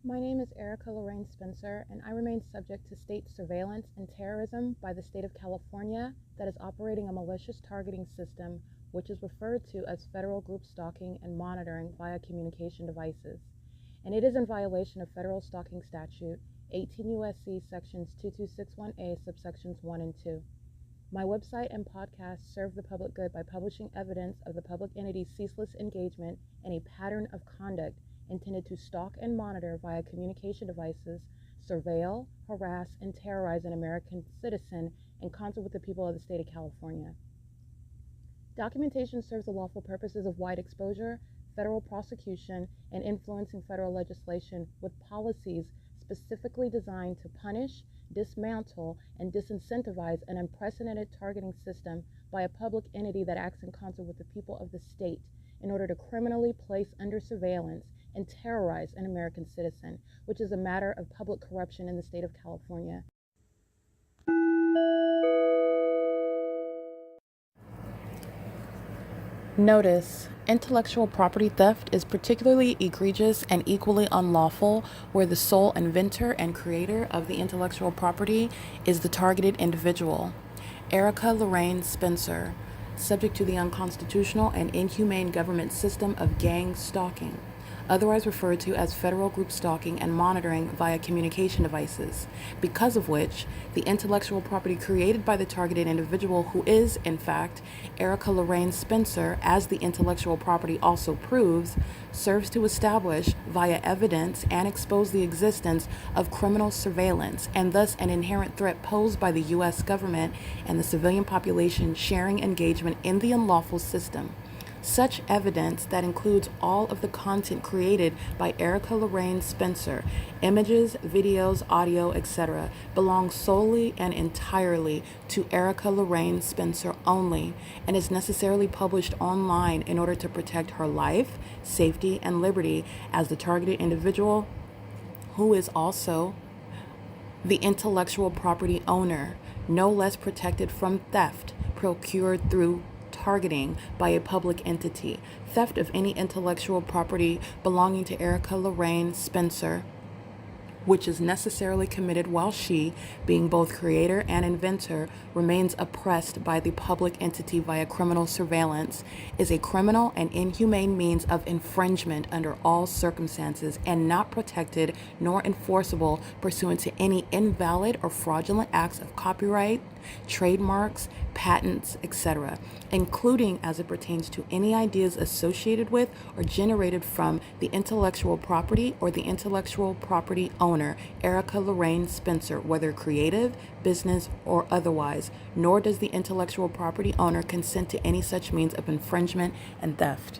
My name is Erica Lorraine Spencer, and I remain subject to state surveillance and terrorism by the state of California that is operating a malicious targeting system which is referred to as federal group stalking and monitoring via communication devices. And it is in violation of federal stalking statute 18 U.S.C. sections 2261A subsections 1 and 2. My website and podcast serve the public good by publishing evidence of the public entity's ceaseless engagement in a pattern of conduct intended to stalk and monitor via communication devices, surveil, harass, and terrorize an American citizen in concert with the people of the state of California. Documentation serves the lawful purposes of wide exposure, federal prosecution, and influencing federal legislation with policies specifically designed to punish, dismantle, and disincentivize an unprecedented targeting system by a public entity that acts in concert with the people of the state in order to criminally place under surveillance and terrorize an American citizen, which is a matter of public corruption in the state of California. Notice: intellectual property theft is particularly egregious and equally unlawful where the sole inventor and creator of the intellectual property is the targeted individual. Erica Lorraine Spencer, subject to the unconstitutional and inhumane government system of gang stalking, otherwise referred to as federal group stalking and monitoring via communication devices, because of which the intellectual property created by the targeted individual, who is, in fact, Erica Lorraine Spencer, as the intellectual property also proves, serves to establish via evidence and expose the existence of criminal surveillance and thus an inherent threat posed by the U.S. government and the civilian population sharing engagement in the unlawful system. Such evidence, that includes all of the content created by Erica Lorraine Spencer, images, videos, audio, etc., belongs solely and entirely to Erica Lorraine Spencer only, and is necessarily published online in order to protect her life, safety, and liberty as the targeted individual, who is also the intellectual property owner, no less protected from theft procured through targeting by a public entity. Theft of any intellectual property belonging to Erica Lorraine Spencer, which is necessarily committed while she, being both creator and inventor, remains oppressed by the public entity via criminal surveillance, is a criminal and inhumane means of infringement under all circumstances and not protected nor enforceable pursuant to any invalid or fraudulent acts of copyright, trademarks, patents, etc., including as it pertains to any ideas associated with or generated from the intellectual property or the intellectual property owner, Erica Lorraine Spencer, whether creative, business, or otherwise, nor does the intellectual property owner consent to any such means of infringement and theft.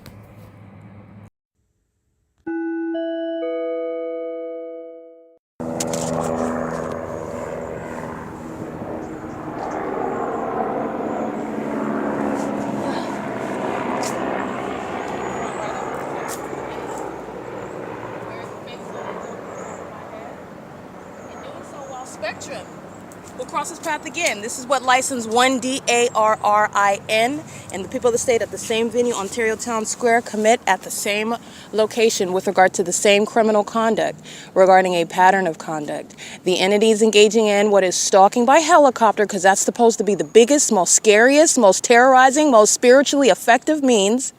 Spectrum will cross his path again. This is what license 1DARRIN and the people of the state at the same venue, Ontario Town Square, commit at the same location with regard to the same criminal conduct regarding a pattern of conduct. The entities engaging in what is stalking by helicopter, because that's supposed to be the biggest, most scariest, most terrorizing, most spiritually effective means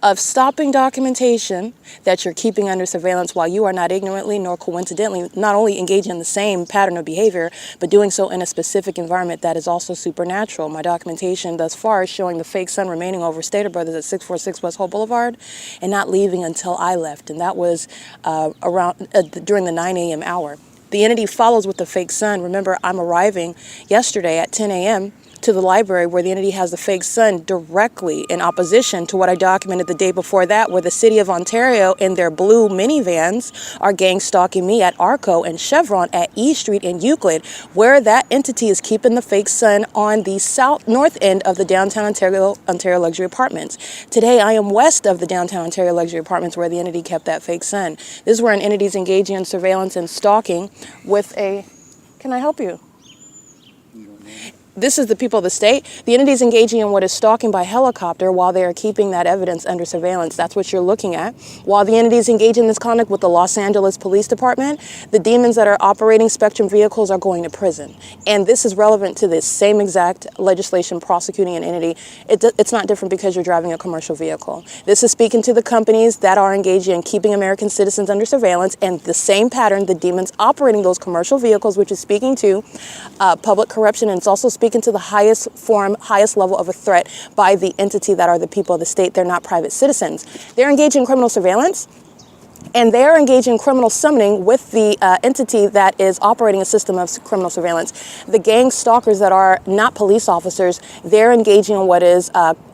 of stopping documentation that you're keeping under surveillance while you are not ignorantly nor coincidentally not only engaging in the same pattern of behavior, but doing so in a specific environment that is also supernatural. My documentation thus far is showing the fake sun remaining over Stater Brothers at 646 West Hope Boulevard and not leaving until I left, and that was during the 9 a.m. hour. The entity follows with the fake sun. Remember, I'm arriving yesterday at 10 a.m. to the library where the entity has the fake sun directly in opposition to what I documented the day before that, where the city of Ontario in their blue minivans are gang stalking me at R.I.C.O and Chevron at E Street in Euclid, where that entity is keeping the fake sun on the north end of the downtown Ontario luxury apartments. Today I am west of the downtown Ontario luxury apartments where the entity kept that fake sun. This is where an entity is engaging in surveillance and stalking with a... Can I help you? this is the people of the state. The entity is engaging in what is stalking by helicopter while they are keeping that evidence under surveillance. That's what you're looking at. While the entity is engaging in this conduct with the Los Angeles Police Department, the demons that are operating Spectrum vehicles are going to prison. And this is relevant to this same exact legislation prosecuting an entity. It's not different because you're driving a commercial vehicle. This is speaking to the companies that are engaging in keeping American citizens under surveillance, and the same pattern, the demons operating those commercial vehicles, which is speaking to public corruption, and it's also speaking to the highest form, highest level of a threat by the entity that are the people of the state. They're not private citizens. They're engaging in criminal surveillance, and they're engaging in criminal summoning with the entity that is operating a system of criminal surveillance. The gang stalkers that are not police officers, they're engaging in what is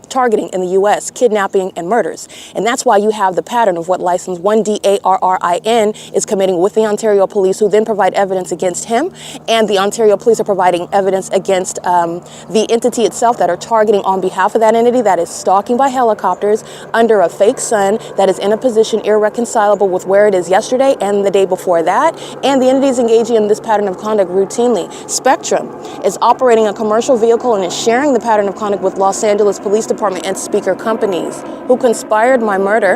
targeting in the U.S., kidnapping and murders. And that's why you have the pattern of what license 1DARRIN is committing with the Ontario police, who then provide evidence against him. And the Ontario police are providing evidence against the entity itself that are targeting on behalf of that entity that is stalking by helicopters under a fake sun that is in a position irreconcilable with where it is yesterday and the day before that. And the entity is engaging in this pattern of conduct routinely. Spectrum is operating a commercial vehicle and is sharing the pattern of conduct with Los Angeles Police Department and speaker companies who conspired my murder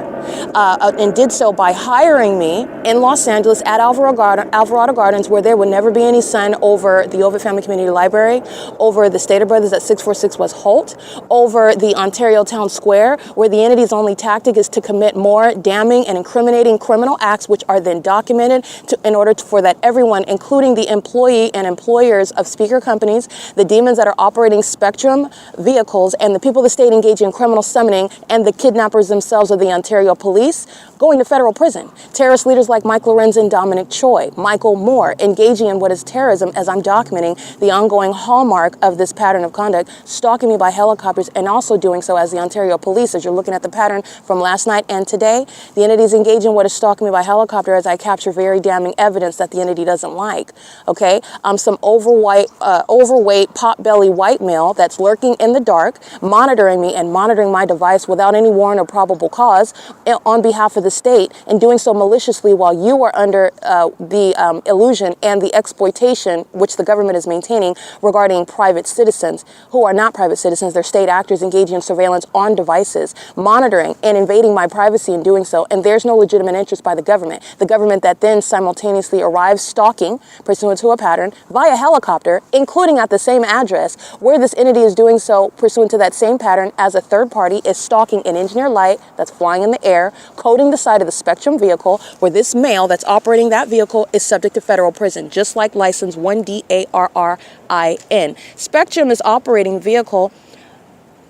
and did so by hiring me in Los Angeles at Alvarado Gardens, where there would never be any sun, over the Ovid Family Community Library, over the Stater Brothers at 646 West Holt, over the Ontario Town Square, where the entity's only tactic is to commit more damning and incriminating criminal acts, which are then documented in order for that everyone, including the employee and employers of speaker companies, the demons that are operating Spectrum vehicles, and the people of the state engaging in criminal summoning, and the kidnappers themselves of the Ontario police, going to federal prison. Terrorist leaders like Mike Lorenz and Dominic Choi, Michael Moore, engaging in what is terrorism, as I'm documenting the ongoing hallmark of this pattern of conduct, stalking me by helicopters, and also doing so as the Ontario police. As you're looking at the pattern from last night and today, the entity is engaging in what is stalking me by helicopter as I capture very damning evidence that the entity doesn't like. Okay, some overweight pot-belly white male that's lurking in the dark, monitoring me and monitoring my device without any warrant or probable cause on behalf of the state, and doing so maliciously while you are under the illusion and the exploitation which the government is maintaining regarding private citizens who are not private citizens. They're state actors engaging in surveillance on devices, monitoring and invading my privacy in doing so, and there's no legitimate interest by the government that then simultaneously arrives stalking pursuant to a pattern via helicopter, including at the same address where this entity is doing so pursuant to that same pattern as a third party is stalking an engineer light that's flying in the air, coating the side of the Spectrum vehicle, where this male that's operating that vehicle is subject to federal prison, just like license 1DARRIN. Spectrum is operating vehicle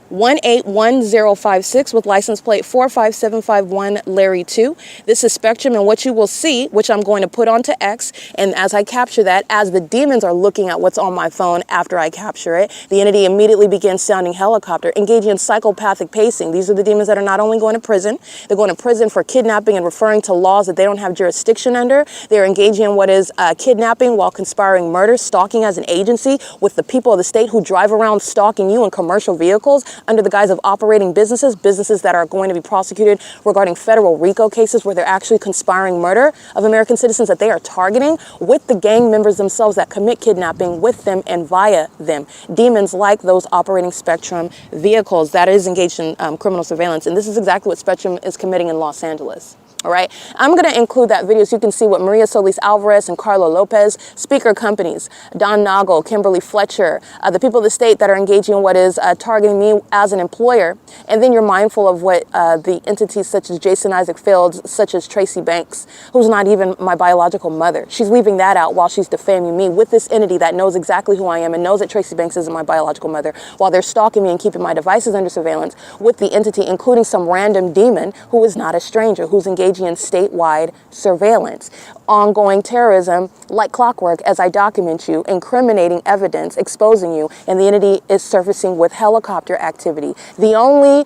181056 with license plate 45751 Larry 2. This is Spectrum, and what you will see, which I'm going to put onto X, and as I capture that, as the demons are looking at what's on my phone after I capture it, the entity immediately begins sounding helicopter, engaging in psychopathic pacing. These are the demons that are not only going to prison, they're going to prison for kidnapping and referring to laws that they don't have jurisdiction under. They're engaging in what is kidnapping while conspiring murder, stalking as an agency with the people of the state who drive around stalking you in commercial vehicles under the guise of operating businesses that are going to be prosecuted regarding federal RICO cases where they're actually conspiring murder of American citizens that they are targeting with the gang members themselves that commit kidnapping with them and via them. Demons like those operating Spectrum vehicles that is engaged in criminal surveillance. And this is exactly what Spectrum is committing in Los Angeles. All right, I'm going to include that video so you can see what Maria Solis Alvarez and Carlo Lopez, speaker companies, Don Nagel, Kimberly Fletcher, the people of the state that are engaging in what is targeting me as an employer. And then you're mindful of what the entities such as Jason Isaac Fields, such as Tracy Banks, who's not even my biological mother. She's leaving that out while she's defaming me with this entity that knows exactly who I am and knows that Tracy Banks isn't my biological mother, while they're stalking me and keeping my devices under surveillance with the entity, including some random demon who is not a stranger, who's engaging in statewide surveillance, ongoing terrorism like clockwork as I document you, incriminating evidence, exposing you, and the entity is surfacing with helicopter activity. The only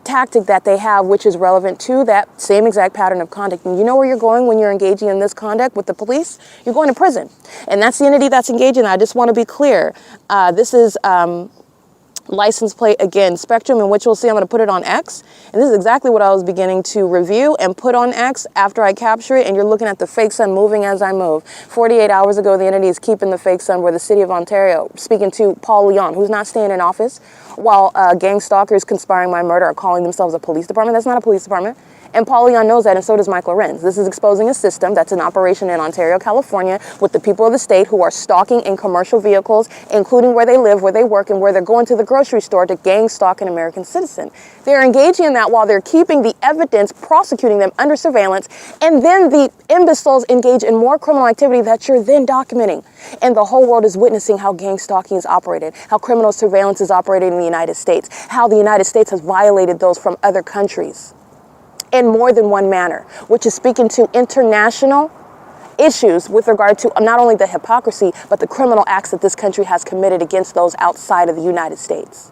tactic that they have which is relevant to that same exact pattern of conduct. And you know where you're going when you're engaging in this conduct with the police? You're going to prison. And that's the entity that's engaging. I just want to be clear. This is License plate, again, Spectrum, in which you'll see I'm going to put it on X. And this is exactly what I was beginning to review and put on X after I capture it. And you're looking at the fake sun moving as I move. 48 hours ago, the entity is keeping the fake sun where the city of Ontario, speaking to Paul Leon, who's not staying in office, while gang stalkers conspiring my murder are calling themselves a police department. That's not a police department. And Paul Leon knows that, and so does Mike LORENZ. This is exposing a system that's in operation in Ontario, California, with the people of the state who are stalking in commercial vehicles, including where they live, where they work, and where they're going to the grocery store to gang stalk an American citizen. They're engaging in that while they're keeping the evidence, prosecuting them under surveillance, and then the imbeciles engage in more criminal activity that you're then documenting. And the whole world is witnessing how gang stalking is operated, how criminal surveillance is operated in the United States, how the United States has violated those from other countries in more than one manner, which is speaking to international issues with regard to not only the hypocrisy, but the criminal acts that this country has committed against those outside of the United States.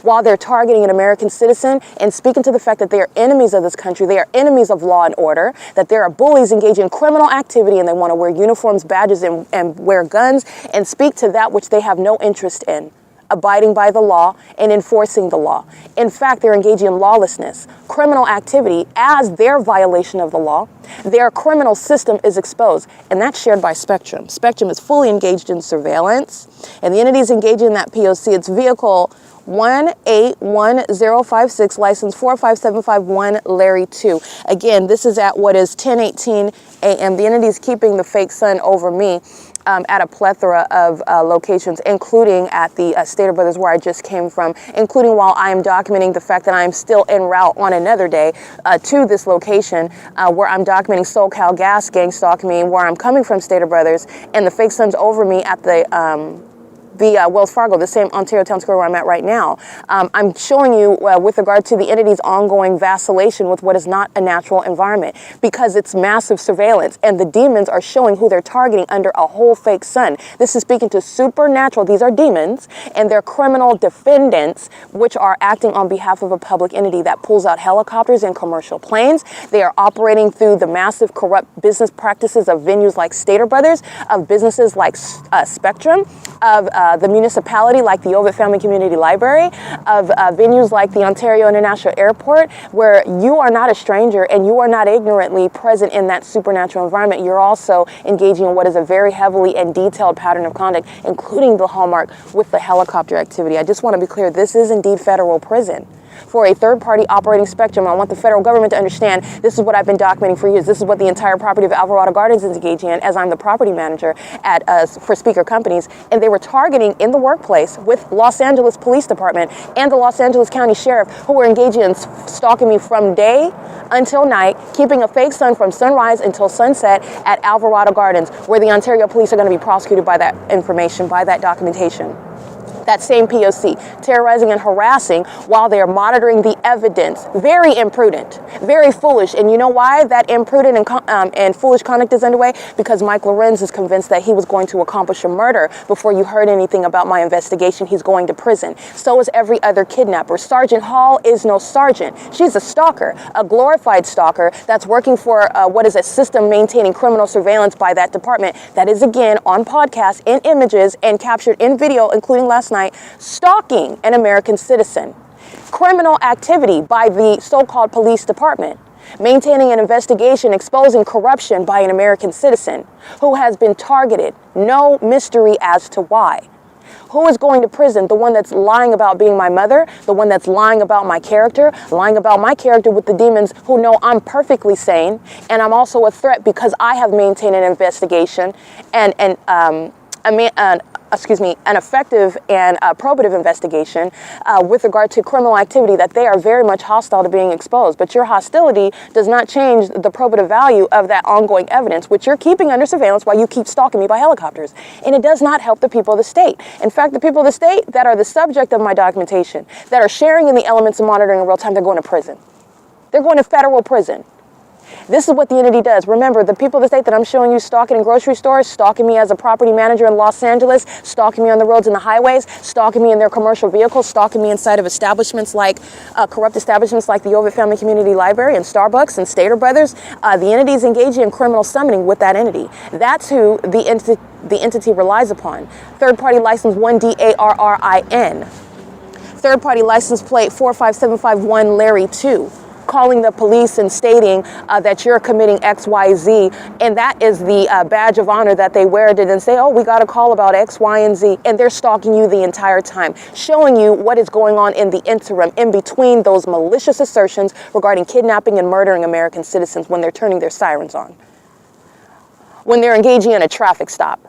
While they're targeting an American citizen and speaking to the fact that they are enemies of this country, they are enemies of law and order, that there are bullies engaging in criminal activity and they want to wear uniforms, badges, and wear guns and speak to that which they have no interest in, abiding by the law and enforcing the law. In fact, they're engaging in lawlessness, criminal activity as their violation of the law. Their criminal system is exposed, and that's shared by Spectrum. Spectrum is fully engaged in surveillance, and the entity is engaging in that P.O.C. It's vehicle 181056, license 45751, Larry 2. Again, this is at what is 10:18 a.m. The entity is keeping the fake sun over me at a plethora of locations, including at the Stater Brothers where I just came from, including while I am documenting the fact that I am still en route on another day to this location where I'm documenting SoCal Gas gang stalking me, where I'm coming from Stater Brothers, and the fake sun's over me at the Wells Fargo, the same Ontario Town Square where I'm at right now. I'm showing you with regard to the entity's ongoing vacillation with what is not a natural environment, because it's massive surveillance and the demons are showing who they're targeting under a whole fake sun. This is speaking to supernatural. These are demons and they're criminal defendants, which are acting on behalf of a public entity that pulls out helicopters and commercial planes. They are operating through the massive corrupt business practices of venues like Stater Brothers, of businesses like Spectrum, of the municipality like the Ovid Family Community Library, of venues like the Ontario International Airport, where you are not a stranger and you are not ignorantly present in that supernatural environment. You're also engaging in what is a very heavily and detailed pattern of conduct, including the hallmark with the helicopter activity. I just want to be clear, this is indeed federal prison for a third-party operating Spectrum. I want the federal government to understand this is what I've been documenting for years. This is what the entire property of Alvarado Gardens is engaging in, as I'm the property manager at for Speaker Companies. And they were targeting in the workplace with Los Angeles Police Department and the Los Angeles County Sheriff, who were engaging in stalking me from day until night, keeping a fake sun from sunrise until sunset at Alvarado Gardens, where the Ontario Police are going to be prosecuted by that information, by that documentation. That same P.O.C. terrorizing and harassing while they're monitoring the evidence. Very imprudent, very foolish. And you know why that imprudent and foolish conduct is underway? Because Mike LORENZ is convinced that he was going to accomplish a murder before you heard anything about my investigation. He's going to prison. So is every other kidnapper. Sergeant Hall is no sergeant. She's a stalker, a glorified stalker that's working for what is a system maintaining criminal surveillance by that department that is, again, on podcast, in images, and captured in video, including last night, stalking an American citizen. Criminal activity by the so-called police department. Maintaining an investigation exposing corruption by an American citizen who has been targeted. No mystery as to why. Who is going to prison? The one that's lying about being my mother, the one that's lying about my character, lying about my character with the demons who know I'm perfectly sane, and I'm also a threat because I have maintained an investigation and an effective and probative investigation with regard to criminal activity that they are very much hostile to being exposed. But your hostility does not change the probative value of that ongoing evidence, which you're keeping under surveillance while you keep stalking me by helicopters. And it does not help the people of the state. In fact, the people of the state that are the subject of my documentation, that are sharing in the elements of monitoring in real time, they're going to prison. They're going to federal prison. This is what the entity does. Remember, the people of the state that I'm showing you stalking in grocery stores, stalking me as a property manager in Los Angeles, stalking me on the roads and the highways, stalking me in their commercial vehicles, stalking me inside of establishments like corrupt establishments like the Ovid Family Community Library and Starbucks and Stater Brothers. The entity is engaging in criminal summoning with that entity. That's who the entity relies upon. Third-party license 1DARRIN. Third-party license plate 45751 Larry 2, calling the police and stating that you're committing X, Y, Z, and that is the badge of honor that they wear to then say, oh, we got a call about X, Y, and Z, and they're stalking you the entire time, showing you what is going on in the interim, in between those malicious assertions regarding kidnapping and murdering American citizens when they're turning their sirens on, when they're engaging in a traffic stop,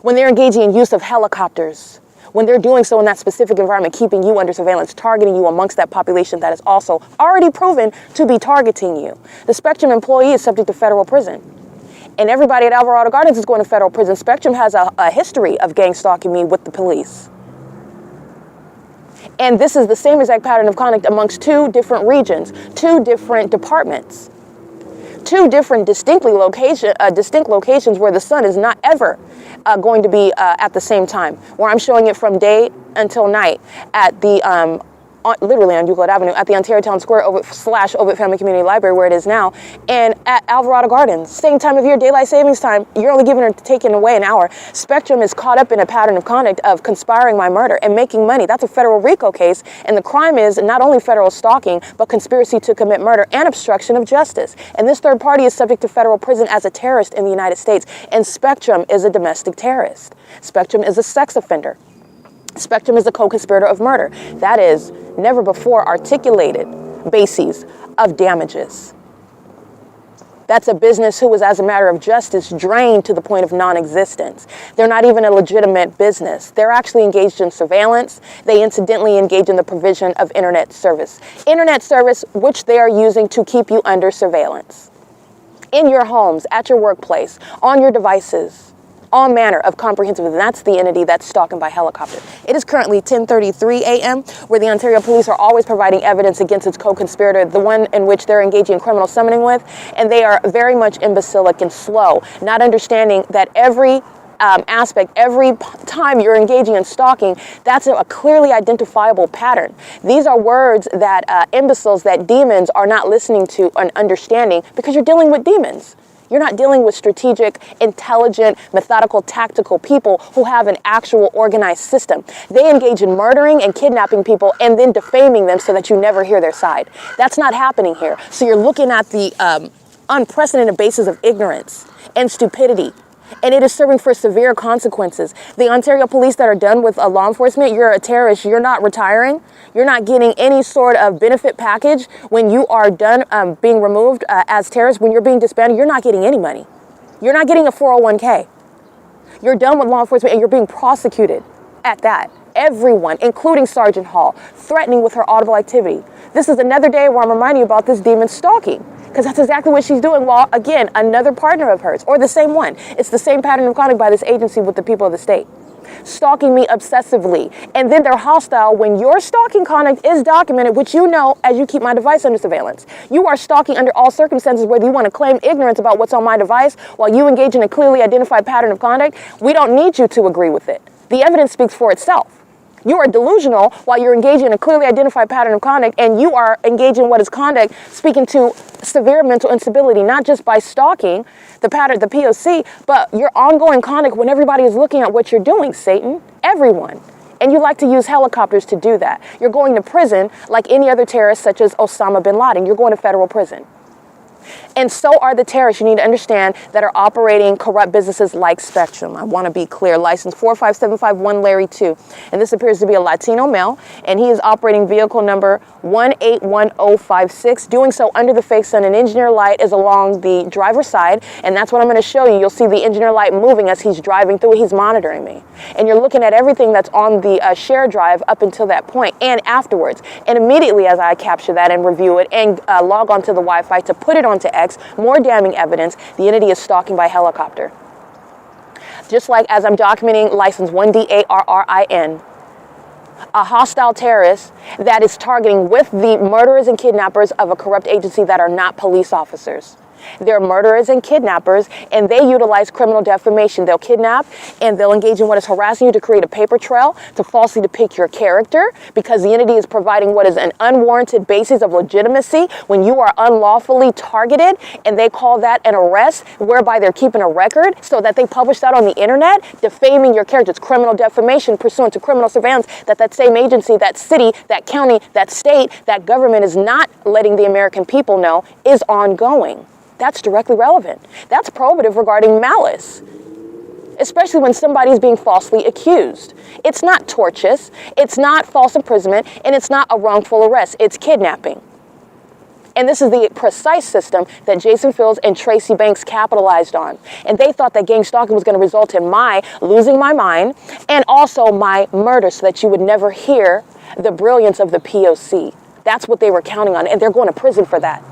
when they're engaging in use of helicopters, when they're doing so in that specific environment, keeping you under surveillance, targeting you amongst that population that is also already proven to be targeting you. The Spectrum employee is subject to federal prison. And everybody at Alvarado Gardens is going to federal prison. Spectrum has a history of gang stalking me with the police. And this is the same exact pattern of conduct amongst two different regions, two different departments, two different distinct locations where the sun is not ever going to be at the same time, where I'm showing it from day until night at the literally on Euclid Avenue at the Ontario Town Square / Ovid Family Community Library, where it is now, and at Alvarado Gardens, same time of year, daylight savings time. You're only taking away an hour. Spectrum is caught up in a pattern of conduct of conspiring my murder and making money. That's a federal RICO case, and the crime is not only federal stalking, but conspiracy to commit murder and obstruction of justice. And this third party is subject to federal prison as a terrorist in the United States, and Spectrum is a domestic terrorist. Spectrum is a sex offender. Spectrum is a co-conspirator of murder. That is never before articulated bases of damages. That's a business who was, as a matter of justice, drained to the point of non-existence. They're not even a legitimate business. They're actually engaged in surveillance. They incidentally engage in the provision of internet service. Internet service which they are using to keep you under surveillance. In your homes, at your workplace, on your devices. All manner of comprehensive, and that's the entity that's stalking by helicopter. It is currently 10:33 a.m., where the Ontario police are always providing evidence against its co-conspirator, the one in which they're engaging in criminal summoning with, and they are very much imbecilic and slow, not understanding that every aspect, every time you're engaging in stalking, that's a clearly identifiable pattern. These are words that imbeciles, that demons are not listening to and understanding, because you're dealing with demons. You're not dealing with strategic, intelligent, methodical, tactical people who have an actual organized system. They engage in murdering and kidnapping people and then defaming them so that you never hear their side. That's not happening here. So you're looking at the unprecedented basis of ignorance and stupidity. And it is serving for severe consequences. The Ontario police that are done with law enforcement, you're a terrorist, you're not retiring, you're not getting any sort of benefit package when you are done being removed as terrorists. When you're being disbanded, you're not getting any money. You're not getting a 401k. You're done with law enforcement and you're being prosecuted at that. Everyone, including Sergeant Hall, threatening with her audible activity. This is another day where I'm reminding you about this demon stalking, because that's exactly what she's doing. Well, again, another partner of hers, or the same one. It's the same pattern of conduct by this agency with the people of the state. Stalking me obsessively. And then they're hostile when your stalking conduct is documented, which you know as you keep my device under surveillance. You are stalking under all circumstances, whether you want to claim ignorance about what's on my device while you engage in a clearly identified pattern of conduct. We don't need you to agree with it. The evidence speaks for itself. You are delusional while you're engaging in a clearly identified pattern of conduct, and you are engaging in what is conduct speaking to severe mental instability, not just by stalking the pattern, the P.O.C, but your ongoing conduct when everybody is looking at what you're doing, Satan, everyone. And you like to use helicopters to do that. You're going to prison like any other terrorist, such as Osama bin Laden. You're going to federal prison. And so are the terrorists, you need to understand, that are operating corrupt businesses like Spectrum. I want to be clear. License 45751 Larry 2. And this appears to be a Latino male, and he is operating vehicle number 181056, doing so under the fake sun. An engineer light is along the driver's side, and that's what I'm going to show you. You'll see the engineer light moving as he's driving through. He's monitoring me. And you're looking at everything that's on the share drive up until that point and afterwards. And immediately as I capture that and review it and log onto the Wi-Fi to put it onto X, more damning evidence, the entity is stalking by helicopter. Just like as I'm documenting license 1DARRIN, a hostile terrorist that is targeting with the murderers and kidnappers of a corrupt agency that are not police officers. They're murderers and kidnappers, and they utilize criminal defamation. They'll kidnap and they'll engage in what is harassing you to create a paper trail, to falsely depict your character, because the entity is providing what is an unwarranted basis of legitimacy when you are unlawfully targeted, and they call that an arrest, whereby they're keeping a record so that they publish that on the internet, defaming your character. It's criminal defamation pursuant to criminal surveillance that same agency, that city, that county, that state, that government is not letting the American people know is ongoing. That's directly relevant. That's probative regarding malice, especially when somebody is being falsely accused. It's not tortious, it's not false imprisonment, and it's not a wrongful arrest. It's kidnapping. And this is the precise system that Jason Fields and Tracy Banks capitalized on. And they thought that gang stalking was going to result in my losing my mind and also my murder, so that you would never hear the brilliance of the P.O.C. That's what they were counting on, and they're going to prison for that.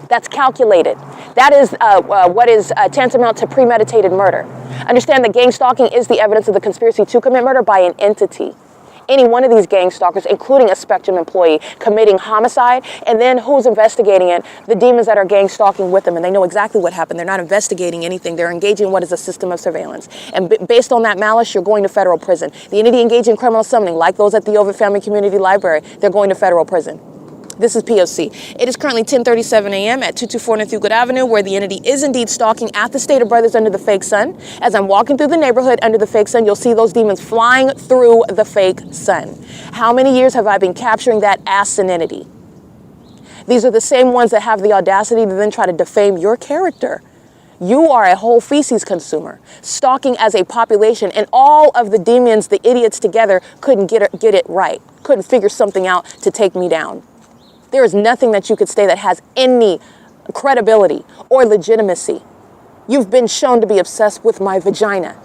That's calculated. That is what is tantamount to premeditated murder. Understand that gang stalking is the evidence of the conspiracy to commit murder by an entity. Any one of these gang stalkers, including a Spectrum employee, committing homicide, and then who's investigating it? The demons that are gang stalking with them, and they know exactly what happened. They're not investigating anything. They're engaging in what is a system of surveillance. And based on that malice, you're going to federal prison. The entity engaging in criminal summoning, like those at the Ovid Family Community Library, they're going to federal prison. This is P.O.C. It is currently 10:37 a.m. at 224 North Euclid Avenue, where the entity is indeed stalking at the Stater Brothers under the fake sun. As I'm walking through the neighborhood under the fake sun, you'll see those demons flying through the fake sun. How many years have I been capturing that asin entity? These are the same ones that have the audacity to then try to defame your character. You are a whole feces consumer, stalking as a population, and all of the demons, the idiots together, couldn't get it right, couldn't figure something out to take me down. There is nothing that you could say that has any credibility or legitimacy. You've been shown to be obsessed with my vagina.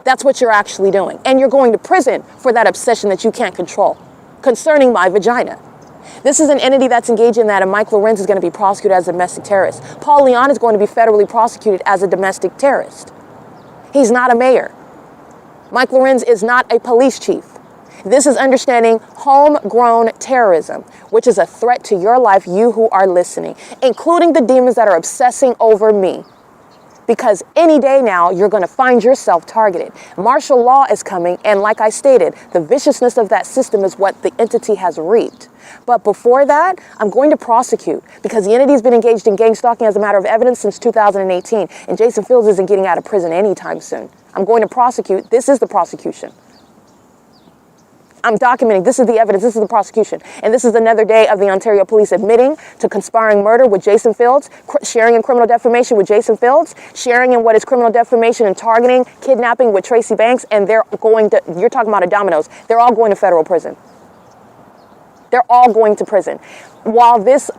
That's what you're actually doing. And you're going to prison for that obsession that you can't control concerning my vagina. This is an entity that's engaged in that, and Mike Lorenz is going to be prosecuted as a domestic terrorist. Paul Leon is going to be federally prosecuted as a domestic terrorist. He's not a mayor. Mike Lorenz is not a police chief. This is understanding homegrown terrorism, which is a threat to your life, you who are listening, including the demons that are obsessing over me. Because any day now, you're going to find yourself targeted. Martial law is coming, and like I stated, the viciousness of that system is what the entity has reaped. But before that, I'm going to prosecute, because the entity's been engaged in gang stalking as a matter of evidence since 2018, and Jason Fields isn't getting out of prison anytime soon. I'm going to prosecute. This is the prosecution. I'm documenting, this is the evidence, this is the prosecution. And this is another day of the Ontario Police admitting to conspiring murder with Jason Fields, sharing in criminal defamation with Jason Fields, sharing in what is criminal defamation and targeting, kidnapping with Tracy Banks, and they're going to, you're talking about a dominoes, they're all going to federal prison. They're all going to prison. While this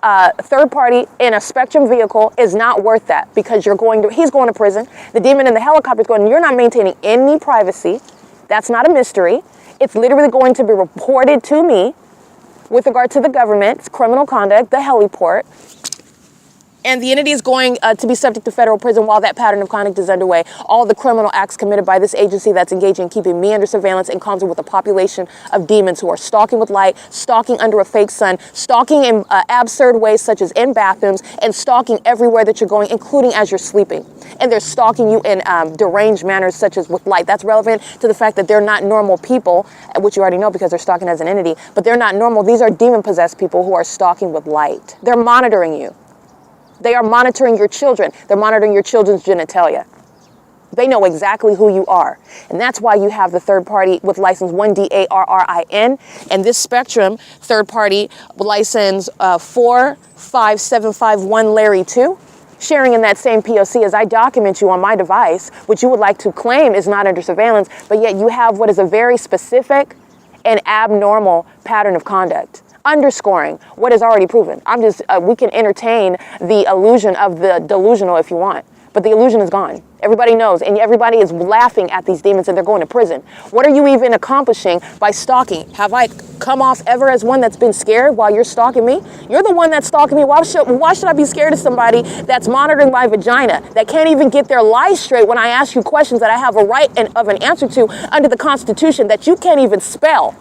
third party in a Spectrum vehicle is not worth that, because he's going to prison. The demon in the helicopter is going, you're not maintaining any privacy. That's not a mystery. It's literally going to be reported to me with regard to the government's criminal conduct, the heliport. And the entity is going to be subject to federal prison while that pattern of conduct is underway. All the criminal acts committed by this agency that's engaging in keeping me under surveillance in concert with a population of demons who are stalking with light, stalking under a fake sun, stalking in absurd ways such as in bathrooms, and stalking everywhere that you're going, including as you're sleeping. And they're stalking you in deranged manners such as with light. That's relevant to the fact that they're not normal people, which you already know because they're stalking as an entity, but they're not normal. These are demon-possessed people who are stalking with light. They're monitoring you. They are monitoring your children. They're monitoring your children's genitalia. They know exactly who you are. And that's why you have the third party with license 1DARRIN and this Spectrum third party license 45751 Larry 2, sharing in that same P.O.C. as I document you on my device, which you would like to claim is not under surveillance, but yet you have what is a very specific and abnormal pattern of conduct, underscoring what is already proven. We can entertain the illusion of the delusional if you want, but the illusion is gone. Everybody knows, and everybody is laughing at these demons and they're going to prison. What are you even accomplishing by stalking? Have I come off ever as one that's been scared while you're stalking me? You're the one that's stalking me. Why should I be scared of somebody that's monitoring my vagina, that can't even get their lies straight when I ask you questions that I have a right of an answer to under the Constitution that you can't even spell?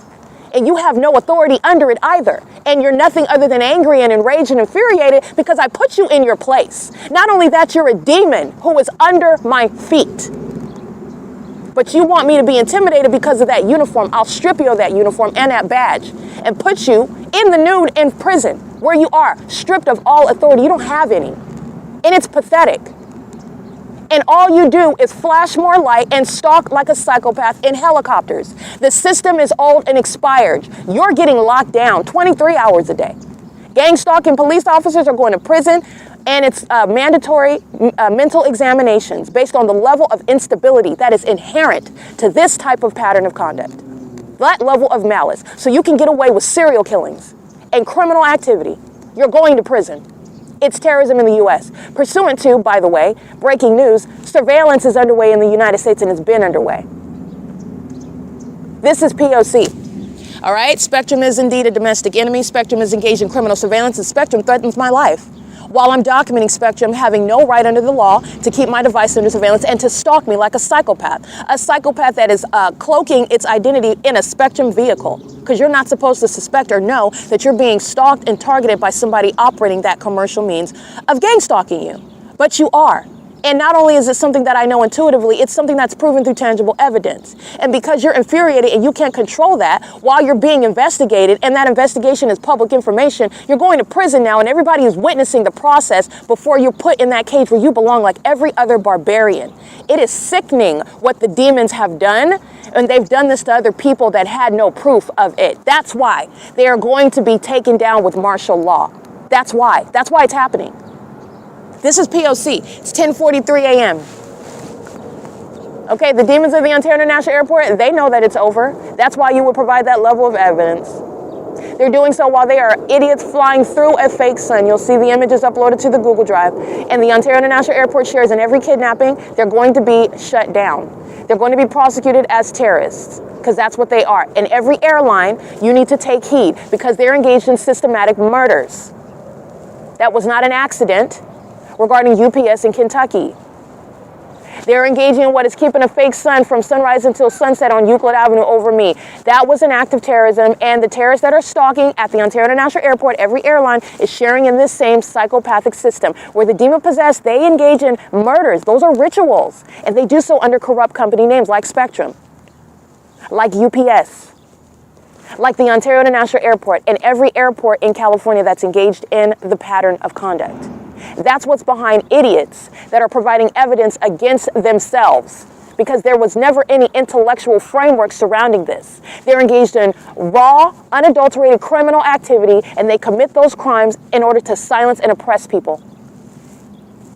And you have no authority under it either. And you're nothing other than angry and enraged and infuriated because I put you in your place. Not only that, you're a demon who is under my feet. But you want me to be intimidated because of that uniform. I'll strip you of that uniform and that badge and put you in the nude in prison where you are stripped of all authority. You don't have any. And it's pathetic. And all you do is flash more light and stalk like a psychopath in helicopters. The system is old and expired. You're getting locked down 23 hours a day. Gang stalking police officers are going to prison, and it's mandatory mental examinations based on the level of instability that is inherent to this type of pattern of conduct. That level of malice. So you can get away with serial killings and criminal activity. You're going to prison. It's terrorism in the U.S. Pursuant to, by the way, breaking news, surveillance is underway in the United States and has been underway. This is P.O.C. All right, Spectrum is indeed a domestic enemy. Spectrum is engaged in criminal surveillance, and Spectrum threatens my life. While I'm documenting Spectrum having no right under the law to keep my device under surveillance and to stalk me like a psychopath that is cloaking its identity in a Spectrum vehicle, because you're not supposed to suspect or know that you're being stalked and targeted by somebody operating that commercial means of gang stalking you, but you are. And not only is it something that I know intuitively, it's something that's proven through tangible evidence. And because you're infuriated and you can't control that while you're being investigated, and that investigation is public information, you're going to prison now, and everybody is witnessing the process before you're put in that cage where you belong like every other barbarian. It is sickening what the demons have done, and they've done this to other people that had no proof of it. That's why they are going to be taken down with martial law. That's why. That's why it's happening. This is P.O.C. It's 10:43 a.m. Okay, the demons of the Ontario International Airport, they know that it's over. That's why you would provide that level of evidence. They're doing so while they are idiots flying through a fake sun. You'll see the images uploaded to the Google Drive. And the Ontario International Airport shares in every kidnapping, they're going to be shut down. They're going to be prosecuted as terrorists, because that's what they are. And every airline, you need to take heed, because they're engaged in systematic murders. That was not an accident. Regarding UPS in Kentucky. They're engaging in what is keeping a fake sun from sunrise until sunset on Euclid Avenue over me. That was an act of terrorism, and the terrorists that are stalking at the Ontario International Airport, every airline is sharing in this same psychopathic system where the demon-possessed, they engage in murders. Those are rituals, and they do so under corrupt company names like Spectrum, like UPS, like the Ontario International Airport, and every airport in California that's engaged in the pattern of conduct. That's what's behind idiots that are providing evidence against themselves, because there was never any intellectual framework surrounding this. They're engaged in raw, unadulterated criminal activity, and they commit those crimes in order to silence and oppress people.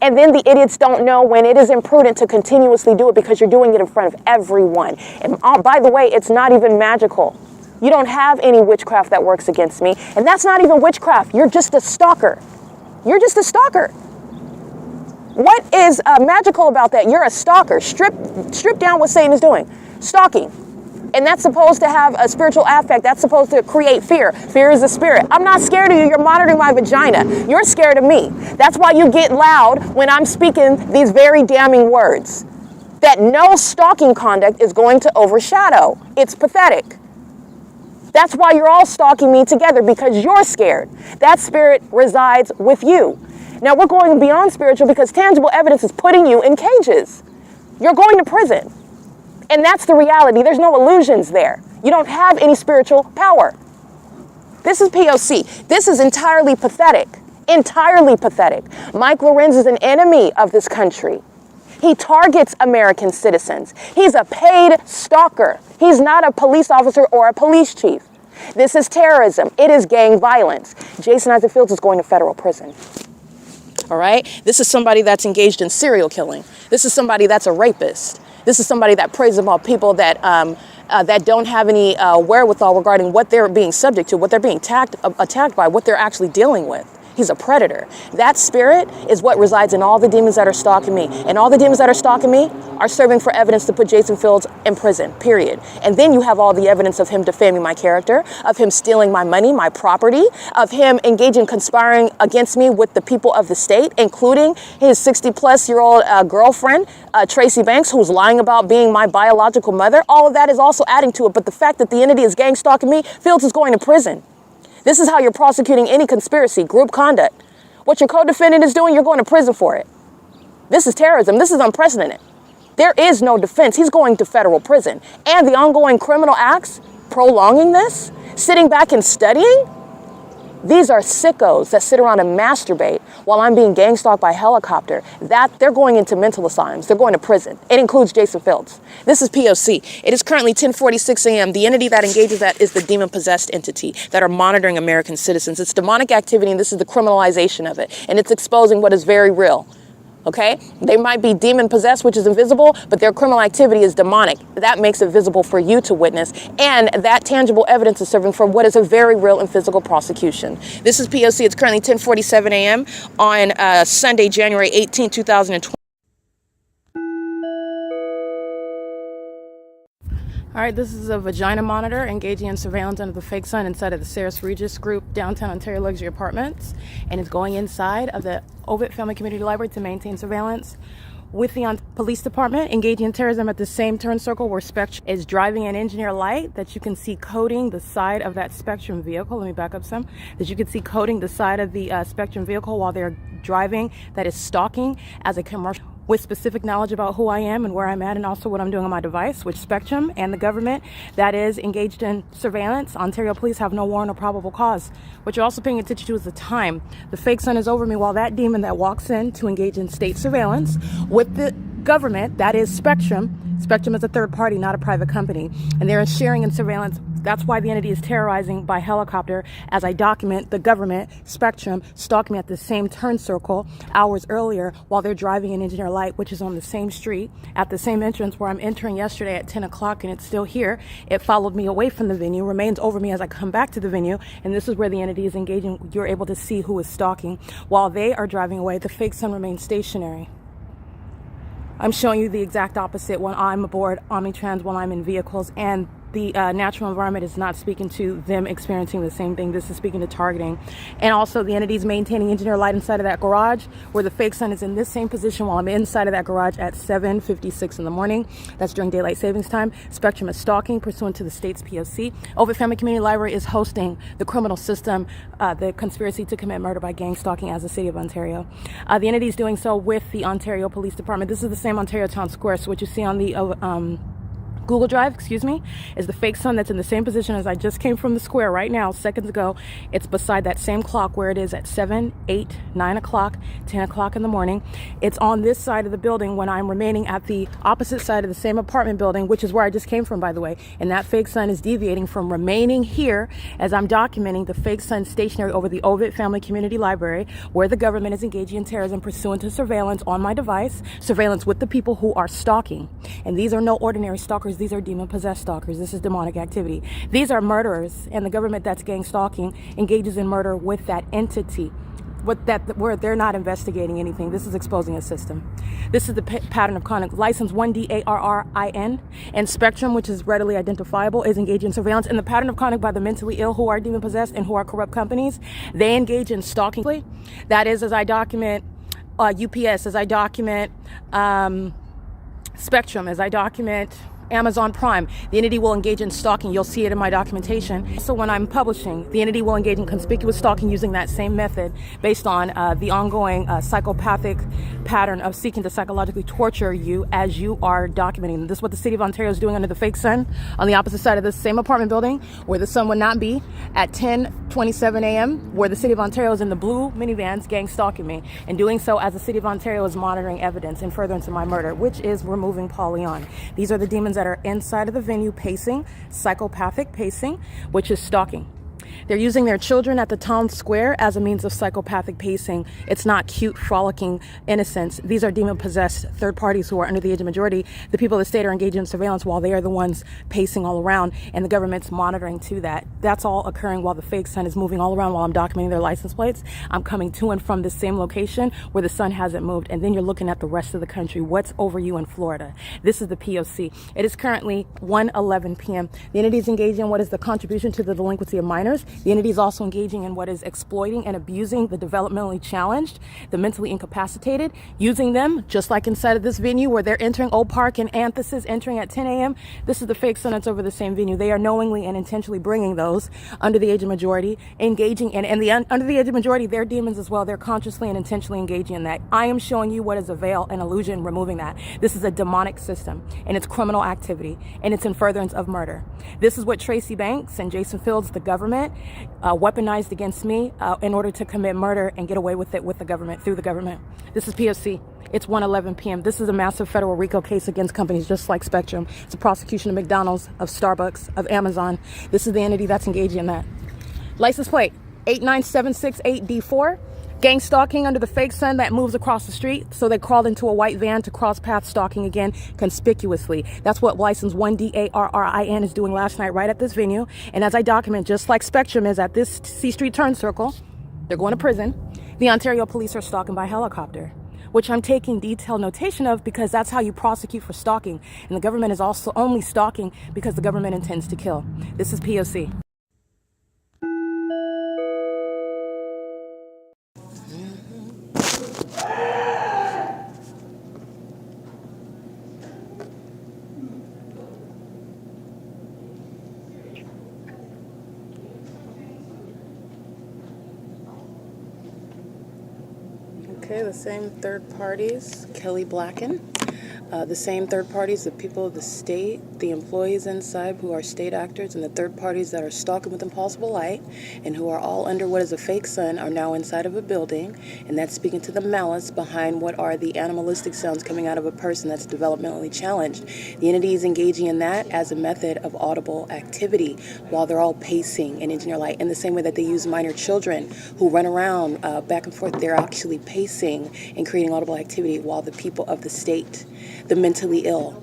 And then the idiots don't know when it is imprudent to continuously do it, because you're doing it in front of everyone. And by the way, it's not even magical. You don't have any witchcraft that works against me, and that's not even witchcraft. You're just a stalker. You're just a stalker. What is magical about that? You're a stalker. Strip down what Satan is doing. Stalking. And that's supposed to have a spiritual affect. That's supposed to create fear. Fear is a spirit. I'm not scared of you. You're monitoring my vagina. You're scared of me. That's why you get loud when I'm speaking these very damning words. That no stalking conduct is going to overshadow. It's pathetic. That's why you're all stalking me together, because you're scared. That spirit resides with you. Now we're going beyond spiritual, because tangible evidence is putting you in cages. You're going to prison. And that's the reality. There's no illusions there. You don't have any spiritual power. This is P.O.C. This is entirely pathetic. Entirely pathetic. Mike Lorenz is an enemy of this country. He targets American citizens. He's a paid stalker. He's not a police officer or a police chief. This is terrorism. It is gang violence. Jason Isaac Fields is going to federal prison. All right? This is somebody that's engaged in serial killing. This is somebody that's a rapist. This is somebody that preys upon people that don't have any wherewithal regarding what they're being subject to, what they're being attacked by, what they're actually dealing with. He's a predator. That spirit is what resides in all the demons that are stalking me. And all the demons that are stalking me are serving for evidence to put Jason Fields in prison, period. And then you have all the evidence of him defaming my character, of him stealing my money, my property, of him engaging, conspiring against me with the people of the state, including his 60-plus-year-old girlfriend, Tracy Banks, who's lying about being my biological mother. All of that is also adding to it. But the fact that the entity is gang stalking me, Fields is going to prison. This is how you're prosecuting any conspiracy, group conduct. What your co-defendant is doing, you're going to prison for it. This is terrorism. This is unprecedented. There is no defense. He's going to federal prison. And the ongoing criminal acts, prolonging this, sitting back and studying, these are sickos that sit around and masturbate while I'm being gang stalked by helicopter. That they're going into mental asylums. They're going to prison. It includes Jason Fields. This is P.O.C. It is currently 10:46 a.m. The entity that engages that is the demon-possessed entity that are monitoring American citizens. It's demonic activity, and this is the criminalization of it. And it's exposing what is very real. Okay? They might be demon-possessed, which is invisible, but their criminal activity is demonic. That makes it visible for you to witness, and that tangible evidence is serving for what is a very real and physical prosecution. This is P.O.C. It's currently 10:47 a.m. on Sunday, January 18, 2020. All right, this is a vagina monitor engaging in surveillance under the fake sun inside of the Sarah's Regis Group downtown Ontario luxury apartments, and it's going inside of the Ovid Family Community Library to maintain surveillance with the police department engaging in terrorism at the same turn circle where Spectrum is driving an engineer light that you can see coating the side of that Spectrum vehicle. Let me back up some. That you can see coating the side of the Spectrum vehicle while they're driving. That is stalking as a commercial with specific knowledge about who I am and where I'm at and also what I'm doing on my device, which Spectrum and the government that is engaged in surveillance. Ontario police have no warrant or probable cause. What you're also paying attention to is the time. The fake sun is over me while that demon that walks in to engage in state surveillance with the government, that is Spectrum. Spectrum is a third party, not a private company, and they're sharing in surveillance. That's why the entity is terrorizing by helicopter as I document the government, Spectrum, stalking me at the same turn circle hours earlier while they're driving an engineer light, which is on the same street at the same entrance where I'm entering yesterday at 10 o'clock, and it's still here. It followed me away from the venue, remains over me as I come back to the venue, and this is where the entity is engaging. You're able to see who is stalking. While they are driving away, the fake sun remains stationary. I'm showing you the exact opposite when I'm aboard Omnitrans, while I'm in vehicles, and the natural environment is not speaking to them experiencing the same thing. This is speaking to targeting. And also the entity's maintaining engineer light inside of that garage where the fake sun is in this same position while I'm inside of that garage at 7:56 in the morning. That's during daylight savings time. Spectrum is stalking pursuant to the state's P.O.C. Ovid Family Community Library is hosting the criminal system, the conspiracy to commit murder by gang stalking as the city of Ontario. The entity is doing so with the Ontario Police Department. This is the same Ontario Town Square. So what you see on the Google Drive, is the fake sun that's in the same position as I just came from the square right now, seconds ago. It's beside that same clock where it is at 7, 8, 9 o'clock, 10 o'clock in the morning. It's on this side of the building when I'm remaining at the opposite side of the same apartment building, which is where I just came from, by the way. And that fake sun is deviating from remaining here as I'm documenting the fake sun stationary over the Ovid Family Community Library, where the government is engaging in terrorism pursuant to surveillance on my device, surveillance with the people who are stalking. And these are no ordinary stalkers. These are demon-possessed stalkers. This is demonic activity. These are murderers, and the government that's gang stalking engages in murder with that entity. Where they're not investigating anything. This is exposing a system. This is the pattern of conduct. License 1DARRIN and Spectrum, which is readily identifiable, is engaged in surveillance. And the pattern of conduct by the mentally ill who are demon-possessed and who are corrupt companies, they engage in stalking. That is, as I document UPS, as I document Spectrum, as I document Amazon Prime, the entity will engage in stalking. You'll see it in my documentation. So when I'm publishing, the entity will engage in conspicuous stalking using that same method based on the ongoing psychopathic pattern of seeking to psychologically torture you as you are documenting. This is what the city of Ontario is doing under the fake sun on the opposite side of this same apartment building where the sun would not be at 10:27 a.m. where the city of Ontario is in the blue minivans gang stalking me, and doing so as the city of Ontario is monitoring evidence in furtherance of my murder, which is removing Polyon. These are the demons that are inside of the venue pacing, psychopathic pacing, which is stalking. They're using their children at the town square as a means of psychopathic pacing. It's not cute, frolicking innocence. These are demon-possessed third parties who are under the age of majority. The people of the state are engaged in surveillance while they are the ones pacing all around, and the government's monitoring to that. That's all occurring while the fake sun is moving all around while I'm documenting their license plates. I'm coming to and from the same location where the sun hasn't moved, and then you're looking at the rest of the country. What's over you in Florida? This is the P.O.C. It is currently 1:11 p.m. The entity is engaging in what is the contribution to the delinquency of minors. The entity is also engaging in what is exploiting and abusing the developmentally challenged, the mentally incapacitated, using them just like inside of this venue where they're entering Oak Park and Anthesis, entering at 10 a.m. This is the fake sun that's over the same venue. They are knowingly and intentionally bringing those under the age of majority, engaging in, and under the age of majority, they're demons as well. They're consciously and intentionally engaging in that. I am showing you what is a veil, an illusion, removing that. This is a demonic system, and it's criminal activity, and it's in furtherance of murder. This is what Tracy Banks and Jason Fields, the government, weaponized against me in order to commit murder and get away with it with the government, through the government. This is P.O.C. It's 1:11 p.m. This is a massive federal RICO case against companies just like Spectrum. It's a prosecution of McDonald's, of Starbucks, of Amazon. This is the entity that's engaging in that. License plate 89768D4. Gang stalking under the fake sun that moves across the street. So they crawled into a white van to cross path stalking again conspicuously. That's what license 1DARRIN is doing last night right at this venue. And as I document, just like Spectrum is at this C Street turn circle, they're going to prison. The Ontario police are stalking by helicopter, which I'm taking detailed notation of because that's how you prosecute for stalking. And the government is also only stalking because the government intends to kill. This is P.O.C. Okay, the same third parties, Kelly Blacken. The same third parties, the people of the state, the employees inside who are state actors, and the third parties that are stalking with impossible light and who are all under what is a fake sun are now inside of a building, and that's speaking to the malice behind what are the animalistic sounds coming out of a person that's developmentally challenged. The entity is engaging in that as a method of audible activity while they're all pacing and engineer light in the same way that they use minor children who run around back and forth. They're actually pacing and creating audible activity while the people of the state, the mentally ill,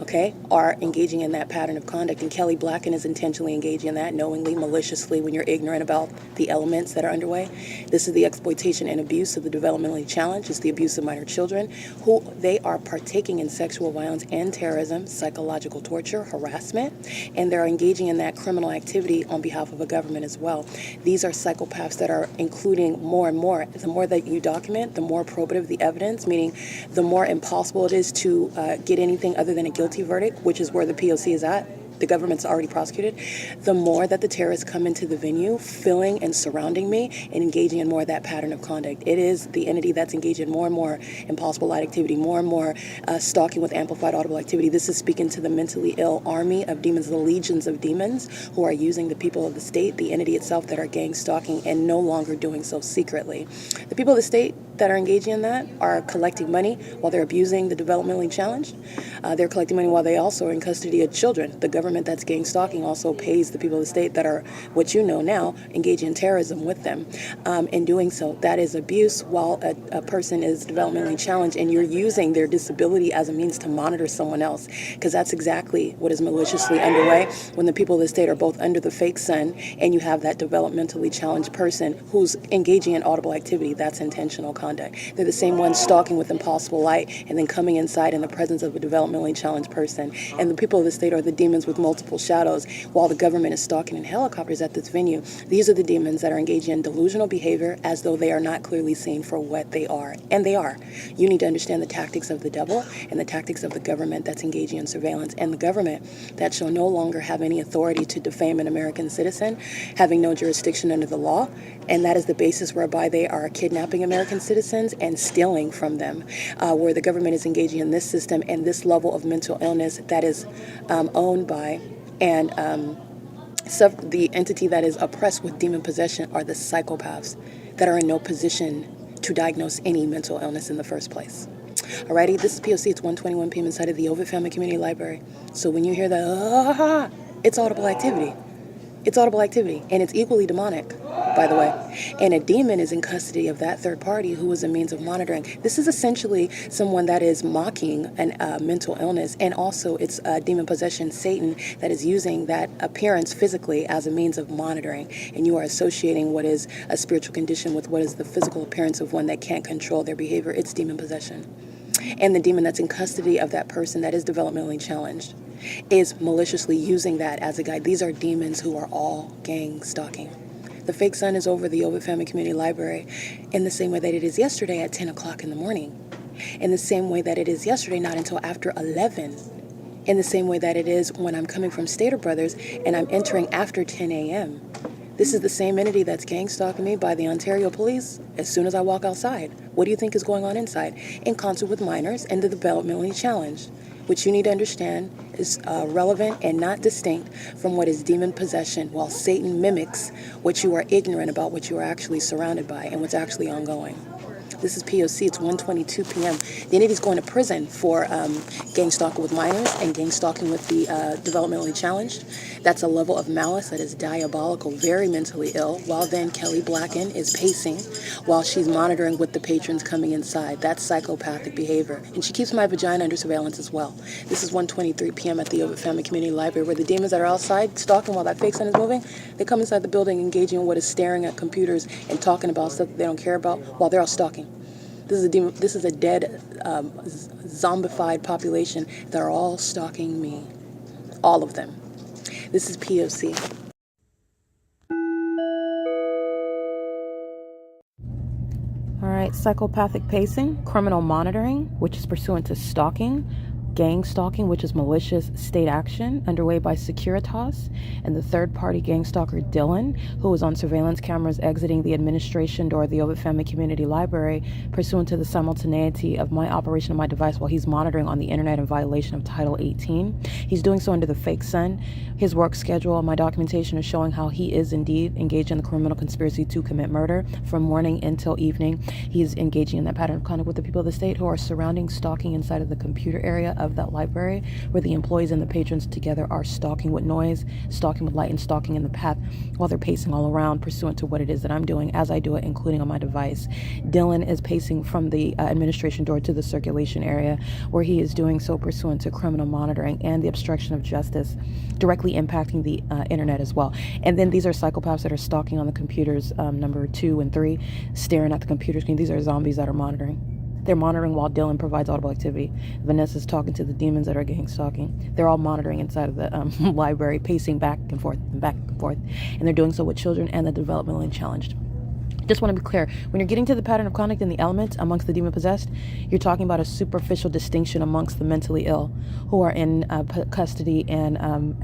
okay, are engaging in that pattern of conduct. And Kelly Blacken is intentionally engaging in that, knowingly, maliciously, when you're ignorant about the elements that are underway. This is the exploitation and abuse of the developmentally challenged. It's the abuse of minor children, who they are partaking in sexual violence and terrorism, psychological torture, harassment, and they're engaging in that criminal activity on behalf of a government as well. These are psychopaths that are including more and more. The more that you document, the more probative the evidence, meaning the more impossible it is to get anything other than a guilty verdict, which is where the P.O.C. is at. The government's already prosecuted. The more that the terrorists come into the venue, filling and surrounding me and engaging in more of that pattern of conduct. It is the entity that's engaged in more and more impossible light activity, more and more stalking with amplified audible activity. This is speaking to the mentally ill army of demons, the legions of demons who are using the people of the state, the entity itself, that are gang stalking and no longer doing so secretly. The people of the state that are engaging in that are collecting money while they're abusing the developmentally challenged. They're collecting money while they also are in custody of children. The government that's gang stalking also pays the people of the state that are, what you know now, engaging in terrorism with them. In doing so, that is abuse while a person is developmentally challenged, and you're using their disability as a means to monitor someone else, because that's exactly what is maliciously underway when the people of the state are both under the fake sun and you have that developmentally challenged person who's engaging in audible activity. That's intentional conduct. They're the same ones stalking with impossible light and then coming inside in the presence of a developmentally challenged person. And the people of the state are the demons with multiple shadows while the government is stalking in helicopters at this venue. These are the demons that are engaging in delusional behavior as though they are not clearly seen for what they are. And they are. You need to understand the tactics of the devil and the tactics of the government that's engaging in surveillance, and the government that shall no longer have any authority to defame an American citizen, having no jurisdiction under the law. And that is the basis whereby they are kidnapping American citizens and stealing from them, where the government is engaging in this system and this level of mental illness that is owned by and the entity that is oppressed with demon possession are the psychopaths that are in no position to diagnose any mental illness in the first place. Alrighty, this is P.O.C. It's 1:21 p.m. inside of the Ovid Family Community Library. So when you hear that, it's audible activity. It's audible activity, and it's equally demonic, by the way. And a demon is in custody of that third party who is a means of monitoring. This is essentially someone that is mocking a mental illness, and also it's a demon possession, Satan, that is using that appearance physically as a means of monitoring. And you are associating what is a spiritual condition with what is the physical appearance of one that can't control their behavior. It's demon possession. And the demon that's in custody of that person that is developmentally challenged is maliciously using that as a guide. These are demons who are all gang stalking. The fake sun is over the Ovid Family Community Library in the same way that it is yesterday at 10 o'clock in the morning. In the same way that it is yesterday, not until after 11. In the same way that it is when I'm coming from Stater Brothers and I'm entering after 10 a.m. This is the same entity that's gang stalking me by the Ontario police as soon as I walk outside. What do you think is going on inside? In concert with minors and the developmentally challenged, which you need to understand is relevant and not distinct from what is demon possession, while Satan mimics what you are ignorant about, what you are actually surrounded by, and what's actually ongoing. This is P.O.C. It's 1:22 p.m. The entity's going to prison for gang stalking with minors and gang stalking with the developmentally challenged. That's a level of malice that is diabolical, very mentally ill. While then Kelly Blacken is pacing while she's monitoring with the patrons coming inside. That's psychopathic behavior. And she keeps my vagina under surveillance as well. This is 1:23 p.m. at the Ovid Family Community Library, where the demons that are outside stalking while that fake sun is moving, they come inside the building engaging in what is staring at computers and talking about stuff that they don't care about while they're all stalking. This is a demon. This is a dead, zombified population that are all stalking me. All of them. This is P.O.C. All right, psychopathic pacing, criminal monitoring, which is pursuant to stalking, gang stalking, which is malicious state action underway by Securitas, and the third-party gang stalker Dylan, who was on surveillance cameras exiting the administration door of the Ovid Family Community Library pursuant to the simultaneity of my operation of my device while he's monitoring on the internet in violation of Title 18. He's doing so under the fake sun. His work schedule and my documentation is showing how he is indeed engaged in the criminal conspiracy to commit murder from morning until evening. He is engaging in that pattern of conduct with the people of the state who are surrounding stalking inside of the computer area of that library, where the employees and the patrons together are stalking with noise, stalking with light, and stalking in the path while they're pacing all around pursuant to what it is that I'm doing as I do it, including on my device. Dylan is pacing from the administration door to the circulation area, where he is doing so pursuant to criminal monitoring and the obstruction of justice, directly impacting the internet as well. And then these are psychopaths that are stalking on the computers, number 2 and 3, staring at the computer screen. These are zombies that are monitoring. They're monitoring while Dylan provides audible activity. Vanessa's talking to the demons that are gang stalking. They're all monitoring inside of the library, pacing back and forth and back and forth. And they're doing so with children and the developmentally challenged. Just want to be clear, when you're getting to the pattern of conduct and the elements amongst the demon-possessed, you're talking about a superficial distinction amongst the mentally ill who are in custody and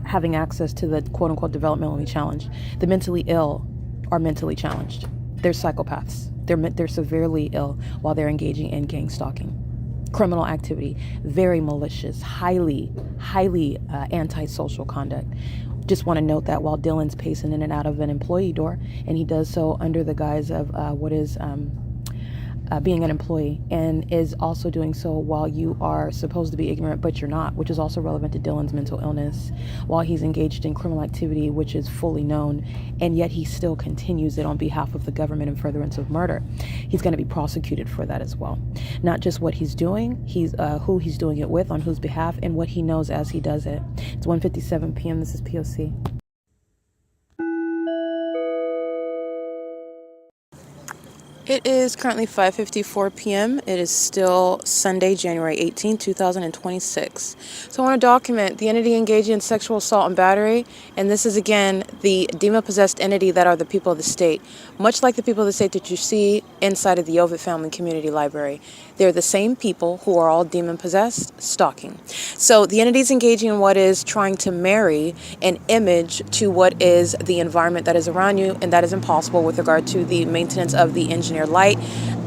having access to the quote-unquote developmentally challenged. The mentally ill are mentally challenged. They're psychopaths. They're severely ill while they're engaging in gang stalking. Criminal activity, very malicious, highly antisocial conduct. Just want to note that while Dylan's pacing in and out of an employee door, and he does so under the guise of what is being an employee, and is also doing so while you are supposed to be ignorant, but you're not, which is also relevant to Dylan's mental illness, while he's engaged in criminal activity, which is fully known, and yet he still continues it on behalf of the government in furtherance of murder. He's going to be prosecuted for that as well. Not just what he's doing, who he's doing it with, on whose behalf, and what he knows as he does it. It's 1:57 p.m. This is P.O.C. It is currently 5:54 p.m. It is still Sunday, January 18, 2026. So I want to document the entity engaging in sexual assault and battery, and this is again the demon-possessed entity that are the people of the state, much like the people of the state that you see inside of the Ovid Family Community Library. They're the same people who are all demon-possessed, stalking. So the entity's engaging in what is trying to marry an image to what is the environment that is around you, and that is impossible with regard to the maintenance of the engineered light,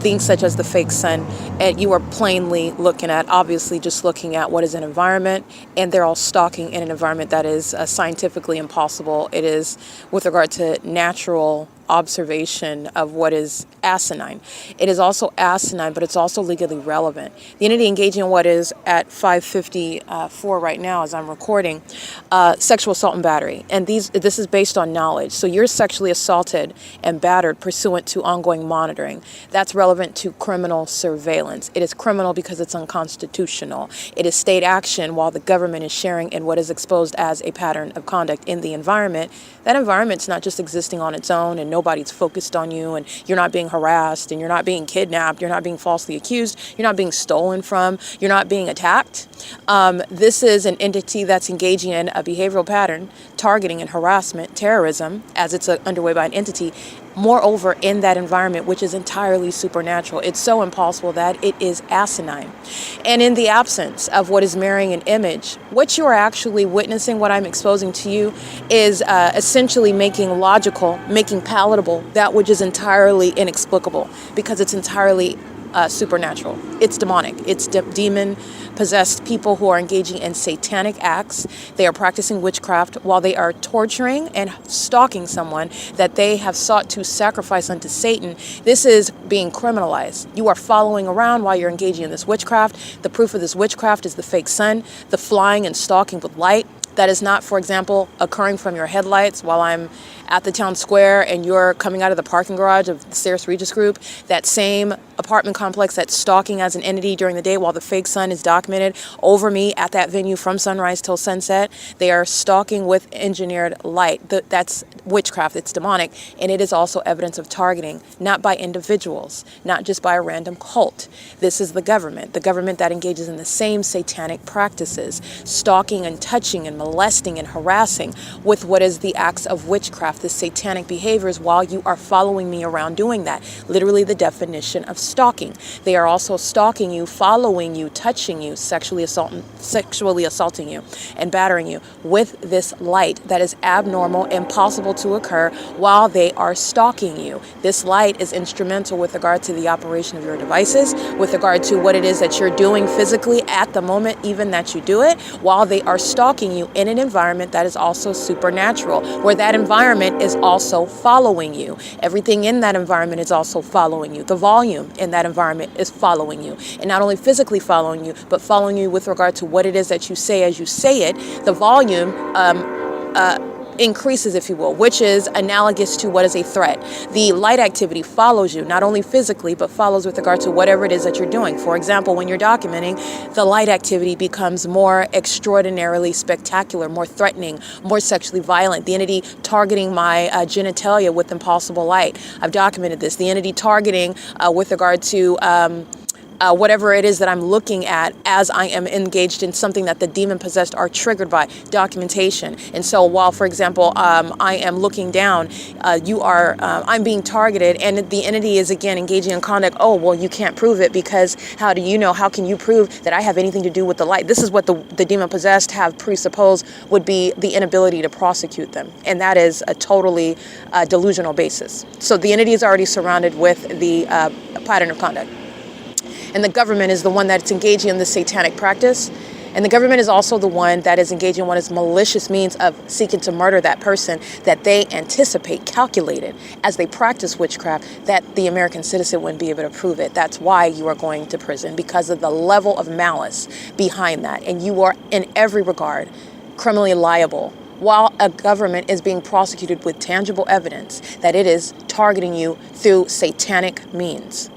things such as the fake sun. And you are plainly looking at, obviously just looking at what is an environment, and they're all stalking in an environment that is scientifically impossible. It is with regard to natural observation of what is asinine. It is also asinine, but it's also legally relevant. The entity engaging in what is at 5:54 right now as I'm recording, sexual assault and battery. And this is based on knowledge. So you're sexually assaulted and battered pursuant to ongoing monitoring. That's relevant to criminal surveillance. It is criminal because it's unconstitutional. It is state action while the government is sharing in what is exposed as a pattern of conduct in the environment. That environment's not just existing on its own and nobody's focused on you and you're not being harassed and you're not being kidnapped, you're not being falsely accused, you're not being stolen from, you're not being attacked. This is an entity that's engaging in a behavioral pattern, targeting and harassment, terrorism, as it's underway by an entity. Moreover, in that environment, which is entirely supernatural, it's so impossible that it is asinine. And in the absence of what is mirroring an image, what you are actually witnessing, what I'm exposing to you, is essentially making logical, making palatable that which is entirely inexplicable because it's entirely supernatural. It's demonic. It's demon-possessed people who are engaging in satanic acts. They are practicing witchcraft while they are torturing and stalking someone that they have sought to sacrifice unto Satan. This is being criminalized. You are following around while you're engaging in this witchcraft. The proof of this witchcraft is the fake sun, the flying and stalking with light. That is not, for example, occurring from your headlights while I'm at the town square and you're coming out of the parking garage of the Sarah Regis Group. That same apartment complex that's stalking as an entity during the day while the fake sun is documented over me at that venue from sunrise till sunset. They are stalking with engineered light. That's witchcraft. It's demonic. And it is also evidence of targeting, not by individuals, not just by a random cult. This is the government that engages in the same satanic practices, stalking and touching and molesting and harassing with what is the acts of witchcraft, the satanic behaviors, while you are following me around doing that. Literally the definition of stalking. They are also stalking you, following you, touching you, sexually assaulting you, and battering you with this light that is abnormal, impossible to occur while they are stalking you. This light is instrumental with regard to the operation of your devices, with regard to what it is that you're doing physically at the moment, even that you do it, while they are stalking you in an environment that is also supernatural, where that environment is also following you. Everything in that environment is also following you. The volume in that environment is following you, and not only physically following you, but following you with regard to what it is that you say as you say it. The volume increases, if you will, which is analogous to what is a threat. The light activity follows you, not only physically, but follows with regard to whatever it is that you're doing. For example, when you're documenting, the light activity becomes more extraordinarily spectacular, more threatening, more sexually violent. The entity targeting my genitalia with impossible light. I've documented this. The entity targeting with regard to whatever it is that I'm looking at as I am engaged in something that the demon-possessed are triggered by, documentation. And so while, for example, I am looking down, I'm being targeted, and the entity is again engaging in conduct. Oh, well, you can't prove it because how do you know? How can you prove that I have anything to do with the light? This is what the demon-possessed have presupposed would be the inability to prosecute them. And that is a totally delusional basis. So the entity is already surrounded with the pattern of conduct. And the government is the one that's engaging in this satanic practice. And the government is also the one that is engaging in what is malicious means of seeking to murder that person that they anticipate, calculated, as they practice witchcraft, that the American citizen wouldn't be able to prove it. That's why you are going to prison, because of the level of malice behind that. And you are, in every regard, criminally liable, while a government is being prosecuted with tangible evidence that it is targeting you through satanic means.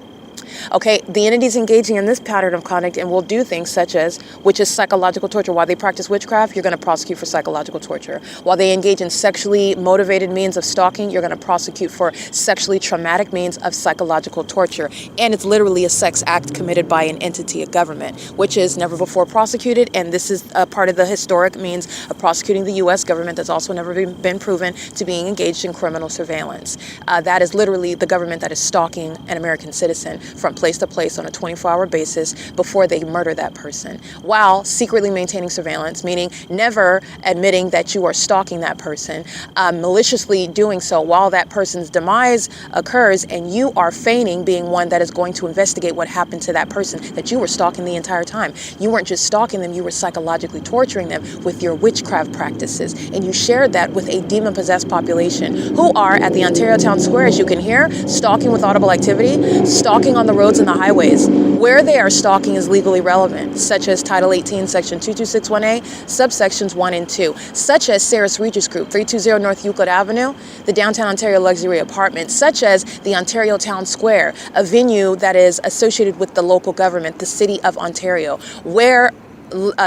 Okay, the entities engaging in this pattern of conduct and will do things such as, which is psychological torture. While they practice witchcraft, you're going to prosecute for psychological torture. While they engage in sexually motivated means of stalking, you're going to prosecute for sexually traumatic means of psychological torture. And it's literally a sex act committed by an entity, a government, which is never before prosecuted. And this is a part of the historic means of prosecuting the U.S. government that's also never been proven to being engaged in criminal surveillance. That is literally the government that is stalking an American citizen from place to place on a 24-hour basis before they murder that person, while secretly maintaining surveillance, meaning never admitting that you are stalking that person, maliciously doing so while that person's demise occurs, and you are feigning being one that is going to investigate what happened to that person that you were stalking the entire time. You weren't just stalking them, you were psychologically torturing them with your witchcraft practices, and you shared that with a demon-possessed population who are at the Ontario Town Square, as you can hear, stalking with audible activity, stalking on the roads and the highways. Where they are stalking is legally relevant, such as Title 18, Section 2261A, subsections 1 and 2, such as Sarah's Regis Group, 320 North Euclid Avenue, the Downtown Ontario Luxury Apartments, such as the Ontario Town Square, a venue that is associated with the local government, the City of Ontario, where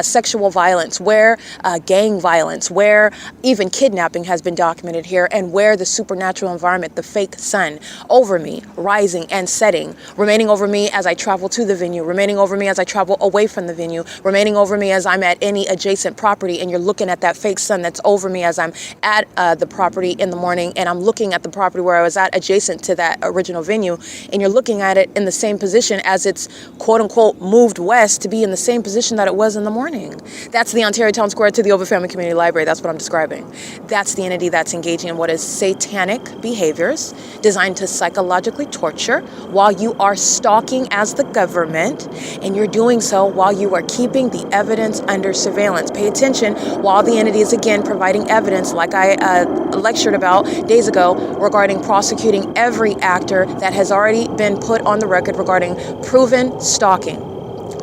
sexual violence, where gang violence, where even kidnapping has been documented here, and where the supernatural environment, the fake sun over me, rising and setting, remaining over me as I travel to the venue, remaining over me as I travel away from the venue, remaining over me as I'm at any adjacent property, and you're looking at that fake sun that's over me as I'm at the property in the morning, and I'm looking at the property where I was at adjacent to that original venue, and you're looking at it in the same position as it's quote unquote moved west to be in the same position that it was in the morning. That's the Ontario Town Square to the Ovitt Family Community Library. That's what I'm describing. That's the entity that's engaging in what is satanic behaviors designed to psychologically torture while you are stalking as the government, and you're doing so while you are keeping the evidence under surveillance. Pay attention while the entity is again providing evidence, like I lectured about days ago, regarding prosecuting every actor that has already been put on the record regarding proven stalking.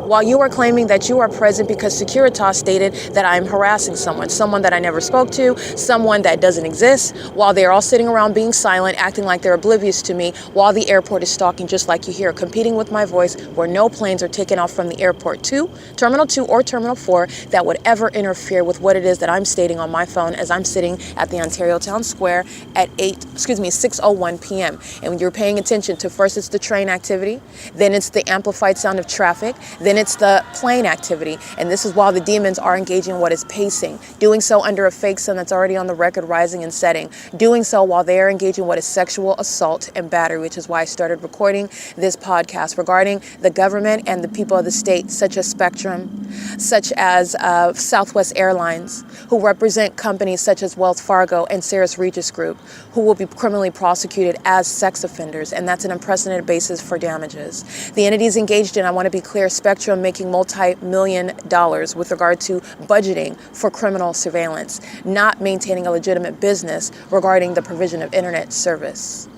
While you are claiming that you are present because Securitas stated that I'm harassing someone that I never spoke to, someone that doesn't exist, while they're all sitting around being silent, acting like they're oblivious to me, while the airport is stalking just like you hear, competing with my voice, where no planes are taking off from the airport to Terminal 2 or Terminal 4 that would ever interfere with what it is that I'm stating on my phone as I'm sitting at the Ontario Town Square at 6:01 p.m. And when you're paying attention to, first it's the train activity, then it's the amplified sound of traffic, then it's the plane activity, and this is while the demons are engaging in what is pacing, doing so under a fake sun that's already on the record, rising and setting, doing so while they are engaging in what is sexual assault and battery, which is why I started recording this podcast regarding the government and the people of the state, such as Spectrum, such as Southwest Airlines, who represent companies such as Wells Fargo and Sarah's Regis Group, who will be criminally prosecuted as sex offenders, and that's an unprecedented basis for damages. The entities engaged in, I want to be clear, Spectrum making multi-million dollars with regard to budgeting for criminal surveillance, not maintaining a legitimate business regarding the provision of internet service.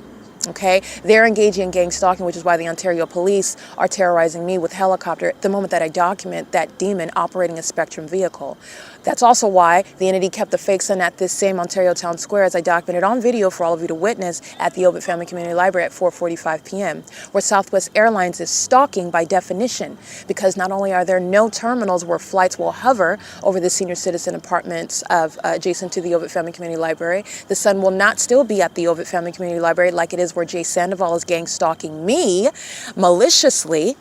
Okay, they're engaging in gang stalking, which is why the Ontario police are terrorizing me with helicopter the moment that I document that demon operating a Spectrum vehicle. That's also why the entity kept the fake sun at this same Ontario Town Square, as I documented on video for all of you to witness, at the Ovitt Family Community Library at 4:45 p.m., where Southwest Airlines is stalking by definition, because not only are there no terminals where flights will hover over the senior citizen apartments of adjacent to the Ovitt Family Community Library, the sun will not still be at the Ovitt Family Community Library like it is where Jay Sandoval is gang stalking me maliciously,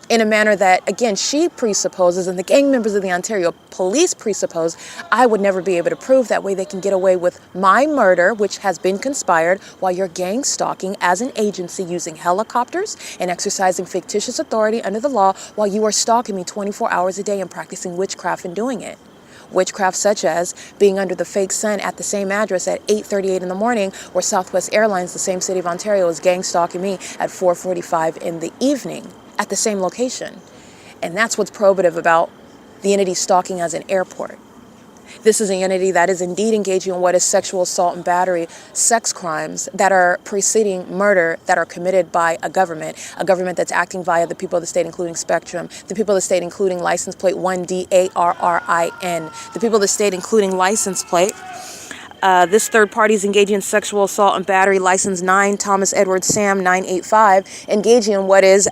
in a manner that, again, she presupposes and the gang members of the Ontario police presuppose I would never be able to prove. That way they can get away with my murder, which has been conspired, while you're gang stalking as an agency using helicopters and exercising fictitious authority under the law, while you are stalking me 24 hours a day and practicing witchcraft and doing it. Witchcraft such as being under the fake sun at the same address at 8:38 in the morning, where Southwest Airlines, the same city of Ontario, is gang stalking me at 4:45 in the evening at the same location. And that's what's probative about the entity stalking as an airport. This is an entity that is indeed engaging in what is sexual assault and battery, sex crimes that are preceding murder that are committed by a government that's acting via the people of the state, including Spectrum, the people of the state, including license plate 1DARRIN, the people of the state, including license plate. This third party is engaging in sexual assault and battery, license 9 Thomas Edward Sam 985, engaging in what is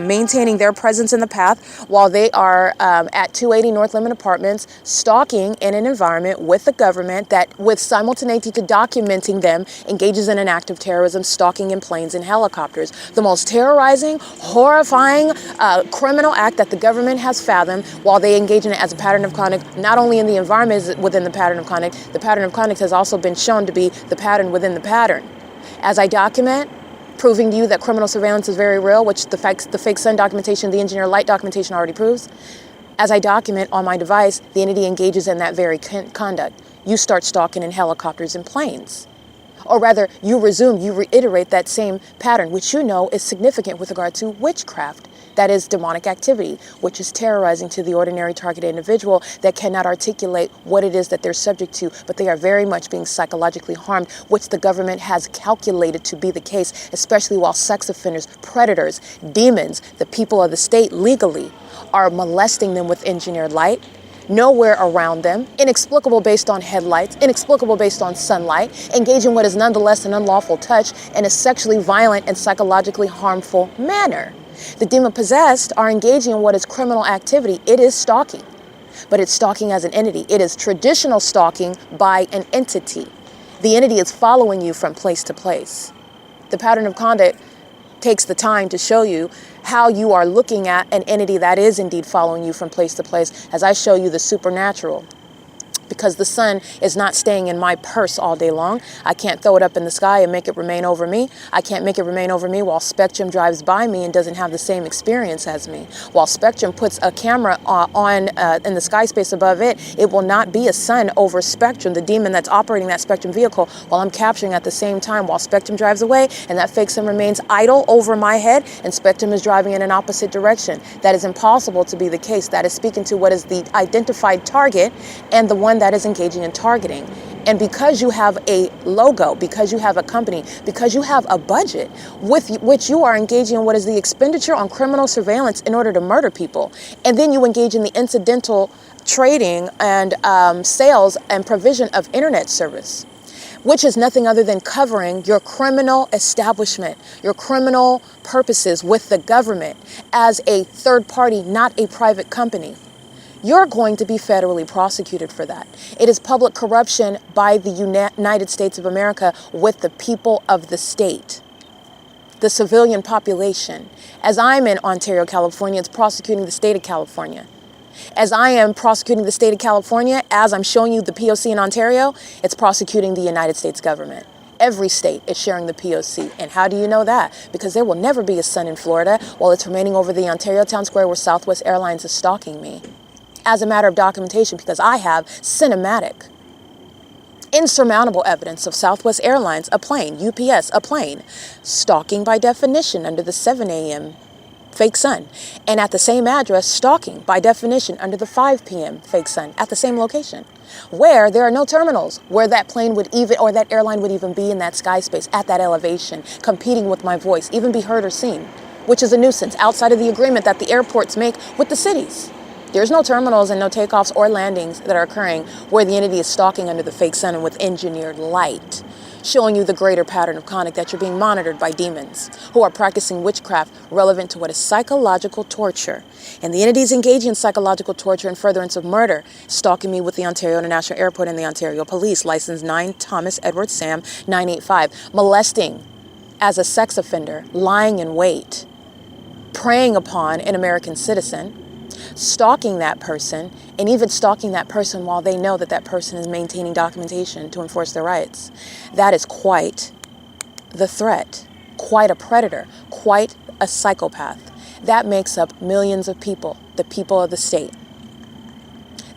maintaining their presence in the path while they are at 280 North Lemon Apartments, stalking in an environment with the government that, with simultaneity to documenting them, engages in an act of terrorism, stalking in planes and helicopters. The most terrorizing, horrifying criminal act that the government has fathomed, while they engage in it as a pattern of conduct, not only in the environment is within the pattern of conduct, the pattern of conduct has also been shown to be the pattern within the pattern. As I document, proving to you that criminal surveillance is very real, which the fake sun documentation, the engineer light documentation already proves. As I document on my device, the entity engages in that very conduct. You start stalking in helicopters and planes. Or rather, you reiterate that same pattern, which you know is significant with regard to witchcraft. That is demonic activity, which is terrorizing to the ordinary targeted individual that cannot articulate what it is that they're subject to, but they are very much being psychologically harmed, which the government has calculated to be the case, especially while sex offenders, predators, demons, the people of the state legally are molesting them with engineered light. Nowhere around them, inexplicable based on headlights, inexplicable based on sunlight, engage in what is nonetheless an unlawful touch in a sexually violent and psychologically harmful manner. The demon-possessed are engaging in what is criminal activity. It is stalking, but it's stalking as an entity. It is traditional stalking by an entity. The entity is following you from place to place. The pattern of conduct takes the time to show you how you are looking at an entity that is indeed following you from place to place, as I show you the supernatural. Because the sun is not staying in my purse all day long. I can't throw it up in the sky and make it remain over me. I can't make it remain over me while Spectrum drives by me and doesn't have the same experience as me. While Spectrum puts a camera on in the sky space above it, it will not be a sun over Spectrum, the demon that's operating that Spectrum vehicle, while I'm capturing at the same time while Spectrum drives away and that fake sun remains idle over my head and Spectrum is driving in an opposite direction. That is impossible to be the case. That is speaking to what is the identified target and the one that is engaging in targeting. And because you have a logo, because you have a company, because you have a budget with which you are engaging in what is the expenditure on criminal surveillance in order to murder people, and then you engage in the incidental trading and sales and provision of internet service, which is nothing other than covering your criminal establishment, your criminal purposes with the government as a third party, not a private company. You're going to be federally prosecuted for that. It is public corruption by the United States of America with the people of the state, the civilian population. As I'm in Ontario, California, it's prosecuting the state of California. As I am prosecuting the state of California, as I'm showing you the P.O.C. in Ontario, it's prosecuting the United States government. Every state is sharing the P.O.C. And how do you know that? Because there will never be a sun in Florida while it's remaining over the Ontario town square where Southwest Airlines is stalking me. As a matter of documentation, because I have cinematic, insurmountable evidence of Southwest Airlines, a plane, UPS, a plane, stalking by definition under the 7 a.m. fake sun, and at the same address, stalking by definition under the 5 p.m. fake sun at the same location, where there are no terminals, where that plane would even, or that airline would even be in that sky space at that elevation, competing with my voice, even be heard or seen, which is a nuisance outside of the agreement that the airports make with the cities. There's no terminals and no takeoffs or landings that are occurring where the entity is stalking under the fake sun and with engineered light, showing you the greater pattern of conduct that you're being monitored by demons who are practicing witchcraft relevant to what is psychological torture. And the entities engaging in psychological torture and furtherance of murder, stalking me with the Ontario International Airport and the Ontario Police, license 9 Thomas Edward Sam 985, molesting as a sex offender, lying in wait, preying upon an American citizen, stalking that person, and even stalking that person while they know that that person is maintaining documentation to enforce their rights. That is quite the threat, quite a predator, quite a psychopath. That makes up millions of people, the people of the state,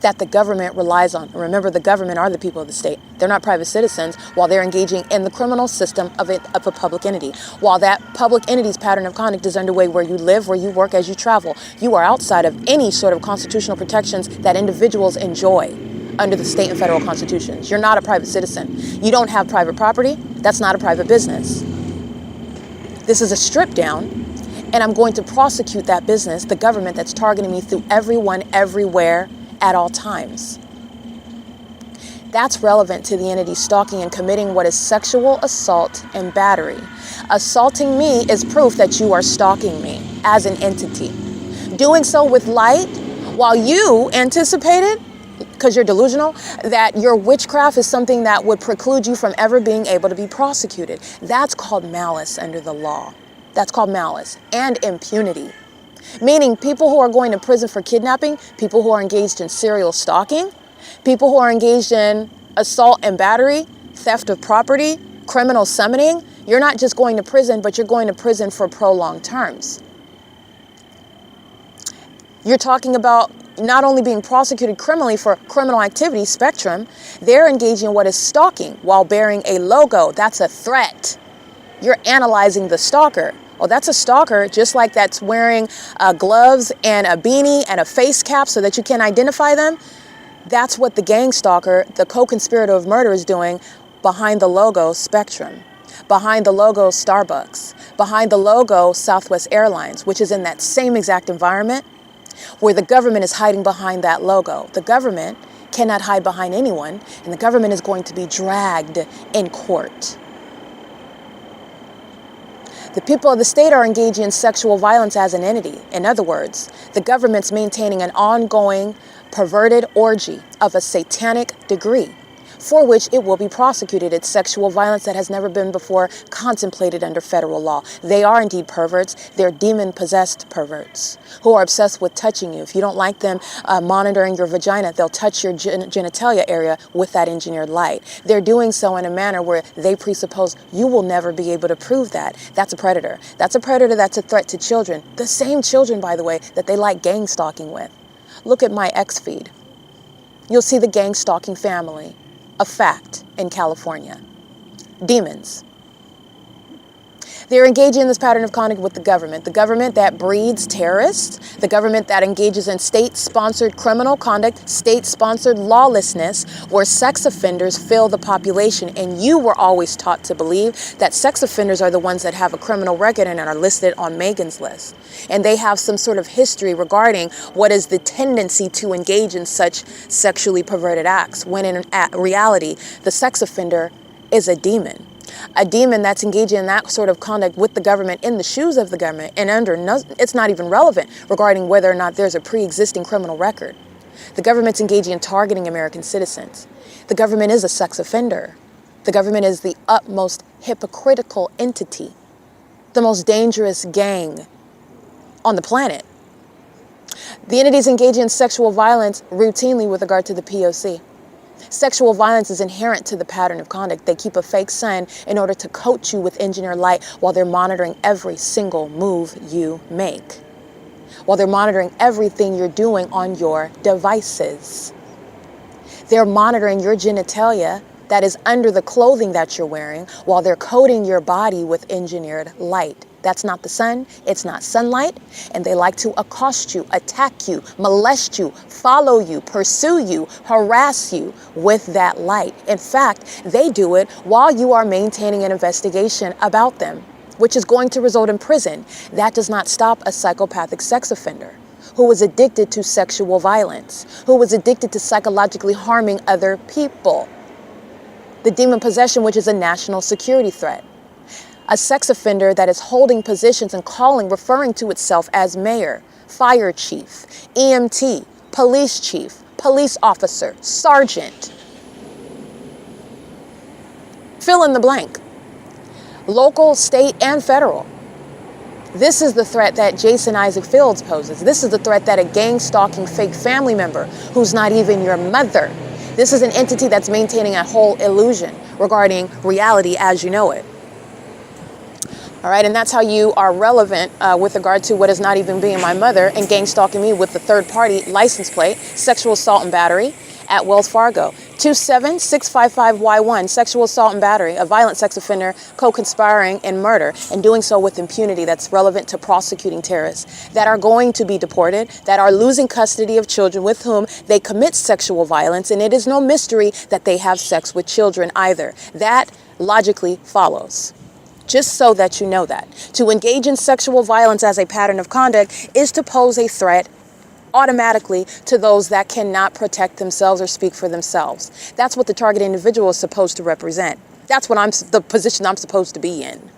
that the government relies on. Remember, the government are the people of the state. They're not private citizens while they're engaging in the criminal system of a public entity. While that public entity's pattern of conduct is underway where you live, where you work, as you travel, you are outside of any sort of constitutional protections that individuals enjoy under the state and federal constitutions. You're not a private citizen. You don't have private property. That's not a private business. This is a strip down, and I'm going to prosecute that business, the government that's targeting me through everyone, everywhere, at all times. That's relevant to the entity stalking and committing what is sexual assault and battery. Assaulting me is proof that you are stalking me as an entity. Doing so with light while you anticipated, because you're delusional, that your witchcraft is something that would preclude you from ever being able to be prosecuted. That's called malice under the law. That's called malice and impunity. Meaning people who are going to prison for kidnapping, people who are engaged in serial stalking, people who are engaged in assault and battery, theft of property, criminal summoning, You're not just going to prison, but you're going to prison for prolonged terms. You're talking about not only being prosecuted criminally for criminal activity spectrum, they're engaging in what is stalking while bearing a logo. That's a threat. You're analyzing the stalker. Oh, that's a stalker, just like that's wearing gloves and a beanie and a face cap so that you can't identify them. That's what the gang stalker, the co-conspirator of murder, is doing behind the logo Spectrum, behind the logo Starbucks, behind the logo Southwest Airlines, which is in that same exact environment where the government is hiding behind that logo. The government cannot hide behind anyone, and the government is going to be dragged in court. The people of the state are engaging in sexual violence as an entity. In other words, the government's maintaining an ongoing, perverted orgy of a satanic degree, for which it will be prosecuted. It's sexual violence that has never been before contemplated under federal law. They are indeed perverts. They're demon-possessed perverts who are obsessed with touching you. If you don't like them monitoring your vagina, they'll touch your genitalia area with that engineered light. They're doing so in a manner where they presuppose you will never be able to prove that. That's a predator. That's a predator that's a threat to children. The same children, by the way, that they like gang stalking with. Look at my X feed. You'll see the gang stalking family. A fact in California. Demons. They're engaging in this pattern of conduct with the government that breeds terrorists, the government that engages in state-sponsored criminal conduct, state-sponsored lawlessness, where sex offenders fill the population. And you were always taught to believe that sex offenders are the ones that have a criminal record and are listed on Megan's list. And they have some sort of history regarding what is the tendency to engage in such sexually perverted acts, when in reality, the sex offender is a demon. A demon that's engaging in that sort of conduct with the government, in the shoes of the government, and it's not even relevant regarding whether or not there's a pre-existing criminal record. The government's engaging in targeting American citizens. The government is a sex offender. The government is the utmost hypocritical entity, the most dangerous gang on the planet. The entities engaging in sexual violence routinely with regard to the P.O.C. Sexual violence is inherent to the pattern of conduct. They keep a fake sun in order to coat you with engineered light while they're monitoring every single move you make, while they're monitoring everything you're doing on your devices. They're monitoring your genitalia that is under the clothing that you're wearing while they're coating your body with engineered light. That's not the sun, it's not sunlight, and they like to accost you, attack you, molest you, follow you, pursue you, harass you with that light. In fact, they do it while you are maintaining an investigation about them, which is going to result in prison. That does not stop a psychopathic sex offender who was addicted to sexual violence, who was addicted to psychologically harming other people. The demon possession, which is a national security threat. A sex offender that is holding positions and referring to itself as mayor, fire chief, EMT, police chief, police officer, sergeant. Fill in the blank. Local, state, and federal. This is the threat that Jason Isaac Fields poses. This is the threat that a gang-stalking fake family member who's not even your mother. This is an entity that's maintaining a whole illusion regarding reality as you know it. All right, and that's how you are relevant with regard to what is not even being my mother and gang stalking me with the third-party license plate, sexual assault and battery at Wells Fargo. 27655Y1, sexual assault and battery, a violent sex offender co-conspiring in murder and doing so with impunity that's relevant to prosecuting terrorists that are going to be deported, that are losing custody of children with whom they commit sexual violence, and it is no mystery that they have sex with children either. That logically follows. Just so that you know that. To engage in sexual violence as a pattern of conduct is to pose a threat automatically to those that cannot protect themselves or speak for themselves. That's what the target individual is supposed to represent. That's what the position I'm supposed to be in.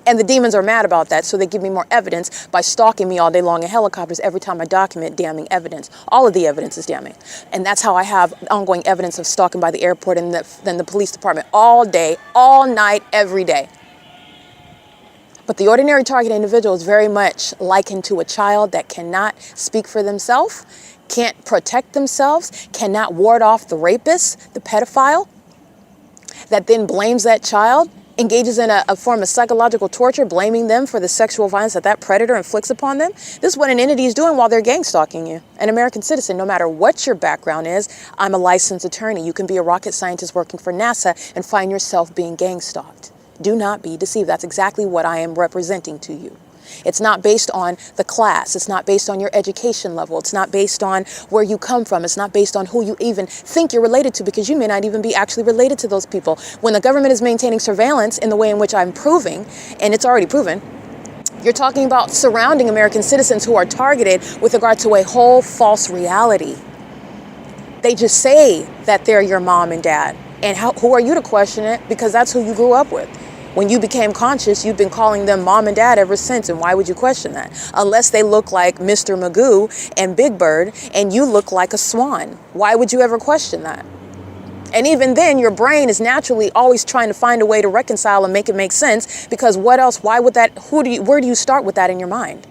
And the demons are mad about that, so they give me more evidence by stalking me all day long in helicopters every time I document damning evidence. All of the evidence is damning. And that's how I have ongoing evidence of stalking by the airport and then the police department all day, all night, every day. But the ordinary target individual is very much likened to a child that cannot speak for themselves, can't protect themselves, cannot ward off the rapist, the pedophile, that then blames that child engages in a form of psychological torture, blaming them for the sexual violence that predator inflicts upon them. This is what an entity is doing while they're gang stalking you. An American citizen, no matter what your background is. I'm a licensed attorney. You can be a rocket scientist working for NASA and find yourself being gang stalked. Do not be deceived. That's exactly what I am representing to you. It's not based on the class. It's not based on your education level. It's not based on where you come from. It's not based on who you even think you're related to, because you may not even be actually related to those people. When the government is maintaining surveillance in the way in which I'm proving, and it's already proven, you're talking about surrounding American citizens who are targeted with regard to a whole false reality. They just say that they're your mom and dad. And who are you to question it? Because that's who you grew up with. When you became conscious, you've been calling them mom and dad ever since. And why would you question that? Unless they look like Mr. Magoo and Big Bird and you look like a swan. Why would you ever question that? And even then, your brain is naturally always trying to find a way to reconcile and make it make sense, because what else? Why would that? Where do you start with that in your mind?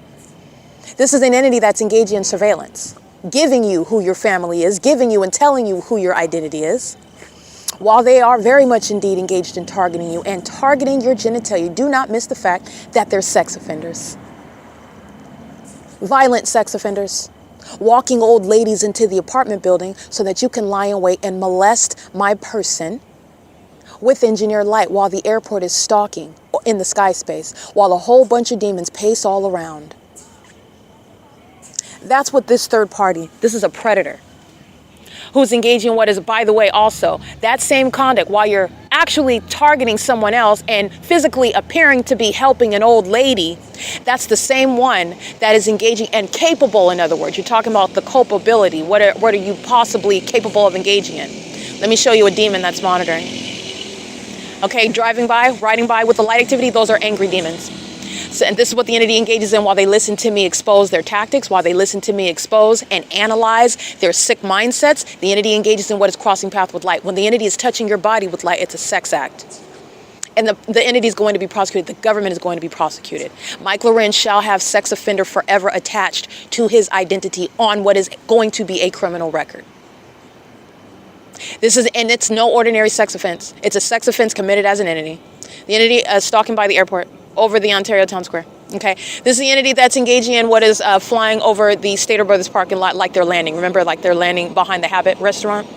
This is an entity that's engaging in surveillance, giving you who your family is, giving you and telling you who your identity is. While they are very much indeed engaged in targeting you and targeting your genitalia, do not miss the fact that they're sex offenders. Violent sex offenders. Walking old ladies into the apartment building so that you can lie in wait and molest my person with engineered light while the airport is stalking in the sky space, while a whole bunch of demons pace all around. That's what this third party, this is a predator who's engaging in what is, by the way, also that same conduct while you're actually targeting someone else and physically appearing to be helping an old lady. That's the same one that is engaging and capable, in other words. You're talking about the culpability. What are you possibly capable of engaging in? Let me show you a demon that's monitoring. Okay, driving by, riding by with the light activity, those are angry demons. So, and this is what the entity engages in while they listen to me expose their tactics, while they listen to me expose and analyze their sick mindsets. The entity engages in what is crossing path with light. When the entity is touching your body with light, it's a sex act. And the entity is going to be prosecuted. The government is going to be prosecuted. Mike Lorenz shall have sex offender forever attached to his identity on what is going to be a criminal record. And it's no ordinary sex offense. It's a sex offense committed as an entity. The entity stalking by the airport over the Ontario Town Square. Okay, this is the entity that's engaging in what is flying over the Stater Brothers parking lot like they're landing. Remember, like they're landing behind the Habit restaurant,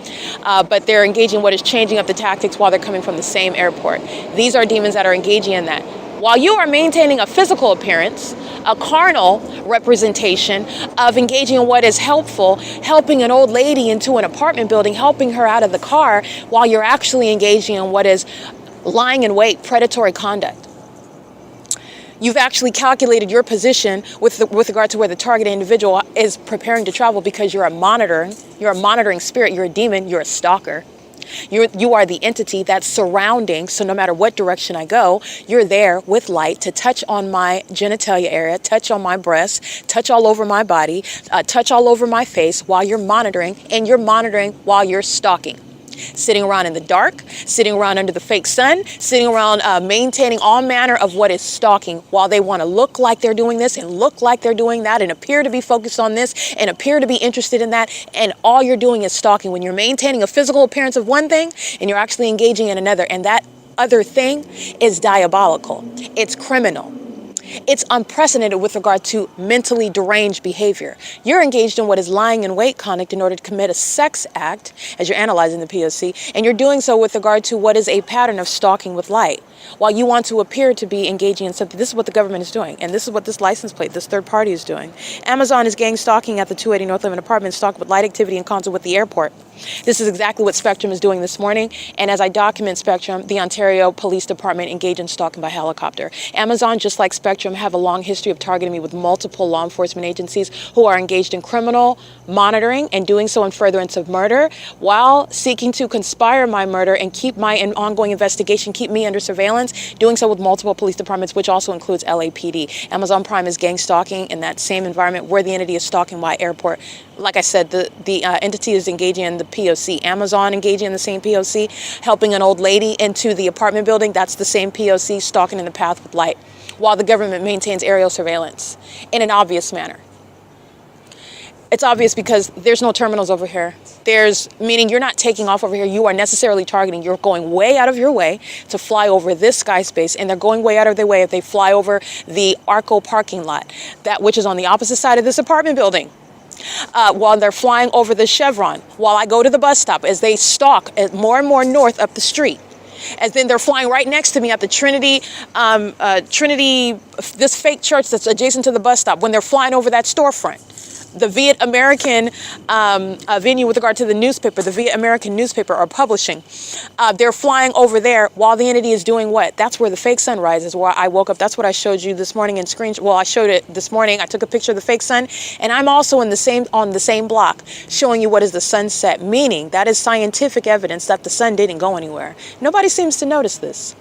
but they're engaging in what is changing up the tactics while they're coming from the same airport. These are demons that are engaging in that. While you are maintaining a physical appearance, a carnal representation of engaging in what is helpful, helping an old lady into an apartment building, helping her out of the car, while you're actually engaging in what is lying in wait, predatory conduct. You've actually calculated your position with regard to where the targeted individual is preparing to travel, because you're a monitoring spirit, you're a demon, you're a stalker. You are the entity that's surrounding, so no matter what direction I go, you're there with light to touch on my genitalia area, touch on my breasts, touch all over my body, touch all over my face while you're monitoring, and you're monitoring while you're stalking. Sitting around in the dark, sitting around under the fake sun, sitting around maintaining all manner of what is stalking while they want to look like they're doing this and look like they're doing that and appear to be focused on this and appear to be interested in that. And all you're doing is stalking when you're maintaining a physical appearance of one thing and you're actually engaging in another. And that other thing is diabolical. It's criminal. It's unprecedented with regard to mentally deranged behavior. You're engaged in what is lying in wait conduct in order to commit a sex act, as you're analyzing the P.O.C, and you're doing so with regard to what is a pattern of stalking with light. While you want to appear to be engaging in something, this is what the government is doing, and this is what this license plate, this third party, is doing. Amazon is gang stalking at the 280 North Lemon apartment, stalked with light activity in concert with the airport. This is exactly what Spectrum is doing this morning, and as I document Spectrum, the Ontario Police Department engaged in stalking by helicopter. Amazon, just like Spectrum, have a long history of targeting me with multiple law enforcement agencies who are engaged in criminal monitoring and doing so in furtherance of murder while seeking to conspire my murder and keep my ongoing investigation, keep me under surveillance, doing so with multiple police departments, which also includes LAPD. Amazon Prime is gang stalking in that same environment where the entity is stalking my airport. Like I said, the entity is engaging in the P.O.C. Amazon engaging in the same P.O.C. Helping an old lady into the apartment building, that's the same P.O.C. stalking in the path with light, while the government maintains aerial surveillance in an obvious manner. It's obvious because there's no terminals over here. Meaning you're not taking off over here. You are necessarily targeting. You're going way out of your way to fly over this sky space, and they're going way out of their way if they fly over the R.I.C.O parking lot, which is on the opposite side of this apartment building. While they're flying over the Chevron, while I go to the bus stop, as they stalk more and more north up the street. As then they're flying right next to me at the Trinity, this fake church that's adjacent to the bus stop, when they're flying over that storefront. The Viet American venue with regard to the newspaper, the Viet American newspaper are publishing. They're flying over there while the entity is doing what? That's where the fake sun rises, where I woke up. That's what I showed you this morning in screen. Well, I showed it this morning. I took a picture of the fake sun, and I'm also on the same block showing you what is the sunset, meaning that is scientific evidence that the sun didn't go anywhere. Nobody seems to notice this.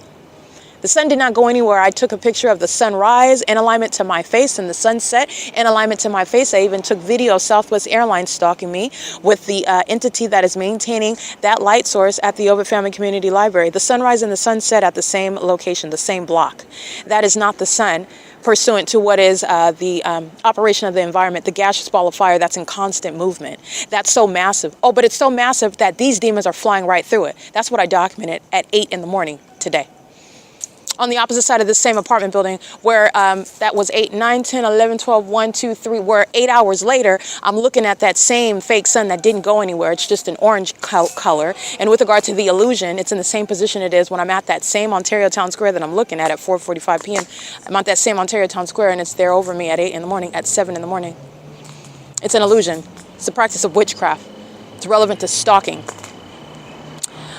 The sun did not go anywhere. I took a picture of the sunrise in alignment to my face and the sunset in alignment to my face. I even took video of Southwest Airlines stalking me with the entity that is maintaining that light source at the Ovid Family Community Library. The sunrise and the sunset at the same location, the same block. That is not the sun pursuant to what is the operation of the environment, the gaseous ball of fire that's in constant movement. That's so massive. Oh, but it's so massive that these demons are flying right through it. That's what I documented at 8 in the morning today. On the opposite side of this same apartment building, where that was 8, 9, 10, 11, 12, 1, 2, 3, where 8 hours later, I'm looking at that same fake sun that didn't go anywhere. It's just an orange color. And with regard to the illusion, it's in the same position it is when I'm at that same Ontario Town Square that I'm looking at 4:45 p.m. I'm at that same Ontario Town Square, and it's there over me at 8 in the morning, at 7 in the morning. It's an illusion. It's the practice of witchcraft. It's relevant to stalking.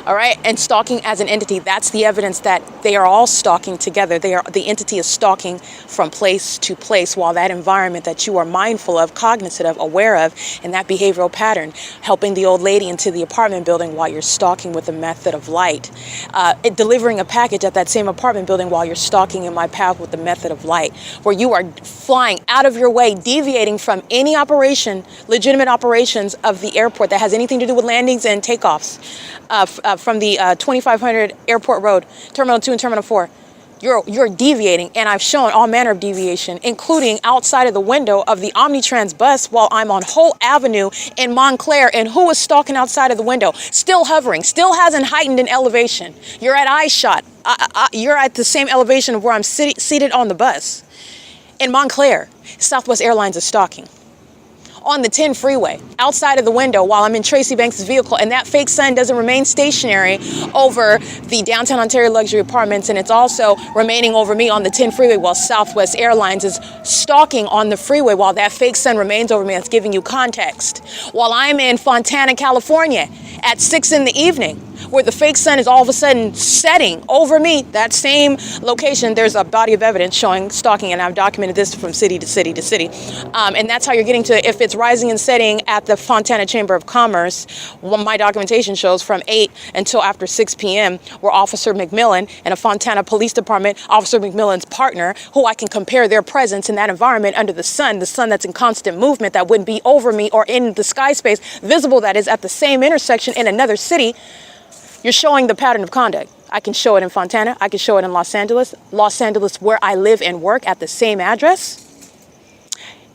All right, and stalking as an entity, that's the evidence that they are all stalking together. The entity is stalking from place to place, while that environment that you are mindful of, cognizant of, aware of, and that behavioral pattern, helping the old lady into the apartment building while you're stalking with the method of light, delivering a package at that same apartment building while you're stalking in my path with the method of light, where you are flying out of your way, deviating from any operation, legitimate operations of the airport that has anything to do with landings and takeoffs. From the 2500 Airport Road, Terminal 2 and Terminal 4. You're deviating, and I've shown all manner of deviation, including outside of the window of the Omnitrans bus while I'm on Holt Avenue in Montclair, and who is stalking outside of the window? Still hovering, still hasn't heightened in elevation. You're at eye shot. You're at the same elevation of where I'm seated on the bus. In Montclair, Southwest Airlines is stalking. On the 10 freeway, outside of the window while I'm in Tracy Banks' vehicle, and that fake sun doesn't remain stationary over the downtown Ontario luxury apartments, and it's also remaining over me on the 10 freeway while Southwest Airlines is stalking on the freeway while that fake sun remains over me. That's giving you context. While I'm in Fontana, California at 6 in the evening, where the fake sun is all of a sudden setting over me, that same location, there's a body of evidence showing stalking, and I've documented this from city to city to city. And that's how you're getting to, if it's rising and setting at the Fontana Chamber of Commerce, my documentation shows from 8 until after 6 p.m., where Officer McMillan and a Fontana Police Department, Officer McMillan's partner, who I can compare their presence in that environment under the sun that's in constant movement, that wouldn't be over me or in the sky space, visible, that is at the same intersection in another city. You're showing the pattern of conduct. I can show it in Fontana. I can show it in Los Angeles, where I live and work at the same address.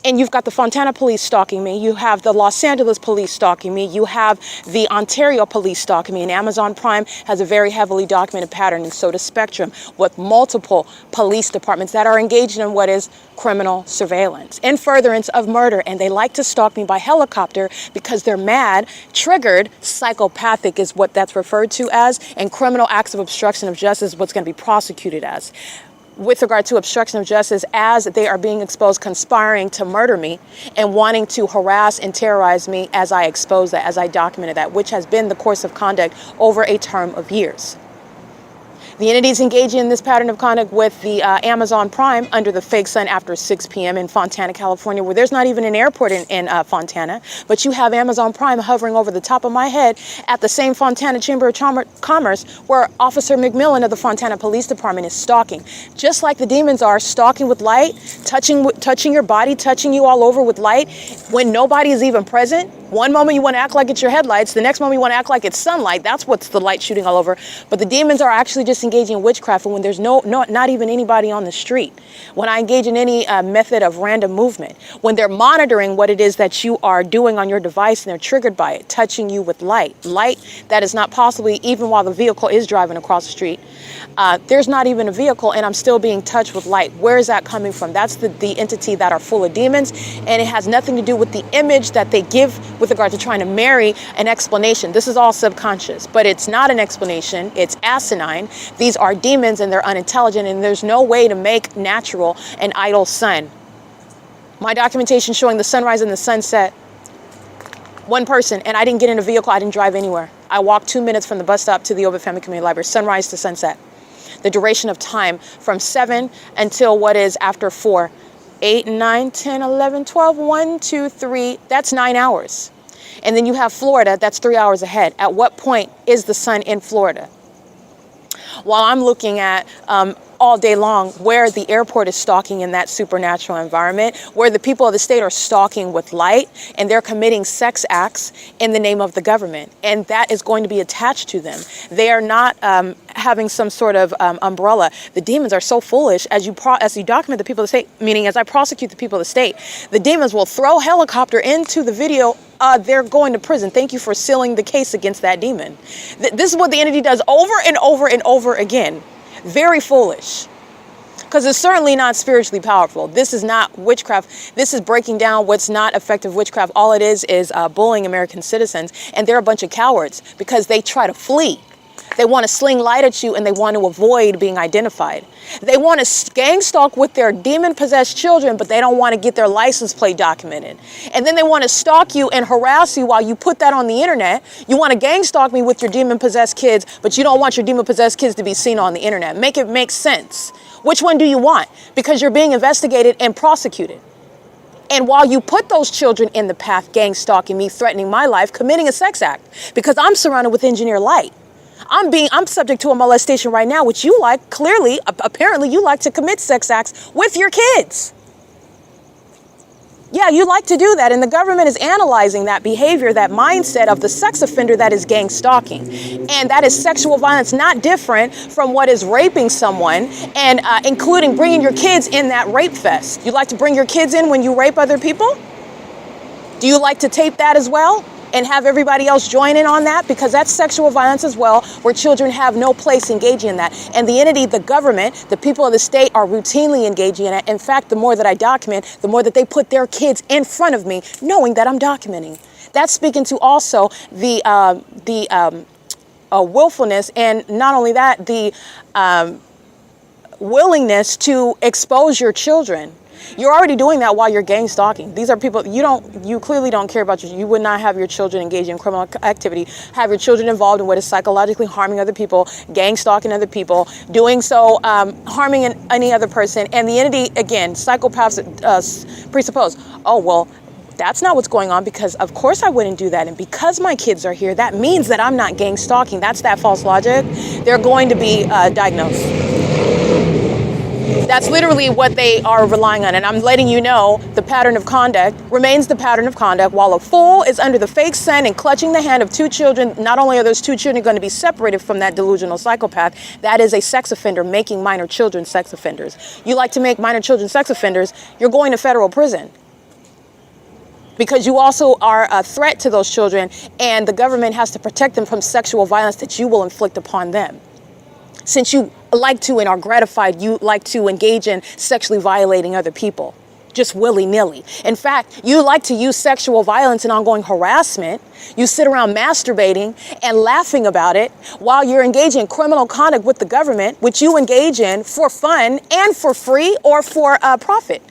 And you've got the Fontana police stalking me. You have the Los Angeles police stalking me. You have the Ontario police stalking me. And Amazon Prime has a very heavily documented pattern, and so does Spectrum, with multiple police departments that are engaged in what is criminal surveillance in furtherance of murder. And they like to stalk me by helicopter because they're mad, triggered, psychopathic is what that's referred to as, and criminal acts of obstruction of justice is what's going to be prosecuted as. With regard to obstruction of justice, as they are being exposed, conspiring to murder me and wanting to harass and terrorize me as I expose that, as I documented that, which has been the course of conduct over a term of years. The entities engaging in this pattern of conduct with the Amazon Prime under the fake sun after 6 p.m. in Fontana, California, where there's not even an airport in Fontana, but you have Amazon Prime hovering over the top of my head at the same Fontana Chamber of Commerce where Officer McMillan of the Fontana Police Department is stalking. Just like the demons are stalking with light, touching your body, touching you all over with light when nobody is even present. One moment you want to act like it's your headlights, the next moment you want to act like it's sunlight. That's what's the light shooting all over. But the demons are actually just engaging in witchcraft, and when there's not even anybody on the street. When I engage in any method of random movement, when they're monitoring what it is that you are doing on your device and they're triggered by it, touching you with light that is not possibly even while the vehicle is driving across the street. There's not even a vehicle and I'm still being touched with light. Where is that coming from? That's the entity that are full of demons, and it has nothing to do with the image that they give with regard to trying to marry an explanation. This is all subconscious, but it's not an explanation. It's asinine. These are demons and they're unintelligent, and there's no way to make natural an idle sun. My documentation showing the sunrise and the sunset, one person, and I didn't get in a vehicle, I didn't drive anywhere. I walked 2 minutes from the bus stop to the Ovid Family Community Library, sunrise to sunset. The duration of time from 7 until what is after 4. 8, 9, 10, 11, 12, 1, 2, 3, that's 9 hours. And then you have Florida, that's 3 hours ahead. At what point is the sun in Florida? While I'm looking at all day long where the airport is stalking in that supernatural environment, where the people of the state are stalking with light and they're committing sex acts in the name of the government. And that is going to be attached to them. They are not having some sort of umbrella. The demons are so foolish. As you document the people of the state, meaning as I prosecute the people of the state, the demons will throw helicopter into the video. They're going to prison. Thank you for sealing the case against that demon. This is what the entity does over and over and over again. Very foolish, because it's certainly not spiritually powerful. This is not witchcraft. This is breaking down what's not effective witchcraft. All it is bullying American citizens, and they're a bunch of cowards because they try to flee. They want to sling light at you and they want to avoid being identified. They want to gang stalk with their demon-possessed children, but they don't want to get their license plate documented. And then they want to stalk you and harass you while you put that on the internet. You want to gang stalk me with your demon-possessed kids, but you don't want your demon-possessed kids to be seen on the internet. Make it make sense. Which one do you want? Because you're being investigated and prosecuted. And while you put those children in the path, gang stalking me, threatening my life, committing a sex act, because I'm surrounded with engineer light. I'm subject to a molestation right now, which you like, clearly, apparently you like to commit sex acts with your kids. Yeah, you like to do that, and the government is analyzing that behavior, that mindset of the sex offender that is gang stalking. And that is sexual violence, not different from what is raping someone, and including bringing your kids in that rape fest. You like to bring your kids in when you rape other people? Do you like to tape that as well? And have everybody else join in on that, because that's sexual violence as well, where children have no place engaging in that. And the entity, the government, the people of the state are routinely engaging in it. In fact, the more that I document, the more that they put their kids in front of me, knowing that I'm documenting. That's speaking to also the willfulness, and not only that, the willingness to expose your children. You're already doing that while you're gang stalking. These are people you clearly don't care about. You would not have your children engage in criminal activity, have your children involved in what is psychologically harming other people, gang stalking other people, doing so, harming any other person. And the entity, again, psychopaths presuppose, oh, well, that's not what's going on, because of course I wouldn't do that. And because my kids are here, that means that I'm not gang stalking. That's that false logic. They're going to be diagnosed. That's literally what they are relying on. And I'm letting you know the pattern of conduct remains the pattern of conduct. While a fool is under the fake sun and clutching the hand of two children, not only are those two children going to be separated from that delusional psychopath, that is a sex offender making minor children sex offenders. You like to make minor children sex offenders, you're going to federal prison. Because you also are a threat to those children, and the government has to protect them from sexual violence that you will inflict upon them. Since you like to and are gratified, you like to engage in sexually violating other people, just willy-nilly. In fact, you like to use sexual violence and ongoing harassment. You sit around masturbating and laughing about it while you're engaging in criminal conduct with the government, which you engage in for fun and for free or for profit.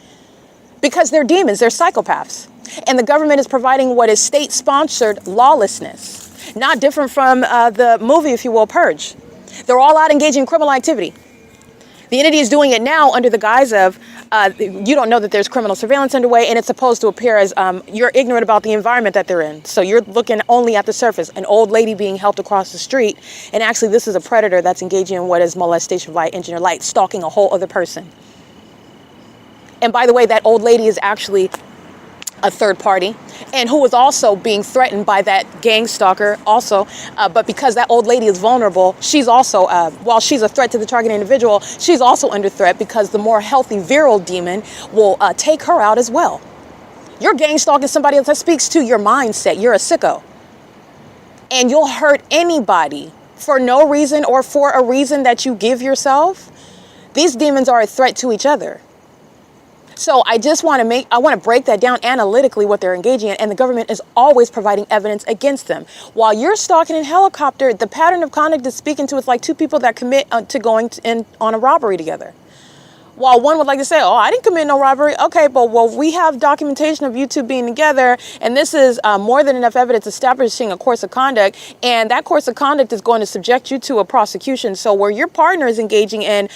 Because they're demons, they're psychopaths. And the government is providing what is state-sponsored lawlessness. Not different from the movie, if you will, Purge. They're all out engaging in criminal activity. The entity is doing it now under the guise of you don't know that there's criminal surveillance underway, and it's supposed to appear as you're ignorant about the environment that they're in. So you're looking only at the surface, an old lady being helped across the street, and actually this is a predator that's engaging in what is molestation by engineer light, stalking a whole other person. And by the way, that old lady is actually a third party, and who was also being threatened by that gang stalker also. But because that old lady is vulnerable, she's also, while she's a threat to the target individual, she's also under threat because the more healthy virile demon will take her out as well. You're gang stalking somebody else. That speaks to your mindset. You're a sicko. And you'll hurt anybody for no reason or for a reason that you give yourself. These demons are a threat to each other. So I just want to break that down analytically, what they're engaging in, and the government is always providing evidence against them. While you're stalking in helicopter, the pattern of conduct is speaking to, it's like two people that commit to going in on a robbery together. While one would like to say, oh, I didn't commit no robbery. Okay, but well, we have documentation of you two being together, and this is more than enough evidence establishing a course of conduct, and that course of conduct is going to subject you to a prosecution. So where your partner is engaging in,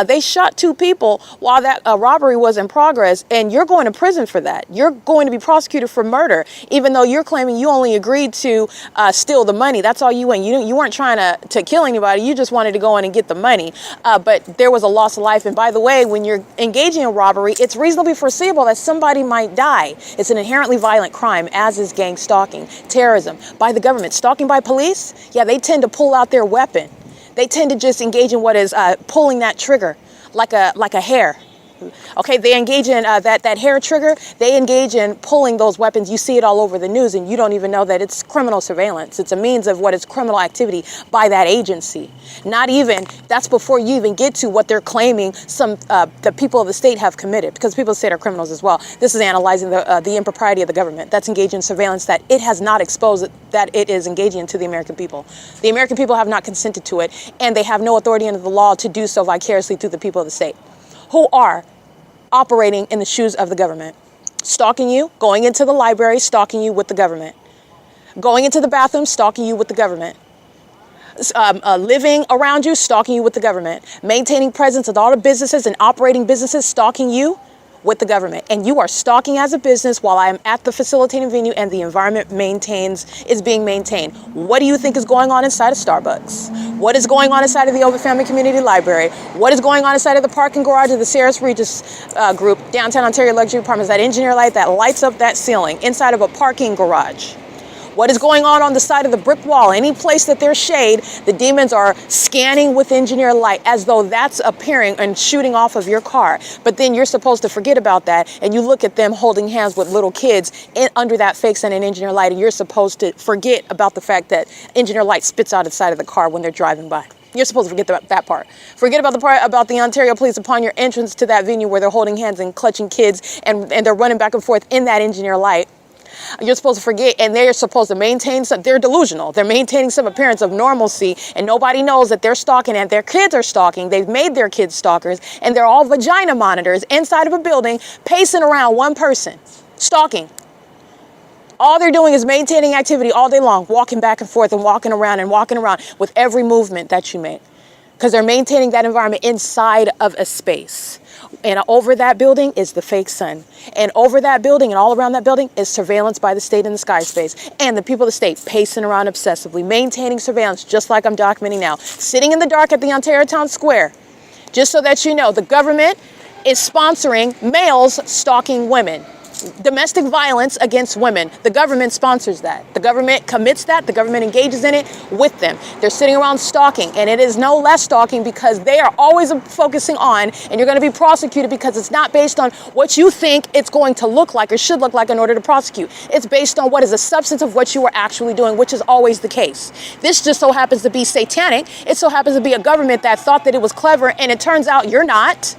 they shot two people while that robbery was in progress, and you're going to prison for that. You're going to be prosecuted for murder, even though you're claiming you only agreed to steal the money. That's all you went. You weren't trying to kill anybody. You just wanted to go in and get the money. But there was a loss of life, and by the way, when you're engaging in robbery, it's reasonably foreseeable that somebody might die. It's an inherently violent crime, as is gang stalking, terrorism by the government. Stalking by police, yeah, they tend to pull out their weapon. They tend to just engage in what is pulling that trigger like a hare. Okay, they engage in that hair trigger. They engage in pulling those weapons. You see it all over the news, and you don't even know that it's criminal surveillance. It's a means of what is criminal activity by that agency. Not even, that's before you even get to what they're claiming the people of the state have committed, because people of the state are criminals as well. This is analyzing the impropriety of the government. That's engaging in surveillance that it has not exposed, that it is engaging to the American people. The American people have not consented to it, and they have no authority under the law to do so vicariously through the people of the state, who are operating in the shoes of the government. Stalking you, going into the library, stalking you with the government. Going into the bathroom, stalking you with the government. Living around you, stalking you with the government. Maintaining presence at all the businesses and operating businesses, stalking you with the government. And you are stalking as a business while I am at the facilitating venue and the environment is being maintained. What do you think is going on inside of Starbucks? What is going on inside of the Ovid Family Community Library? What is going on inside of the parking garage of the Sarah's Regis group, Downtown Ontario Luxury Apartments, that engineer light that lights up that ceiling inside of a parking garage? What is going on the side of the brick wall? Any place that there's shade, the demons are scanning with engineer light as though that's appearing and shooting off of your car. But then you're supposed to forget about that, and you look at them holding hands with little kids under that fake sun and engineer light, and you're supposed to forget about the fact that engineer light spits out of the side of the car when they're driving by. You're supposed to forget that part. Forget about the part about the Ontario police upon your entrance to that venue where they're holding hands and clutching kids and they're running back and forth in that engineer light. You're supposed to forget, and they're supposed to maintain they're delusional. They're maintaining some appearance of normalcy, and nobody knows that they're stalking and their kids are stalking. They've made their kids stalkers, and they're all vagina monitors inside of a building, pacing around one person, stalking. All they're doing is maintaining activity all day long, walking back and forth and walking around with every movement that you make, because they're maintaining that environment inside of a space. And over that building is the fake sun. And over that building and all around that building is surveillance by the state in the sky space. And the people of the state pacing around obsessively, maintaining surveillance just like I'm documenting now. Sitting in the dark at the Ontario Town Square. Just so that you know, the government is sponsoring males stalking women. Domestic violence against women. The government sponsors that. The government commits that. The government engages in it with them. They're sitting around stalking, and it is no less stalking because they are always focusing on, and you're going to be prosecuted because it's not based on what you think it's going to look like or should look like in order to prosecute. It's based on what is the substance of what you are actually doing, which is always the case. This just so happens to be satanic. It so happens to be a government that thought that it was clever, and it turns out you're not.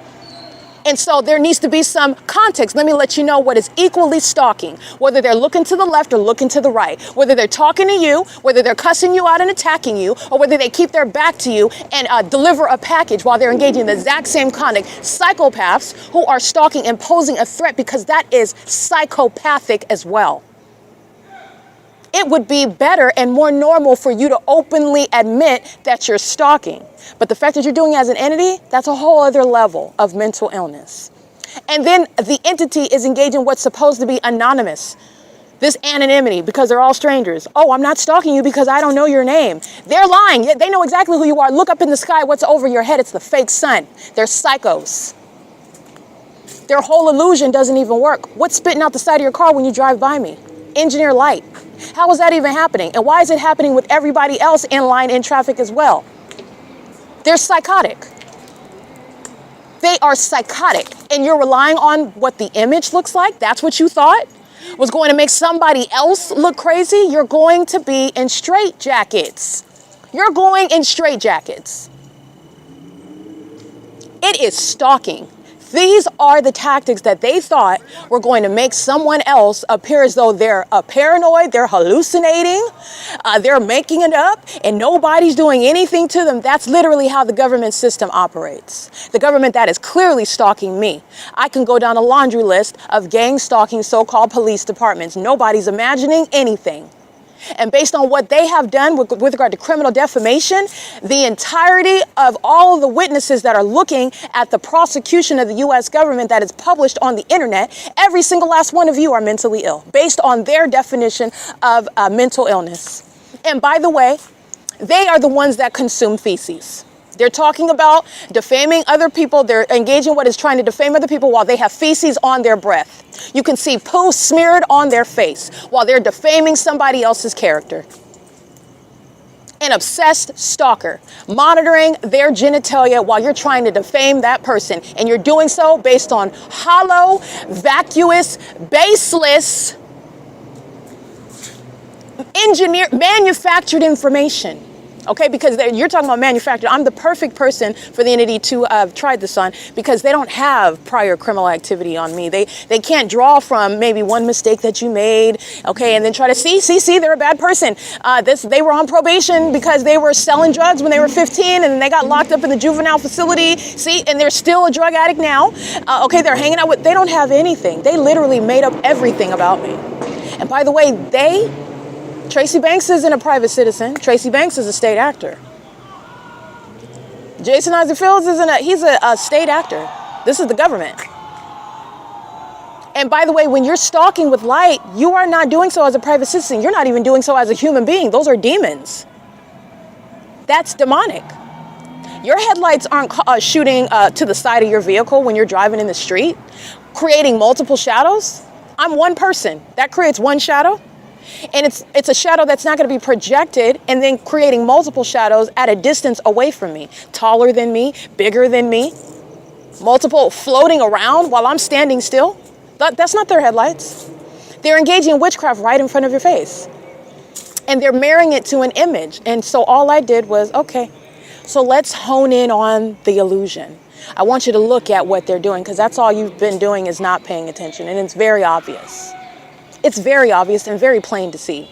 And so there needs to be some context. Let me let you know what is equally stalking, whether they're looking to the left or looking to the right, whether they're talking to you, whether they're cussing you out and attacking you, or whether they keep their back to you and deliver a package while they're engaging in the exact same conduct. Psychopaths who are stalking and posing a threat, because that is psychopathic as well. It would be better and more normal for you to openly admit that you're stalking. But the fact that you're doing it as an entity, that's a whole other level of mental illness. And then the entity is engaging in what's supposed to be anonymous. This anonymity, because they're all strangers. Oh, I'm not stalking you because I don't know your name. They're lying. They know exactly who you are. Look up in the sky. What's over your head? It's the fake sun. They're psychos. Their whole illusion doesn't even work. What's spitting out the side of your car when you drive by me? Engineer light. How is that even happening? And why is it happening with everybody else in line in traffic as well? They're psychotic. They are psychotic. And you're relying on what the image looks like? That's what you thought was going to make somebody else look crazy? You're going to be in straitjackets. You're going in straitjackets. It is stalking. These are the tactics that they thought were going to make someone else appear as though they're paranoid, they're hallucinating, they're making it up, and nobody's doing anything to them. That's literally how the government system operates. The government that is clearly stalking me. I can go down a laundry list of gang stalking so-called police departments. Nobody's imagining anything. And based on what they have done with regard to criminal defamation, the entirety of all of the witnesses that are looking at the prosecution of the U.S. government that is published on the internet, every single last one of you are mentally ill, based on their definition of mental illness. And by the way, they are the ones that consume feces. They're talking about defaming other people. They're engaging what is trying to defame other people while they have feces on their breath. You can see poo smeared on their face while they're defaming somebody else's character. An obsessed stalker, monitoring their genitalia while you're trying to defame that person. And you're doing so based on hollow, vacuous, baseless, manufactured information. Okay, because you're talking about manufactured. I'm the perfect person for the entity to have tried this on because they don't have prior criminal activity on me. They can't draw from maybe one mistake that you made, okay, and then try to see, they're a bad person. They were on probation because they were selling drugs when they were 15 and then they got locked up in the juvenile facility, and they're still a drug addict now. Okay, they're hanging out with, they don't have anything. They literally made up everything about me. And by the way, Tracy Banks isn't a private citizen. Tracy Banks is a state actor. Jason Isaac Fields he's a state actor. This is the government. And by the way, when you're stalking with light, you are not doing so as a private citizen. You're not even doing so as a human being. Those are demons. That's demonic. Your headlights aren't shooting to the side of your vehicle when you're driving in the street, creating multiple shadows. I'm one person. That creates one shadow. And it's a shadow that's not going to be projected and then creating multiple shadows at a distance away from me, taller than me, bigger than me, multiple floating around while I'm standing still. That's not their headlights. They're engaging in witchcraft right in front of your face. And they're marrying it to an image. And so all I did was, okay, so let's hone in on the illusion. I want you to look at what they're doing because that's all you've been doing is not paying attention. And it's very obvious. It's very obvious and very plain to see.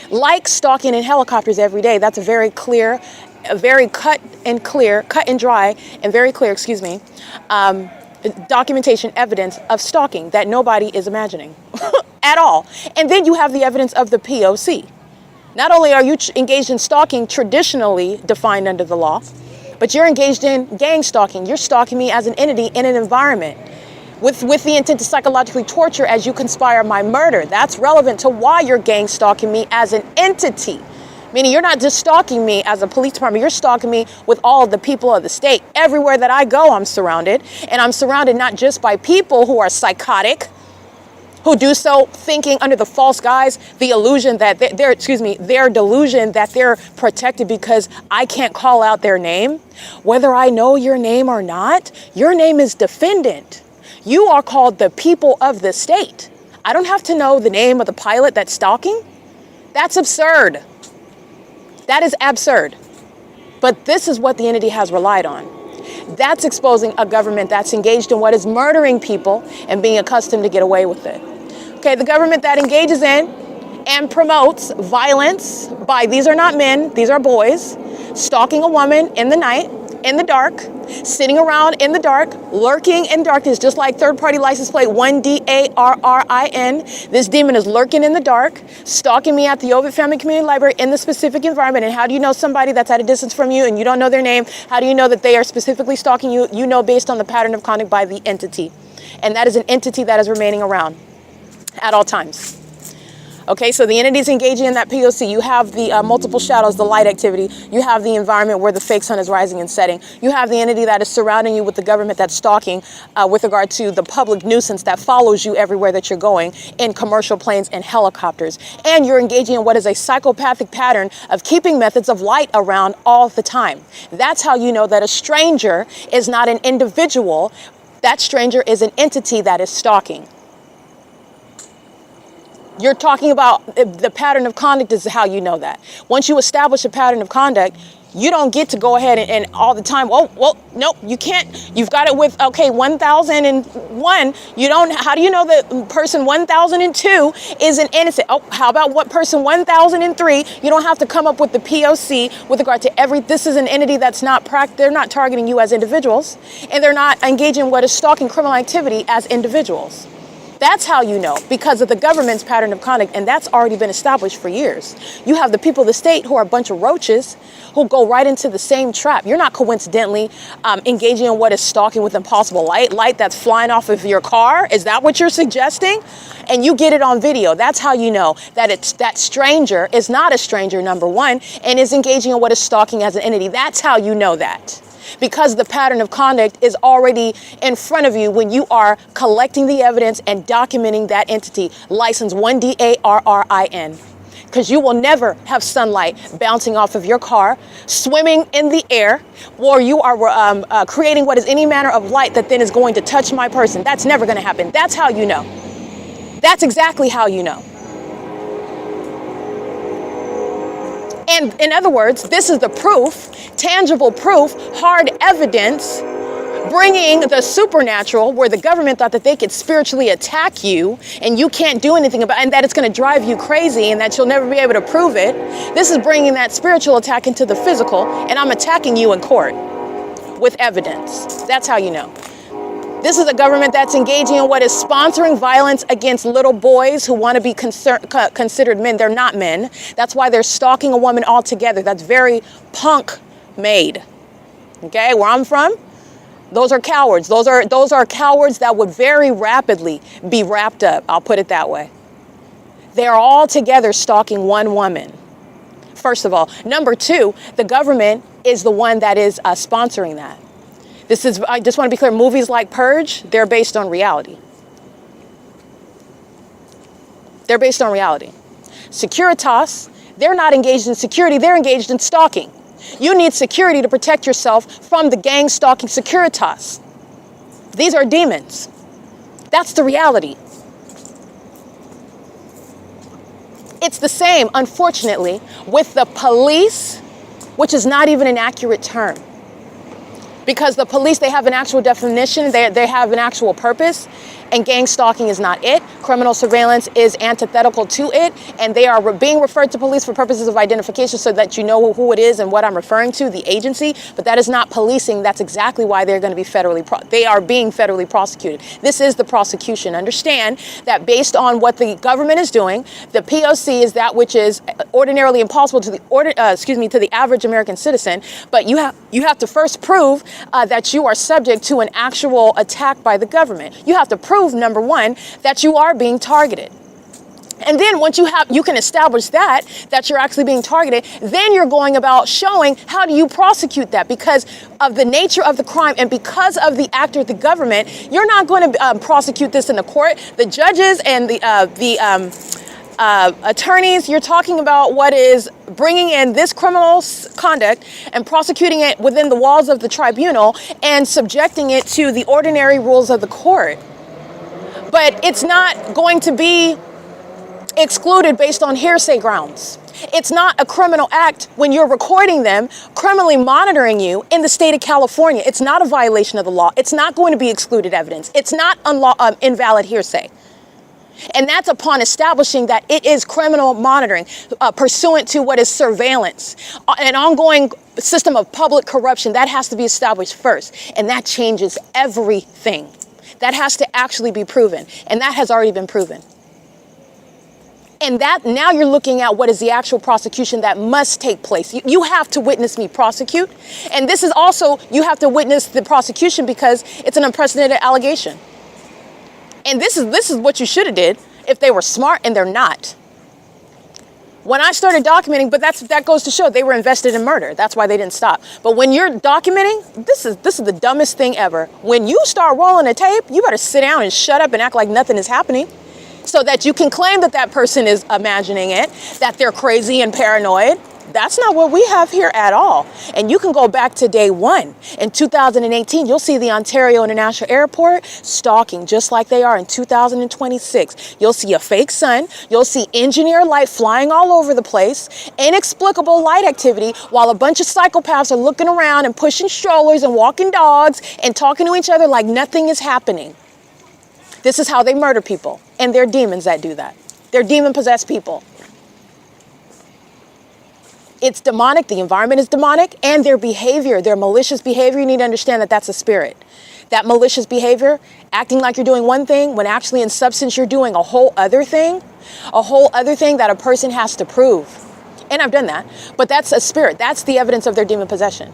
Like stalking in helicopters every day, that's a very clear, a very cut and dry, and very clear, documentation evidence of stalking that nobody is imagining at all. And then you have the evidence of the P.O.C. Not only are you engaged in stalking traditionally defined under the law, but you're engaged in gang stalking. You're stalking me as an entity in an environment with the intent to psychologically torture as you conspire my murder. That's relevant to why you're gang stalking me as an entity. Meaning you're not just stalking me as a police department, you're stalking me with all of the people of the state. Everywhere that I go, I'm surrounded. And I'm surrounded not just by people who are psychotic, who do so thinking under the false guise, the illusion that their delusion that they're protected because I can't call out their name. Whether I know your name or not, your name is defendant. You are called the people of the state. I don't have to know the name of the pilot that's stalking. That's absurd. That is absurd. But this is what the entity has relied on. That's exposing a government that's engaged in what is murdering people and being accustomed to get away with it. Okay, the government that engages in and promotes violence by, these are not men, these are boys, stalking a woman in the night, in the dark, sitting around in the dark, lurking in darkness, just like third-party license plate 1DARRIN. This demon is lurking in the dark, stalking me at the Ovid Family Community Library in the specific environment. And how do you know somebody that's at a distance from you and you don't know their name? How do you know that they are specifically stalking you? You know based on the pattern of conduct by the entity. And that is an entity that is remaining around at all times. Okay, so the entities engaging in that P.O.C, you have the multiple shadows, the light activity. You have the environment where the fake sun is rising and setting. You have the entity that is surrounding you with the government that's stalking with regard to the public nuisance that follows you everywhere that you're going in commercial planes and helicopters. And you're engaging in what is a psychopathic pattern of keeping methods of light around all the time. That's how you know that a stranger is not an individual. That stranger is an entity that is stalking. You're talking about the pattern of conduct is how you know that. Once you establish a pattern of conduct, you don't get to go ahead and all the time, well, nope, you can't. You've got it with, okay, 1001. You don't, how do you know that person 1002 is an innocent? Oh, how about what person 1003? You don't have to come up with the P.O.C with regard to this is an entity that's not, they're not targeting you as individuals, and they're not engaging in what is stalking criminal activity as individuals. That's how you know, because of the government's pattern of conduct, and that's already been established for years. You have the people of the state who are a bunch of roaches who go right into the same trap. You're not coincidentally engaging in what is stalking with impossible light that's flying off of your car. Is that what you're suggesting? And you get it on video. That's how you know that that stranger is not a stranger, number one, and is engaging in what is stalking as an entity. That's how you know that. Because the pattern of conduct is already in front of you when you are collecting the evidence and documenting that entity. License 1DARRIN. Because you will never have sunlight bouncing off of your car, swimming in the air, or you are creating what is any manner of light that then is going to touch my person. That's never going to happen. That's how you know. That's exactly how you know. And in other words, this is the proof, tangible proof, hard evidence, bringing the supernatural where the government thought that they could spiritually attack you and you can't do anything about it, and that it's going to drive you crazy and that you'll never be able to prove it. This is bringing that spiritual attack into the physical, and I'm attacking you in court with evidence. That's how you know. This is a government that's engaging in what is sponsoring violence against little boys who want to be considered men. They're not men. That's why they're stalking a woman altogether. That's very punk made. Okay, where I'm from, those are cowards. Those are cowards that would very rapidly be wrapped up. I'll put it that way. They are all together stalking one woman. First of all. Number two, the government is the one that is sponsoring that. I just want to be clear, movies like Purge, they're based on reality. They're based on reality. Securitas, they're not engaged in security, they're engaged in stalking. You need security to protect yourself from the gang stalking Securitas. These are demons. That's the reality. It's the same, unfortunately, with the police, which is not even an accurate term. Because the police, they have an actual definition, they have an actual purpose, and gang stalking is not it. Criminal surveillance is antithetical to it, and they are being referred to police for purposes of identification so that you know who it is and what I'm referring to, the agency, but that is not policing. That's exactly why they're going to be they are being federally prosecuted. This is the prosecution. Understand that based on what the government is doing, the P.O.C is that which is ordinarily impossible to the average American citizen, but you have to first prove that you are subject to an actual attack by the government. You have to prove, number one, that you are being targeted. And then once you can establish that you're actually being targeted, then you're going about showing how do you prosecute that, because of the nature of the crime and because of the actor, the government. You're not going to prosecute this in the court. The judges and the attorneys, you're talking about what is bringing in this criminal conduct and prosecuting it within the walls of the tribunal and subjecting it to the ordinary rules of the court. But it's not going to be excluded based on hearsay grounds. It's not a criminal act when you're recording them, criminally monitoring you in the state of California. It's not a violation of the law. It's not going to be excluded evidence. It's not invalid hearsay. And that's upon establishing that it is criminal monitoring pursuant to what is surveillance, an ongoing system of public corruption. That has to be established first. And that changes everything. That has to actually be proven. And that has already been proven. And that now you're looking at what is the actual prosecution that must take place. You have to witness me prosecute. And this is also, you have to witness the prosecution because it's an unprecedented allegation. And this is what you should have did if they were smart, and they're not. When I started documenting, but that goes to show they were invested in murder. That's why they didn't stop. But when you're documenting, this is the dumbest thing ever. When you start rolling a tape, you better sit down and shut up and act like nothing is happening, so that you can claim that that person is imagining it, that they're crazy and paranoid. That's not what we have here at all. And you can go back to day one. In 2018, you'll see the Ontario International Airport stalking just like they are in 2026. You'll see a fake sun. You'll see engineer light flying all over the place, inexplicable light activity, while a bunch of psychopaths are looking around and pushing strollers and walking dogs and talking to each other like nothing is happening. This is how they murder people. And they're demons that do that. They're demon-possessed people. It's demonic, the environment is demonic, and their behavior, their malicious behavior, you need to understand that that's a spirit. That malicious behavior, acting like you're doing one thing when actually in substance you're doing a whole other thing that a person has to prove. And I've done that, but that's a spirit. That's the evidence of their demon possession.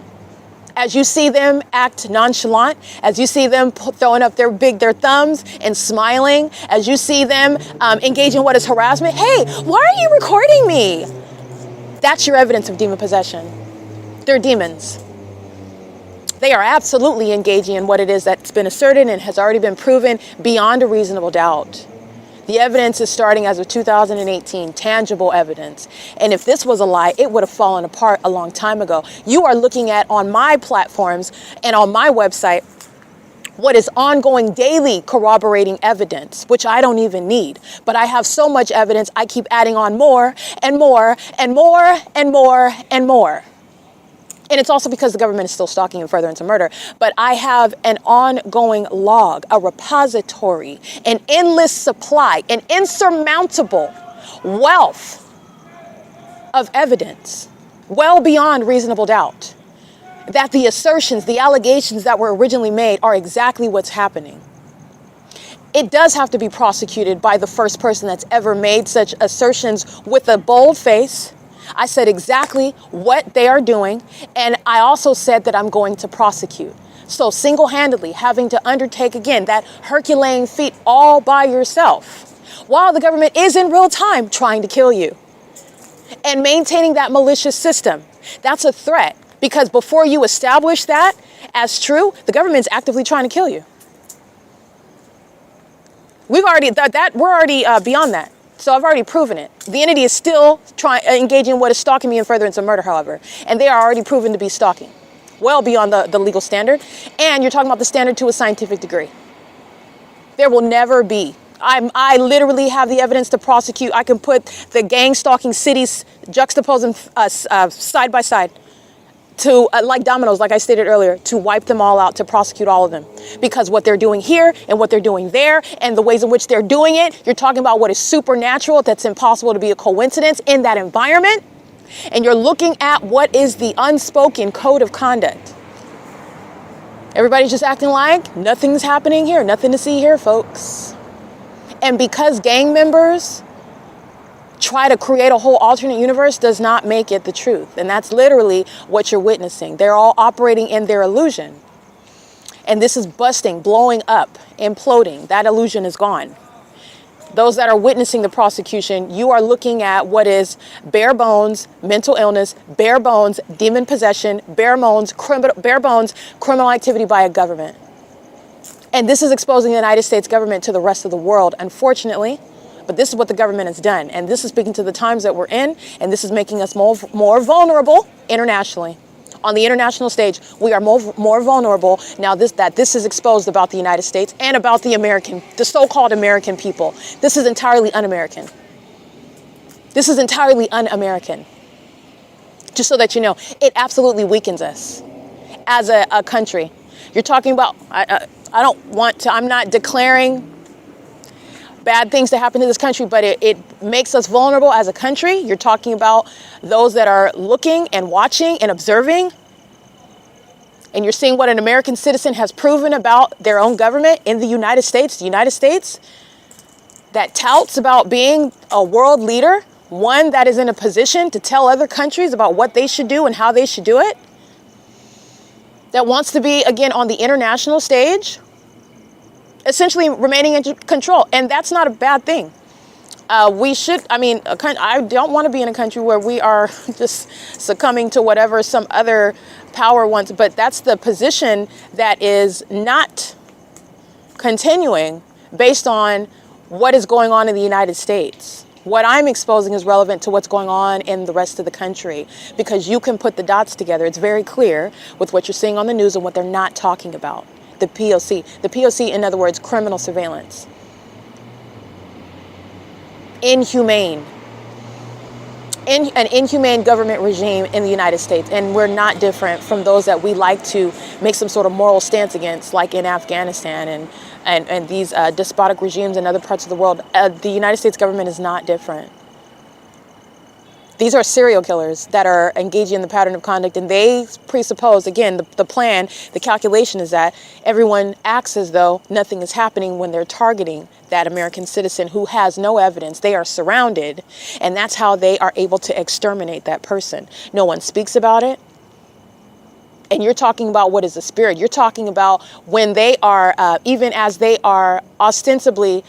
As you see them act nonchalant, as you see them throwing up their thumbs and smiling, as you see them engage in what is harassment, hey, why are you recording me? That's your evidence of demon possession. They're demons. They are absolutely engaging in what it is that's been asserted and has already been proven beyond a reasonable doubt. The evidence is starting as of 2018, tangible evidence. And if this was a lie, it would have fallen apart a long time ago. You are looking at, on my platforms and on my website, what is ongoing daily corroborating evidence, which I don't even need. But I have so much evidence, I keep adding on more and more and more and more and more. And it's also because the government is still stalking and furtherance of murder. But I have an ongoing log, a repository, an endless supply, an insurmountable wealth of evidence, well beyond reasonable doubt, that the assertions, the allegations that were originally made are exactly what's happening. It does have to be prosecuted by the first person that's ever made such assertions with a bold face. I said exactly what they are doing, and I also said that I'm going to prosecute. So single-handedly having to undertake, again, that Herculean feat all by yourself, while the government is in real time trying to kill you, and maintaining that malicious system. That's a threat. Because before you establish that as true, the government's actively trying to kill you. We're already beyond that. So I've already proven it. The entity is still engaging in what is stalking me in furtherance of murder, however, and they are already proven to be stalking, well beyond the legal standard. And you're talking about the standard to a scientific degree. There will never be. I literally have the evidence to prosecute. I can put the gang stalking cities juxtaposing side by side, to like dominoes, like I stated earlier, to wipe them all out, to prosecute all of them. Because what they're doing here and what they're doing there and the ways in which they're doing it, you're talking about what is supernatural, that's impossible to be a coincidence in that environment. And you're looking at what is the unspoken code of conduct. Everybody's just acting like nothing's happening here, nothing to see here, folks. And because gang members try to create a whole alternate universe does not make it the truth. And that's literally what you're witnessing. They're all operating in their illusion. And this is busting, blowing up, imploding. That illusion is gone. Those that are witnessing the prosecution, you are looking at what is bare bones mental illness, bare bones demon possession, bare bones criminal activity by a government. And this is exposing the United States government to the rest of the world, unfortunately. But this is what the government has done. And this is speaking to the times that we're in. And this is making us more vulnerable internationally. On the international stage, we are more vulnerable now that this is exposed about the United States and about the so-called American people. This is entirely un-American. This is entirely un-American. Just so that you know, it absolutely weakens us as a country. You're talking about, I'm not declaring bad things to happen to this country, but it makes us vulnerable as a country. You're talking about those that are looking and watching and observing. And you're seeing what an American citizen has proven about their own government in the United States that touts about being a world leader, one that is in a position to tell other countries about what they should do and how they should do it, that wants to be, again, on the international stage, essentially remaining in control. And that's not a bad thing. We should, I mean, I don't want to be in a country where we are just succumbing to whatever some other power wants, but that's the position that is not continuing based on what is going on in the United States. What I'm exposing is relevant to what's going on in the rest of the country, because you can put the dots together. It's very clear with what you're seeing on the news and what they're not talking about. The P.O.C. The P.O.C., in other words, criminal surveillance. Inhumane. An inhumane government regime in the United States. And we're not different from those that we like to make some sort of moral stance against, like in Afghanistan and these despotic regimes in other parts of the world. The United States government is not different. These are serial killers that are engaging in the pattern of conduct, and they presuppose, again, the plan, the calculation is that everyone acts as though nothing is happening when they're targeting that American citizen who has no evidence. They are surrounded, and that's how they are able to exterminate that person. No one speaks about it. And you're talking about what is the spirit. You're talking about when they are, even as they are ostensibly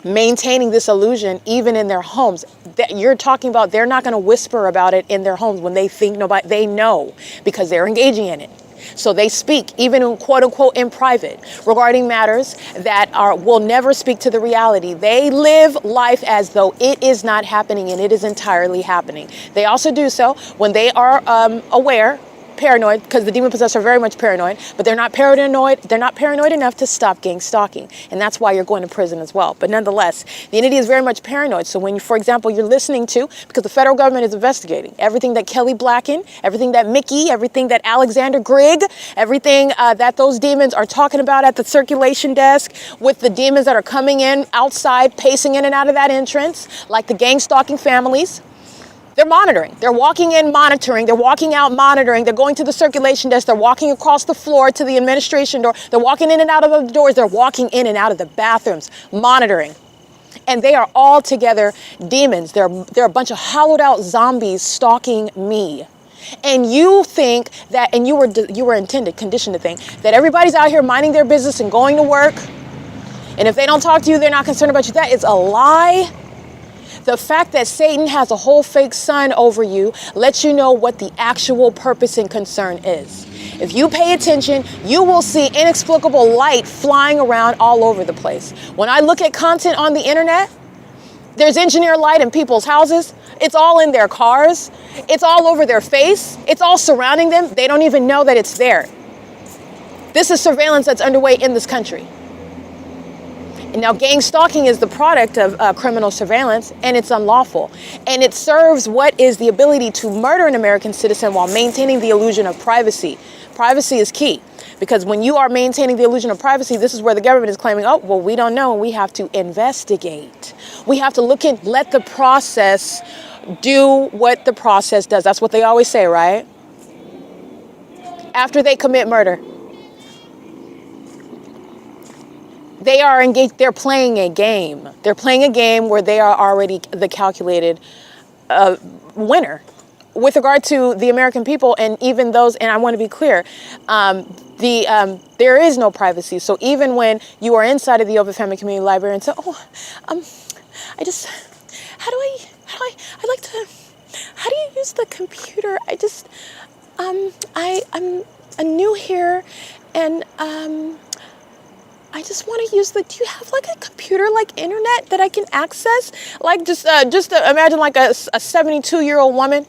maintaining this illusion, even in their homes, that you're talking about, they're not going to whisper about it in their homes when they think nobody, they know, because they're engaging in it. So they speak, even in quote unquote in private, regarding matters that will never speak to the reality. They live life as though it is not happening, and it is entirely happening. They also do so when they are aware, paranoid, because the demon possessed are very much paranoid, but they're not paranoid. They're not paranoid enough to stop gang stalking, and that's why you're going to prison as well. But nonetheless, the entity is very much paranoid. So when, for example, you're listening to, because the federal government is investigating everything that Kelly Blacken, everything that Mickey, everything that Alexander Grigg, everything that those demons are talking about at the circulation desk, with the demons that are coming in outside, pacing in and out of that entrance, like the gang stalking families. They're monitoring. They're walking in monitoring. They're walking out monitoring. They're going to the circulation desk. They're walking across the floor to the administration door. They're walking in and out of the doors. They're walking in and out of the bathrooms, monitoring. And they are all together demons. They're a bunch of hollowed out zombies stalking me. And you think that, and you were intended, conditioned to think that everybody's out here minding their business and going to work. And if they don't talk to you, they're not concerned about you. That is a lie. The fact that Satan has a whole fake sun over you lets you know what the actual purpose and concern is. If you pay attention, you will see inexplicable light flying around all over the place. When I look at content on the internet, there's engineer light in people's houses. It's all in their cars. It's all over their face. It's all surrounding them. They don't even know that it's there. This is surveillance that's underway in this country. And now, gang stalking is the product of criminal surveillance, and it's unlawful. And it serves what is the ability to murder an American citizen while maintaining the illusion of privacy. Privacy is key, because when you are maintaining the illusion of privacy, this is where the government is claiming, oh, well, we don't know, and we have to investigate. We have to look and let the process do what the process does. That's what they always say, right? After they commit murder, they are engaged. They're playing a game. They're playing a game where they are already the calculated winner with regard to the American people, and even those. And I want to be clear, there is no privacy. So even when you are inside of the Open Family Community Library and say, oh, I just, how do you use the computer? I'm new here, and I just want to use do you have like a computer, like internet that I can access? Like just imagine like a 72-year-old woman,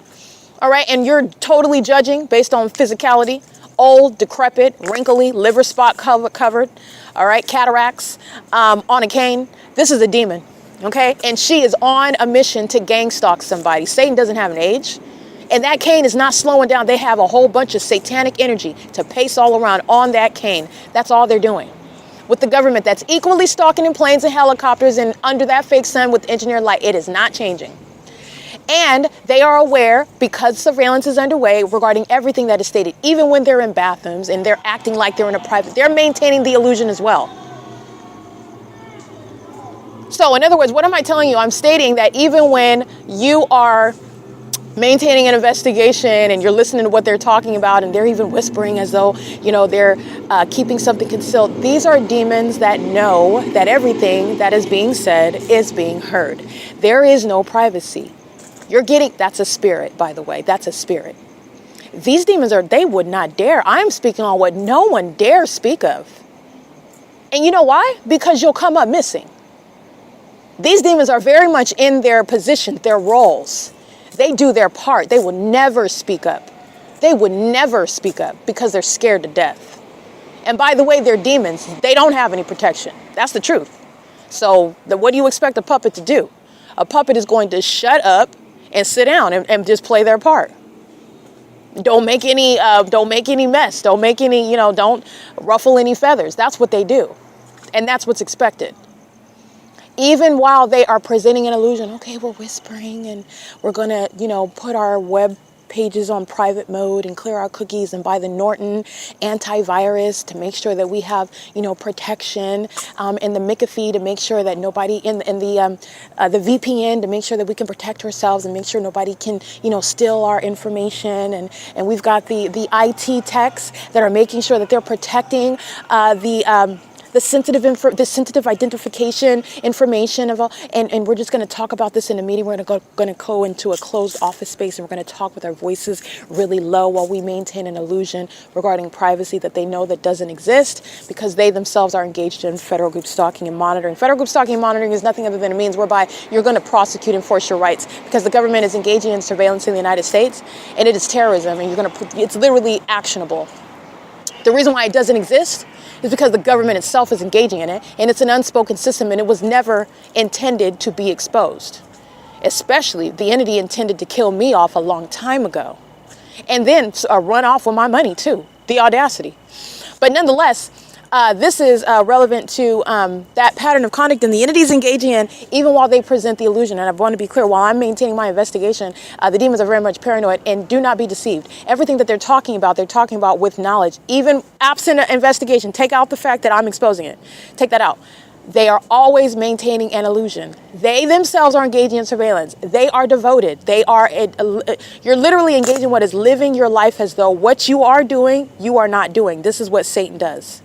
all right? And you're totally judging based on physicality, old, decrepit, wrinkly, liver spot covered, all right? Cataracts, on a cane. This is a demon, okay? And she is on a mission to gang stalk somebody. Satan doesn't have an age. And that cane is not slowing down. They have a whole bunch of satanic energy to pace all around on that cane. That's all they're doing. With the government that's equally stalking in planes and helicopters and under that fake sun with engineered light, it is not changing. And they are aware, because surveillance is underway regarding everything that is stated, even when they're in bathrooms and they're acting like they're in a private, they're maintaining the illusion as well. So in other words, what am I telling you? I'm stating that even when you are maintaining an investigation, and you're listening to what they're talking about, and they're even whispering as though, you know, they're keeping something concealed. These are demons that know that everything that is being said is being heard. There is no privacy. That's a spirit, by the way. That's a spirit. These demons they would not dare. I'm speaking on what no one dare speak of. And you know why? Because you'll come up missing. These demons are very much in their position, their roles. They do their part. They will never speak up. They would never speak up because they're scared to death. And by the way, they're demons. They don't have any protection. That's the truth. So what do you expect a puppet to do? A puppet is going to shut up and sit down and just play their part. Don't make any mess. Don't make any, don't ruffle any feathers. That's what they do. And that's what's expected. Even while they are presenting an illusion, okay, we're whispering and we're going to, put our web pages on private mode and clear our cookies and buy the Norton antivirus to make sure that we have, protection, and the McAfee to make sure that nobody in the VPN to make sure that we can protect ourselves and make sure nobody can, steal our information. And we've got the IT techs that are making sure that they're protecting the sensitive identification information of all, and we're just going to talk about this in a meeting. We're going to go into a closed office space, and we're going to talk with our voices really low while we maintain an illusion regarding privacy that they know that doesn't exist, because they themselves are engaged in federal group stalking and monitoring. Federal group stalking and monitoring is nothing other than a means whereby you're going to prosecute and enforce your rights, because the government is engaging in surveillance in the United States, and it is terrorism, and it's literally actionable. The reason why it doesn't exist is because the government itself is engaging in it, and it's an unspoken system, and it was never intended to be exposed. Especially, the entity intended to kill me off a long time ago, and then run off with my money too. The audacity. But nonetheless, this is relevant to that pattern of conduct and the entities engaging in, even while they present the illusion. And I want to be clear, while I'm maintaining my investigation, the demons are very much paranoid, and do not be deceived. Everything that they're talking about with knowledge, even absent an investigation. Take out the fact that I'm exposing it. Take that out. They are always maintaining an illusion. They themselves are engaging in surveillance. They are devoted. You're literally engaging in what is living your life as though what you are doing, you are not doing. This is what Satan does.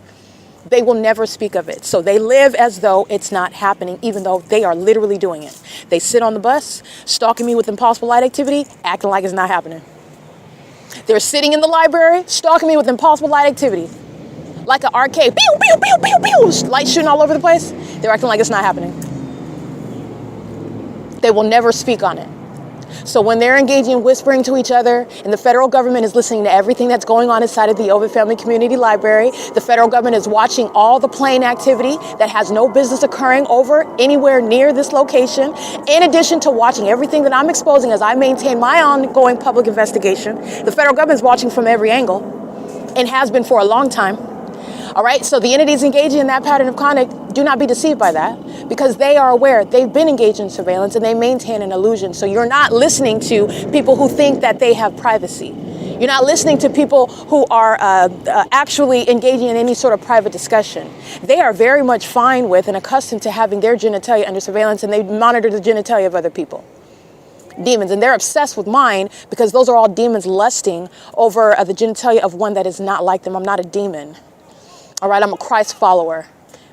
They will never speak of it. So they live as though it's not happening, even though they are literally doing it. They sit on the bus, stalking me with impossible light activity, acting like it's not happening. They're sitting in the library, stalking me with impossible light activity. Like an arcade, pew, pew, pew, pew, pew, light shooting all over the place. They're acting like it's not happening. They will never speak on it. So when they're engaging in whispering to each other, and the federal government is listening to everything that's going on inside of the Ovid Family Community Library, the federal government is watching all the plane activity that has no business occurring over anywhere near this location, in addition to watching everything that I'm exposing as I maintain my ongoing public investigation. The federal government is watching from every angle, and has been for a long time. All right, so the entities engaging in that pattern of conduct, do not be deceived by that, because they are aware. They've been engaged in surveillance, and they maintain an illusion. So you're not listening to people who think that they have privacy. You're not listening to people who are actually engaging in any sort of private discussion. They are very much fine with and accustomed to having their genitalia under surveillance, and they monitor the genitalia of other people. Demons, and they're obsessed with mine because those are all demons lusting over the genitalia of one that is not like them. I'm not a demon. All right, I'm a Christ follower.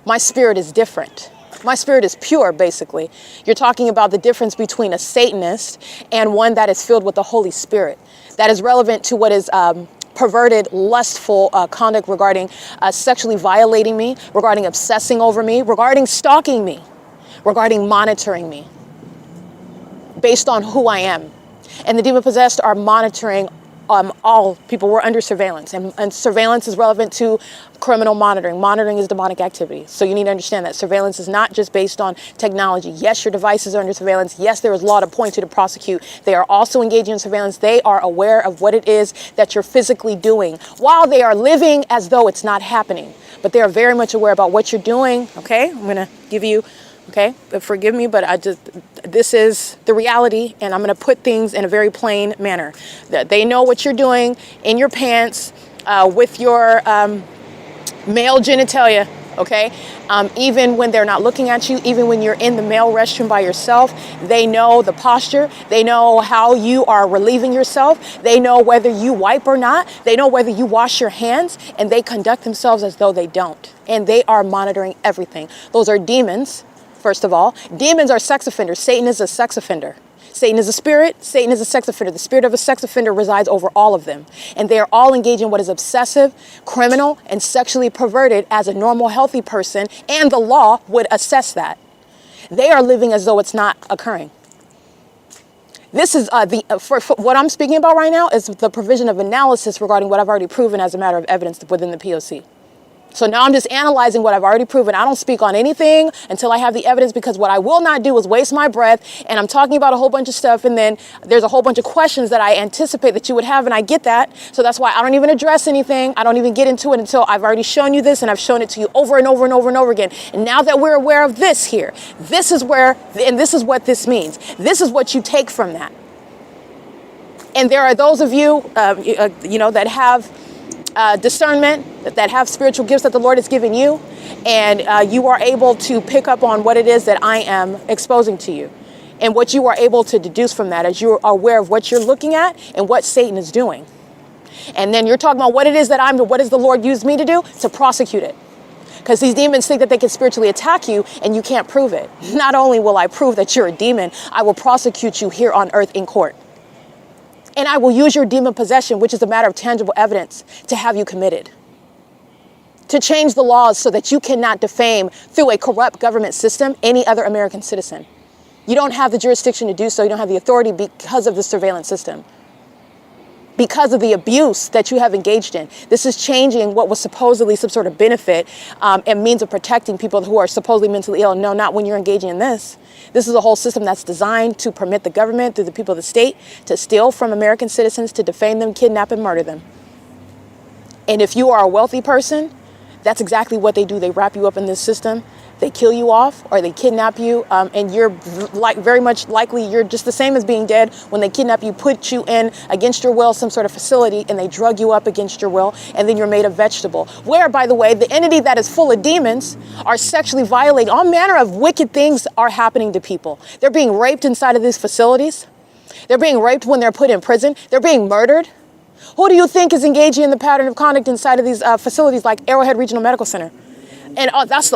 My spirit is different. My spirit is pure, basically. You're talking about the difference between a Satanist and one that is filled with the Holy Spirit. That is relevant to what is perverted, lustful conduct regarding sexually violating me, regarding obsessing over me, regarding stalking me, regarding monitoring me based on who I am. And the demon-possessed are monitoring all people. We're under surveillance, and surveillance is relevant to criminal monitoring. Monitoring is demonic activity. So you need to understand that surveillance is not just based on technology. Yes, your devices are under surveillance. Yes, there is law to point to prosecute. They are also engaging in surveillance. They are aware of what it is that you're physically doing while they are living as though it's not happening. But they are very much aware about what you're doing. Okay, I'm going to give you, okay, forgive me, but this is the reality, and I'm going to put things in a very plain manner. That they know what you're doing in your pants with your male genitalia Okay, even when they're not looking at you, even when you're in the male restroom by yourself, they know the posture, they know how you are relieving yourself, they know whether you wipe or not, they know whether you wash your hands, and they conduct themselves as though they don't. And they are monitoring everything. Those are demons, first of all. Demons are sex offenders. Satan is a sex offender. Satan is a spirit. Satan is a sex offender. The spirit of a sex offender resides over all of them. And they are all engaged in what is obsessive, criminal, and sexually perverted as a normal, healthy person, and the law would assess that. They are living as though it's not occurring. This is for what I'm speaking about right now is the provision of analysis regarding what I've already proven as a matter of evidence within the P.O.C. So now I'm just analyzing what I've already proven. I don't speak on anything until I have the evidence, because what I will not do is waste my breath. And I'm talking about a whole bunch of stuff, and then there's a whole bunch of questions that I anticipate that you would have, and I get that. So that's why I don't even address anything. I don't even get into it until I've already shown you this, and I've shown it to you over and over and over and over again. And now that we're aware of this here, this is where, and this is what this means. This is what you take from that. And there are those of you, that have discernment, that have spiritual gifts that the Lord has given you, and you are able to pick up on what it is that I am exposing to you. And what you are able to deduce from that is you're aware of what you're looking at and what Satan is doing. And then you're talking about what it is that what does the Lord use me to do? To prosecute it. Because these demons think that they can spiritually attack you, and you can't prove it. Not only will I prove that you're a demon, I will prosecute you here on earth in court. And I will use your demon possession, which is a matter of tangible evidence, to have you committed. To change the laws so that you cannot defame through a corrupt government system any other American citizen. You don't have the jurisdiction to do so. You don't have the authority because of the surveillance system. Because of the abuse that you have engaged in. This is changing what was supposedly some sort of benefit and means of protecting people who are supposedly mentally ill. No, not when you're engaging in this. This is a whole system that's designed to permit the government, through the people of the state, to steal from American citizens, to defame them, kidnap, and murder them. And if you are a wealthy person, that's exactly what they do. They wrap you up in this system. They kill you off, or they kidnap you, and you're very much likely you're just the same as being dead when they kidnap you, put you in against your will some sort of facility, and they drug you up against your will, and then you're made a vegetable. Where, by the way, the entity that is full of demons are sexually violating. All manner of wicked things are happening to people. They're being raped inside of these facilities. They're being raped when they're put in prison. They're being murdered. Who do you think is engaging in the pattern of conduct inside of these facilities like Arrowhead Regional Medical Center? And that's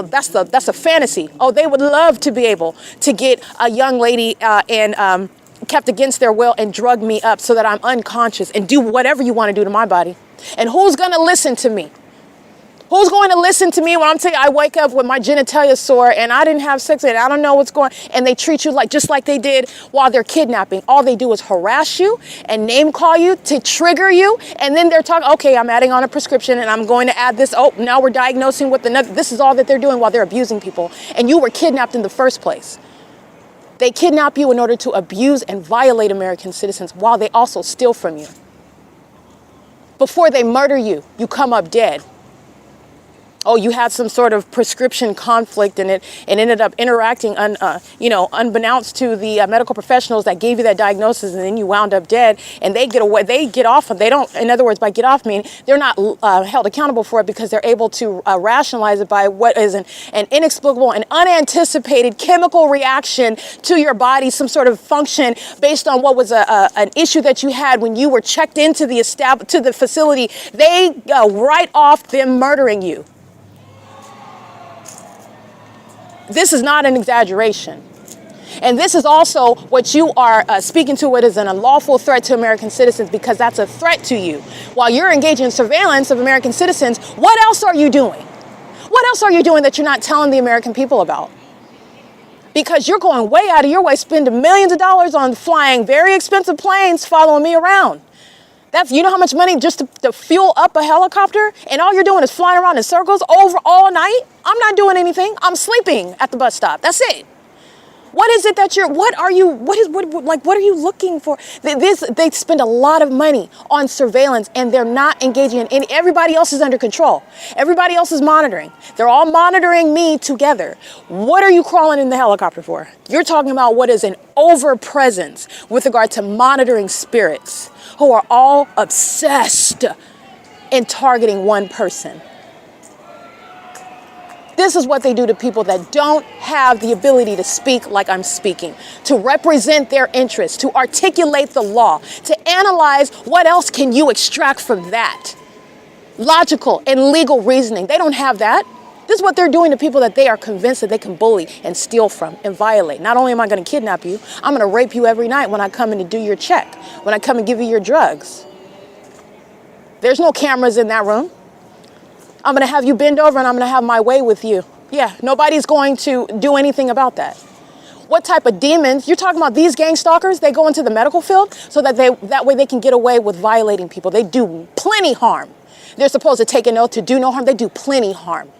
a fantasy. Oh, they would love to be able to get a young lady and kept against their will and drug me up so that I'm unconscious and do whatever you want to do to my body. And who's going to listen to me? Who's going to listen to me when I'm telling you I wake up with my genitalia sore and I didn't have sex and I don't know what's going on, and they treat you just like they did while they're kidnapping. All they do is harass you and name call you to trigger you, and then they're talking, okay, I'm adding on a prescription and I'm going to add this. Oh, now we're diagnosing with another. This is all that they're doing while they're abusing people. And you were kidnapped in the first place. They kidnap you in order to abuse and violate American citizens while they also steal from you. Before they murder you, you come up dead. Oh, you had some sort of prescription conflict and it ended up interacting, unbeknownst to the medical professionals that gave you that diagnosis, and then you wound up dead, and they get away, they get off, they don't, in other words, by get off meaning they're not held accountable for it because they're able to rationalize it by what is an inexplicable and unanticipated chemical reaction to your body, some sort of function based on what was an issue that you had when you were checked into the facility. They write off them murdering you. This is not an exaggeration. And this is also what you are speaking to, what is an unlawful threat to American citizens, because that's a threat to you. While you're engaging in surveillance of American citizens, what else are you doing? What else are you doing that you're not telling the American people about? Because you're going way out of your way, spending millions of dollars on flying very expensive planes following me around. You know how much money just to fuel up a helicopter? And all you're doing is flying around in circles over all night? I'm not doing anything. I'm sleeping at the bus stop. That's it. What is it that what are you looking for? They spend a lot of money on surveillance, and they're not engaging in any. Everybody else is under control. Everybody else is monitoring. They're all monitoring me together. What are you crawling in the helicopter for? You're talking about what is an over-presence with regard to monitoring spirits who are all obsessed in targeting one person. This is what they do to people that don't have the ability to speak like I'm speaking, to represent their interests, to articulate the law, to analyze what else can you extract from that. Logical and legal reasoning. They don't have that. This is what they're doing to people that they are convinced that they can bully and steal from and violate. Not only am I going to kidnap you, I'm going to rape you every night when I come in to do your check, when I come and give you your drugs. There's no cameras in that room. I'm going to have you bend over and I'm going to have my way with you. Yeah, nobody's going to do anything about that. What type of demons? You're talking about these gang stalkers? They go into the medical field so that that way they can get away with violating people. They do plenty harm. They're supposed to take an oath to do no harm. They do plenty harm.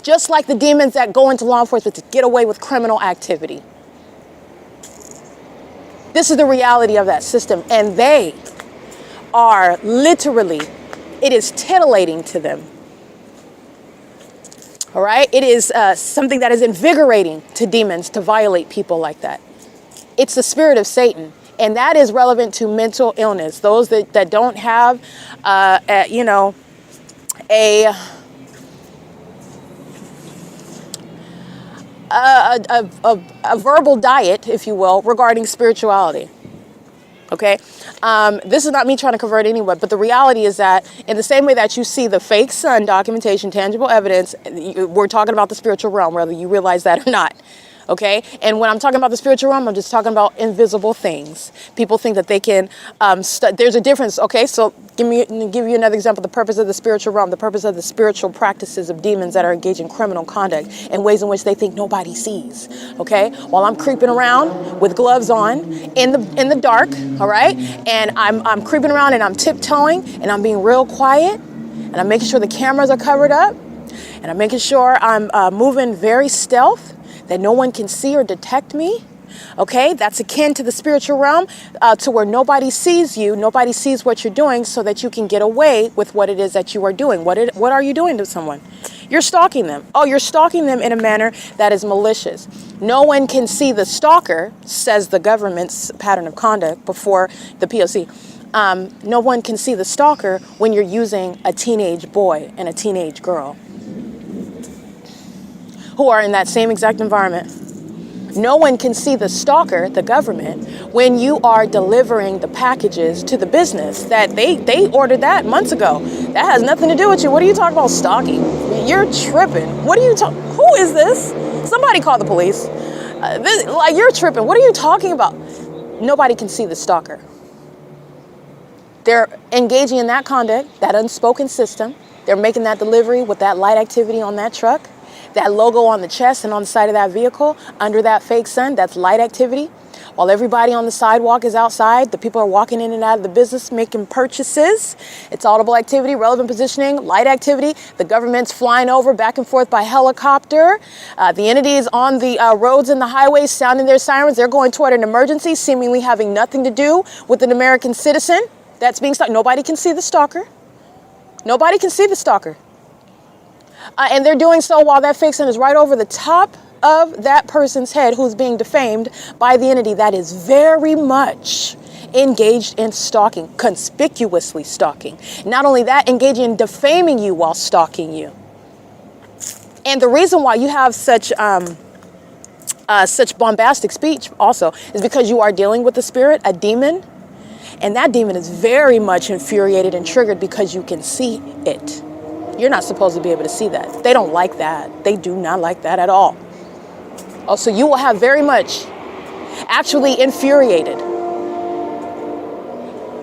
Just like the demons that go into law enforcement to get away with criminal activity. This is the reality of that system. And they are literally, it is titillating to them. All right? It is something that is invigorating to demons to violate people like that. It's the spirit of Satan. And that is relevant to mental illness. Those that don't have, you know, a verbal diet, if you will, regarding spirituality. Okay, this is not me trying to convert anyone, but the reality is that in the same way that you see the fake sun documentation, tangible evidence, we're talking about the spiritual realm, whether you realize that or not. Okay, and when I'm talking about the spiritual realm, I'm just talking about invisible things. People think that they can, there's a difference. Okay, so give you another example. The purpose of the spiritual realm, the purpose of the spiritual practices of demons that are engaged in criminal conduct in ways in which they think nobody sees. Okay, while I'm creeping around with gloves on in the dark, all right, and I'm creeping around and I'm tiptoeing and I'm being real quiet and I'm making sure the cameras are covered up and I'm making sure I'm moving very stealth, that no one can see or detect me. Okay, that's akin to the spiritual realm, to where nobody sees you, nobody sees what you're doing, so that you can get away with what it is that you are doing. What are you doing to someone? You're stalking them. Oh, you're stalking them in a manner that is malicious. No one can see the stalker, says the government's pattern of conduct before the P.O.C. No one can see the stalker when you're using a teenage boy and a teenage girl who are in that same exact environment. No one can see the stalker, the government, when you are delivering the packages to the business that they ordered that months ago. That has nothing to do with you. What are you talking about stalking? You're tripping. What are you talking? Who is this? Somebody call the police. Like, you're tripping. What are you talking about? Nobody can see the stalker. They're engaging in that conduct, that unspoken system. They're making that delivery with that light activity on that truck. That logo on the chest and on the side of that vehicle, under that fake sun, that's light activity. While everybody on the sidewalk is outside, the people are walking in and out of the business making purchases. It's audible activity, relevant positioning, light activity. The government's flying over back and forth by helicopter. The entities on the roads and the highways sounding their sirens. They're going toward an emergency, seemingly having nothing to do with an American citizen that's being stalked. Nobody can see the stalker. Nobody can see the stalker. And they're doing so while that fake sun is right over the top of that person's head who's being defamed by the entity that is very much engaged in stalking, conspicuously stalking. Not only that, engaging in defaming you while stalking you. And the reason why you have such bombastic speech also is because you are dealing with a spirit, a demon, and that demon is very much infuriated and triggered because you can see it. You're not supposed to be able to see that. They don't like that. They do not like that at all. Oh, so you will have very much actually infuriated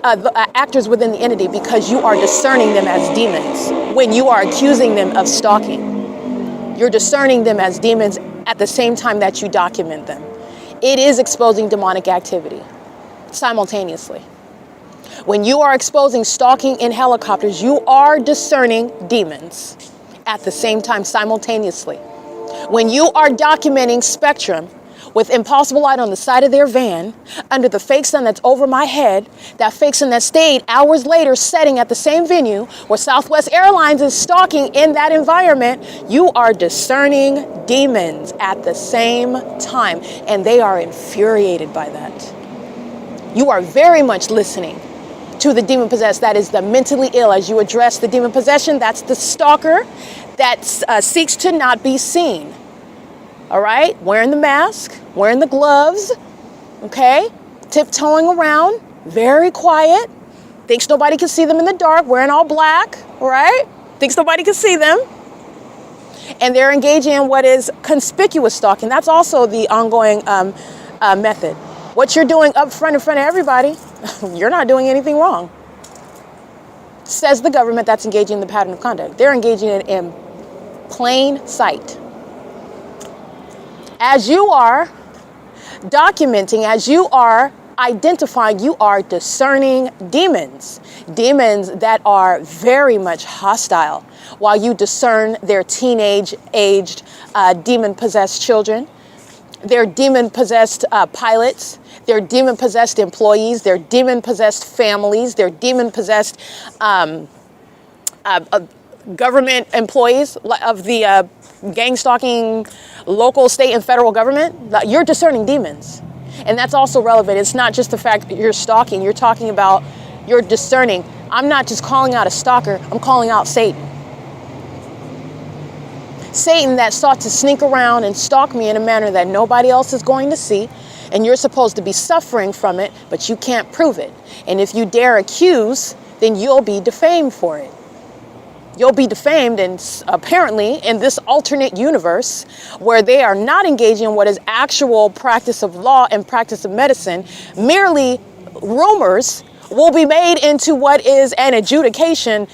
the actors within the entity because you are discerning them as demons when you are accusing them of stalking. You're discerning them as demons at the same time that you document them. It is exposing demonic activity simultaneously. When you are exposing stalking in helicopters, you are discerning demons at the same time simultaneously. When you are documenting Spectrum with Impossible Light on the side of their van, under the fake sun that's over my head, that fake sun that stayed hours later setting at the same venue where Southwest Airlines is stalking in that environment, you are discerning demons at the same time, and they are infuriated by that. You are very much listening to the demon possessed. That is the mentally ill. As you address the demon possession, that's the stalker. that seeks to not be seen. All right? Wearing the mask, wearing the gloves, okay? Tiptoeing around, very quiet. Thinks nobody can see them in the dark, wearing all black, all right? Thinks nobody can see them. And they're engaging in what is conspicuous stalking. That's also the ongoing method. What you're doing up front in front of everybody, you're not doing anything wrong. Says the government that's engaging in the pattern of conduct. They're engaging in plain sight. As you are documenting, as you are identifying, you are discerning demons. Demons that are very much hostile. While you discern their teenage-aged demon-possessed children, their demon-possessed pilots, their demon-possessed employees, their demon-possessed families, their demon-possessed government employees of the gang stalking local, state, and federal government. You're discerning demons. And that's also relevant. It's not just the fact that you're stalking. You're talking about you're discerning. I'm not just calling out a stalker. I'm calling out Satan. Satan that sought to sneak around and stalk me in a manner that nobody else is going to see. And you're supposed to be suffering from it, but you can't prove it. And if you dare accuse, then you'll be defamed for it. You'll be defamed, and apparently in this alternate universe where they are not engaging in what is actual practice of law and practice of medicine, merely rumors will be made into what is an adjudication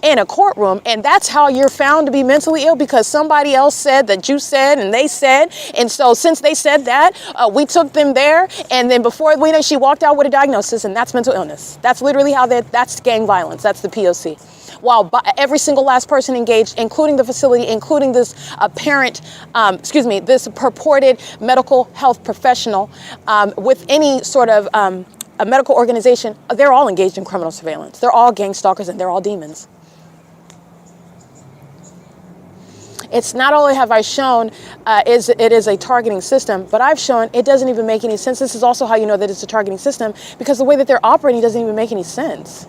in a courtroom. And that's how you're found to be mentally ill, because somebody else said that you said and they said. And so since they said that, we took them there. And then before we know, she walked out with a diagnosis, and that's mental illness. That's literally how that's gang violence. That's the P.O.C. While every single last person engaged, including the facility, including this this purported medical health professional with any sort of a medical organization, they're all engaged in criminal surveillance. They're all gang stalkers, and they're all demons. It's not only have I shown it is a targeting system, but I've shown it doesn't even make any sense. This is also how you know that it's a targeting system, because the way that they're operating doesn't even make any sense.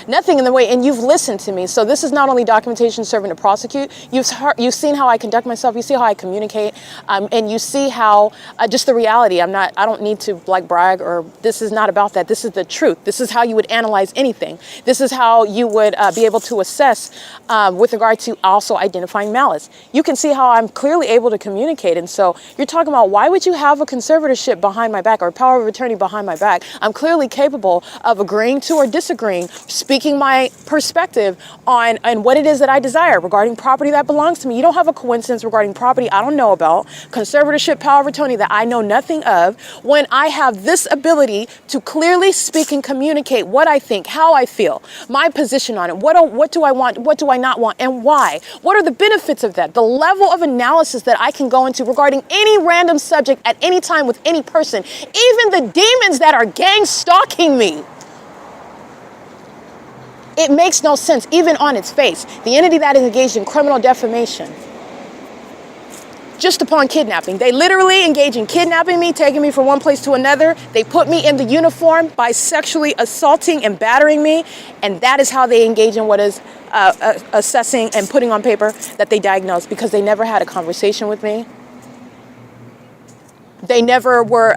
Nothing in the way, and you've listened to me. So this is not only documentation serving to prosecute. You've seen how I conduct myself. You see how I communicate, and you see how just the reality. I don't need to brag, or this is not about that. This is the truth. This is how you would analyze anything. This is how you would be able to assess with regard to also identifying malice. You can see how I'm clearly able to communicate. And so you're talking about, why would you have a conservatorship behind my back, or power of attorney behind my back? I'm clearly capable of agreeing to or disagreeing, speaking my perspective on what it is that I desire regarding property that belongs to me. You don't have a coincidence regarding property I don't know about, conservatorship, power of attorney that I know nothing of, when I have this ability to clearly speak and communicate what I think, how I feel, my position on it, what do I want, what do I not want, and why? What are the benefits of that? The level of analysis that I can go into regarding any random subject at any time with any person, even the demons that are gang stalking me. It makes no sense, even on its face. The entity that is engaged in criminal defamation, just upon kidnapping. They literally engage in kidnapping me, taking me from one place to another. They put me in the uniform by sexually assaulting and battering me. And that is how they engage in what is assessing and putting on paper that they diagnosed, because they never had a conversation with me. They never were,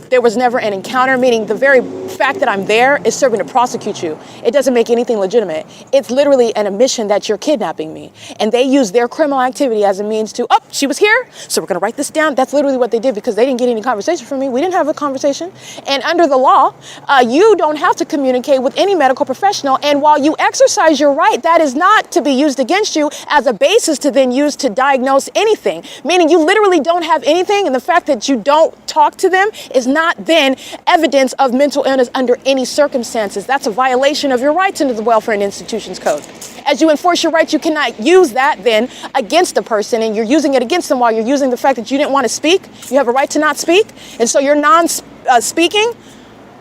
there was never an encounter, meaning the very fact that I'm there is serving to prosecute you. It doesn't make anything legitimate. It's literally an admission that you're kidnapping me. And they use their criminal activity as a means to, oh, she was here, so we're going to write this down. That's literally what they did, because they didn't get any conversation from me. We didn't have a conversation. And under the law, you don't have to communicate with any medical professional. And while you exercise your right, that is not to be used against you as a basis to then use to diagnose anything. Meaning you literally don't have anything, and the fact that you don't talk to them is not then evidence of mental illness under any circumstances. That's a violation of your rights under the Welfare and Institutions Code. As you enforce your rights, you cannot use that then against a person, and you're using it against them while you're using the fact that you didn't want to speak. You have a right to not speak, and so you're non-speaking.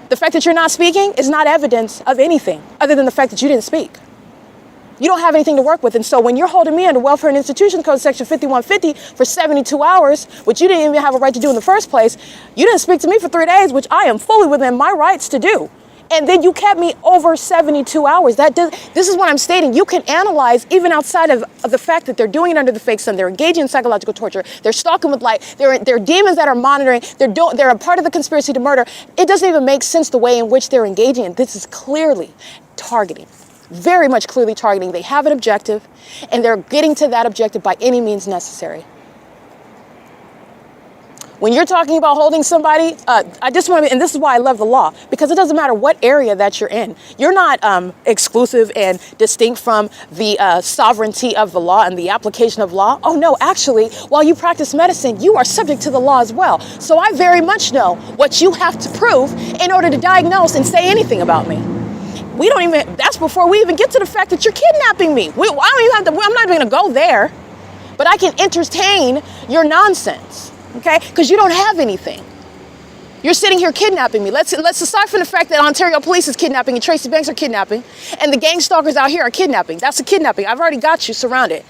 The fact that you're not speaking is not evidence of anything other than the fact that you didn't speak. You don't have anything to work with. And so when you're holding me under Welfare and Institutions Code Section 5150 for 72 hours, which you didn't even have a right to do in the first place, you didn't speak to me for 3 days, which I am fully within my rights to do. And then you kept me over 72 hours. This is what I'm stating. You can analyze even outside of the fact that they're doing it under the fake sun. They're engaging in psychological torture. They're stalking with light. They're demons that are monitoring. They're a part of the conspiracy to murder. It doesn't even make sense the way in which they're engaging. And this is clearly targeting. Very much clearly targeting. They have an objective, and they're getting to that objective by any means necessary. When you're talking about holding somebody, I just want to, and this is why I love the law, because it doesn't matter what area that you're in. You're not exclusive and distinct from the sovereignty of the law and the application of law. Oh no, actually, while you practice medicine, you are subject to the law as well. So I very much know what you have to prove in order to diagnose and say anything about me. We don't even, that's before we even get to the fact that you're kidnapping me. I'm not even gonna go there, but I can entertain your nonsense. Okay, because you don't have anything. You're sitting here kidnapping me. Let's aside from the fact that Ontario police is kidnapping and Tracy Banks are kidnapping and the gang stalkers out here are kidnapping. That's a kidnapping. I've already got you surrounded.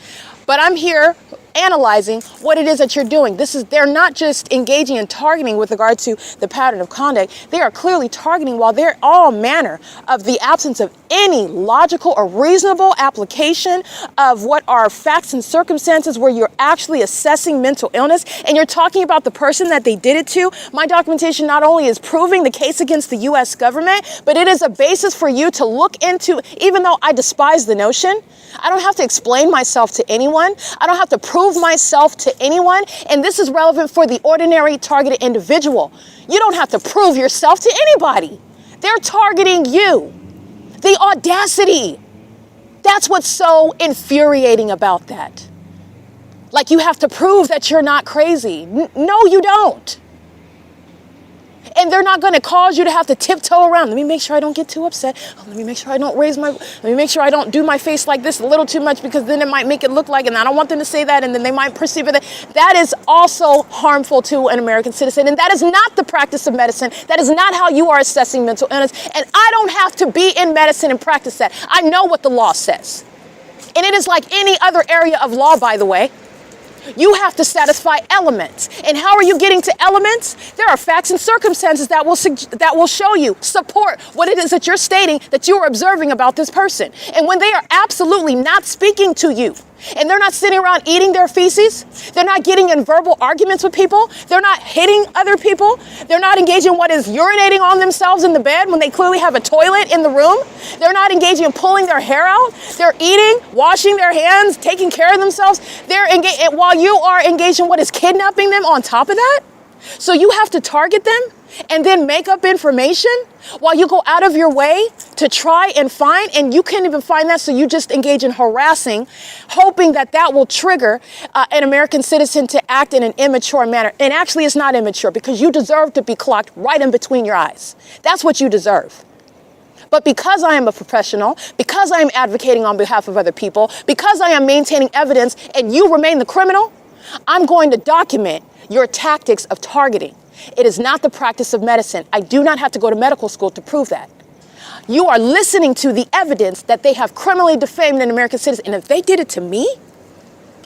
But I'm here analyzing what it is that you're doing. They're not just engaging and targeting with regard to the pattern of conduct. They are clearly targeting while they're all manner of the absence of any logical or reasonable application of what are facts and circumstances where you're actually assessing mental illness and you're talking about the person that they did it to. My documentation not only is proving the case against the U.S. government, but it is a basis for you to look into, even though I despise the notion. I don't have to explain myself to anyone. I don't have to prove myself to anyone. And this is relevant for the ordinary targeted individual. You don't have to prove yourself to anybody. They're targeting you. The audacity. That's what's so infuriating about that. Like you have to prove that you're not crazy. No, you don't. And they're not going to cause you to have to tiptoe around. Let me make sure I don't get too upset. Oh, let me make sure I don't let me make sure I don't do my face like this a little too much because then it might make it look like, and I don't want them to say that, and then they might perceive it. That is also harmful to an American citizen. And that is not the practice of medicine. That is not how you are assessing mental illness. And I don't have to be in medicine and practice that. I know what the law says. And it is like any other area of law, by the way. You have to satisfy elements. And how are you getting to elements? There are facts and circumstances that will show you, support what it is that you're stating that you are observing about this person. And when they are absolutely not speaking to you, and they're not sitting around eating their feces, they're not getting in verbal arguments with people, they're not hitting other people, they're not engaging in what is urinating on themselves in the bed when they clearly have a toilet in the room, they're not engaging in pulling their hair out, they're eating, washing their hands, taking care of themselves, they're engaged while you are engaged in what is kidnapping them on top of that. So you have to target them and then make up information while you go out of your way to try and find, and you can't even find that, so you just engage in harassing, hoping that that will trigger an American citizen to act in an immature manner. And actually it's not immature because you deserve to be clocked right in between your eyes. That's what you deserve. But because I am a professional, because I am advocating on behalf of other people, because I am maintaining evidence and you remain the criminal, I'm going to document your tactics of targeting. It is not the practice of medicine. I do not have to go to medical school to prove that. You are listening to the evidence that they have criminally defamed an American citizen. And if they did it to me,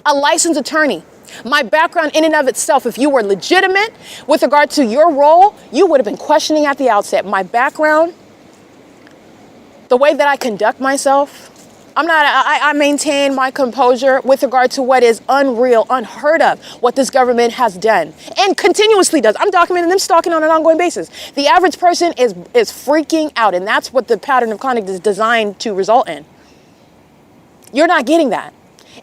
a licensed attorney, my background in and of itself, if you were legitimate with regard to your role, you would have been questioning at the outset. My background, the way that I conduct myself, I maintain my composure with regard to what is unreal, unheard of, what this government has done and continuously does. I'm documenting them stalking on an ongoing basis. The average person is freaking out, and that's what the pattern of conduct is designed to result in. You're not getting that.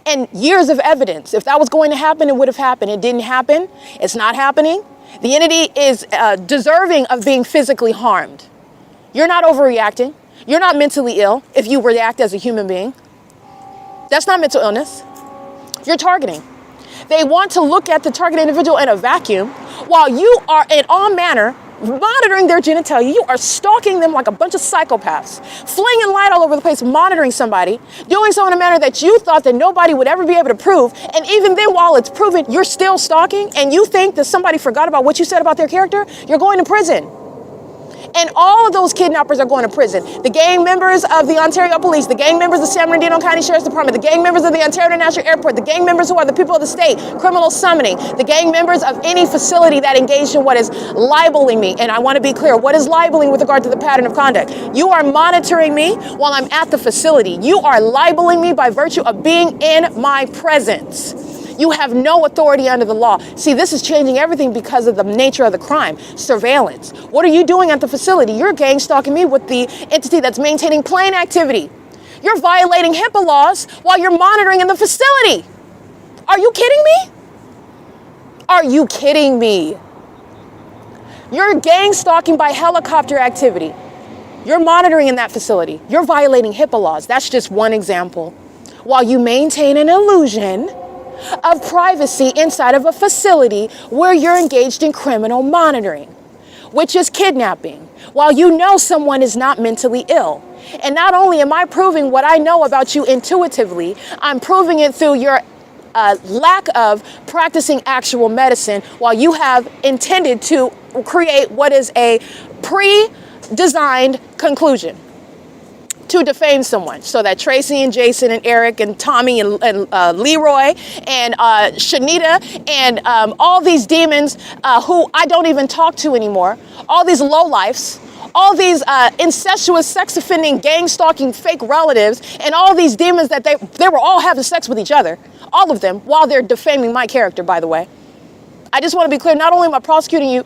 And years of evidence. If that was going to happen, it would have happened. It didn't happen. It's not happening. The entity is deserving of being physically harmed. You're not overreacting. You're not mentally ill if you react as a human being. That's not mental illness. You're targeting. They want to look at the target individual in a vacuum while you are in all manner monitoring their genitalia. You are stalking them like a bunch of psychopaths, flinging light all over the place, monitoring somebody, doing so in a manner that you thought that nobody would ever be able to prove. And even then, while it's proven, you're still stalking and you think that somebody forgot about what you said about their character, you're going to prison. And all of those kidnappers are going to prison. The gang members of the Ontario Police, the gang members of the San Bernardino County Sheriff's Department, the gang members of the Ontario International Airport, the gang members who are the people of the state, criminal summoning, the gang members of any facility that engaged in what is libeling me. And I want to be clear, what is libeling with regard to the pattern of conduct? You are monitoring me while I'm at the facility. You are libeling me by virtue of being in my presence. You have no authority under the law. See, this is changing everything because of the nature of the crime. Surveillance. What are you doing at the facility? You're gang stalking me with the entity that's maintaining plane activity. You're violating HIPAA laws while you're monitoring in the facility. Are you kidding me? Are you kidding me? You're gang stalking by helicopter activity. You're monitoring in that facility. You're violating HIPAA laws. That's just one example. While you maintain an illusion of privacy inside of a facility where you're engaged in criminal monitoring, which is kidnapping, while you know someone is not mentally ill. And not only am I proving what I know about you intuitively, I'm proving it through your lack of practicing actual medicine while you have intended to create what is a pre-designed conclusion to defame someone so that Tracy and Jason and Eric and Tommy and Leroy and Shanita and all these demons who I don't even talk to anymore, all these lowlifes, all these incestuous, sex-offending, gang-stalking fake relatives, and all these demons that they were all having sex with each other, all of them, while they're defaming my character, by the way. I just want to be clear, not only am I prosecuting you,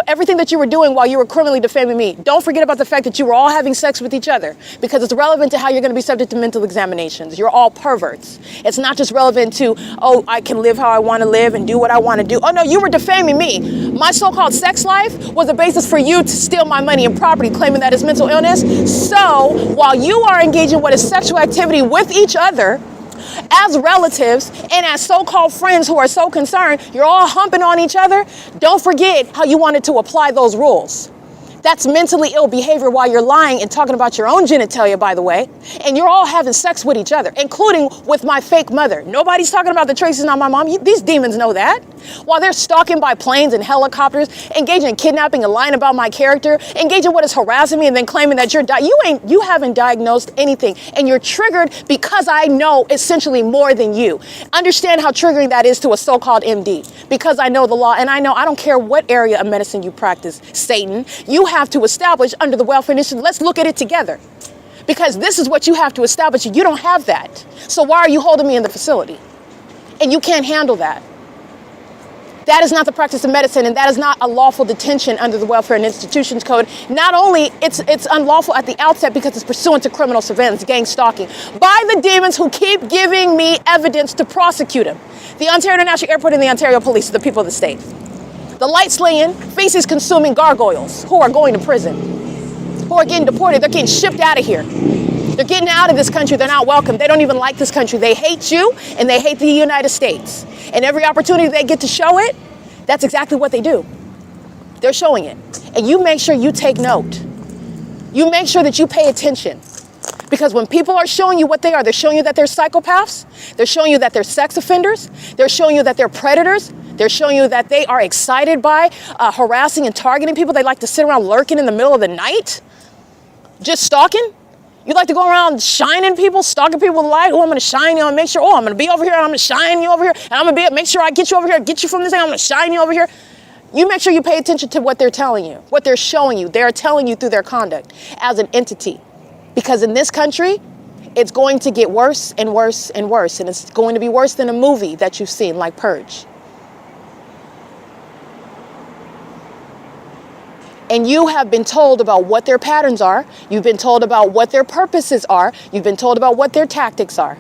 everything that you were doing while you were criminally defaming me, don't forget about the fact that you were all having sex with each other, because it's relevant to how you're going to be subject to mental examinations. You're all perverts. It's not just relevant to, oh, I can live how I want to live and do what I want to do. Oh, no, you were defaming me. My so-called sex life was the basis for you to steal my money and property, claiming that it's mental illness. So while you are engaging in what is sexual activity with each other, as relatives and as so-called friends who are so concerned, you're all humping on each other. Don't forget how you wanted to apply those rules. That's mentally ill behavior while you're lying and talking about your own genitalia, by the way. And you're all having sex with each other, including with my fake mother. Nobody's talking about the Tracy's not my mom. These demons know that. While they're stalking by planes and helicopters, engaging in kidnapping and lying about my character, engaging in what is harassing me and then claiming that you haven't diagnosed anything. And you're triggered because I know essentially more than you. Understand how triggering that is to a so-called MD. Because I know the law and I know I don't care what area of medicine you practice, Satan. You have to establish under the welfare initiative. Let's look at it together. Because this is what you have to establish. You don't have that. So why are you holding me in the facility? And you can't handle that. That is not the practice of medicine, and that is not a lawful detention under the Welfare and Institutions Code. Not only it's unlawful at the outset because it's pursuant to criminal surveillance, gang stalking, by the demons who keep giving me evidence to prosecute him. The Ontario International Airport and the Ontario Police, the people of the state. The light-slaying, feces-consuming gargoyles who are going to prison, who are getting deported. They're getting shipped out of here. They're getting out of this country. They're not welcome. They don't even like this country. They hate you, and they hate the United States. And every opportunity they get to show it, that's exactly what they do. They're showing it. And you make sure you take note. You make sure that you pay attention. Because when people are showing you what they are, they're showing you that they're psychopaths. They're showing you that they're sex offenders. They're showing you that they're predators. They're showing you that they are excited by harassing and targeting people. They like to sit around lurking in the middle of the night, just stalking. You like to go around shining people, stalking people with light. Oh, I'm going to shine you. I'm going to make sure, oh, I'm going to be over here. And I'm going to shine you over here. And I'm going to make sure I get you over here, get you from this thing. I'm going to shine you over here. You make sure you pay attention to what they're telling you, what they're showing you. They're telling you through their conduct as an entity. Because in this country, it's going to get worse and worse and worse. And it's going to be worse than a movie that you've seen like Purge. And you have been told about what their patterns are. You've been told about what their purposes are. You've been told about what their tactics are.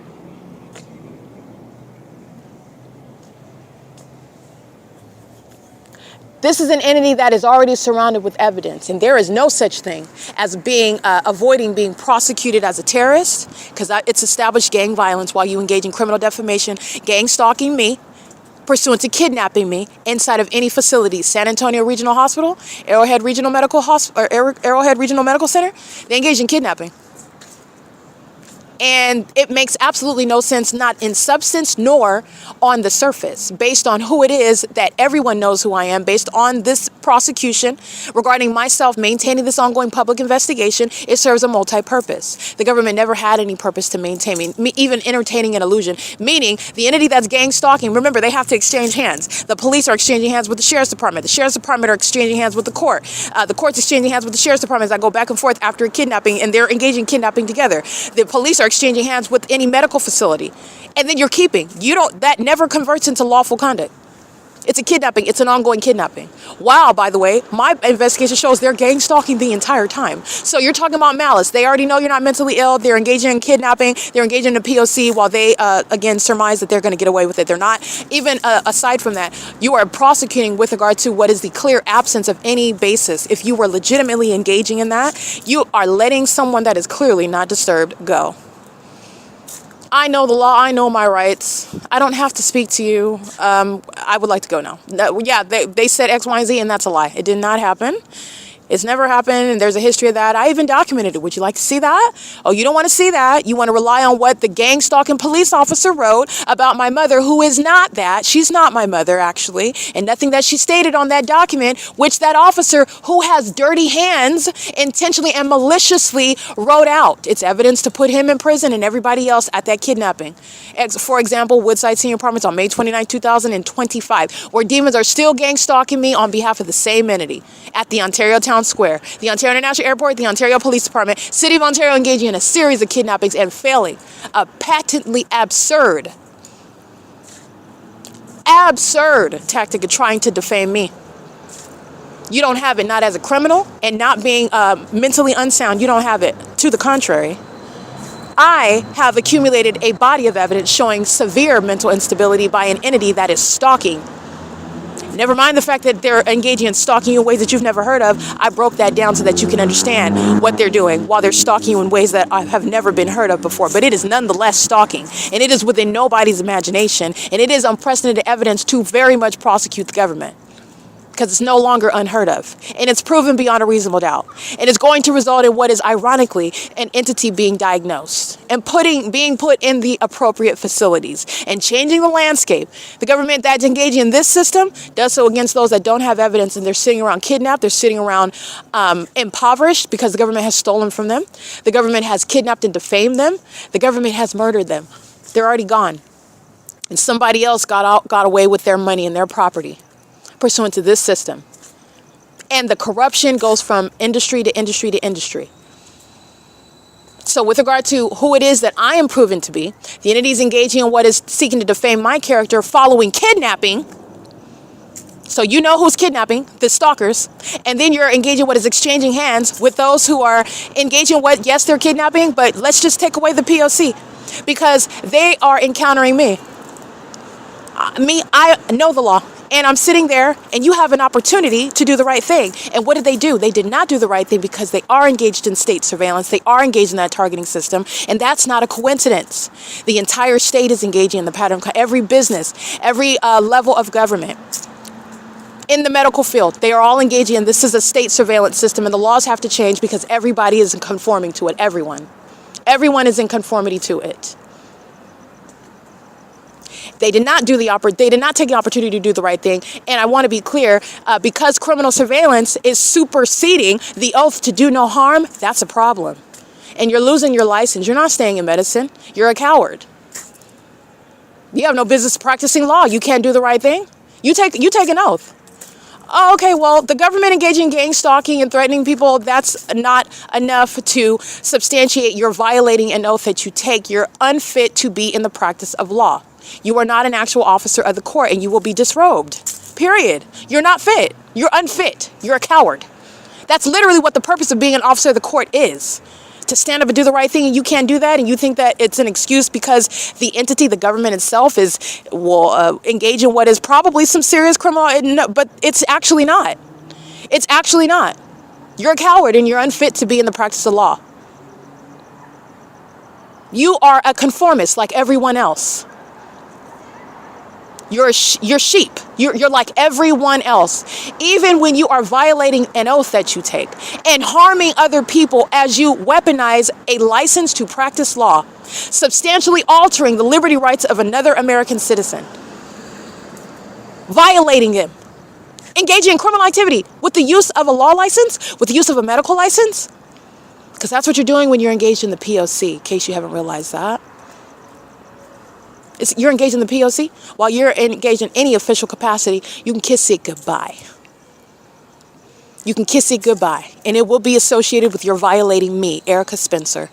This is an entity that is already surrounded with evidence, and there is no such thing as avoiding being prosecuted as a terrorist, because it's established gang violence while you engage in criminal defamation, gang stalking me, pursuant to kidnapping me inside of any facility, San Antonio Regional Hospital, Arrowhead Regional Medical Center. They engage in kidnapping. And it makes absolutely no sense, not in substance nor on the surface, based on who it is that everyone knows who I am, based on this prosecution regarding myself maintaining this ongoing public investigation. It serves a multi-purpose. The government never had any purpose to maintain me, even entertaining an illusion, meaning the entity that's gang stalking, remember, they have to exchange hands. The police are exchanging hands with the sheriff's department. The sheriff's department are exchanging hands with the court. The court's exchanging hands with the sheriff's department as I go back and forth after a kidnapping, and they're engaging in kidnapping together. The police are exchanging hands with any medical facility. And then you're keeping. That never converts into lawful conduct. It's a kidnapping. It's an ongoing kidnapping. Wow, by the way, my investigation shows they're gang stalking the entire time. So you're talking about malice. They already know you're not mentally ill. They're engaging in kidnapping. They're engaging in a P.O.C. while they, again, surmise that they're going to get away with it. They're not. Even aside from that, you are prosecuting with regard to what is the clear absence of any basis. If you were legitimately engaging in that, you are letting someone that is clearly not disturbed go. I know the law. I know my rights. I don't have to speak to you. I would like to go now. Yeah, they said X, Y, and Z, and that's a lie. It did not happen. It's never happened, and there's a history of that. I even documented it. Would you like to see that? Oh, you don't want to see that. You want to rely on what the gang stalking police officer wrote about my mother, who is not that. She's not my mother, actually, and nothing that she stated on that document, which that officer, who has dirty hands, intentionally and maliciously wrote out. It's evidence to put him in prison and everybody else at that kidnapping. For example, Woodside Senior Apartments on May 29, 2025, where demons are still gang stalking me on behalf of the same entity at the Ontario Town Square, the Ontario International Airport, the Ontario Police Department, City of Ontario engaging in a series of kidnappings and failing. A patently absurd tactic of trying to defame me. You don't have it, not as a criminal, and not being mentally unsound. You don't have it. To the contrary, I have accumulated a body of evidence showing severe mental instability by an entity that is stalking. Never mind the fact that they're engaging in stalking you in ways that you've never heard of. I broke that down so that you can understand what they're doing while they're stalking you in ways that have never been heard of before. But it is nonetheless stalking, and it is within nobody's imagination, and it is unprecedented evidence to very much prosecute the government, because it's no longer unheard of, and it's proven beyond a reasonable doubt. And it's going to result in what is ironically an entity being diagnosed and being put in the appropriate facilities and changing the landscape. The government that's engaging in this system does so against those that don't have evidence, and they're sitting around kidnapped. They're sitting around impoverished because the government has stolen from them. The government has kidnapped and defamed them. The government has murdered them. They're already gone. And somebody else got away with their money and their property pursuant to this system. And the corruption goes from industry to industry to industry. So with regard to who it is that I am proven to be, the entities engaging in what is seeking to defame my character following kidnapping. So you know who's kidnapping, the stalkers, and then you're engaging what is exchanging hands with those who are engaging what, yes, they're kidnapping, but let's just take away the P.O.C. because they are encountering me. I know the law. And I'm sitting there, and you have an opportunity to do the right thing. And what did they do? They did not do the right thing because they are engaged in state surveillance. They are engaged in that targeting system. And that's not a coincidence. The entire state is engaging in the pattern. Every business, every level of government. In the medical field, they are all engaging in this is a state surveillance system. And the laws have to change because everybody is conforming to it. Everyone. Everyone is in conformity to it. They did not take the opportunity to do the right thing. And I want to be clear, because criminal surveillance is superseding the oath to do no harm, that's a problem. And you're losing your license. You're not staying in medicine. You're a coward. You have no business practicing law. You can't do the right thing. You take an oath. Oh, okay, well, the government engaging in gang stalking and threatening people, that's not enough to substantiate you're violating an oath that you take. You're unfit to be in the practice of law. You are not an actual officer of the court, and you will be disrobed. Period. You're not fit. You're unfit. You're a coward. That's literally what the purpose of being an officer of the court is. To stand up and do the right thing, and you can't do that, and you think that it's an excuse because the entity, the government itself, will engage in what is probably some serious criminal, but it's actually not. It's actually not. You're a coward, and you're unfit to be in the practice of law. You are a conformist like everyone else. You're sheep. You're like everyone else. Even when you are violating an oath that you take and harming other people as you weaponize a license to practice law, substantially altering the liberty rights of another American citizen, violating him, engaging in criminal activity with the use of a law license, with the use of a medical license, because that's what you're doing when you're engaged in the P.O.C., in case you haven't realized that. You're engaged in the P.O.C. While you're engaged in any official capacity, you can kiss it goodbye. You can kiss it goodbye, and it will be associated with your violating me, Erica Spencer.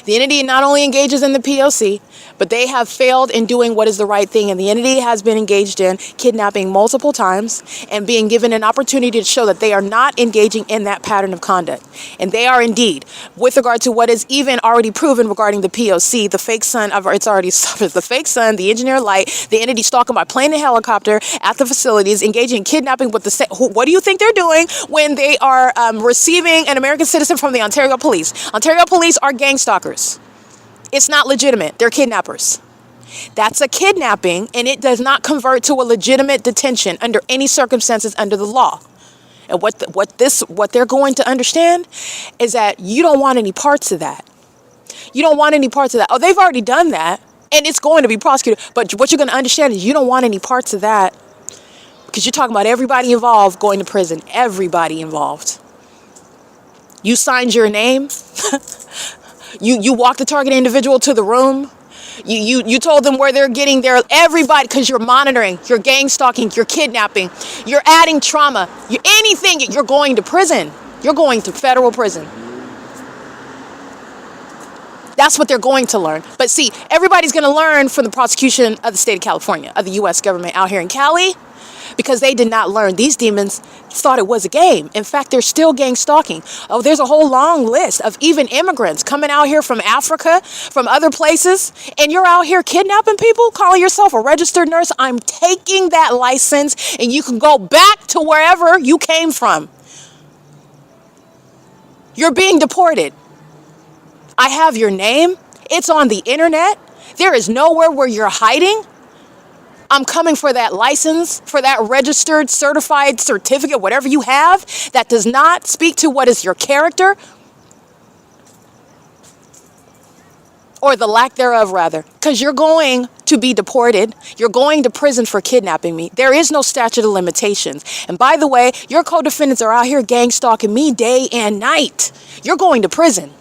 The entity not only engages in the P.O.C., but they have failed in doing what is the right thing. And the entity has been engaged in kidnapping multiple times and being given an opportunity to show that they are not engaging in that pattern of conduct. And they are indeed, with regard to what is even already proven regarding the P.O.C., the fake son of, it's already the fake son, the engineer light, the entity stalking by plane and helicopter at the facilities, engaging in kidnapping with what do you think they're doing when they are receiving an American citizen from the Ontario police? Ontario police are gang stalkers. It's not legitimate. They're kidnappers. That's a kidnapping, and it does not convert to a legitimate detention under any circumstances under the law. And what they're going to understand is that you don't want any parts of that. You don't want any parts of that. Oh, they've already done that, and it's going to be prosecuted. But what you're going to understand is you don't want any parts of that, because you're talking about everybody involved going to prison. Everybody involved. You signed your name. You walked the target individual to the room. You told them where they're getting their everybody, because you're monitoring, you're gang stalking, you're kidnapping, you're adding trauma, anything, you're going to prison. You're going to federal prison. That's what they're going to learn. But see, everybody's going to learn from the prosecution of the state of California, of the U.S. government out here in Cali, because they did not learn. These demons thought it was a game. In fact, they're still gang stalking. Oh, there's a whole long list of even immigrants coming out here from Africa, from other places, and you're out here kidnapping people, calling yourself a registered nurse. I'm taking that license, and you can go back to wherever you came from. You're being deported. I have your name. It's on the internet. There is nowhere where you're hiding. I'm coming for that license, for that registered, certified certificate, whatever you have, that does not speak to what is your character, or the lack thereof, rather, because you're going to be deported. You're going to prison for kidnapping me. There is no statute of limitations. And by the way, your co-defendants are out here gang stalking me day and night. You're going to prison.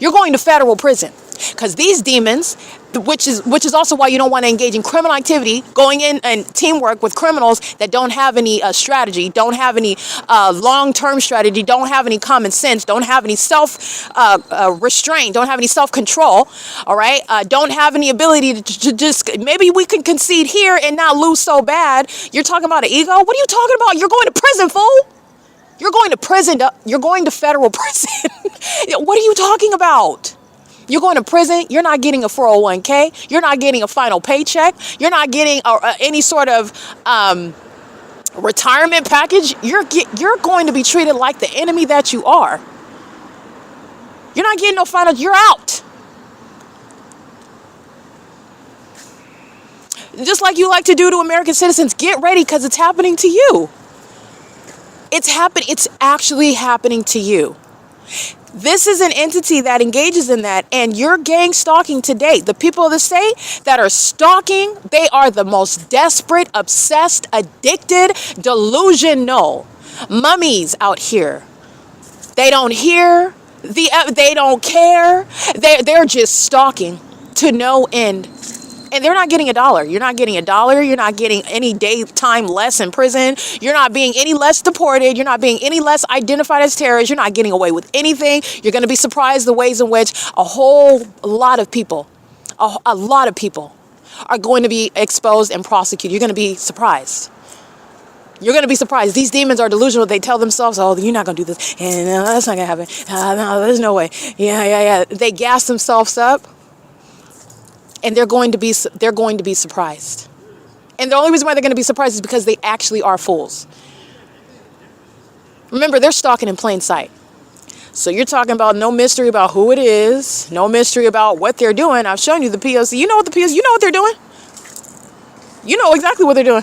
You're going to federal prison, because these demons, which is also why you don't want to engage in criminal activity, going in and teamwork with criminals that don't have any strategy, don't have any long-term strategy, don't have any common sense, don't have any self-restraint, don't have any self-control, all right? Don't have any ability to just, maybe we can concede here and not lose so bad. You're talking about an ego? What are you talking about? You're going to prison, fool. You're going to prison. You're going to federal prison. What are you talking about? You're going to prison. You're not getting a 401k. You're not getting a final paycheck. You're not getting any sort of retirement package. You're going to be treated like the enemy that you are. You're not getting no final. You're out. Just like you like to do to American citizens. Get ready, because it's happening to you. It's actually happening to you. This is an entity that engages in that, and you're gang stalking today. The people of the state that are stalking, they are the most desperate, obsessed, addicted, delusional mummies out here. They don't hear, they don't care. They're just stalking to no end. And they're not getting $1. You're not getting $1. You're not getting any daytime less in prison. You're not being any less deported. You're not being any less identified as terrorists. You're not getting away with anything. You're going to be surprised the ways in which a lot of people are going to be exposed and prosecuted. You're going to be surprised. You're going to be surprised. These demons are delusional. They tell themselves, oh, you're not going to do this. And no, that's not going to happen. No, there's no way. Yeah. They gas themselves up. And they're going to be surprised. And the only reason why they're going to be surprised is because they actually are fools. Remember, they're stalking in plain sight. So you're talking about no mystery about who it is, no mystery about what they're doing. I've shown you the P.O.C. You know what the P.O.C. You know what they're doing. You know exactly what they're doing.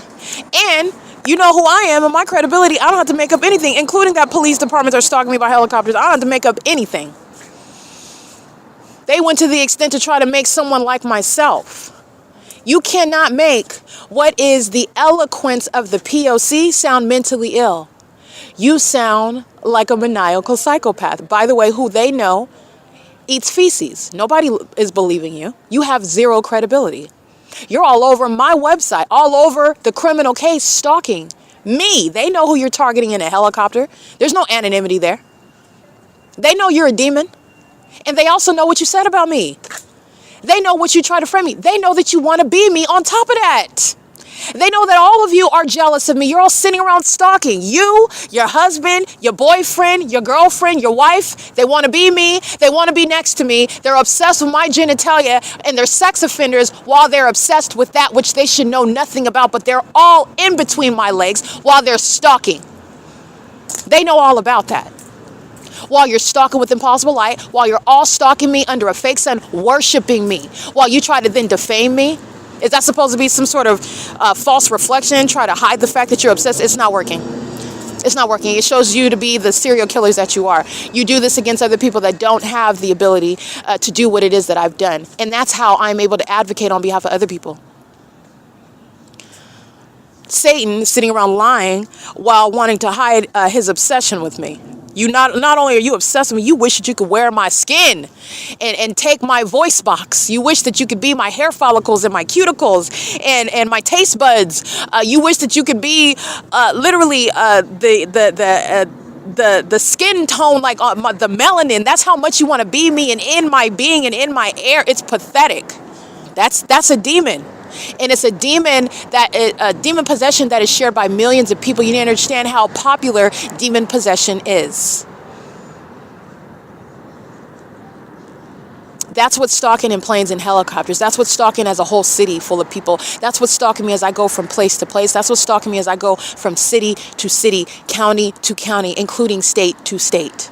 And you know who I am and my credibility. I don't have to make up anything, including that police departments are stalking me by helicopters. I don't have to make up anything. They went to the extent to try to make someone like myself. You cannot make what is the eloquence of the P.O.C. sound mentally ill. You sound like a maniacal psychopath. By the way, who they know eats feces. Nobody is believing you. You have zero credibility. You're all over my website, all over the criminal case, stalking me. They know who you're targeting in a helicopter. There's no anonymity there. They know you're a demon. And they also know what you said about me. They know what you try to frame me. They know that you want to be me on top of that. They know that all of you are jealous of me. You're all sitting around stalking. You, your husband, your boyfriend, your girlfriend, your wife. They want to be me. They want to be next to me. They're obsessed with my genitalia and they're sex offenders while they're obsessed with that which they should know nothing about. But they're all in between my legs while they're stalking. They know all about that. While you're stalking with impossible light, while you're all stalking me under a fake sun, worshiping me, while you try to then defame me. Is that supposed to be some sort of false reflection? Try to hide the fact that you're obsessed? It's not working. It's not working. It shows you to be the serial killers that you are. You do this against other people that don't have the ability to do what it is that I've done. And that's how I'm able to advocate on behalf of other people. Satan is sitting around lying while wanting to hide his obsession with me. You not only are you obsessed with me, you wish that you could wear my skin and take my voice box. You wish that you could be my hair follicles and my cuticles and my taste buds. You wish that you could be literally the skin tone, like the melanin. That's how much you want to be me and in my being and in my air. It's pathetic. That's a demon. And it's a demon demon possession that is shared by millions of people. You need to understand how popular demon possession is. That's what's stalking in planes and helicopters. That's what's stalking as a whole city full of people. That's what's stalking me as I go from place to place. That's what's stalking me as I go from city to city, county to county, including state to state.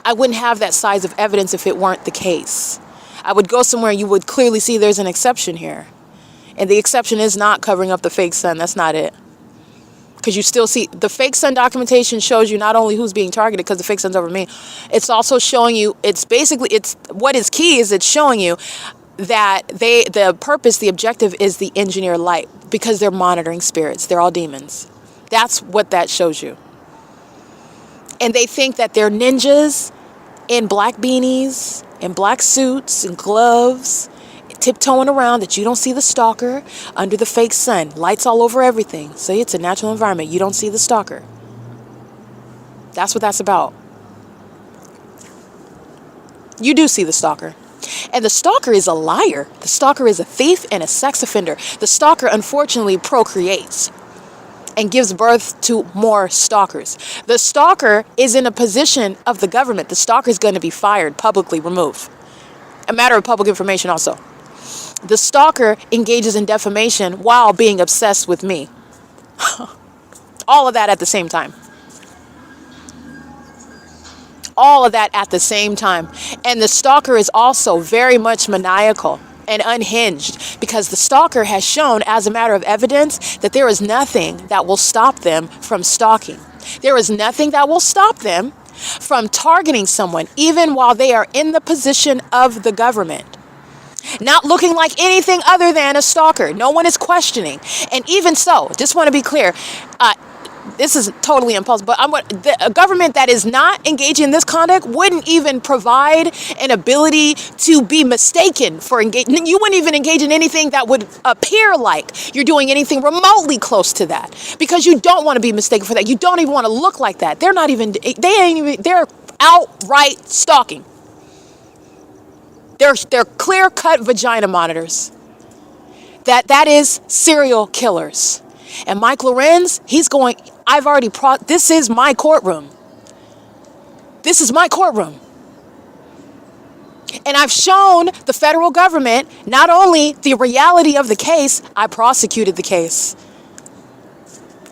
I wouldn't have that size of evidence if it weren't the case. I would go somewhere and you would clearly see there's an exception here. And the exception is not covering up the fake sun. That's not it. Because you still see the fake sun documentation shows you not only who's being targeted because the fake sun's over me. It's also showing you, it's what is key is it's showing you that the objective is the engineer light because they're monitoring spirits. They're all demons. That's what that shows you. And they think that they're ninjas in black beanies, in black suits and gloves, tiptoeing around, that you don't see the stalker under the fake sun. Lights all over everything. See, it's a natural environment. You don't see the stalker. That's what that's about. You do see the stalker. And the stalker is a liar. The stalker is a thief and a sex offender. The stalker, unfortunately, procreates and gives birth to more stalkers. The stalker is in a position of the government. The stalker is going to be fired, publicly removed. A matter of public information also. The stalker engages in defamation while being obsessed with me. All of that at the same time. All of that at the same time. And the stalker is also very much maniacal and unhinged because the stalker has shown as a matter of evidence that there is nothing that will stop them from stalking. There is nothing that will stop them from targeting someone even while they are in the position of the government. Not looking like anything other than a stalker. No one is questioning. And even so, just want to be clear, this is totally impulsive, but a government that is not engaging in this conduct wouldn't even provide an ability to be mistaken for engaging. You wouldn't even engage in anything that would appear like you're doing anything remotely close to that because you don't want to be mistaken for that. You don't even want to look like that. They're outright stalking. They're clear-cut vagina monitors. That is serial killers. And Mike Lorenz, this is my courtroom. This is my courtroom. And I've shown the federal government not only the reality of the case, I prosecuted the case.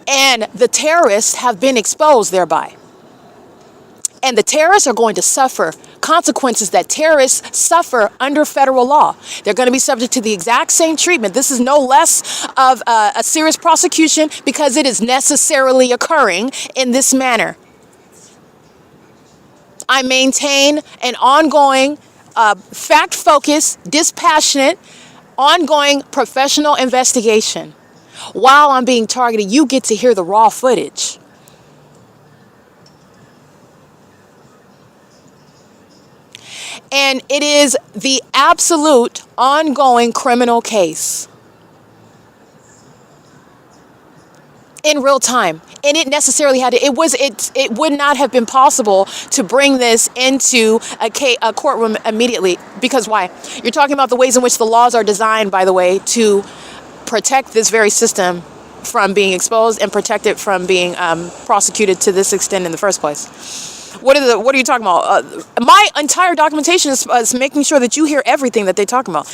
And the terrorists have been exposed thereby. And the terrorists are going to suffer consequences that terrorists suffer under federal law. They're going to be subject to the exact same treatment. This is no less of a serious prosecution because it is necessarily occurring in this manner. I maintain an ongoing, fact-focused, dispassionate, ongoing professional investigation. While I'm being targeted, you get to hear the raw footage. And it is the absolute ongoing criminal case in real time. And it necessarily had to, it would not have been possible to bring this into a courtroom immediately. Because why? You're talking about the ways in which the laws are designed, by the way, to protect this very system from being exposed and protect it from being prosecuted to this extent in the first place. What are you talking about? My entire documentation is making sure that you hear everything that they talk about.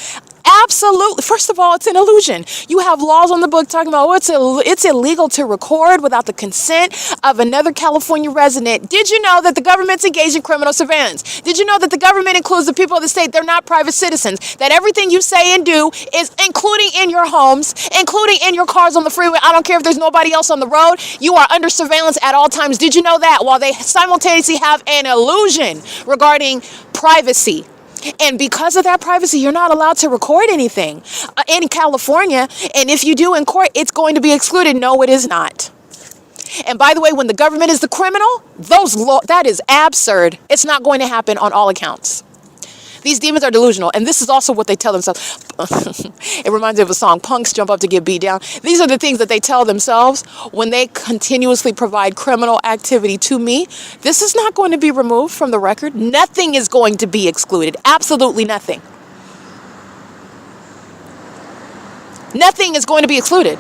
Absolutely. First of all, it's an illusion. You have laws on the book talking about it's illegal to record without the consent of another California resident. Did you know that the government's engaged in criminal surveillance? Did you know that the government includes the people of the state? They're not private citizens. That everything you say and do is including in your homes, including in your cars on the freeway. I don't care if there's nobody else on the road. You are under surveillance at all times. Did you know that? While they simultaneously have an illusion regarding privacy. And because of that privacy, you're not allowed to record anything in California. And if you do in court, it's going to be excluded. No, it is not. And by the way, when the government is the criminal, that is absurd. It's not going to happen on all accounts. These demons are delusional. And this is also what they tell themselves. It reminds me of a song, punks jump up to get beat down. These are the things that they tell themselves when they continuously provide criminal activity to me. This is not going to be removed from the record. Nothing is going to be excluded. Absolutely nothing. Nothing is going to be excluded.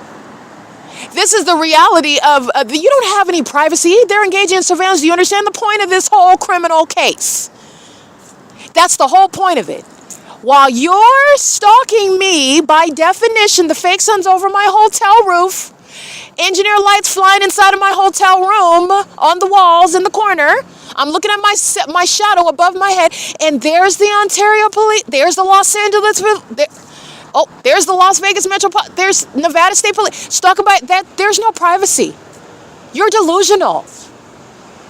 This is the reality of, you don't have any privacy. They're engaging in surveillance. Do you understand the point of this whole criminal case? That's the whole point of it. While you're stalking me, by definition, the fake sun's over my hotel roof, engineer lights flying inside of my hotel room, on the walls in the corner. I'm looking at my shadow above my head, and there's the Ontario police, there's the Los Angeles, there's the Las Vegas Metropolitan, there's Nevada State Police. Talk about that. There's no privacy. You're delusional.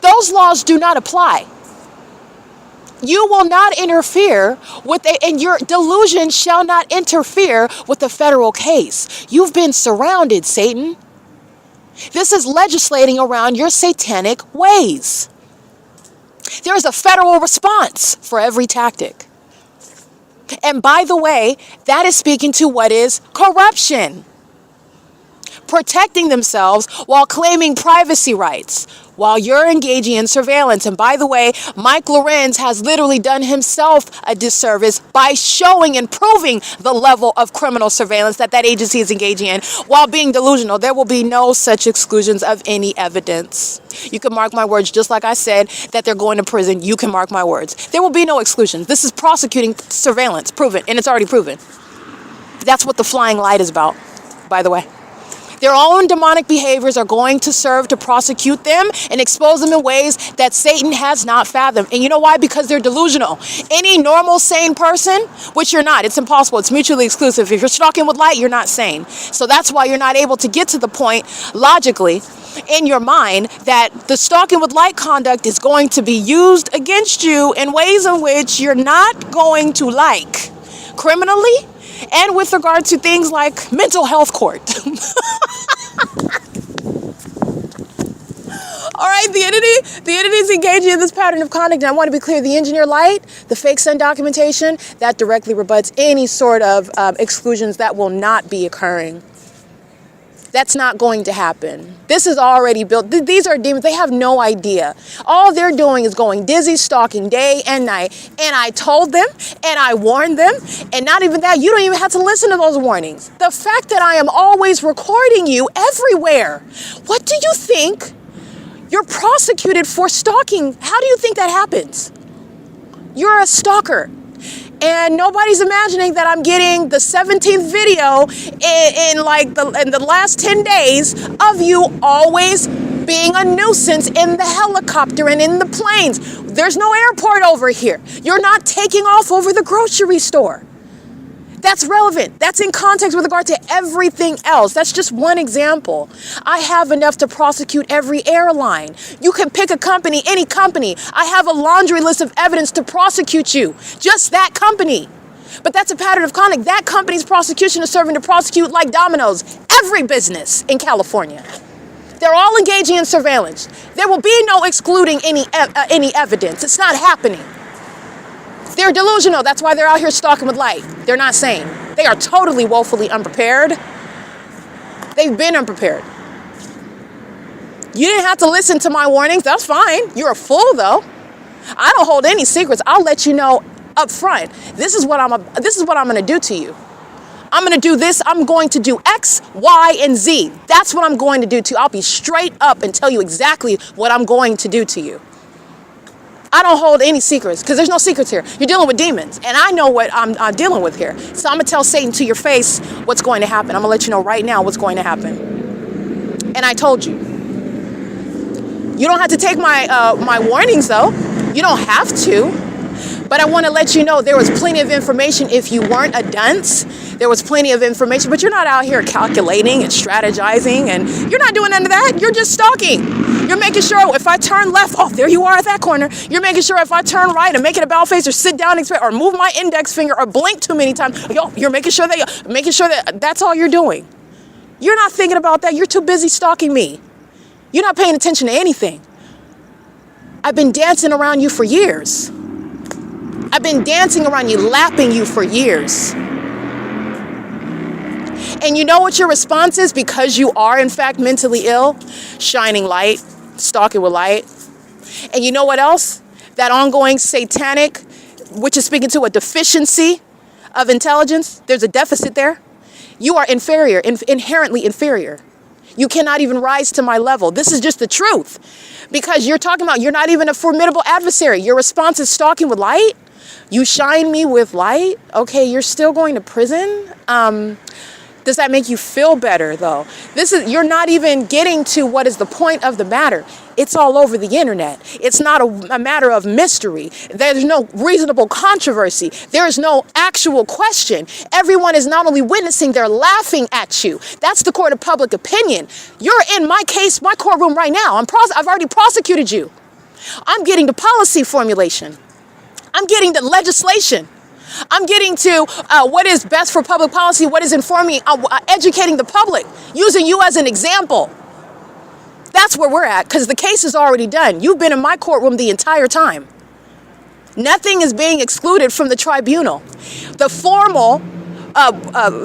Those laws do not apply. You will not interfere with and your delusion shall not interfere with the federal case. You've been surrounded, Satan. This is legislating around your satanic ways. There is a federal response for every tactic. And by the way, that is speaking to what is corruption. Protecting themselves while claiming privacy rights, while you're engaging in surveillance. And by the way, Mike LORENZ has literally done himself a disservice by showing and proving the level of criminal surveillance that agency is engaging in while being delusional. There will be no such exclusions of any evidence. You can mark my words, just like I said that they're going to prison. You can mark my words. There will be no exclusions. This is prosecuting surveillance, proven, and it's already proven. That's what the flying light is about, by the way. Their own demonic behaviors are going to serve to prosecute them and expose them in ways that Satan has not fathomed. And you know why? Because they're delusional. Any normal, sane person, which you're not, it's impossible. It's mutually exclusive. If you're stalking with light, you're not sane. So that's why you're not able to get to the point logically in your mind that the stalking with light conduct is going to be used against you in ways in which you're not going to like criminally and with regard to things like mental health court. All right, the entity is engaging in this pattern of conduct. And I want to be clear, the engineer light, the fake sun documentation, that directly rebuts any sort of exclusions that will not be occurring. That's not going to happen. This is already built. These are demons. They have no idea. All they're doing is going dizzy, stalking day and night. And I told them and I warned them. And not even that, you don't even have to listen to those warnings. The fact that I am always recording you everywhere. What do you think? You're prosecuted for stalking. How do you think that happens? You're a stalker. And nobody's imagining that I'm getting the 17th video in the last 10 days of you always being a nuisance in the helicopter and in the planes. There's no airport over here. You're not taking off over the grocery store. That's relevant. That's in context with regard to everything else. That's just one example. I have enough to prosecute every airline. You can pick a company, any company. I have a laundry list of evidence to prosecute you. Just that company. But that's a pattern of conduct. That company's prosecution is serving to prosecute like dominoes every business in California. They're all engaging in surveillance. There will be no excluding any evidence. It's not happening. They're delusional. That's why they're out here stalking with light. They're not sane. They are totally woefully unprepared. They've been unprepared. You didn't have to listen to my warnings. That's fine. You're a fool, though. I don't hold any secrets. I'll let you know up front. This is what I'm going to do to you. I'm going to do this. I'm going to do X, Y, and Z. That's what I'm going to do to you. I'll be straight up and tell you exactly what I'm going to do to you. I don't hold any secrets because there's no secrets here. You're dealing with demons, and I know what I'm dealing with here. So I'm going to tell Satan to your face what's going to happen. I'm going to let you know right now what's going to happen. And I told you. You don't have to take my warnings, though. You don't have to. But I want to let you know there was plenty of information if you weren't a dunce. There was plenty of information, but you're not out here calculating and strategizing, and you're not doing none of that. You're just stalking. You're making sure if I turn left, oh, there you are at that corner. You're making sure if I turn right and make it a bow face or sit down or move my index finger or blink too many times, you're making sure that that's all you're doing. You're not thinking about that. You're too busy stalking me. You're not paying attention to anything. I've been dancing around you for years. I've been dancing around you, lapping you for years. And you know what your response is because you are, in fact, mentally ill? Shining light, stalking with light. And you know what else? That ongoing satanic, which is speaking to a deficiency of intelligence. There's a deficit there. You are inferior, inherently inferior. You cannot even rise to my level. This is just the truth. Because you're talking about you're not even a formidable adversary. Your response is stalking with light. You shine me with light. Okay, you're still going to prison. Does that make you feel better, though? You're not even getting to what is the point of the matter. It's all over the internet. It's not a matter of mystery. There's no reasonable controversy. There is no actual question. Everyone is not only witnessing, they're laughing at you. That's the court of public opinion. You're in my case, my courtroom right now. I've already prosecuted you. I'm getting to policy formulation. I'm getting to legislation. I'm getting to what is best for public policy, what is informing, educating the public, using you as an example. That's where we're at, because the case is already done. You've been in my courtroom the entire time. Nothing is being excluded from the tribunal. The formal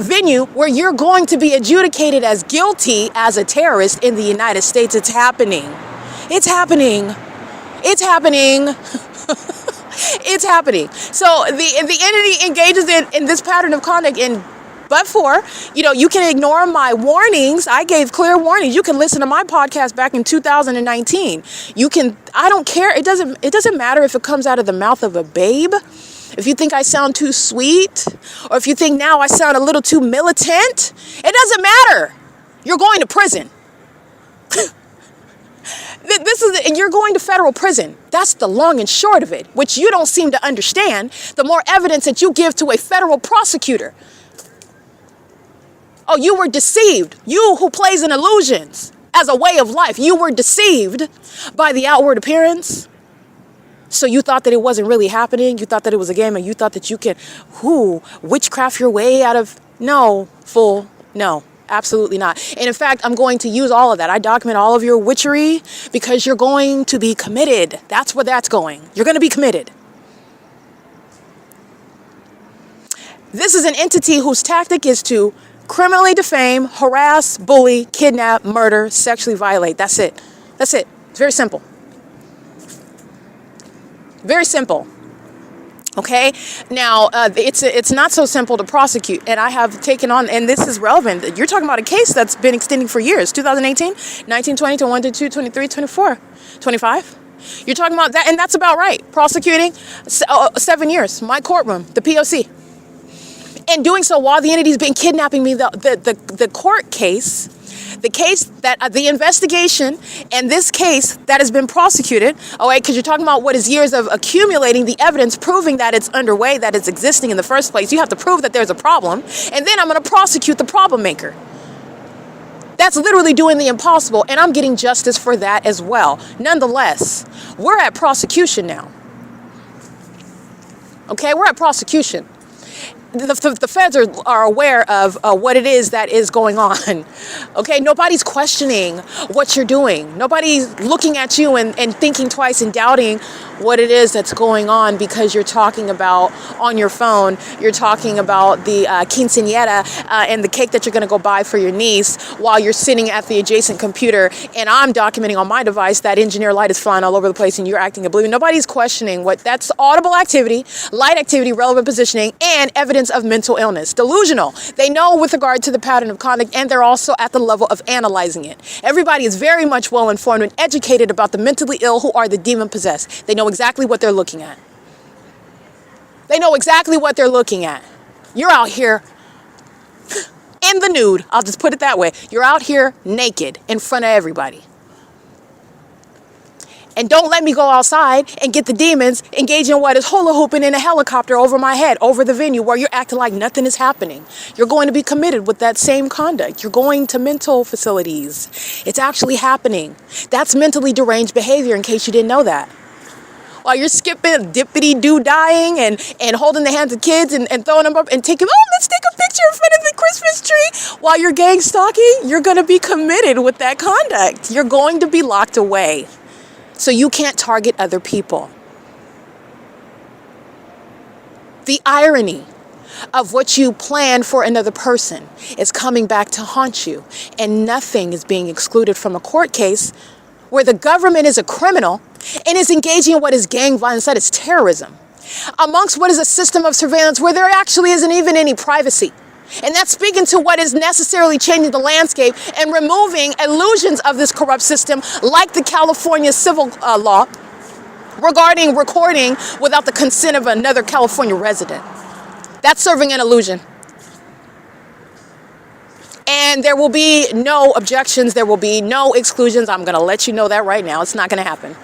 venue where you're going to be adjudicated as guilty as a terrorist in the United States, it's happening. It's happening. It's happening. It's happening. So the entity engages in this pattern of conduct but for, you can ignore my warnings. I gave clear warnings. You can listen to my podcast back in 2019. I don't care. It doesn't matter if it comes out of the mouth of a babe. If you think I sound too sweet, or if you think now I sound a little too militant, it doesn't matter. You're going to prison. And you're going to federal prison. That's the long and short of it, which you don't seem to understand. The more evidence that you give to a federal prosecutor. Oh, you were deceived. You who plays in illusions as a way of life. You were deceived by the outward appearance. So you thought that it wasn't really happening. You thought that it was a game, and you thought that you can, witchcraft your way out of. No, fool. No. Absolutely not. And in fact, I'm going to use all of that. I document all of your witchery because you're going to be committed. That's where that's going. You're going to be committed. This is an entity whose tactic is to criminally defame, harass, bully, kidnap, murder, sexually violate. That's it. That's it. It's very simple. Very simple. Okay, now it's not so simple to prosecute, and I have taken on, and this is relevant. You're talking about a case that's been extending for years, 2018, 19, 20, 21, 22, 23, 24, 25. You're talking about that, and that's about right. Prosecuting 7 years, my courtroom, the P.O.C. And doing so while the entity's been kidnapping me, the court case The case that the investigation and this case that has been prosecuted, oh wait, because you're talking about what is years of accumulating the evidence proving that it's underway, that it's existing in the first place. You have to prove that there's a problem, and then I'm going to prosecute the problem maker. That's literally doing the impossible, and I'm getting justice for that as well. Nonetheless, we're at prosecution now. Okay, we're at prosecution. The feds are aware of what it is that is going on. Okay, nobody's questioning what you're doing. Nobody's looking at you and thinking twice and doubting what it is that's going on because you're talking about on your phone, you're talking about the quinceañera and the cake that you're going to go buy for your niece while you're sitting at the adjacent computer, and I'm documenting on my device that engineer light is flying all over the place and you're acting oblivious. Nobody's questioning what that's audible activity, light activity, relevant positioning, and evidence of mental illness. Delusional. They know with regard to the pattern of conduct, and they're also at the level of analyzing it. Everybody is very much well informed and educated about the mentally ill who are the demon possessed. They know exactly what they're looking at. They know exactly what they're looking at. You're out here in the nude. I'll just put it that way. You're out here naked in front of everybody. And don't let me go outside and get the demons engaging in what is hula hooping in a helicopter over my head, over the venue where you're acting like nothing is happening. You're going to be committed with that same conduct. You're going to mental facilities. It's actually happening. That's mentally deranged behavior, in case you didn't know that. While you're skipping, dippity-doo dying and holding the hands of kids and throwing them up and taking, oh, let's take a picture in front of the Christmas tree. While you're gang stalking, you're going to be committed with that conduct. You're going to be locked away. So you can't target other people. The irony of what you plan for another person is coming back to haunt you, and nothing is being excluded from a court case where the government is a criminal and is engaging in what is gang violence, that is terrorism, amongst what is a system of surveillance where there actually isn't even any privacy. And that's speaking to what is necessarily changing the landscape and removing illusions of this corrupt system, like the California civil law regarding recording without the consent of another California resident. That's serving an illusion. And there will be no objections. There will be no exclusions. I'm going to let you know that right now. It's not going to happen.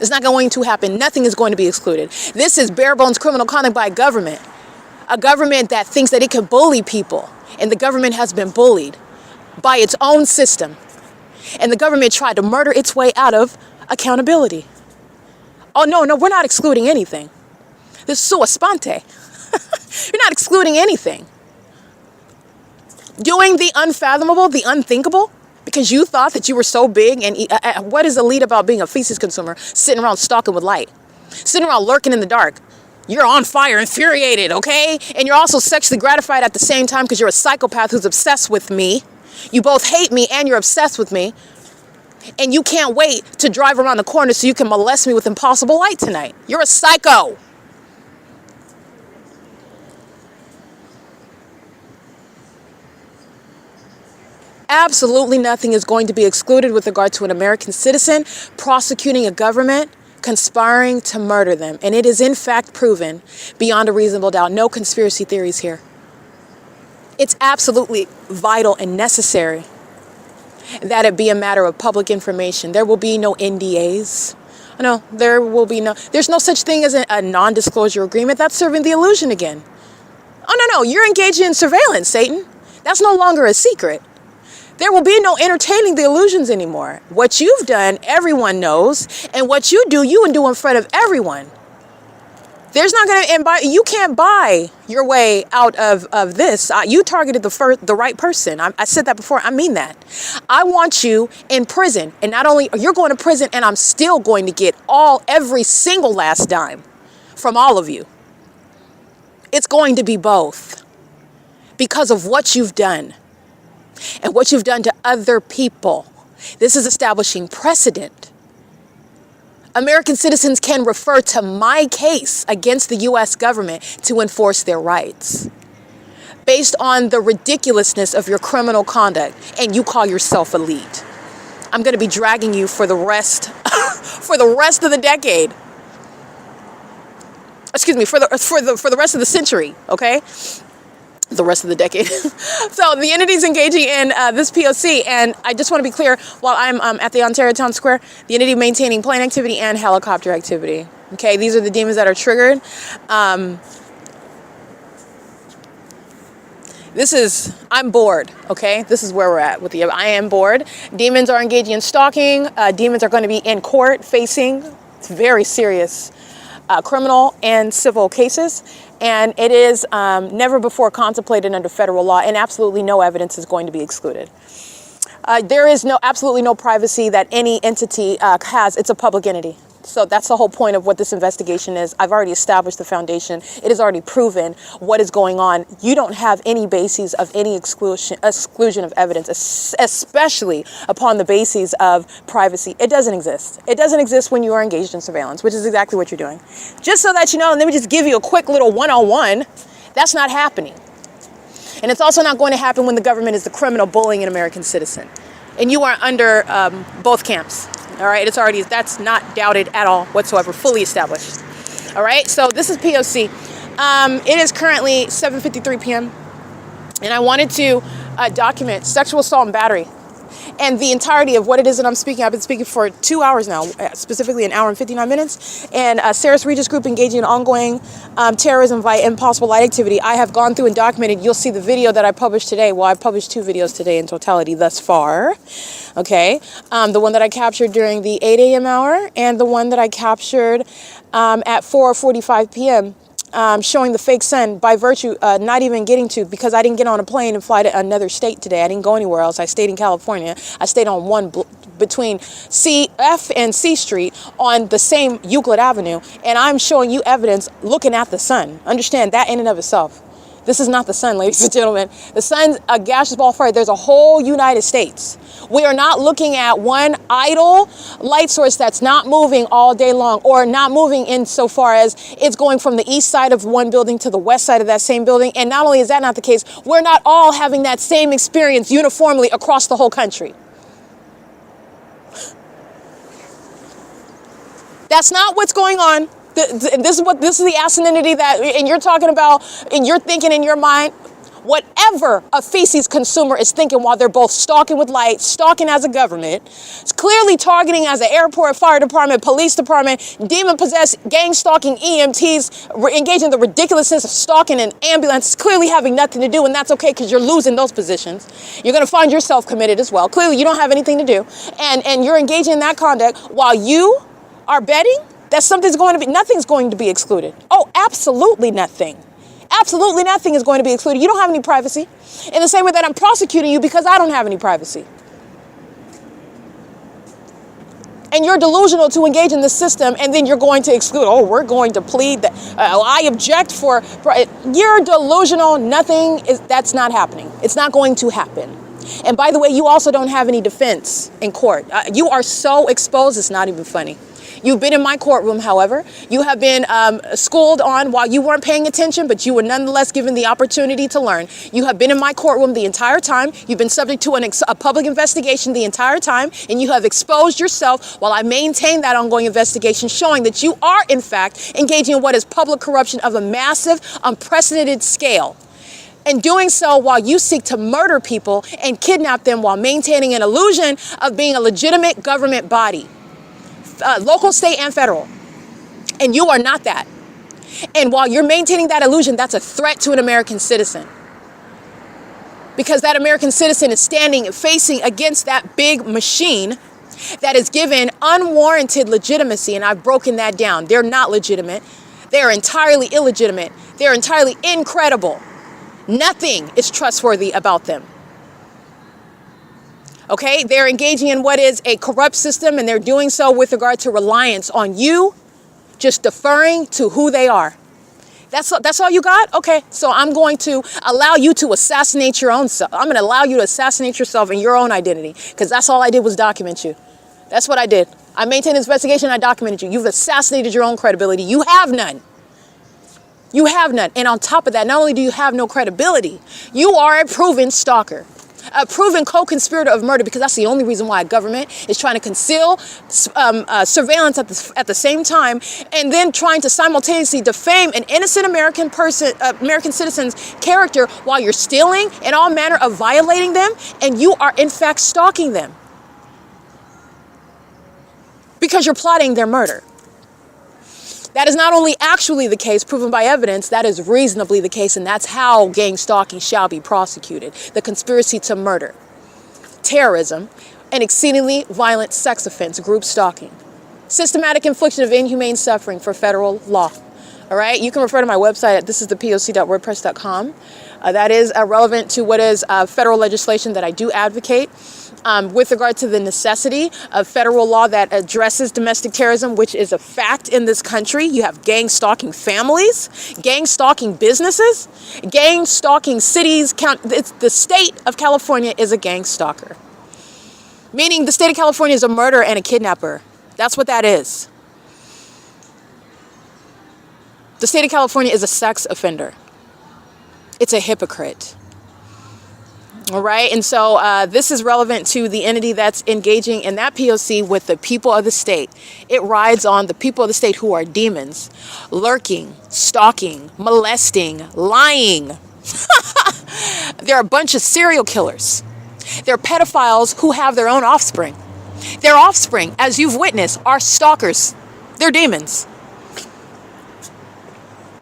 It's not going to happen. Nothing is going to be excluded. This is bare bones criminal conduct by a government that thinks that it can bully people. And the government has been bullied by its own system. And the government tried to murder its way out of accountability. Oh, no, we're not excluding anything. This is sua sponte. You're not excluding anything. Doing the unfathomable, the unthinkable, because you thought that you were so big. And what is elite about being a feces consumer, sitting around stalking with light, sitting around lurking in the dark? You're on fire, infuriated, okay? And you're also sexually gratified at the same time because you're a psychopath who's obsessed with me. You both hate me and you're obsessed with me. And you can't wait to drive around the corner so you can molest me with impossible light tonight. You're a psycho. Absolutely nothing is going to be excluded with regard to an American citizen prosecuting a government conspiring to murder them. And it is in fact proven beyond a reasonable doubt. No conspiracy theories here. It's absolutely vital and necessary that it be a matter of public information. There will be no NDAs. No, there's no such thing as a non-disclosure agreement. That's serving the illusion again. Oh, no, you're engaging in surveillance, Satan. That's no longer a secret. There will be no entertaining the illusions anymore. What you've done, everyone knows. And what you do in front of everyone. There's not going to, you can't buy your way out of this. You targeted the right person. I said that before. I mean that. I want you in prison. And not only you're going to prison, and I'm still going to get every single last dime from all of you. It's going to be both because of what you've done. And what you've done to other people. This is establishing precedent. American citizens can refer to my case against the U.S. government to enforce their rights based on the ridiculousness of your criminal conduct, and you call yourself elite. I'm going to be dragging you for the rest of the decade. Excuse me, for the rest of the century, okay? the rest of the decade. So the entities engaging in this P.O.C, and I just want to be clear, while I'm at the Ontario Town Square, the entity maintaining plane activity and helicopter activity. Okay, these are the demons that are triggered. I'm bored, okay? This is where we're at with the, I am bored. Demons are engaging in stalking. Demons are going to be in court facing very serious criminal and civil cases. And it is never before contemplated under federal law, and absolutely no evidence is going to be excluded. There is absolutely no privacy that any entity has. It's a public entity. So that's the whole point of what this investigation is. I've already established the foundation. It has already proven what is going on. You don't have any bases of any exclusion of evidence, especially upon the bases of privacy. It doesn't exist. It doesn't exist when you are engaged in surveillance, which is exactly what you're doing. Just so that you know, and let me just give you a quick little one-on-one. That's not happening. And it's also not going to happen when the government is the criminal bullying an American citizen. And you are under both camps. All right, that's not doubted at all whatsoever, fully established. All right, so this is P.O.C. It is currently 7:53 p.m. and I wanted to document sexual assault and battery and the entirety of what it is that I'm speaking. I've been speaking for 2 hours now, specifically an hour and 59 minutes. And Sarah's Regis Group engaging in ongoing terrorism via impossible light activity. I have gone through and documented. You'll see the video that I published today. Well, I published 2 videos today in totality thus far. Okay, the one that I captured during the 8 a.m. hour and the one that I captured at 4:45 p.m. Showing the fake sun by virtue not even getting to, because I didn't get on a plane and fly to another state today. I didn't go anywhere else. I stayed in California. I stayed on one between F and C Street on the same Euclid Avenue, and I'm showing you evidence looking at the sun. Understand that in and of itself. This is not the sun, ladies and gentlemen. The sun's a gaseous ball of fire. There's a whole United States. We are not looking at one idle light source that's not moving all day long, or not moving insofar as it's going from the east side of one building to the west side of that same building. And not only is that not the case, we're not all having that same experience uniformly across the whole country. That's not what's going on. This is the asininity that, and you're talking about, and you're thinking in your mind, whatever a feces consumer is thinking while they're both stalking with light, stalking as a government, it's clearly targeting as an airport, fire department, police department, demon-possessed, gang-stalking EMTs, engaging in the ridiculousness of stalking an ambulance, clearly having nothing to do, and that's okay because you're losing those positions. You're going to find yourself committed as well. Clearly, you don't have anything to do, and you're engaging in that conduct while you are betting that nothing's going to be excluded. Oh, absolutely nothing. Absolutely nothing is going to be excluded. You don't have any privacy. In the same way that I'm prosecuting you because I don't have any privacy. And you're delusional to engage in the system, and then you're going to exclude. Oh, we're going to plead that I object for. You're delusional. That's not happening. It's not going to happen. And by the way, you also don't have any defense in court. You are so exposed, it's not even funny. You've been in my courtroom, however. You have been schooled on while you weren't paying attention, but you were nonetheless given the opportunity to learn. You have been in my courtroom the entire time. You've been subject to a public investigation the entire time, and you have exposed yourself while I maintain that ongoing investigation, showing that you are, in fact, engaging in what is public corruption of a massive, unprecedented scale. And doing so while you seek to murder people and kidnap them while maintaining an illusion of being a legitimate government body. Local, state, and federal. And you are not that. And while you're maintaining that illusion, that's a threat to an American citizen. Because that American citizen is facing against that big machine that is given unwarranted legitimacy. And I've broken that down. They're not legitimate. They're entirely illegitimate. They're entirely incredible. Nothing is trustworthy about them. Okay, they're engaging in what is a corrupt system, and they're doing so with regard to reliance on you, just deferring to who they are. That's all you got? Okay, so I'm going to allow you to assassinate your own self. I'm going to allow you to assassinate yourself in your own identity, because that's all I did was document you. That's what I did. I maintained this investigation, I documented you. You've assassinated your own credibility. You have none. You have none. And on top of that, not only do you have no credibility, you are a proven stalker. A proven co-conspirator of murder, because that's the only reason why a government is trying to conceal surveillance at the same time, and then trying to simultaneously defame an innocent American citizen's character while you're stealing and all manner of violating them, and you are in fact stalking them because you're plotting their murder. That is not only actually the case, proven by evidence, that is reasonably the case, and that's how gang stalking shall be prosecuted. The conspiracy to murder, terrorism, and exceedingly violent sex offense, group stalking. Systematic infliction of inhumane suffering for federal law. All right, you can refer to my website at thisisthepoc.wordpress.com. That is relevant to what is federal legislation that I do advocate with regard to the necessity of federal law that addresses domestic terrorism, which is a fact in this country. You have gang stalking families, gang stalking businesses, gang stalking cities. The state of California is a gang stalker, meaning the state of California is a murderer and a kidnapper. That's what that is. The state of California is a sex offender. It's a hypocrite. All right. And so this is relevant to the entity that's engaging in that P.O.C. with the people of the state. It rides on the people of the state who are demons, lurking, stalking, molesting, lying. They're a bunch of serial killers. They're pedophiles who have their own offspring. Their offspring, as you've witnessed, are stalkers. They're demons.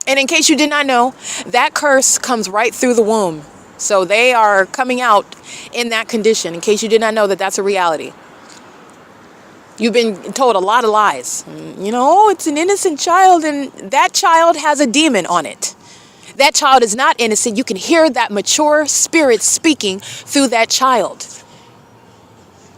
And in case you did not know, that curse comes right through the womb. So they are coming out in that condition, in case you did not know that that's a reality. You've been told a lot of lies. You know, oh, it's an innocent child, and that child has a demon on it. That child is not innocent. You can hear that mature spirit speaking through that child,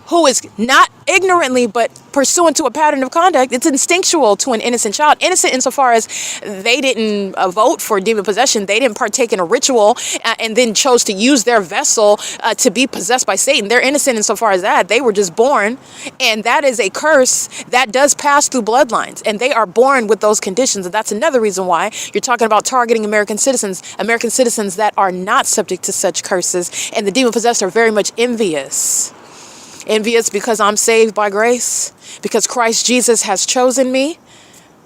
who is not ignorantly but pursuant to a pattern of conduct. It's instinctual to an innocent child. Innocent insofar as they didn't vote for demon possession. They didn't partake in a ritual and then chose to use their vessel to be possessed by Satan. They're innocent insofar as that. They were just born, and that is a curse that does pass through bloodlines, and they are born with those conditions. And that's another reason why you're talking about targeting American citizens that are not subject to such curses, and the demon possessed are very much envious. Envious because I'm saved by grace, because Christ Jesus has chosen me,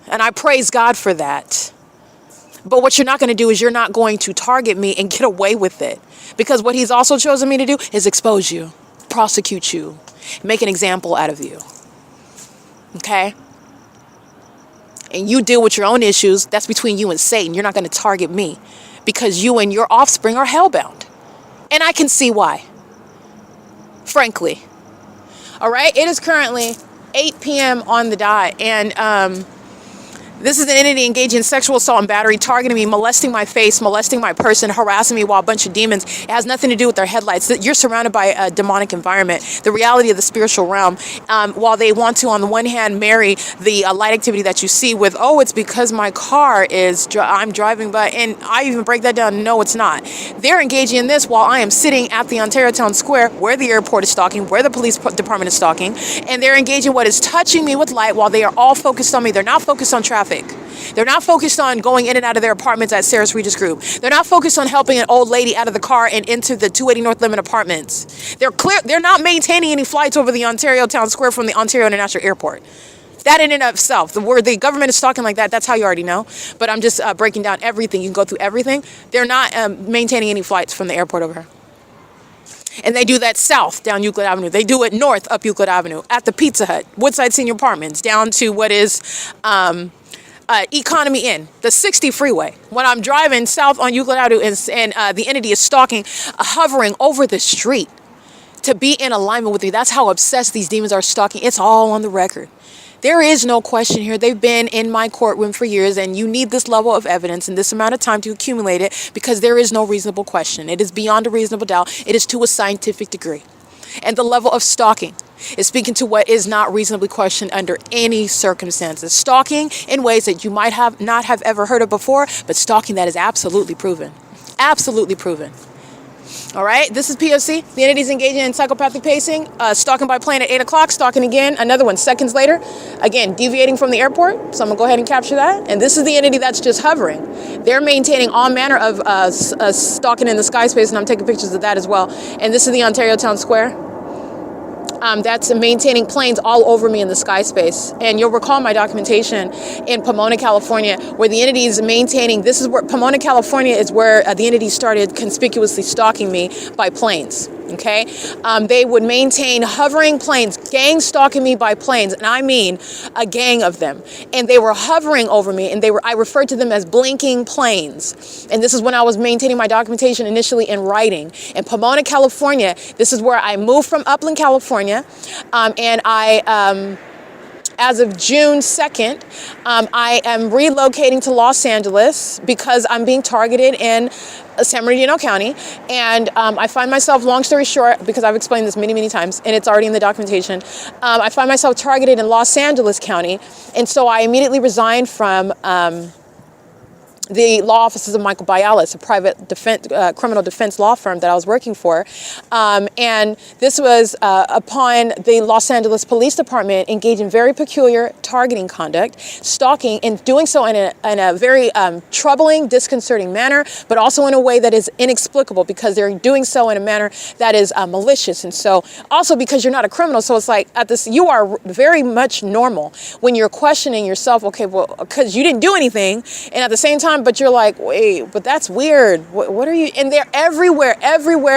and I praise God for that. But what you're not going to do is you're not going to target me and get away with it, because what he's also chosen me to do is expose you, prosecute you, make an example out of you. Okay? And you deal with your own issues. That's between you and Satan. You're not going to target me, because you and your offspring are hellbound. And I can see why, frankly. All right, it is currently 8 p.m. on the dot, and this is an entity engaged in sexual assault and battery, targeting me, molesting my face, molesting my person, harassing me while a bunch of demons. It has nothing to do with their headlights. You're surrounded by a demonic environment, the reality of the spiritual realm. While they want to, on the one hand, marry the light activity that you see with, oh, it's because my car is, I'm driving by, and I even break that down. No, it's not. They're engaging in this while I am sitting at the Ontario Town Square, where the airport is stalking, where the police department is stalking, and they're engaging what is touching me with light while they are all focused on me. They're not focused on traffic. They're not focused on going in and out of their apartments at Sarah's Regis Group. They're not focused on helping an old lady out of the car and into the 280 North Lemon apartments. They're not maintaining any flights over the Ontario Town Square from the Ontario International Airport. That in and of itself, the word the government is talking like that, that's how you already know. But I'm just breaking down everything. You can go through everything. They're not maintaining any flights from the airport over here. And they do that south down Euclid Avenue. They do it north up Euclid Avenue, at the Pizza Hut, Woodside Senior Apartments, down to what is Economy Inn, the 60 freeway. When I'm driving south on Euclid Avenue and the entity is stalking, hovering over the street to be in alignment with me. That's how obsessed these demons are stalking. It's all on the record. There is no question here. They've been in my courtroom for years, and you need this level of evidence and this amount of time to accumulate it, because there is no reasonable question. It is beyond a reasonable doubt. It is to a scientific degree. And the level of stalking is speaking to what is not reasonably questioned under any circumstances. Stalking in ways that you might not have ever heard of before, but stalking that is absolutely proven. Absolutely proven. All right, this is P.O.C. The entity's engaging in psychopathic pacing, stalking by plane at 8 o'clock, stalking again, another one seconds later, again, deviating from the airport. So I'm gonna go ahead and capture that. And this is the entity that's just hovering. They're maintaining all manner of stalking in the sky space, and I'm taking pictures of that as well. And this is the Ontario Town Square. That's maintaining planes all over me in the sky space. And you'll recall my documentation in Pomona, California, where the entity is maintaining, this is where, Pomona, California is where the entity started conspicuously stalking me by planes, okay? They would maintain hovering planes, gang stalking me by planes, and I mean a gang of them. And they were hovering over me, and I referred to them as blinking planes. And this is when I was maintaining my documentation initially in writing. In Pomona, California, this is where I moved from Upland, California, and as of June 2nd, I am relocating to Los Angeles because I'm being targeted in San Bernardino County. And I find myself, long story short, because I've explained this many, many times, and it's already in the documentation, I find myself targeted in Los Angeles County. And so I immediately resigned from the law offices of Michael Bialis, a private defense, criminal defense law firm that I was working for. And this was upon the Los Angeles Police Department engaging in very peculiar targeting conduct, stalking, and doing so in a very troubling, disconcerting manner, but also in a way that is inexplicable because they're doing so in a manner that is malicious. And so also because you're not a criminal, so it's like at this, you are very much normal when you're questioning yourself, okay, well, because you didn't do anything, and at the same time, but you're like, wait, but that's weird. What are you? And they're everywhere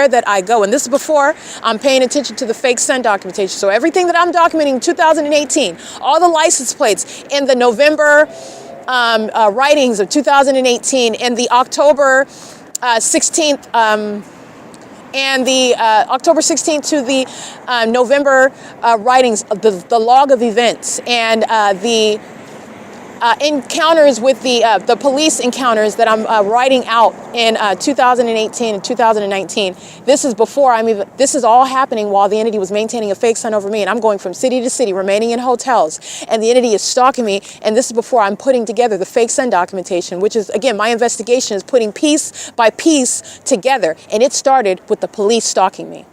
that I go. And this is before I'm paying attention to the fake send documentation. So everything that I'm documenting in 2018, all the license plates in the November writings of 2018, and the October 16th, and the October 16th to the November writings, the log of events, and the encounters with the police encounters that I'm writing out in 2018 and 2019. This is before this is all happening while the entity was maintaining a fake sun over me, and I'm going from city to city, remaining in hotels, and the entity is stalking me, and this is before I'm putting together the fake sun documentation, which is, again, my investigation is putting piece by piece together, and it started with the police stalking me.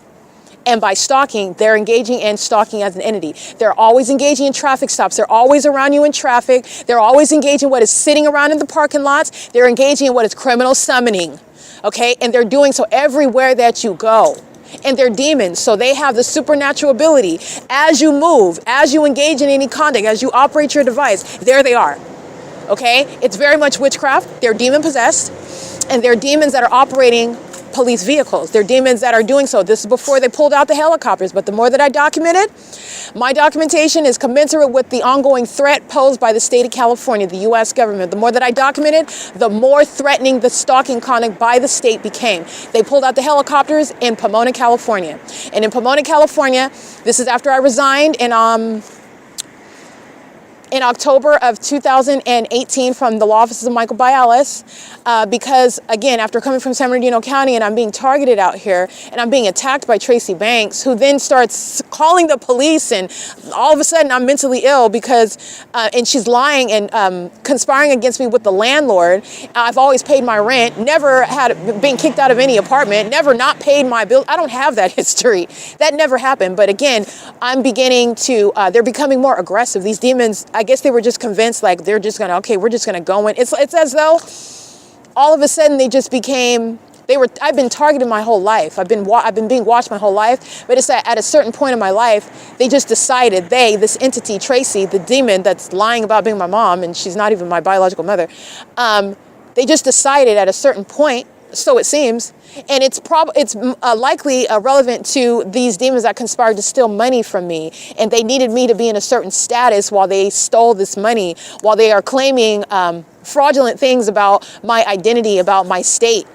And by stalking, they're engaging in stalking as an entity. They're always engaging in traffic stops. They're always around you in traffic. They're always engaging in what is sitting around in the parking lots. They're engaging in what is criminal summoning, okay? And they're doing so everywhere that you go. And they're demons, so they have the supernatural ability. As you move, as you engage in any conduct, as you operate your device, there they are, okay? It's very much witchcraft. They're demon possessed, and they're demons that are operating police vehicles. They're demons that are doing so. This is before they pulled out the helicopters, but the more that I documented, my documentation is commensurate with the ongoing threat posed by the state of California, the U.S. government. The more that I documented, the more threatening the stalking conduct by the state became. They pulled out the helicopters in Pomona, California. And in Pomona, California, this is after I resigned in October of 2018 from the law offices of Michael Bialis, because, again, after coming from San Bernardino County and I'm being targeted out here and I'm being attacked by Tracy Banks, who then starts calling the police, and all of a sudden I'm mentally ill because, and she's lying and conspiring against me with the landlord. I've always paid my rent, never had been kicked out of any apartment, never not paid my bill. I don't have that history. That never happened. But again, I'm beginning to, they're becoming more aggressive. These demons, I guess they were just convinced, like, they're just gonna, okay, we're just gonna go in. It's as though all of a sudden they just became, I've been targeted my whole life. I've been being watched my whole life, but it's that at a certain point in my life, they just decided, this entity, Tracy, the demon that's lying about being my mom, and she's not even my biological mother, they just decided at a certain point, so it seems, and it's likely relevant to these demons that conspired to steal money from me, and they needed me to be in a certain status while they stole this money, while they are claiming fraudulent things about my identity, about my state,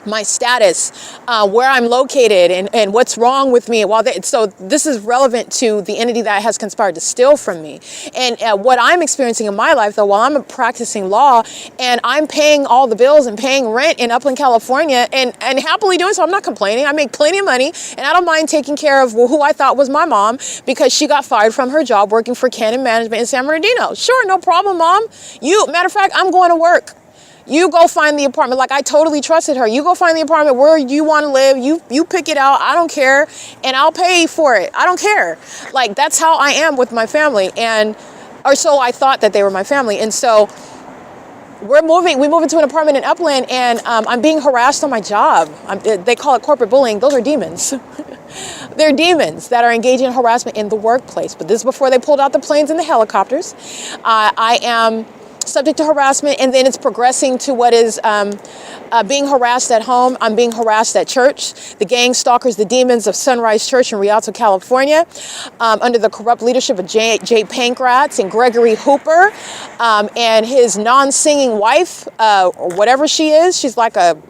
my status, where I'm located, and what's wrong with me. So this is relevant to the entity that has conspired to steal from me. And what I'm experiencing in my life, though, while I'm practicing law and I'm paying all the bills and paying rent in Upland, California, and happily doing so, I'm not complaining. I make plenty of money, and I don't mind taking care of who I thought was my mom because she got fired from her job working for Canon Management in San Bernardino. Sure, no problem, Mom. Matter of fact, I'm going to work. You go find the apartment. Like, I totally trusted her. You go find the apartment where you want to live. You pick it out. I don't care. And I'll pay for it. I don't care. Like, that's how I am with my family. Or so I thought that they were my family. And so we move into an apartment in Upland, and I'm being harassed on my job. They call it corporate bullying. Those are demons. They're demons that are engaging in harassment in the workplace. But this is before they pulled out the planes and the helicopters. I am subject to harassment, and then it's progressing to what is being harassed at home. I'm being harassed at church. The gang stalkers, the demons of Sunrise Church in Rialto, California, under the corrupt leadership of Jay Pankratz and Gregory Hooper, and his non-singing wife, or whatever she is. She's like a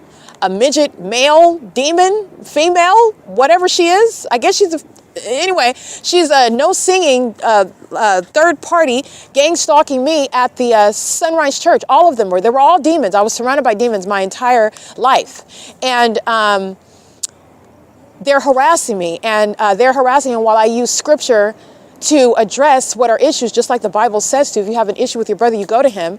midget male demon, female, whatever she is. I guess anyway, she's a no singing third party gang stalking me at the Sunrise Church. All of them they were all demons. I was surrounded by demons my entire life. And they're harassing me, and while I use scripture to address what are issues, just like the Bible says to. If you have an issue with your brother, you go to him.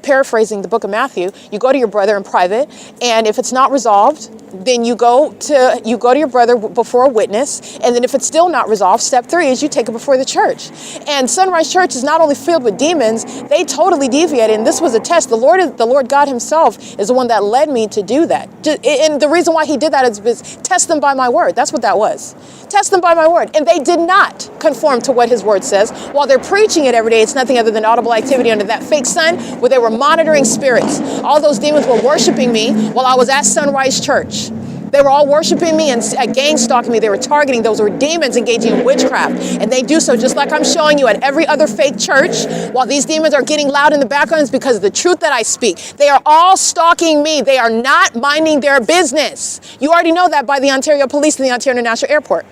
Paraphrasing the book of Matthew, you go to your brother in private, and if it's not resolved, then you go to your brother before a witness, and then if it's still not resolved, step 3 is you take it before the church. And Sunrise Church is not only filled with demons, they totally deviated, and this was a test. The Lord God himself is the one that led me to do that. And the reason why he did that is test them by my word. That's what that was. Test them by my word. And they did not conform to what his word says. While they're preaching it every day, it's nothing other than audible activity under that fake sun, where they were monitoring spirits. All those demons were worshiping me while I was at Sunrise Church. They were all worshiping me and gang stalking me. They were targeting. Those were demons engaging in witchcraft. And they do so just like I'm showing you at every other fake church. While these demons are getting loud in the background, it's because of the truth that I speak. They are all stalking me. They are not minding their business. You already know that by the Ontario Police and the Ontario International Airport.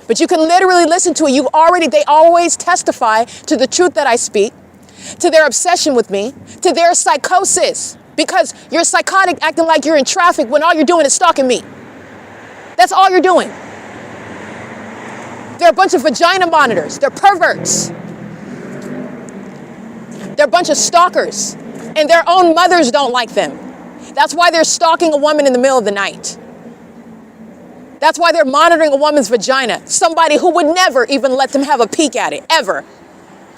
But you can literally listen to it. They always testify to the truth that I speak, to their obsession with me, to their psychosis. Because you're psychotic acting like you're in traffic when all you're doing is stalking me. That's all you're doing. They're a bunch of vagina monitors. They're perverts. They're a bunch of stalkers. And their own mothers don't like them. That's why they're stalking a woman in the middle of the night. That's why they're monitoring a woman's vagina. Somebody who would never even let them have a peek at it, ever.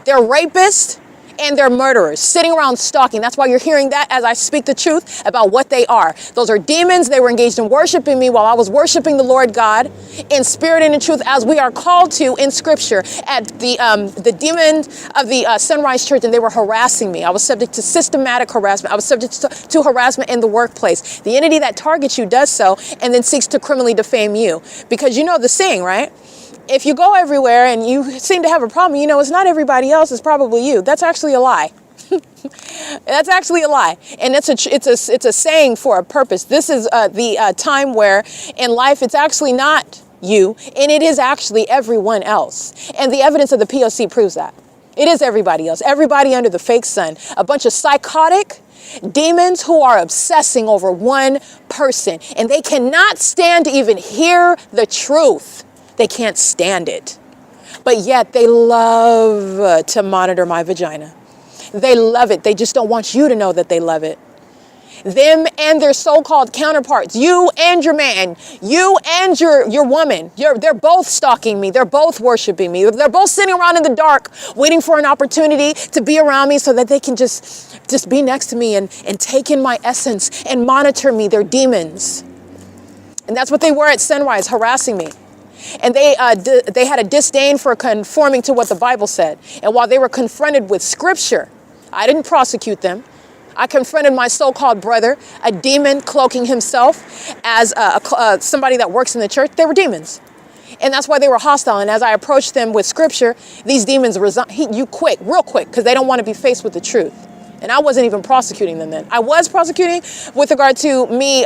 They're rapists and they're murderers sitting around stalking. That's why you're hearing that as I speak the truth about what they are. Those are demons. They were engaged in worshiping me while I was worshiping the Lord God in spirit and in truth, as we are called to in scripture, at the demons of the Sunrise Church, and they were harassing me. I was subject to systematic harassment. I was subject to harassment in the workplace. The entity that targets you does so and then seeks to criminally defame you. Because you know the saying, right? If you go everywhere and you seem to have a problem, you know it's not everybody else, it's probably you. That's actually a lie. That's actually a lie. And it's a saying for a purpose. This is the time where in life it's actually not you, and it is actually everyone else. And the evidence of the P.O.C. proves that. It is everybody else. Everybody under the fake sun. A bunch of psychotic demons who are obsessing over one person. And they cannot stand to even hear the truth. They can't stand it. But yet they love to monitor my vagina. They love it. They just don't want you to know that they love it. Them and their so-called counterparts, you and your man, you and your woman, they're both stalking me. They're both worshiping me. They're both sitting around in the dark waiting for an opportunity to be around me so that they can just be next to me and take in my essence and monitor me. They're demons. And that's what they were at Sunrise, harassing me. And they had a disdain for conforming to what the Bible said. And while they were confronted with scripture, I didn't prosecute them. I confronted my so-called brother, a demon cloaking himself as somebody that works in the church. They were demons. And that's why they were hostile. And as I approached them with scripture, these demons real quick, because they don't want to be faced with the truth. And I wasn't even prosecuting them then. I was prosecuting with regard to me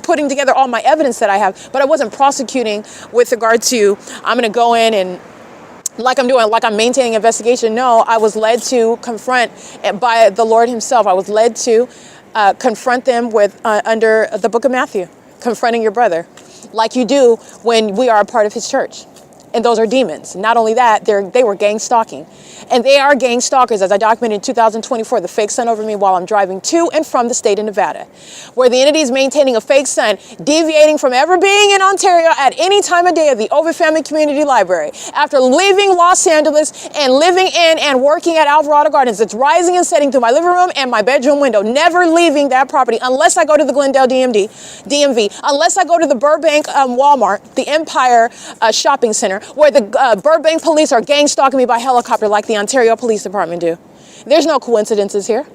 putting together all my evidence that I have, but I wasn't prosecuting with regard to I'm going to go in and like I'm maintaining investigation. No, I was led to confront by the Lord himself. I was led to confront them with under the book of Matthew, confronting your brother, like you do when we are a part of his church. And those are demons. Not only that, they were gang stalking. And they are gang stalkers, as I documented in 2024, the fake sun over me while I'm driving to and from the state of Nevada, where the entity is maintaining a fake sun, deviating from ever being in Ontario at any time of day of the Ovid Family Community Library. After leaving Los Angeles and living in and working at Alvarado Gardens, it's rising and setting through my living room and my bedroom window, never leaving that property unless I go to the Glendale DMV, unless I go to the Burbank Walmart, the Empire Shopping Center, where the Burbank police are gang stalking me by helicopter like the Ontario Police Department do. There's no coincidences here.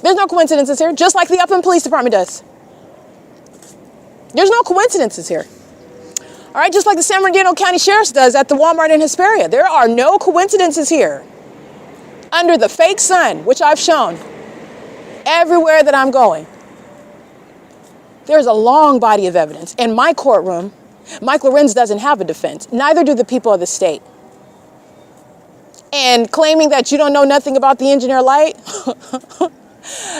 There's no coincidences here, just like the Upland Police Department does. There's no coincidences here. All right, just like the San Bernardino County Sheriff's does at the Walmart in Hesperia. There are no coincidences here. Under the fake sun, which I've shown everywhere that I'm going, there's a long body of evidence. In my courtroom, Mike Lorenz doesn't have a defense. Neither do the people of the state. And claiming that you don't know nothing about the engineer light,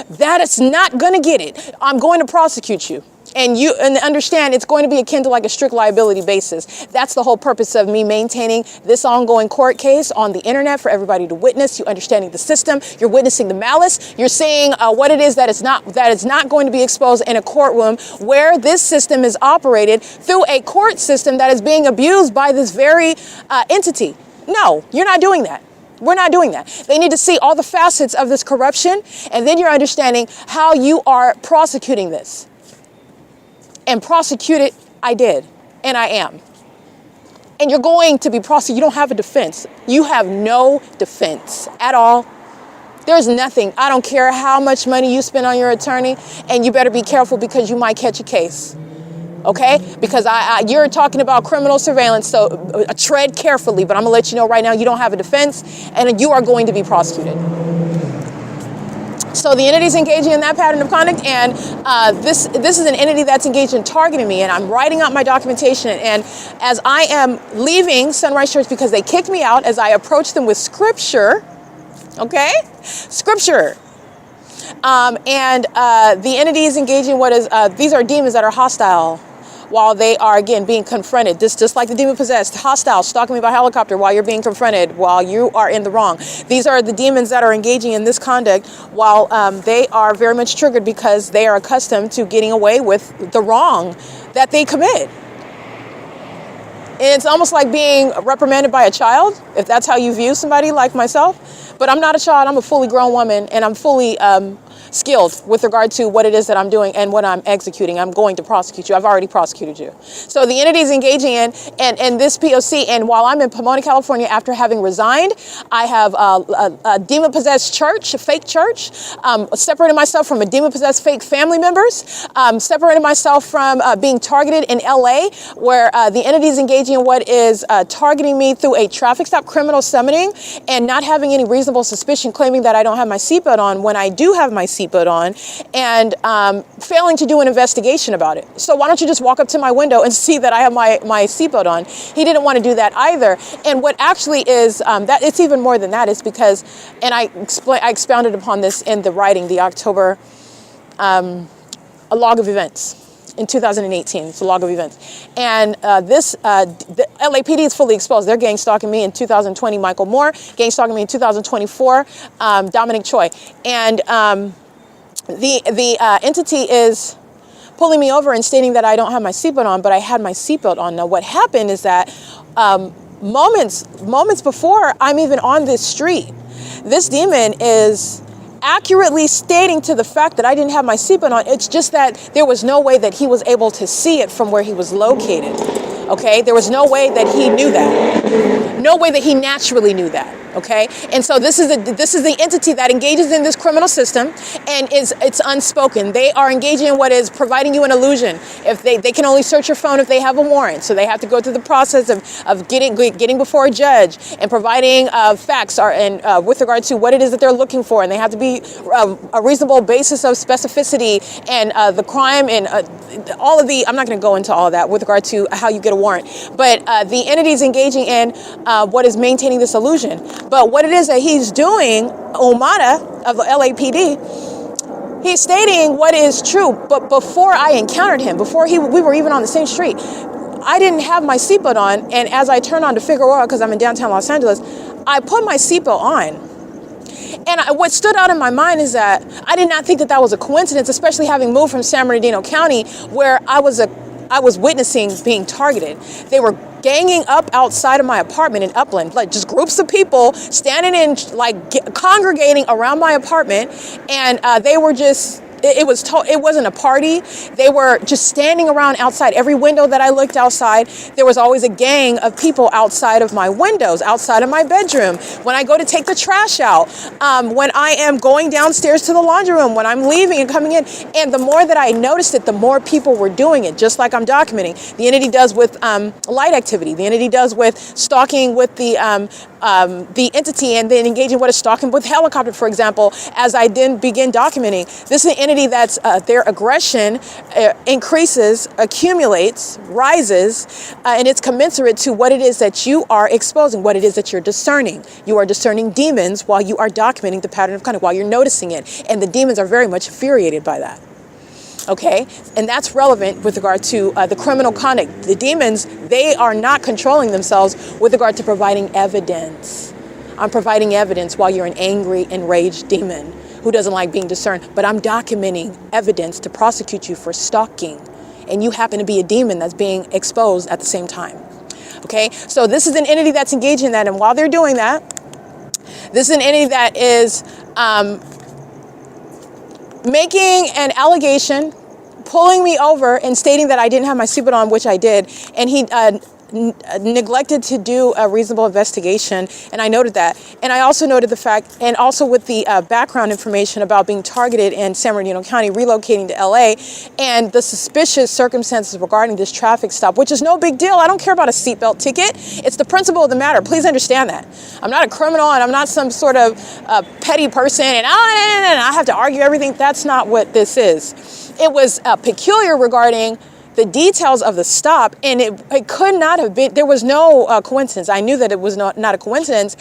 that is not going to get it. I'm going to prosecute you. And understand it's going to be akin to like a strict liability basis. That's the whole purpose of me maintaining this ongoing court case on the internet for everybody to witness. You understanding the system, you're witnessing the malice, you're seeing what it is that is not going to be exposed in a courtroom where this system is operated through a court system that is being abused by this very entity. No, you're not doing that. We're not doing that. They need to see all the facets of this corruption, and then you're understanding how you are prosecuting this. And prosecute it, I did, and I am. And you're going to be prosecuted. You don't have a defense. You have no defense at all. There's nothing. I don't care how much money you spend on your attorney, and you better be careful because you might catch a case. Okay? Because you're talking about criminal surveillance, so tread carefully, but I'm going to let you know right now you don't have a defense, and you are going to be prosecuted. So the entity is engaging in that pattern of conduct, and this is an entity that's engaged in targeting me, and I'm writing out my documentation. And as I am leaving Sunrise Church because they kicked me out, as I approach them with scripture, okay? Scripture. And the entity is engaging these are demons that are hostile while they are, again, being confronted. Just like the demon-possessed, hostile, stalking me by helicopter while you're being confronted, while you are in the wrong. These are the demons that are engaging in this conduct while they are very much triggered because they are accustomed to getting away with the wrong that they commit. It's almost like being reprimanded by a child, if that's how you view somebody like myself. But I'm not a child. I'm a fully grown woman, and I'm fully skilled with regard to what it is that I'm doing and what I'm executing. I'm going to prosecute you. I've already prosecuted you. So the entity is engaging in this P.O.C. And while I'm in Pomona, California, after having resigned, I have a demon-possessed church, a fake church, separated myself from a demon-possessed fake family members, separated myself from being targeted in L.A., where the entity is engaging in what is targeting me through a traffic stop, criminal summoning, and not having any reasonable suspicion, claiming that I don't have my seatbelt on when I do have my seatbelt on, and failing to do an investigation about it. So why don't you just walk up to my window and see that I have my seatbelt on? He didn't want to do that either. And what actually is, that it's even more than that, is because, and I expounded upon this in the writing, the October, a log of events. In 2018, it's a log of events. And the LAPD is fully exposed. They're gang stalking me in 2020, Michael Moore, gang stalking me in 2024, Dominic Choi. And the entity is pulling me over and stating that I don't have my seatbelt on, but I had my seatbelt on. Now, what happened is that moments before I'm even on this street, this demon is accurately stating to the fact that I didn't have my seatbelt on. It's just that there was no way that he was able to see it from where he was located. Okay, there was no way that he knew that. No way that he naturally knew that. Okay, and so this is the entity that engages in this criminal system, and it's unspoken. They are engaging in what is providing you an illusion. If they can only search your phone if they have a warrant, so they have to go through the process of getting before a judge and providing facts with regard to what it is that they're looking for, and they have to be a reasonable basis of specificity and the crime and all of the. I'm not going to go into all of that with regard to how you get a warrant, but the entity is engaging in what is maintaining this illusion. But what it is that he's doing, Omada of the LAPD, he's stating what is true. But before I encountered him, before we were even on the same street, I didn't have my seatbelt on, and as I turned on to Figueroa, because I'm in downtown Los Angeles, I put my seatbelt on. And what stood out in my mind is that I did not think that that was a coincidence, especially having moved from San Bernardino County, where I was witnessing being targeted. They were ganging up outside of my apartment in Upland, like just groups of people standing in, like congregating around my apartment, and they were just. It wasn't a party. They were just standing around outside. Every window that I looked outside, there was always a gang of people outside of my windows, outside of my bedroom. When I go to take the trash out, when I am going downstairs to the laundry room, when I'm leaving and coming in. And the more that I noticed it, the more people were doing it, just like I'm documenting. The entity does with light activity. The entity does with stalking with the entity, and then engaging what is stalking with helicopter, for example, as I then begin documenting. This is an entity that's their aggression increases, accumulates, rises, and it's commensurate to what it is that you are exposing, what it is that you're discerning. You are discerning demons while you are documenting the pattern of conduct, while you're noticing it, and the demons are very much infuriated by that. Okay, and that's relevant with regard to the criminal conduct. The demons, they are not controlling themselves with regard to providing evidence. I'm providing evidence while you're an angry, enraged demon who doesn't like being discerned, but I'm documenting evidence to prosecute you for stalking, and you happen to be a demon that's being exposed at the same time. Okay, so this is an entity that's engaged in that, and while they're doing that, this is an entity that is making an allegation, pulling me over and stating that I didn't have my seatbelt on, which I did, and he neglected to do a reasonable investigation, and I noted that. And I also noted the fact, and also with the background information about being targeted in San Bernardino County, relocating to LA, and the suspicious circumstances regarding this traffic stop, which is no big deal. I don't care about a seatbelt ticket. It's the principle of the matter. Please understand that. I'm not a criminal, and I'm not some sort of petty person, and I have to argue everything. That's not what this is. It was peculiar regarding the details of the stop, and it could not have been, there was no coincidence. I knew that it was not a coincidence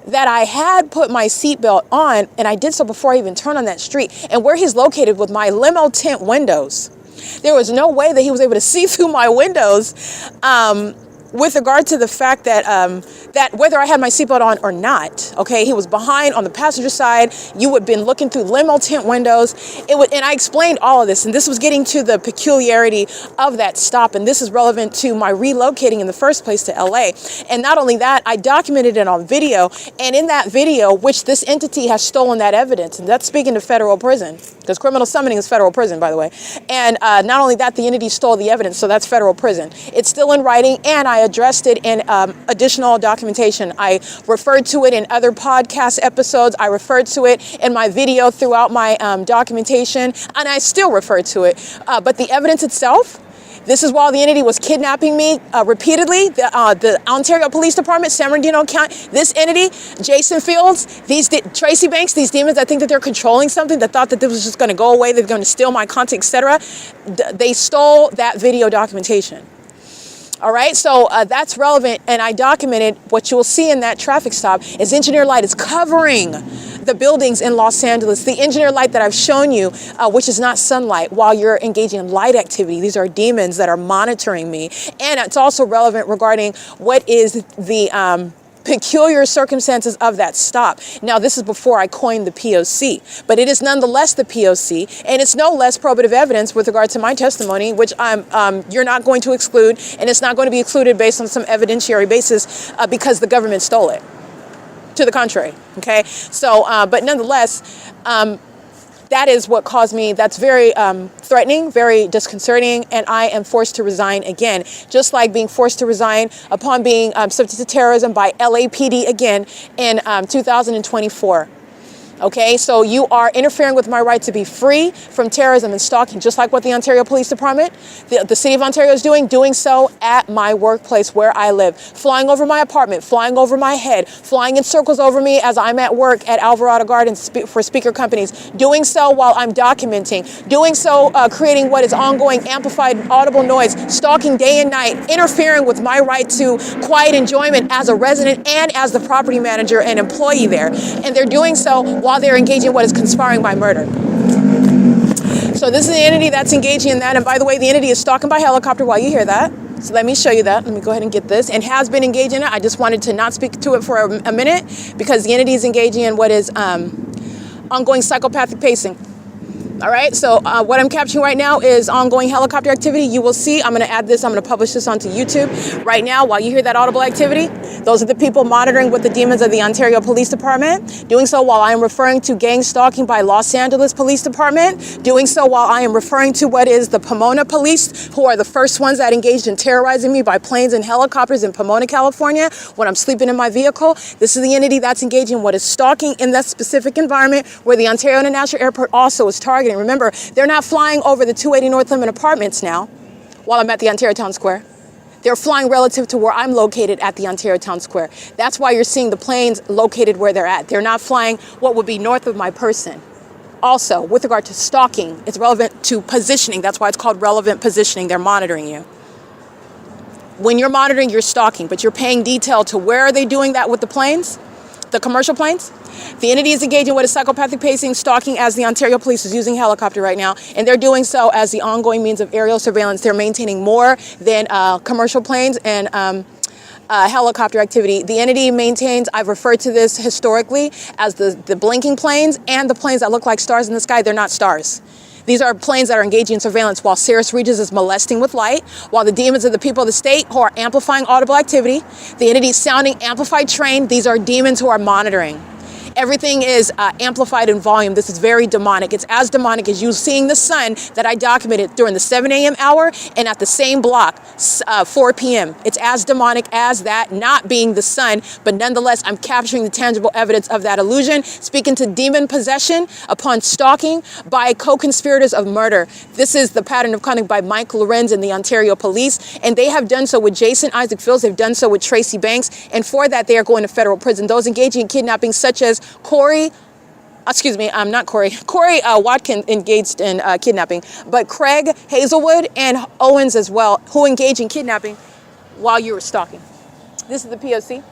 that I had put my seatbelt on, and I did so before I even turned on that street. And where he's located with my limo tint windows, there was no way that he was able to see through my windows with regard to the fact that that whether I had my seatbelt on or not, okay, he was behind on the passenger side. You would have been looking through limo tint windows. And I explained all of this, and this was getting to the peculiarity of that stop, and this is relevant to my relocating in the first place to LA. And not only that, I documented it on video, and in that video, which this entity has stolen that evidence, and that's speaking to federal prison, because criminal summoning is federal prison, by the way. And not only that, the entity stole the evidence, so that's federal prison. It's still in writing, and I addressed it in additional documentation. I referred to it in other podcast episodes. I referred to it in my video throughout my documentation, and I still refer to it. But the evidence itself, this is while the entity was kidnapping me repeatedly. The Ontario Police Department, San Bernardino County, this entity, Jason Fields, Tracy Banks, these demons that think that they're controlling something, that thought that this was just going to go away, they're going to steal my content, etc. They stole that video documentation. All right, so that's relevant, and I documented what you will see in that traffic stop is engineer light is covering the buildings in Los Angeles. The engineer light that I've shown you, which is not sunlight, while you're engaging in light activity. These are demons that are monitoring me, and it's also relevant regarding what is the peculiar circumstances of that stop. Now, this is before I coined the P.O.C, but it is nonetheless the P.O.C, and it's no less probative evidence with regard to my testimony, which you're not going to exclude, and it's not going to be excluded based on some evidentiary basis because the government stole it. To the contrary, okay? So, but nonetheless, that is what caused me, that's very threatening, very disconcerting, and I am forced to resign again, just like being forced to resign upon being subject to terrorism by LAPD again in 2024. Okay, so you are interfering with my right to be free from terrorism and stalking, just like what the Ontario Police Department, the City of Ontario is doing so at my workplace where I live, flying over my apartment, flying over my head, flying in circles over me as I'm at work at Alvarado Gardens for speaker companies, doing so while I'm documenting, doing so creating what is ongoing amplified audible noise, stalking day and night, interfering with my right to quiet enjoyment as a resident and as the property manager and employee there. And they're doing so while they're engaging in what is conspiring by murder. So this is the entity that's engaging in that. And by the way, the entity is stalking by helicopter while you hear that. So let me show you that. Let me go ahead and get this. And has been engaging in it. I just wanted to not speak to it for a minute because the entity is engaging in what is ongoing psychopathic pacing. All right, so what I'm capturing right now is ongoing helicopter activity. You will see, I'm going to add this, I'm going to publish this onto YouTube. Right now, while you hear that audible activity, those are the people monitoring with the demons of the Ontario Police Department. Doing so while I am referring to gang stalking by Los Angeles Police Department. Doing so while I am referring to what is the Pomona Police, who are the first ones that engaged in terrorizing me by planes and helicopters in Pomona, California, when I'm sleeping in my vehicle. This is the entity that's engaging in what is stalking in that specific environment where the Ontario International Airport also is targeting. Remember, they're not flying over the 280 North Limit Apartments now while I'm at the Ontario Town Square. They're flying relative to where I'm located at the Ontario Town Square. That's why you're seeing the planes located where they're at. They're not flying what would be north of my person. Also, with regard to stalking, it's relevant to positioning. That's why it's called relevant positioning. They're monitoring you. When you're monitoring, you're stalking, but you're paying detail to where are they doing that with the planes, the commercial planes? The entity is engaging with a psychopathic pacing, stalking as the Ontario Police is using helicopter right now, and they're doing so as the ongoing means of aerial surveillance. They're maintaining more than commercial planes and helicopter activity. The entity maintains, I've referred to this historically as the blinking planes and the planes that look like stars in the sky. They're not stars. These are planes that are engaging in surveillance while Cirrus Regis is molesting with light, while the demons of the people of the state who are amplifying audible activity. The entity is sounding amplified train. These are demons who are monitoring. Everything is amplified in volume. This is very demonic. It's as demonic as you seeing the sun that I documented during the 7 a.m. hour and at the same block, 4 p.m. It's as demonic as that, not being the sun, but nonetheless, I'm capturing the tangible evidence of that illusion, speaking to demon possession upon stalking by co-conspirators of murder. This is the pattern of conduct by Mike Lorenz and the Ontario Police, and they have done so with Jason Isaac Fields. They've done so with Tracy Banks, and for that, they are going to federal prison. Those engaging in kidnapping, such as Corey Watkins engaged in kidnapping, but Craig Hazelwood and Owens as well, who engaged in kidnapping while you were stalking. This is the P.O.C.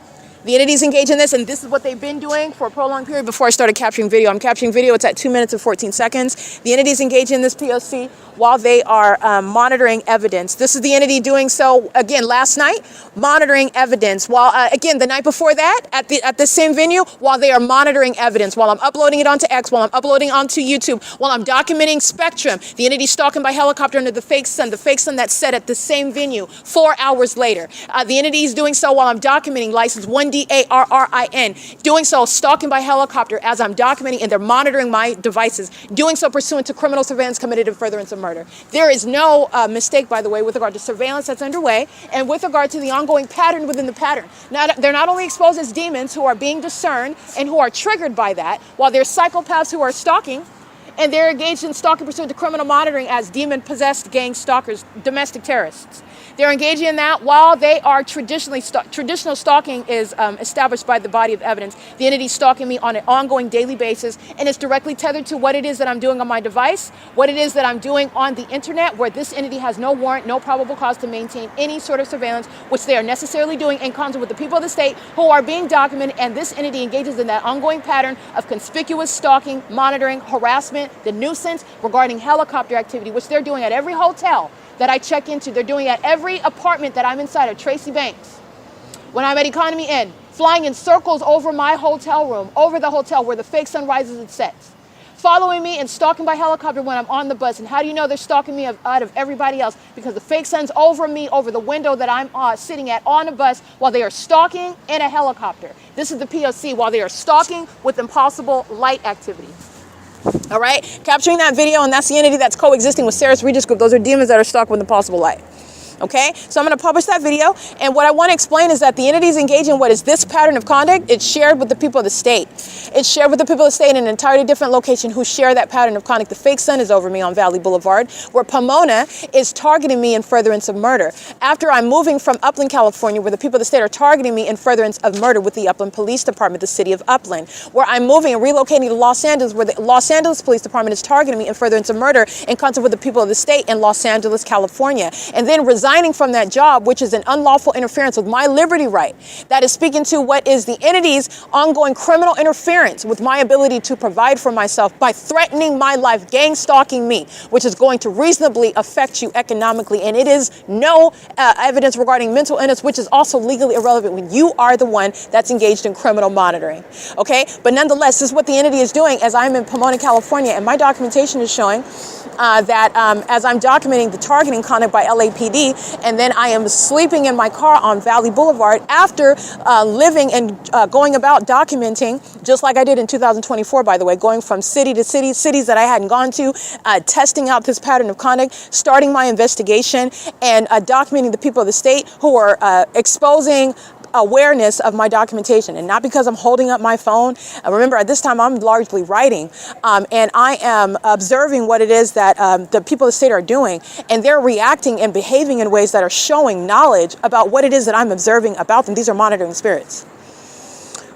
The entities engage in this, and this is what they've been doing for a prolonged period before I started capturing video. I'm capturing video. It's at 2 minutes and 14 seconds. The entities engage in this P.O.C. while they are monitoring evidence. This is the entity doing so, again, last night, monitoring evidence. While, again, the night before that, at the same venue, while they are monitoring evidence, while I'm uploading it onto X, while I'm uploading onto YouTube, while I'm documenting Spectrum, the entity stalking by helicopter under the fake sun that's set at the same venue 4 hours later. The entity is doing so while I'm documenting license 1DARRIN, doing so stalking by helicopter as I'm documenting, and they're monitoring my devices, doing so pursuant to criminal surveillance committed in furtherance of murder. There is no mistake, by the way, with regard to surveillance that's underway and with regard to the ongoing pattern within the pattern. Now, they're not only exposed as demons who are being discerned and who are triggered by that, while they're psychopaths who are stalking, and they're engaged in stalking pursuant to criminal monitoring as demon-possessed gang stalkers, domestic terrorists. They're engaging in that while they are traditional stalking is established by the body of evidence. The entity stalking me on an ongoing daily basis, and it's directly tethered to what it is that I'm doing on my device, what it is that I'm doing on the internet, where this entity has no warrant, no probable cause to maintain any sort of surveillance, which they are necessarily doing in concert with the people of the state who are being documented, and this entity engages in that ongoing pattern of conspicuous stalking, monitoring, harassment, the nuisance regarding helicopter activity, which they're doing at every hotel that I check into. They're doing at every apartment that I'm inside of, Tracy Banks. When I'm at Economy Inn, flying in circles over my hotel room, over the hotel where the fake sun rises and sets. Following me and stalking by helicopter when I'm on the bus. And how do you know they're stalking me out of everybody else? Because the fake sun's over me, over the window that I'm sitting at on a bus while they are stalking in a helicopter. This is the P.O.C. while they are stalking with impossible light activity. All right, capturing that video, and that's the entity that's coexisting with Cirrus Regis group. Those are demons that are stuck with impossible light. Okay, so I'm going to publish that video, and what I want to explain is that the entities engaging in what is this pattern of conduct, it's shared with the people of the state. It's shared with the people of the state in an entirely different location who share that pattern of conduct. The fake sun is over me on Valley Boulevard, where Pomona is targeting me in furtherance of murder. After I'm moving from Upland, California, where the people of the state are targeting me in furtherance of murder with the Upland Police Department, the city of Upland, where I'm moving and relocating to Los Angeles, where the Los Angeles Police Department is targeting me in furtherance of murder in concert with the people of the state in Los Angeles, California, and then resigning resigning from that job, which is an unlawful interference with my liberty right. That is speaking to what is the entity's ongoing criminal interference with my ability to provide for myself by threatening my life, gang stalking me, which is going to reasonably affect you economically. And it is no evidence regarding mental illness, which is also legally irrelevant when you are the one that's engaged in criminal monitoring. Okay, but nonetheless, this is what the entity is doing as I'm in Pomona, California, and my documentation is showing that as I'm documenting the targeting conduct by LAPD, and then I am sleeping in my car on Valley Boulevard after living and going about documenting, just like I did in 2024, by the way, going from city to city, cities that I hadn't gone to, testing out this pattern of conduct, starting my investigation, and documenting the people of the state who are exposing awareness of my documentation. And not because I'm holding up my phone. Remember, at this time, I'm largely writing, and I am observing what it is that the people of the state are doing, and they're reacting and behaving in ways that are showing knowledge about what it is that I'm observing about them. These are monitoring spirits.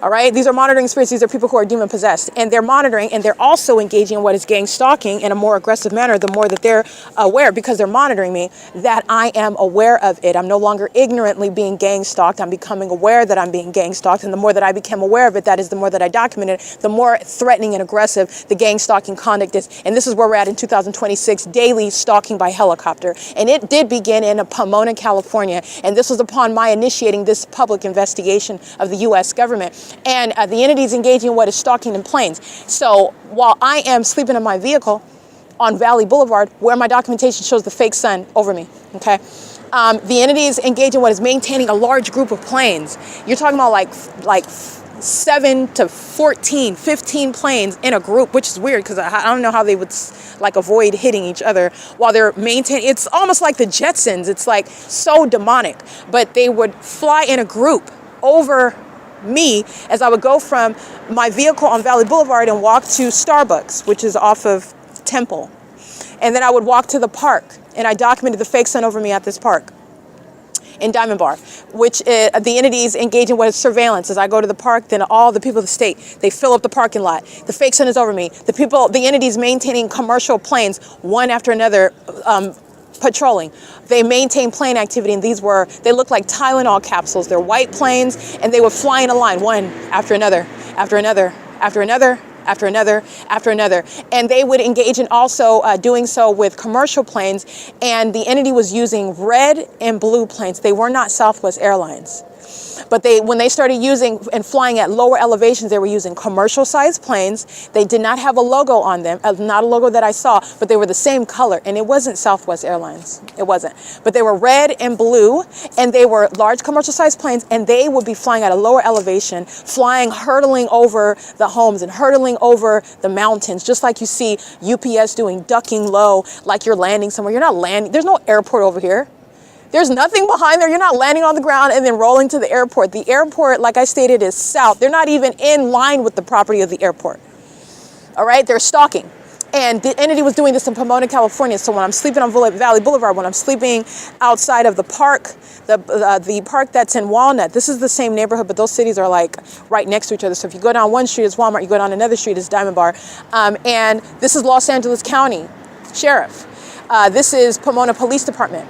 All right, these are monitoring spirits. These are people who are demon possessed, and they're monitoring, and they're also engaging in what is gang stalking in a more aggressive manner. The more that they're aware, because they're monitoring me, that I am aware of it. I'm no longer ignorantly being gang stalked. I'm becoming aware that I'm being gang stalked, and the more that I become aware of it, that is the more that I document it, the more threatening and aggressive the gang stalking conduct is. And this is where we're at in 2026, daily stalking by helicopter. And it did begin in Pomona, California, and this was upon my initiating this public investigation of the U.S. government. And the entity is engaging in what is stalking in planes. So while I am sleeping in my vehicle on Valley Boulevard, where my documentation shows the fake sun over me, okay, the entity is engaging in what is maintaining a large group of planes. You're talking about like 7 to 14, 15 planes in a group, which is weird because I don't know how they would like avoid hitting each other while they're maintaining. It's almost like the Jetsons. It's like so demonic, but they would fly in a group over me as I would go from my vehicle on Valley Boulevard and walk to Starbucks, which is off of Temple. And then I would walk to the park, and I documented the fake sun over me at this park in Diamond Bar, which the entities engage in what is surveillance. As I go to the park, then all the people of the state, they fill up the parking lot. The fake sun is over me. The entities maintaining commercial planes, one after another, patrolling. They maintain plane activity, and they look like Tylenol capsules. They're white planes, and they would fly in a line, one after another, after another, after another, after another, after another. And they would engage in also doing so with commercial planes, and the entity was using red and blue planes. They were not Southwest Airlines. But when they started using and flying at lower elevations, they were using commercial sized planes. They did not have a logo on them, not a logo that I saw, but they were the same color. And it wasn't Southwest Airlines. It wasn't. But they were red and blue, and they were large commercial sized planes, and they would be flying at a lower elevation, hurtling over the homes and hurtling over the mountains, just like you see UPS doing, ducking low, like you're landing somewhere. You're not landing. There's no airport over here. There's nothing behind there. You're not landing on the ground and then rolling to the airport. The airport, like I stated, is south. They're not even in line with the property of the airport. All right, they're stalking. And the entity was doing this in Pomona, California. So when I'm sleeping on Valley Boulevard, when I'm sleeping outside of the park, the park that's in Walnut, this is the same neighborhood, but those cities are like right next to each other. So if you go down one street, it's Walmart. You go down another street, it's Diamond Bar. And this is Los Angeles County Sheriff. This is Pomona Police Department.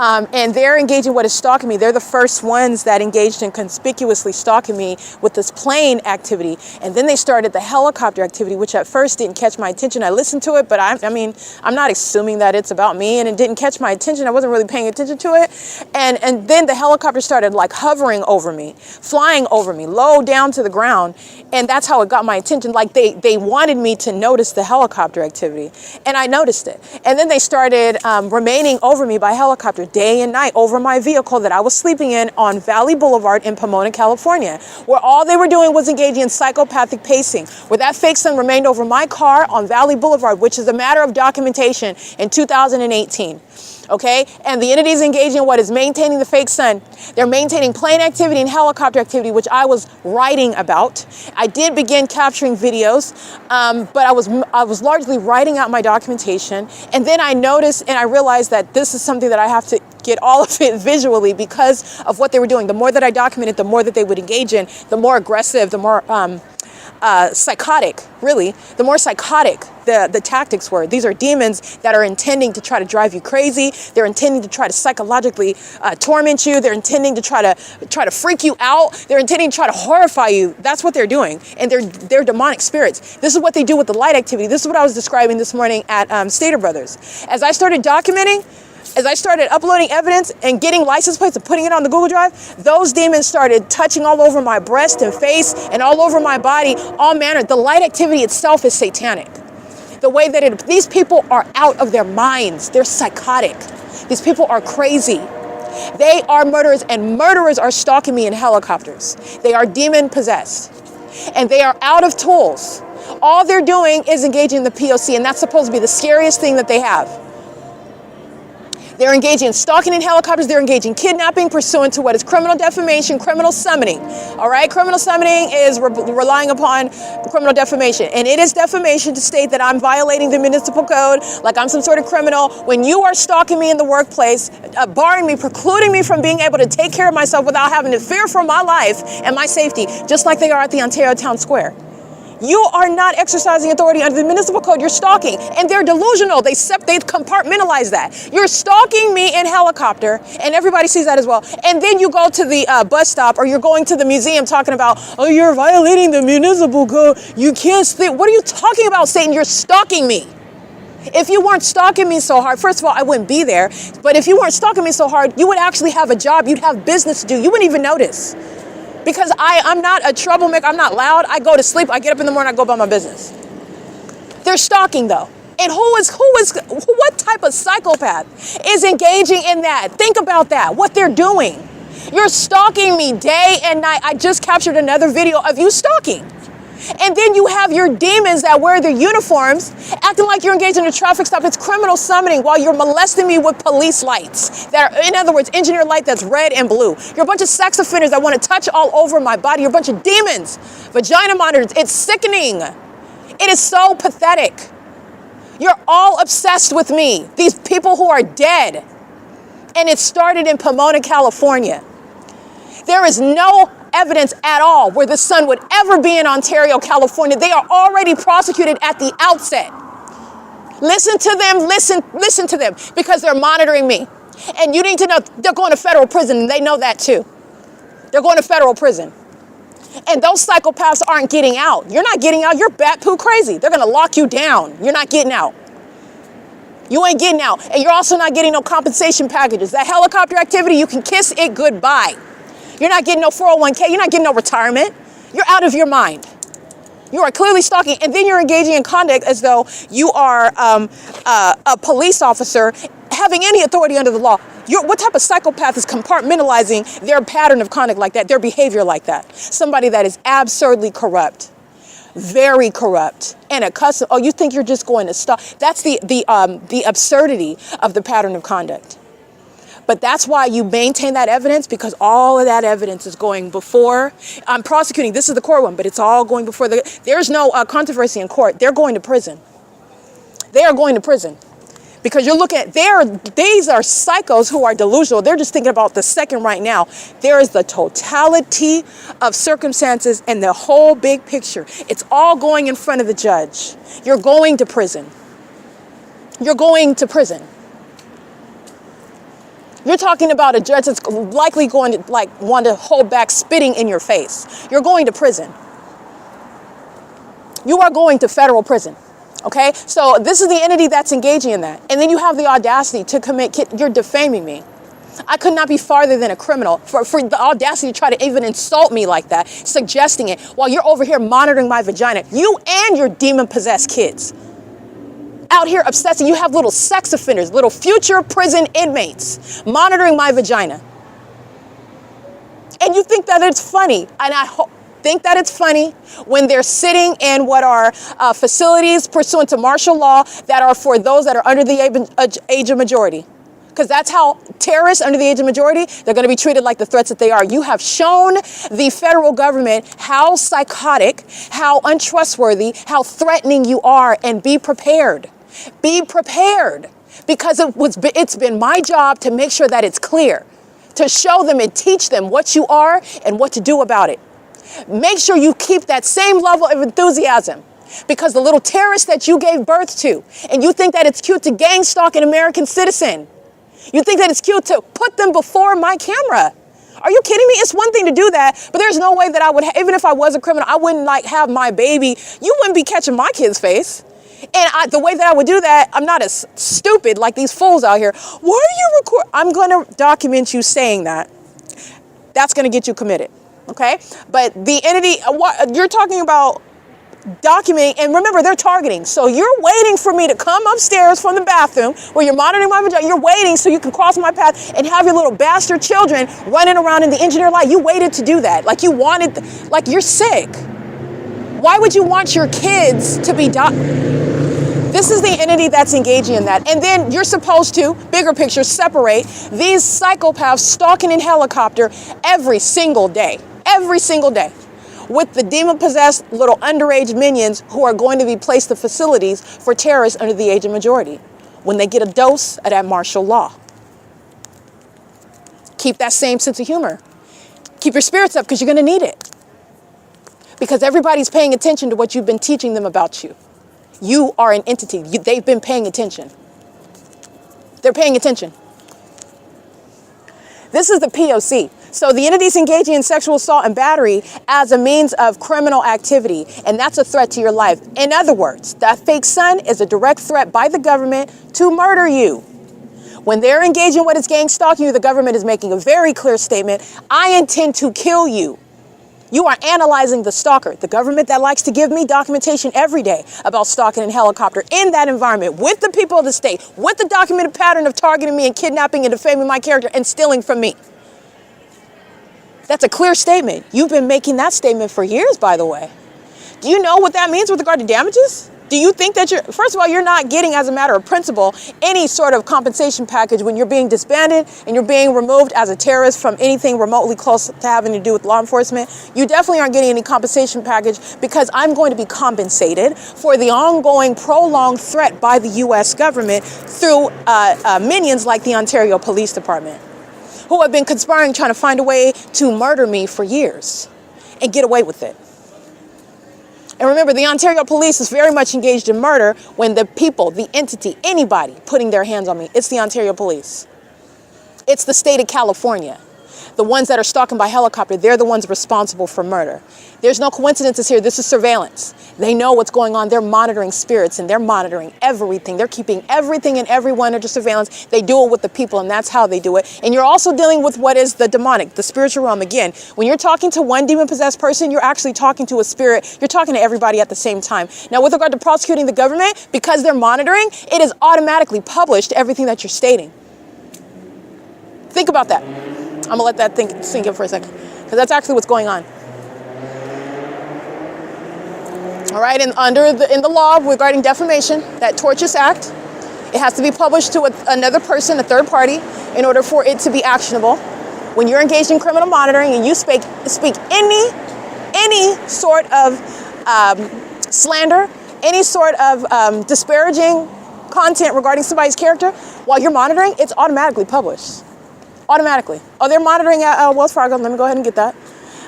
And they're engaging what is stalking me. They're the first ones that engaged in conspicuously stalking me with this plane activity. And then they started the helicopter activity, which at first didn't catch my attention. I listened to it, but I'm not assuming that it's about me, and it didn't catch my attention. I wasn't really paying attention to it. And then the helicopter started like hovering over me, flying over me, low down to the ground. And that's how it got my attention. Like they wanted me to notice the helicopter activity. And I noticed it. And then they started remaining over me by helicopter day and night over my vehicle that I was sleeping in on Valley Boulevard in Pomona, California, where all they were doing was engaging in psychopathic pacing, where that fake sun remained over my car on Valley Boulevard, which is a matter of documentation in 2018. Okay, and the entities engaging in what is maintaining the fake sun. They're maintaining plane activity and helicopter activity, which I was writing about. I did begin capturing videos, but I was largely writing out my documentation. And then I noticed and I realized that this is something that I have to get all of it visually because of what they were doing. The more that I documented, the more that they would engage in, the more aggressive, the more psychotic, really, the more psychotic the tactics were. These are demons that are intending to try to drive you crazy. They're intending to try to psychologically torment you. They're intending to try to freak you out. They're intending to try to horrify you. That's what they're doing. And they're demonic spirits. This is what they do with the light activity. This is what I was describing this morning at Stater Brothers. As I started documenting, as I started uploading evidence and getting license plates and putting it on the Google Drive, those demons started touching all over my breast and face and all over my body, all manner. The light activity itself is satanic. The way that these people are out of their minds. They're psychotic. These people are crazy. They are murderers, and murderers are stalking me in helicopters. They are demon possessed, and they are out of tools. All they're doing is engaging the P.O.C, and that's supposed to be the scariest thing that they have. They're engaging in stalking in helicopters. They're engaging in kidnapping pursuant to what is criminal defamation, criminal summoning. All right, criminal summoning is relying upon criminal defamation. And it is defamation to state that I'm violating the municipal code, like I'm some sort of criminal. When you are stalking me in the workplace, barring me, precluding me from being able to take care of myself without having to fear for my life and my safety, just like they are at the Ontario Town Square. You are not exercising authority under the municipal code. You're stalking, and they're delusional. They compartmentalize that. You're stalking me in helicopter, and everybody sees that as well. And then you go to the bus stop, or you're going to the museum talking about, oh, you're violating the municipal code. You can't sleep. What are you talking about, Satan? You're stalking me. If you weren't stalking me so hard, first of all, I wouldn't be there. But if you weren't stalking me so hard, you would actually have a job. You'd have business to do. You wouldn't even notice. Because I'm not a troublemaker, I'm not loud. I go to sleep, I get up in the morning, I go about my business. They're stalking though. And what type of psychopath is engaging in that? Think about that, what they're doing. You're stalking me day and night. I just captured another video of you stalking. And then you have your demons that wear their uniforms acting like you're engaged in a traffic stop. It's criminal summoning while you're molesting me with police lights that are, in other words, engineered light that's red and blue. You're a bunch of sex offenders that want to touch all over my body. You're a bunch of demons, vagina monitors. It's sickening. It is so pathetic. You're all obsessed with me. These people who are dead. And it started in Pomona, California. There is no evidence at all where the son would ever be in Ontario, California. They are already prosecuted at the outset. Listen to them, listen to them, because they're monitoring me. And you need to know they're going to federal prison, and they know that too. They're going to federal prison. And those psychopaths aren't getting out. You're not getting out. You're bat poo crazy. They're going to lock you down. You're not getting out. You ain't getting out. And you're also not getting no compensation packages. That helicopter activity, you can kiss it goodbye. You're not getting no 401k. You're not getting no retirement. You're out of your mind. You are clearly stalking, and then you're engaging in conduct as though you are a police officer having any authority under the law. What type of psychopath is compartmentalizing their pattern of conduct like that, their behavior like that? Somebody that is absurdly corrupt, very corrupt, and accustomed. Oh, you think you're just going to stop? That's the absurdity of the pattern of conduct. But that's why you maintain that evidence, because all of that evidence is going before. I'm prosecuting. This is the court one, but it's all going before there's no controversy in court. They're going to prison. They are going to prison. Because you're looking at, these are psychos who are delusional. They're just thinking about the second right now. There is the totality of circumstances and the whole big picture. It's all going in front of the judge. You're going to prison. You're going to prison. You're talking about a judge that's likely going to want to hold back spitting in your face. You're going to prison. You are going to federal prison. Okay? So this is the entity that's engaging in that. And then you have the audacity to commit, you're defaming me. I could not be farther than a criminal for the audacity to try to even insult me like that, suggesting it while you're over here monitoring my vagina. You and your demon-possessed kids. Out here obsessing. You have little sex offenders, little future prison inmates monitoring my vagina. And you think that it's funny. And I think that it's funny when they're sitting in what are facilities pursuant to martial law that are for those that are under the age of majority. Because that's how terrorists under the age of majority, they're going to be treated like the threats that they are. You have shown the federal government how psychotic, how untrustworthy, how threatening you are, and be prepared. Be prepared, because it's been my job to make sure that it's clear, to show them and teach them what you are and what to do about it. Make sure you keep that same level of enthusiasm, because the little terrorist that you gave birth to, and you think that it's cute to gang stalk an American citizen. You think that it's cute to put them before my camera. Are you kidding me? It's one thing to do that, but there's no way that I would, even if I was a criminal, I wouldn't like have my baby. You wouldn't be catching my kid's face. And the way that I would do that, I'm not as stupid like these fools out here. Why are you record? I'm going to document you saying that. That's going to get you committed. Okay? But the entity, what you're talking about, documenting, and remember, they're targeting. So you're waiting for me to come upstairs from the bathroom where you're monitoring my vagina. You're waiting so you can cross my path and have your little bastard children running around in the engineer light. You waited to do that. Like you wanted, like you're sick. Why would you want your kids to be This is the entity that's engaging in that. And then you're supposed to, bigger picture, separate these psychopaths stalking in helicopter every single day, with the demon-possessed little underage minions who are going to be placed in facilities for terrorists under the age of majority when they get a dose of that martial law. Keep that same sense of humor. Keep your spirits up, because you're going to need it. Because everybody's paying attention to what you've been teaching them about you. You are an entity. They've been paying attention. They're paying attention. This is the P.O.C. So the entity's engaging in sexual assault and battery as a means of criminal activity, and that's a threat to your life. In other words, that fake son is a direct threat by the government to murder you. When they're engaging what is gang stalking you, the government is making a very clear statement. I intend to kill you. You are analyzing the stalker, the government that likes to give me documentation every day about stalking in helicopter in that environment with the people of the state, with the documented pattern of targeting me and kidnapping and defaming my character and stealing from me. That's a clear statement. You've been making that statement for years, by the way. Do you know what that means with regard to damages? Do you think that first of all, you're not getting, as a matter of principle, any sort of compensation package when you're being disbanded and you're being removed as a terrorist from anything remotely close to having to do with law enforcement? You definitely aren't getting any compensation package, because I'm going to be compensated for the ongoing prolonged threat by the U.S. government through minions like the Ontario Police Department, who have been conspiring, trying to find a way to murder me for years and get away with it. And remember, the Ontario police is very much engaged in murder when the people, the entity, anybody putting their hands on me, it's the Ontario police. It's the state of California. The ones that are stalking by helicopter, they're the ones responsible for murder. There's no coincidences here. This is surveillance. They know what's going on. They're monitoring spirits, and they're monitoring everything. They're keeping everything and everyone under surveillance. They do it with the people, and that's how they do it. And you're also dealing with what is the demonic, the spiritual realm. Again, when you're talking to one demon-possessed person, you're actually talking to a spirit. You're talking to everybody at the same time. Now, with regard to prosecuting the government, because they're monitoring, it is automatically published, everything that you're stating. Think about that. I'm gonna let that sink in for a second, because that's actually what's going on. All right, and in the law regarding defamation, that tortious act, it has to be published to another person, a third party, in order for it to be actionable. When you're engaged in criminal monitoring and you speak any sort of slander, any sort of disparaging content regarding somebody's character while you're monitoring, it's automatically published. Automatically. Oh, they're monitoring at Wells Fargo. Let me go ahead and get that.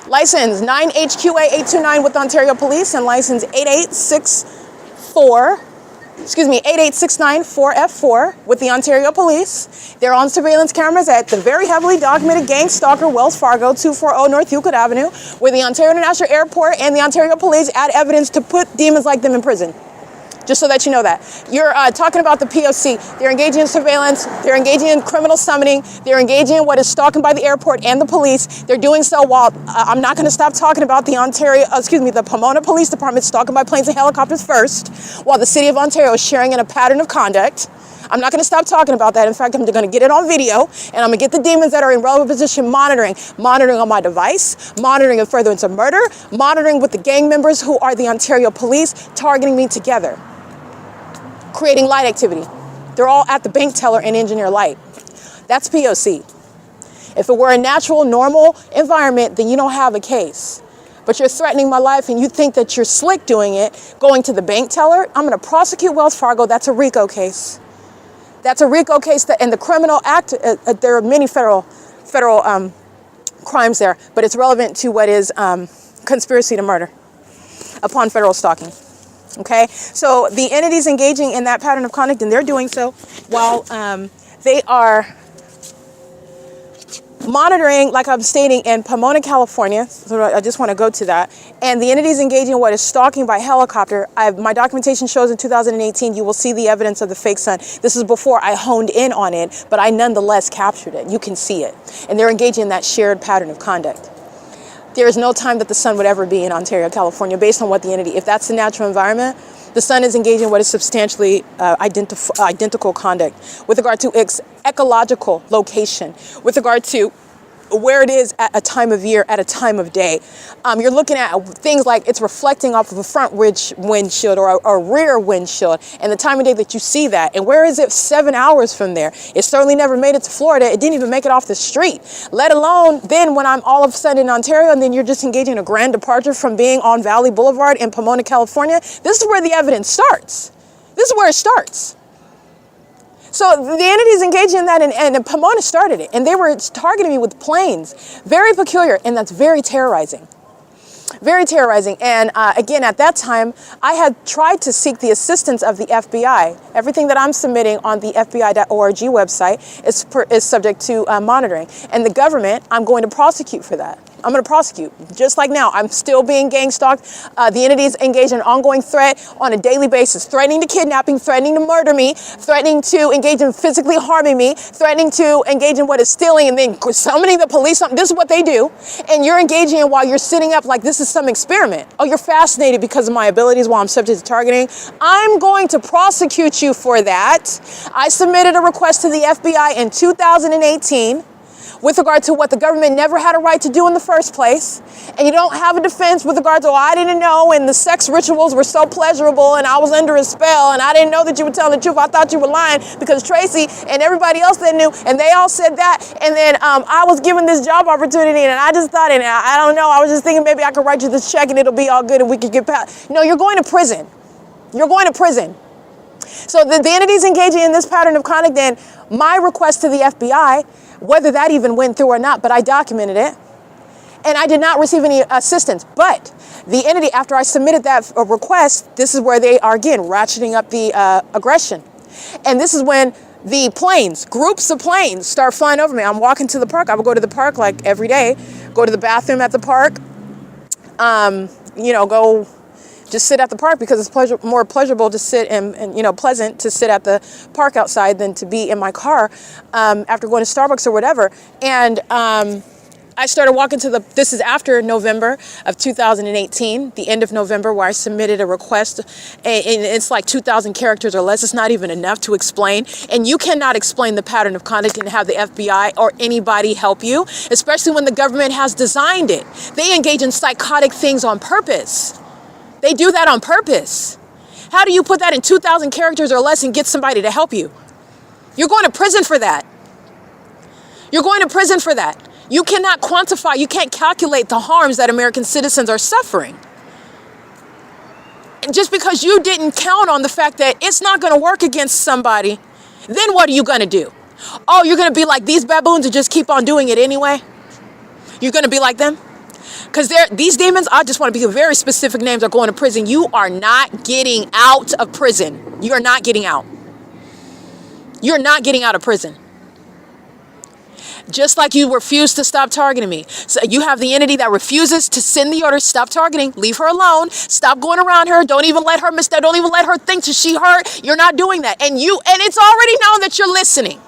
License 9HQA829 with Ontario Police, and license 88694F4 with the Ontario Police. They're on surveillance cameras at the very heavily documented gang stalker Wells Fargo, 240 North Euclid Avenue, where the Ontario International Airport and the Ontario Police add evidence to put demons like them in prison. Just so that you know that. You're talking about the P.O.C. They're engaging in surveillance. They're engaging in criminal summoning. They're engaging in what is stalking by the airport and the police. They're doing so while I'm not going to stop talking about the Pomona Police Department stalking by planes and helicopters first, while the city of Ontario is sharing in a pattern of conduct. I'm not going to stop talking about that. In fact, I'm going to get it on video, and I'm going to get the demons that are in relevant position monitoring on my device, monitoring in furtherance of murder, monitoring with the gang members who are the Ontario Police, targeting me together, creating light activity. They're all at the bank teller and engineer light. That's P.O.C. If it were a natural, normal environment, then you don't have a case. But you're threatening my life and you think that you're slick doing it, going to the bank teller. I'm going to prosecute Wells Fargo. That's a RICO case. That's a RICO case, and the criminal act, there are many federal crimes there, but it's relevant to what is conspiracy to murder upon federal stalking. Okay, so the entities engaging in that pattern of conduct, and they're doing so while they are monitoring, like I'm stating, in Pomona, California. So I just want to go to that. And the entities engaging in what is stalking by helicopter. My documentation shows in 2018, you will see the evidence of the fake sun. This is before I honed in on it, but I nonetheless captured it. You can see it. And they're engaging in that shared pattern of conduct. There is no time that the sun would ever be in Ontario, California, based on what the entity, if that's the natural environment, the sun is engaging in what is substantially identical conduct with regard to its ecological location, with regard to where it is at a time of year, at a time of day. You're looking at things like it's reflecting off of a front windshield or a rear windshield, and the time of day that you see that. And where is it 7 hours from there? It certainly never made it to Florida. It didn't even make it off the street, let alone then when I'm all of a sudden in Ontario, and then you're just engaging in a grand departure from being on Valley Boulevard in Pomona, California. This is where the evidence starts. This is where it starts. So the entities engaging in that, and Pomona started it, and they were targeting me with planes. Very peculiar, and that's very terrorizing. Very terrorizing. And again, at that time, I had tried to seek the assistance of the FBI. Everything that I'm submitting on the FBI.org website is subject to monitoring. And the government, I'm going to prosecute for that. I'm going to prosecute. Just like now, I'm still being gang stalked. The entities engage in an ongoing threat on a daily basis, threatening to kidnap me, threatening to murder me, threatening to engage in physically harming me, threatening to engage in what is stealing, and then summoning the police. This is what they do. And you're engaging in while you're sitting up like this is some experiment. Oh, you're fascinated because of my abilities while I'm subject to targeting. I'm going to prosecute you for that. I submitted a request to the FBI in 2018. With regard to what the government never had a right to do in the first place. And you don't have a defense with regard to, oh, I didn't know, and the sex rituals were so pleasurable, and I was under a spell, and I didn't know that you were telling the truth. I thought you were lying because Tracy and everybody else that knew, and they all said that. And then I was given this job opportunity, and I just thought, and I don't know, I was just thinking maybe I could write you this check and it'll be all good and we could get past. No, you're going to prison. You're going to prison. So the entities engaging in this pattern of conduct, and my request to the FBI, whether that even went through or not, but I documented it, and I did not receive any assistance. But the entity, after I submitted that request, this is where they are again ratcheting up the aggression. And this is when the planes, groups of planes, start flying over me. I'm walking to the park. I would go to the park like every day, go to the bathroom at the park, go just sit at the park because it's more pleasurable to sit and pleasant to sit at the park outside than to be in my car after going to Starbucks or whatever. And I started walking this is after November of 2018, the end of November, where I submitted a request, and it's like 2,000 characters or less. It's not even enough to explain. And you cannot explain the pattern of conduct and have the FBI or anybody help you, especially when the government has designed it. They engage in psychotic things on purpose. They do that on purpose. How do you put that in 2,000 characters or less and get somebody to help you? You're going to prison for that. You're going to prison for that. You cannot quantify, you can't calculate the harms that American citizens are suffering. And just because you didn't count on the fact that it's not going to work against somebody, then what are you going to do? Oh, you're going to be like these baboons and just keep on doing it anyway? You're going to be like them? Because these demons, I just want to be very specific names, are going to prison. You are not getting out of prison. You are not getting out. You're not getting out of prison. Just like you refuse to stop targeting me. So you have the entity that refuses to send the order, stop targeting, leave her alone, stop going around her, don't even let her miss that, don't even let her think that she hurt. You're not doing that. And it's already known that you're listening.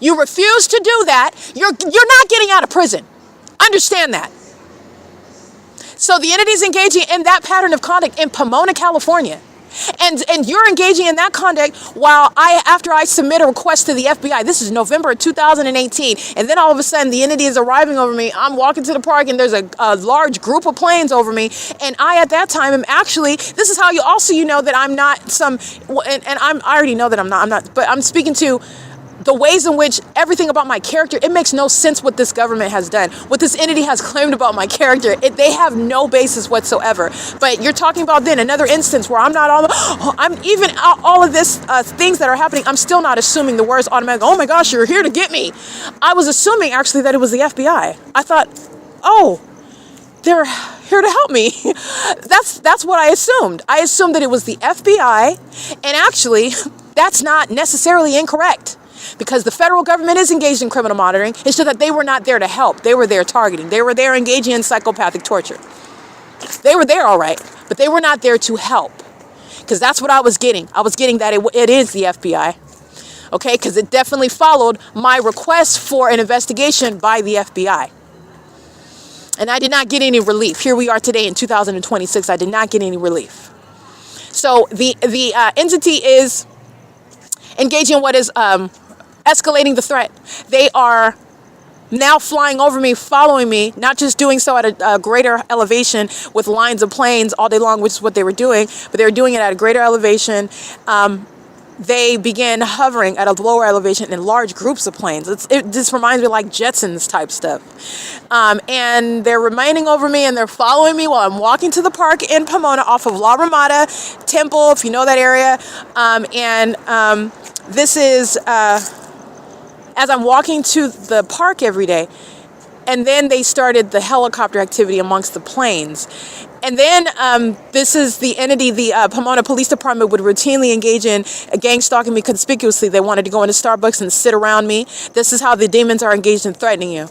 You refuse to do that. You're not getting out of prison. Understand that. So the entity's engaging in that pattern of conduct in Pomona, California. And you're engaging in that conduct while after I submit a request to the FBI. This is November of 2018. And then all of a sudden the entity is arriving over me. I'm walking to the park and there's a large group of planes over me. And I at that time am actually, this is how you know that I'm not I already know that I'm not, but I'm speaking to the ways in which everything about my character, it makes no sense what this government has done. What this entity has claimed about my character, they have no basis whatsoever. But you're talking about then another instance where I'm even all of this things that are happening, I'm still not assuming the words automatically, oh my gosh, you're here to get me. I was assuming actually that it was the FBI. I thought, oh, they're here to help me. That's what I assumed. I assumed that it was the FBI, and actually, that's not necessarily incorrect, because the federal government is engaged in criminal monitoring. It's just that they were not there to help. They were there targeting. They were there engaging in psychopathic torture. They were there, all right, but they were not there to help, because that's what I was getting. I was getting that it is the FBI, okay, because it definitely followed my request for an investigation by the FBI. And I did not get any relief. Here we are today in 2026. I did not get any relief. So the entity is engaging in what is escalating the threat. They are now flying over me, following me, not just doing so at a greater elevation with lines of planes all day long, which is what they were doing, but they were doing it at a greater elevation. They began hovering at a lower elevation in large groups of planes. It just reminds me of like Jetsons type stuff. And they're remaining over me, and they're following me while I'm walking to the park in Pomona off of La Ramada Temple, if you know that area. This is as I'm walking to the park every day. And then they started the helicopter activity amongst the planes. And then this is the entity, the Pomona Police Department would routinely engage in gang stalking me conspicuously. They wanted to go into Starbucks and sit around me. This is how the demons are engaged in threatening you.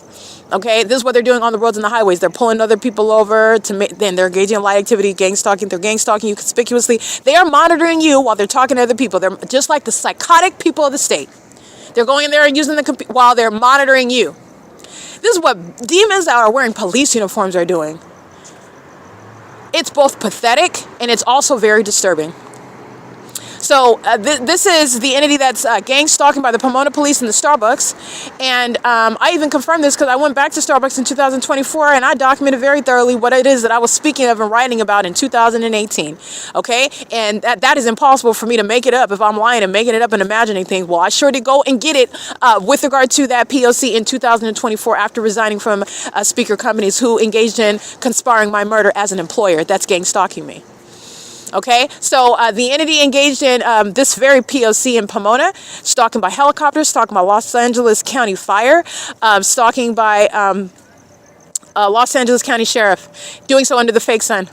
Okay, this is what they're doing on the roads and the highways. They're pulling other people over then they're engaging in light activity, gang stalking. They're gang stalking you conspicuously. They are monitoring you while they're talking to other people. They're just like the psychotic people of the state. They're going in there and using the computer while they're monitoring you. This is what demons that are wearing police uniforms are doing. It's both pathetic and it's also very disturbing. So this is the entity that's gang stalking by the Pomona police in the Starbucks. And I even confirmed this because I went back to Starbucks in 2024 and I documented very thoroughly what it is that I was speaking of and writing about in 2018. Okay? And that is impossible for me to make it up if I'm lying and making it up and imagining things. Well, I sure did go and get it with regard to that P.O.C. in 2024 after resigning from speaker companies who engaged in conspiring my murder as an employer. That's gang stalking me. Okay, so the entity engaged in this very P.O.C. in Pomona, stalking by helicopter, stalking by Los Angeles County Fire, stalking by Los Angeles County Sheriff, doing so under the fake sun.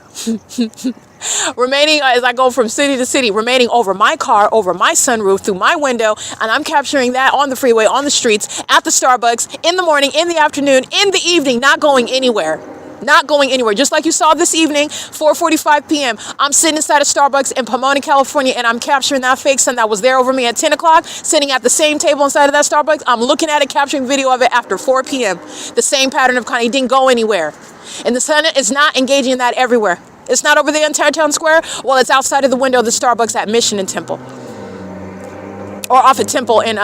Remaining as I go from city to city, remaining over my car, over my sunroof, through my window, and I'm capturing that on the freeway, on the streets, at the Starbucks, in the morning, in the afternoon, in the evening, not going anywhere. Not going anywhere. Just like you saw this evening, 4:45 p.m. I'm sitting inside a Starbucks in Pomona, California, and I'm capturing that fake sun that was there over me at 10 o'clock, sitting at the same table inside of that Starbucks. I'm looking at it, capturing video of it after 4 p.m. The same pattern of conduct. It didn't go anywhere. And the sun is not engaging in that everywhere. It's not over the entire town square. Well, it's outside of the window of the Starbucks at Mission and Temple. Or off at Temple in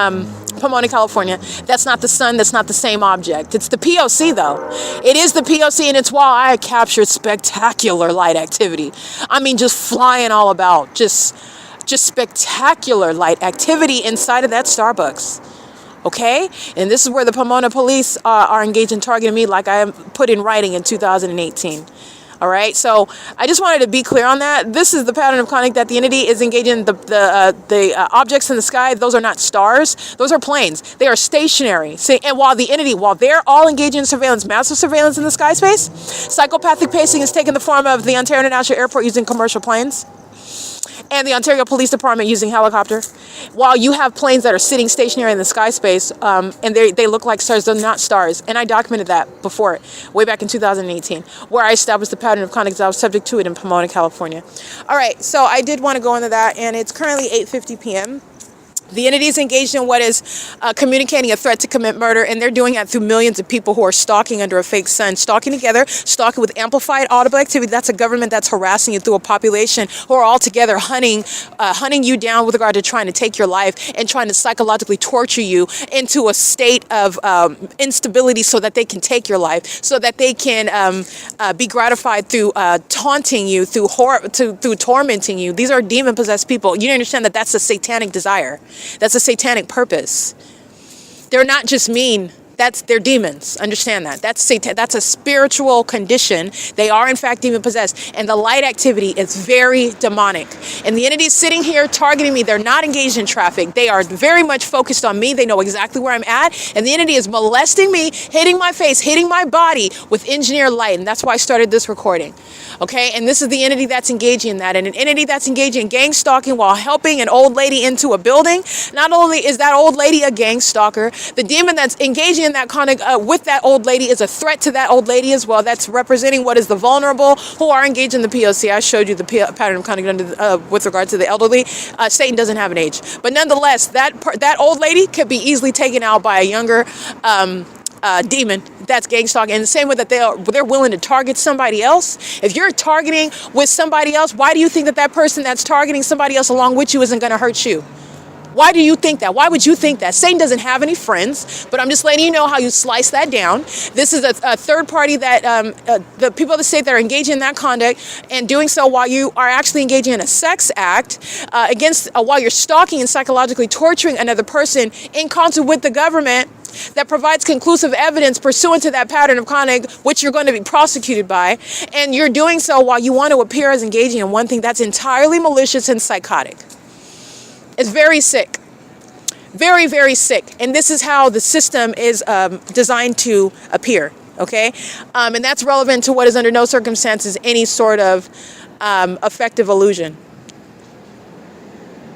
Pomona, California. That's not the sun. That's not the same object. It's the P.O.C. though. It is the P.O.C. and it's while I captured spectacular light activity. I mean, just flying all about. Just spectacular light activity inside of that Starbucks. Okay? And this is where the Pomona police are engaged in targeting me, like I put in writing in 2018. All right, so I just wanted to be clear on that. This is the pattern of conduct that the entity is engaging in. The objects in the sky, those are not stars. Those are planes. They are stationary. And while they're all engaging in surveillance, massive surveillance in the sky space, psychopathic pacing is taking the form of the Ontario International Airport using commercial planes and the Ontario Police Department using helicopter. While you have planes that are sitting stationary in the sky space, and they look like stars, they're not stars. And I documented that before, way back in 2018, where I established the pattern of conduct that I was subject to it in Pomona, California. All right, so I did want to go into that, and it's currently 8:50 p.m. The entity is engaged in what is communicating a threat to commit murder, and they're doing that through millions of people who are stalking under a fake sun, stalking together, stalking with amplified audible activity. That's a government that's harassing you through a population who are all together hunting you down with regard to trying to take your life and trying to psychologically torture you into a state of instability so that they can take your life, so that they can be gratified through taunting you, through tormenting you. These are demon-possessed people. You understand that that's a satanic desire. That's a satanic purpose. They're not just mean. They're demons. Understand that. That's Satan. That's a spiritual condition. They are in fact demon possessed, and the light activity is very demonic. And the entities sitting here targeting me, they're not engaged in traffic. They are very much focused on me. They know exactly where I'm at, and the entity is molesting me, hitting my face, hitting my body with engineered light, and that's why I started this recording. Okay, and this is the entity that's engaging in that, and an entity that's engaging in gang stalking while helping an old lady into a building. Not only is that old lady a gang stalker, the demon that's engaging in that conduct with that old lady is a threat to that old lady as well. That's representing what is the vulnerable who are engaged in the P.O.C. I showed you the pattern of conduct under, with regard to the elderly. Satan doesn't have an age, but nonetheless, that old lady could be easily taken out by a younger demon that's gang stalking. And the same way that they're willing to target somebody else. If you're targeting with somebody else, why do you think that person that's targeting somebody else along with you isn't going to hurt you? Why do you think that? Why would you think that? Satan doesn't have any friends, but I'm just letting you know how you slice that down. This is a third party that the people of the state that are engaging in that conduct and doing so while you are actually engaging in a sex act while you're stalking and psychologically torturing another person in concert with the government that provides conclusive evidence pursuant to that pattern of conduct, which you're going to be prosecuted by. And you're doing so while you want to appear as engaging in one thing that's entirely malicious and psychotic. It's very sick. Very, very sick. And this is how the system is designed to appear. Okay? And that's relevant to what is under no circumstances any sort of effective illusion.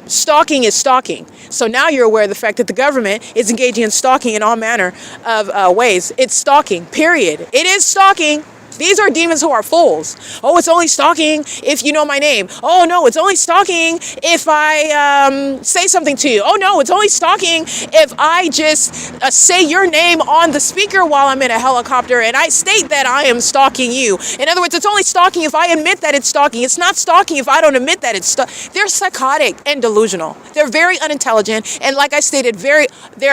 Stalking is stalking. So now you're aware of the fact that the government is engaging in stalking in all manner of ways. It's stalking, period. It is stalking. These are demons who are fools. Oh, it's only stalking if you know my name. Oh, no, it's only stalking if I say something to you. Oh, no, it's only stalking if I just say your name on the speaker while I'm in a helicopter and I state that I am stalking you. In other words, it's only stalking if I admit that it's stalking. It's not stalking if I don't admit that it's stalking. They're psychotic and delusional. They're very unintelligent. And like I stated, they're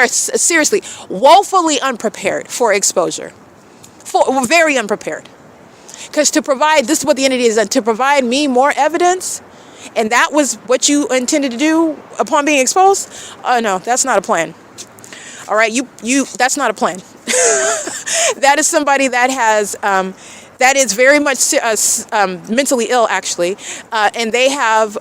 seriously, woefully unprepared for exposure. Very unprepared. Because this is what the entity is, to provide me more evidence, and that was what you intended to do upon being exposed? No, that's not a plan. All right, that's not a plan. That is somebody that has, that is very much mentally ill, actually, and they have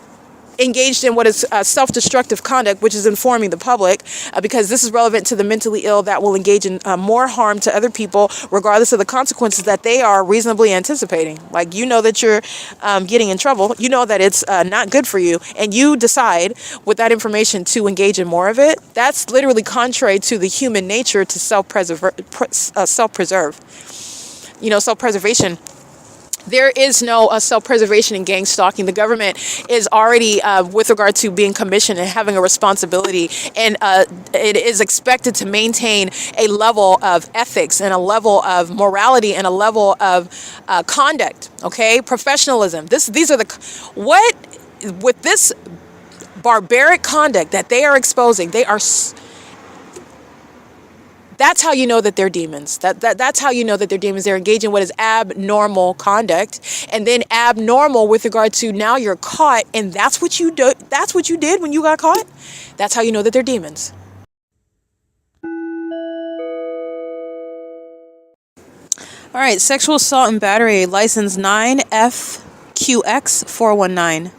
engaged in what is self-destructive conduct, which is informing the public, because this is relevant to the mentally ill that will engage in more harm to other people, regardless of the consequences that they are reasonably anticipating. Like, you know that you're getting in trouble. You know that it's not good for you, and you decide with that information to engage in more of it. That's literally contrary to the human nature to self-preserve. Self-preservation. There is no self-preservation in gang stalking. The government is already, with regard to being commissioned and having a responsibility, and it is expected to maintain a level of ethics and a level of morality and a level of conduct. Okay, professionalism. These are with this barbaric conduct that they are exposing. That's how you know that they're demons. That's how you know that they're demons. They're engaging in what is abnormal conduct, and then abnormal with regard to now you're caught, and that's what you do. That's what you did when you got caught. That's how you know that they're demons. All right, sexual assault and battery, license 9FQX419,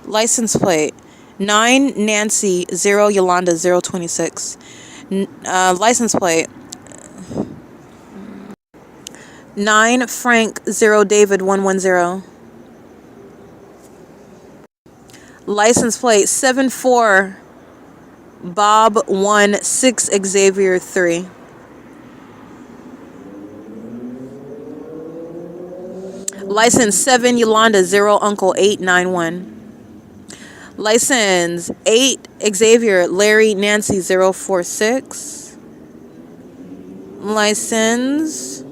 license plate 9 Nancy 0 Yolanda 026. License plate 9 Frank 0 David 110. License plate 74 Bob 1 6 Xavier 3. License 7 Yolanda 0 Uncle 891. License 8 Xavier Larry Nancy 046. License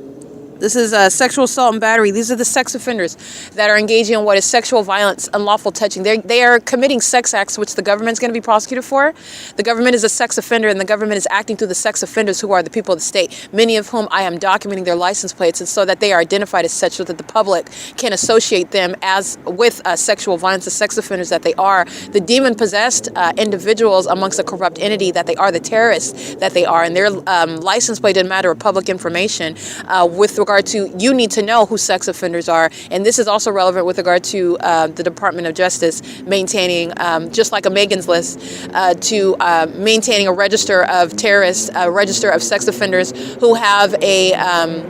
This is sexual assault and battery. These are the sex offenders that are engaging in what is sexual violence, unlawful touching. They are committing sex acts, which the government's going to be prosecuted for. The government is a sex offender, and the government is acting through the sex offenders, who are the people of the state, many of whom I am documenting their license plates, and so that they are identified as such, so that the public can associate them as with sexual violence, the sex offenders that they are, the demon-possessed individuals amongst a corrupt entity that they are, the terrorists that they are, and their license plate didn't matter of public information with regard to, you need to know who sex offenders are. And this is also relevant with regard to the Department of Justice maintaining, just like a Megan's List, to maintaining a register of terrorists, a register of sex offenders who have an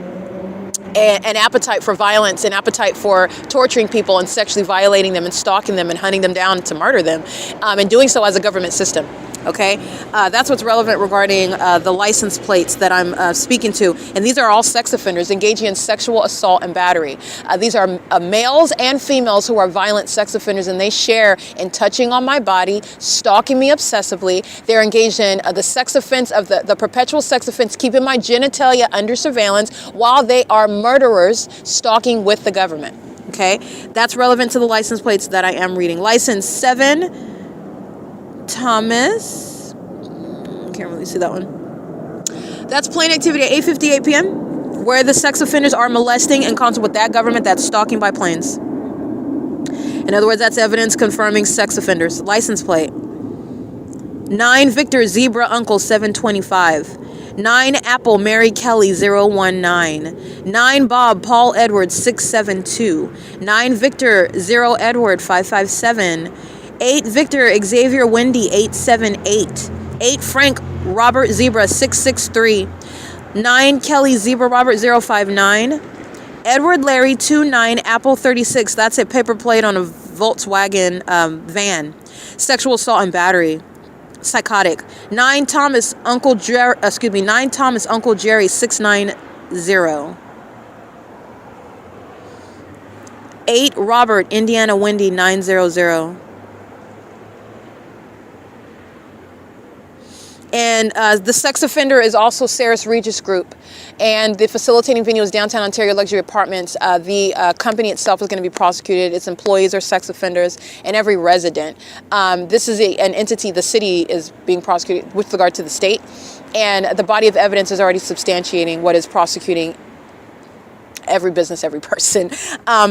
appetite for violence, an appetite for torturing people and sexually violating them and stalking them and hunting them down to murder them, and doing so as a government system. Okay, that's what's relevant regarding the license plates that I'm speaking to. And these are all sex offenders engaging in sexual assault and battery. These are males and females who are violent sex offenders, and they share in touching on my body, stalking me obsessively. They're engaged in the sex offense of the perpetual sex offense, keeping my genitalia under surveillance while they are murderers stalking with the government. Okay, that's relevant to the license plates that I am reading. License 7. Thomas, can't really see that one. That's plain activity at 8:58 p.m. where the sex offenders are molesting in concert with that government that's stalking by planes. In other words, that's evidence confirming sex offenders. License plate 9 Victor Zebra Uncle 725, 9 Apple Mary Kelly 019, 9 Bob Paul Edward 672, 9 Victor 0 Edward 557, 8 Victor Xavier Wendy 878, 8 Frank Robert Zebra 663, 9 Kelly Zebra Robert 059, Edward Larry 29 Apple 36, that's a paper plate on a Volkswagen van, sexual assault and battery, psychotic, 9 Thomas Uncle Jerry 690, 8 Robert Indiana Wendy 900. And the sex offender is also Sarah's Regis Group. And the facilitating venue is Downtown Ontario Luxury Apartments. The company itself is going to be prosecuted. Its employees are sex offenders, and every resident. This is an entity, the city is being prosecuted with regard to the state. And the body of evidence is already substantiating what is prosecuting every business, every person.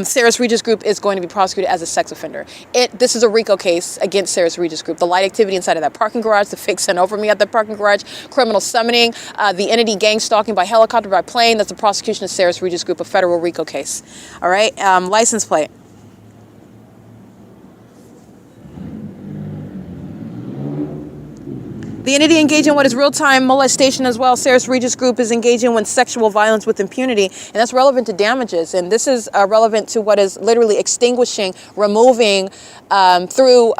Sarah's Regis Group is going to be prosecuted as a sex offender. This is a RICO case against Sarah's Regis Group. The light activity inside of that parking garage, the fake sent over me at the parking garage, criminal summoning, the entity gang stalking by helicopter, by plane. That's the prosecution of Sarah's Regis Group, a federal RICO case. All right, license plate. The entity engaging in what is real-time molestation as well. Sarah's Regis Group is engaging in sexual violence with impunity, and that's relevant to damages. And this is relevant to what is literally extinguishing, removing through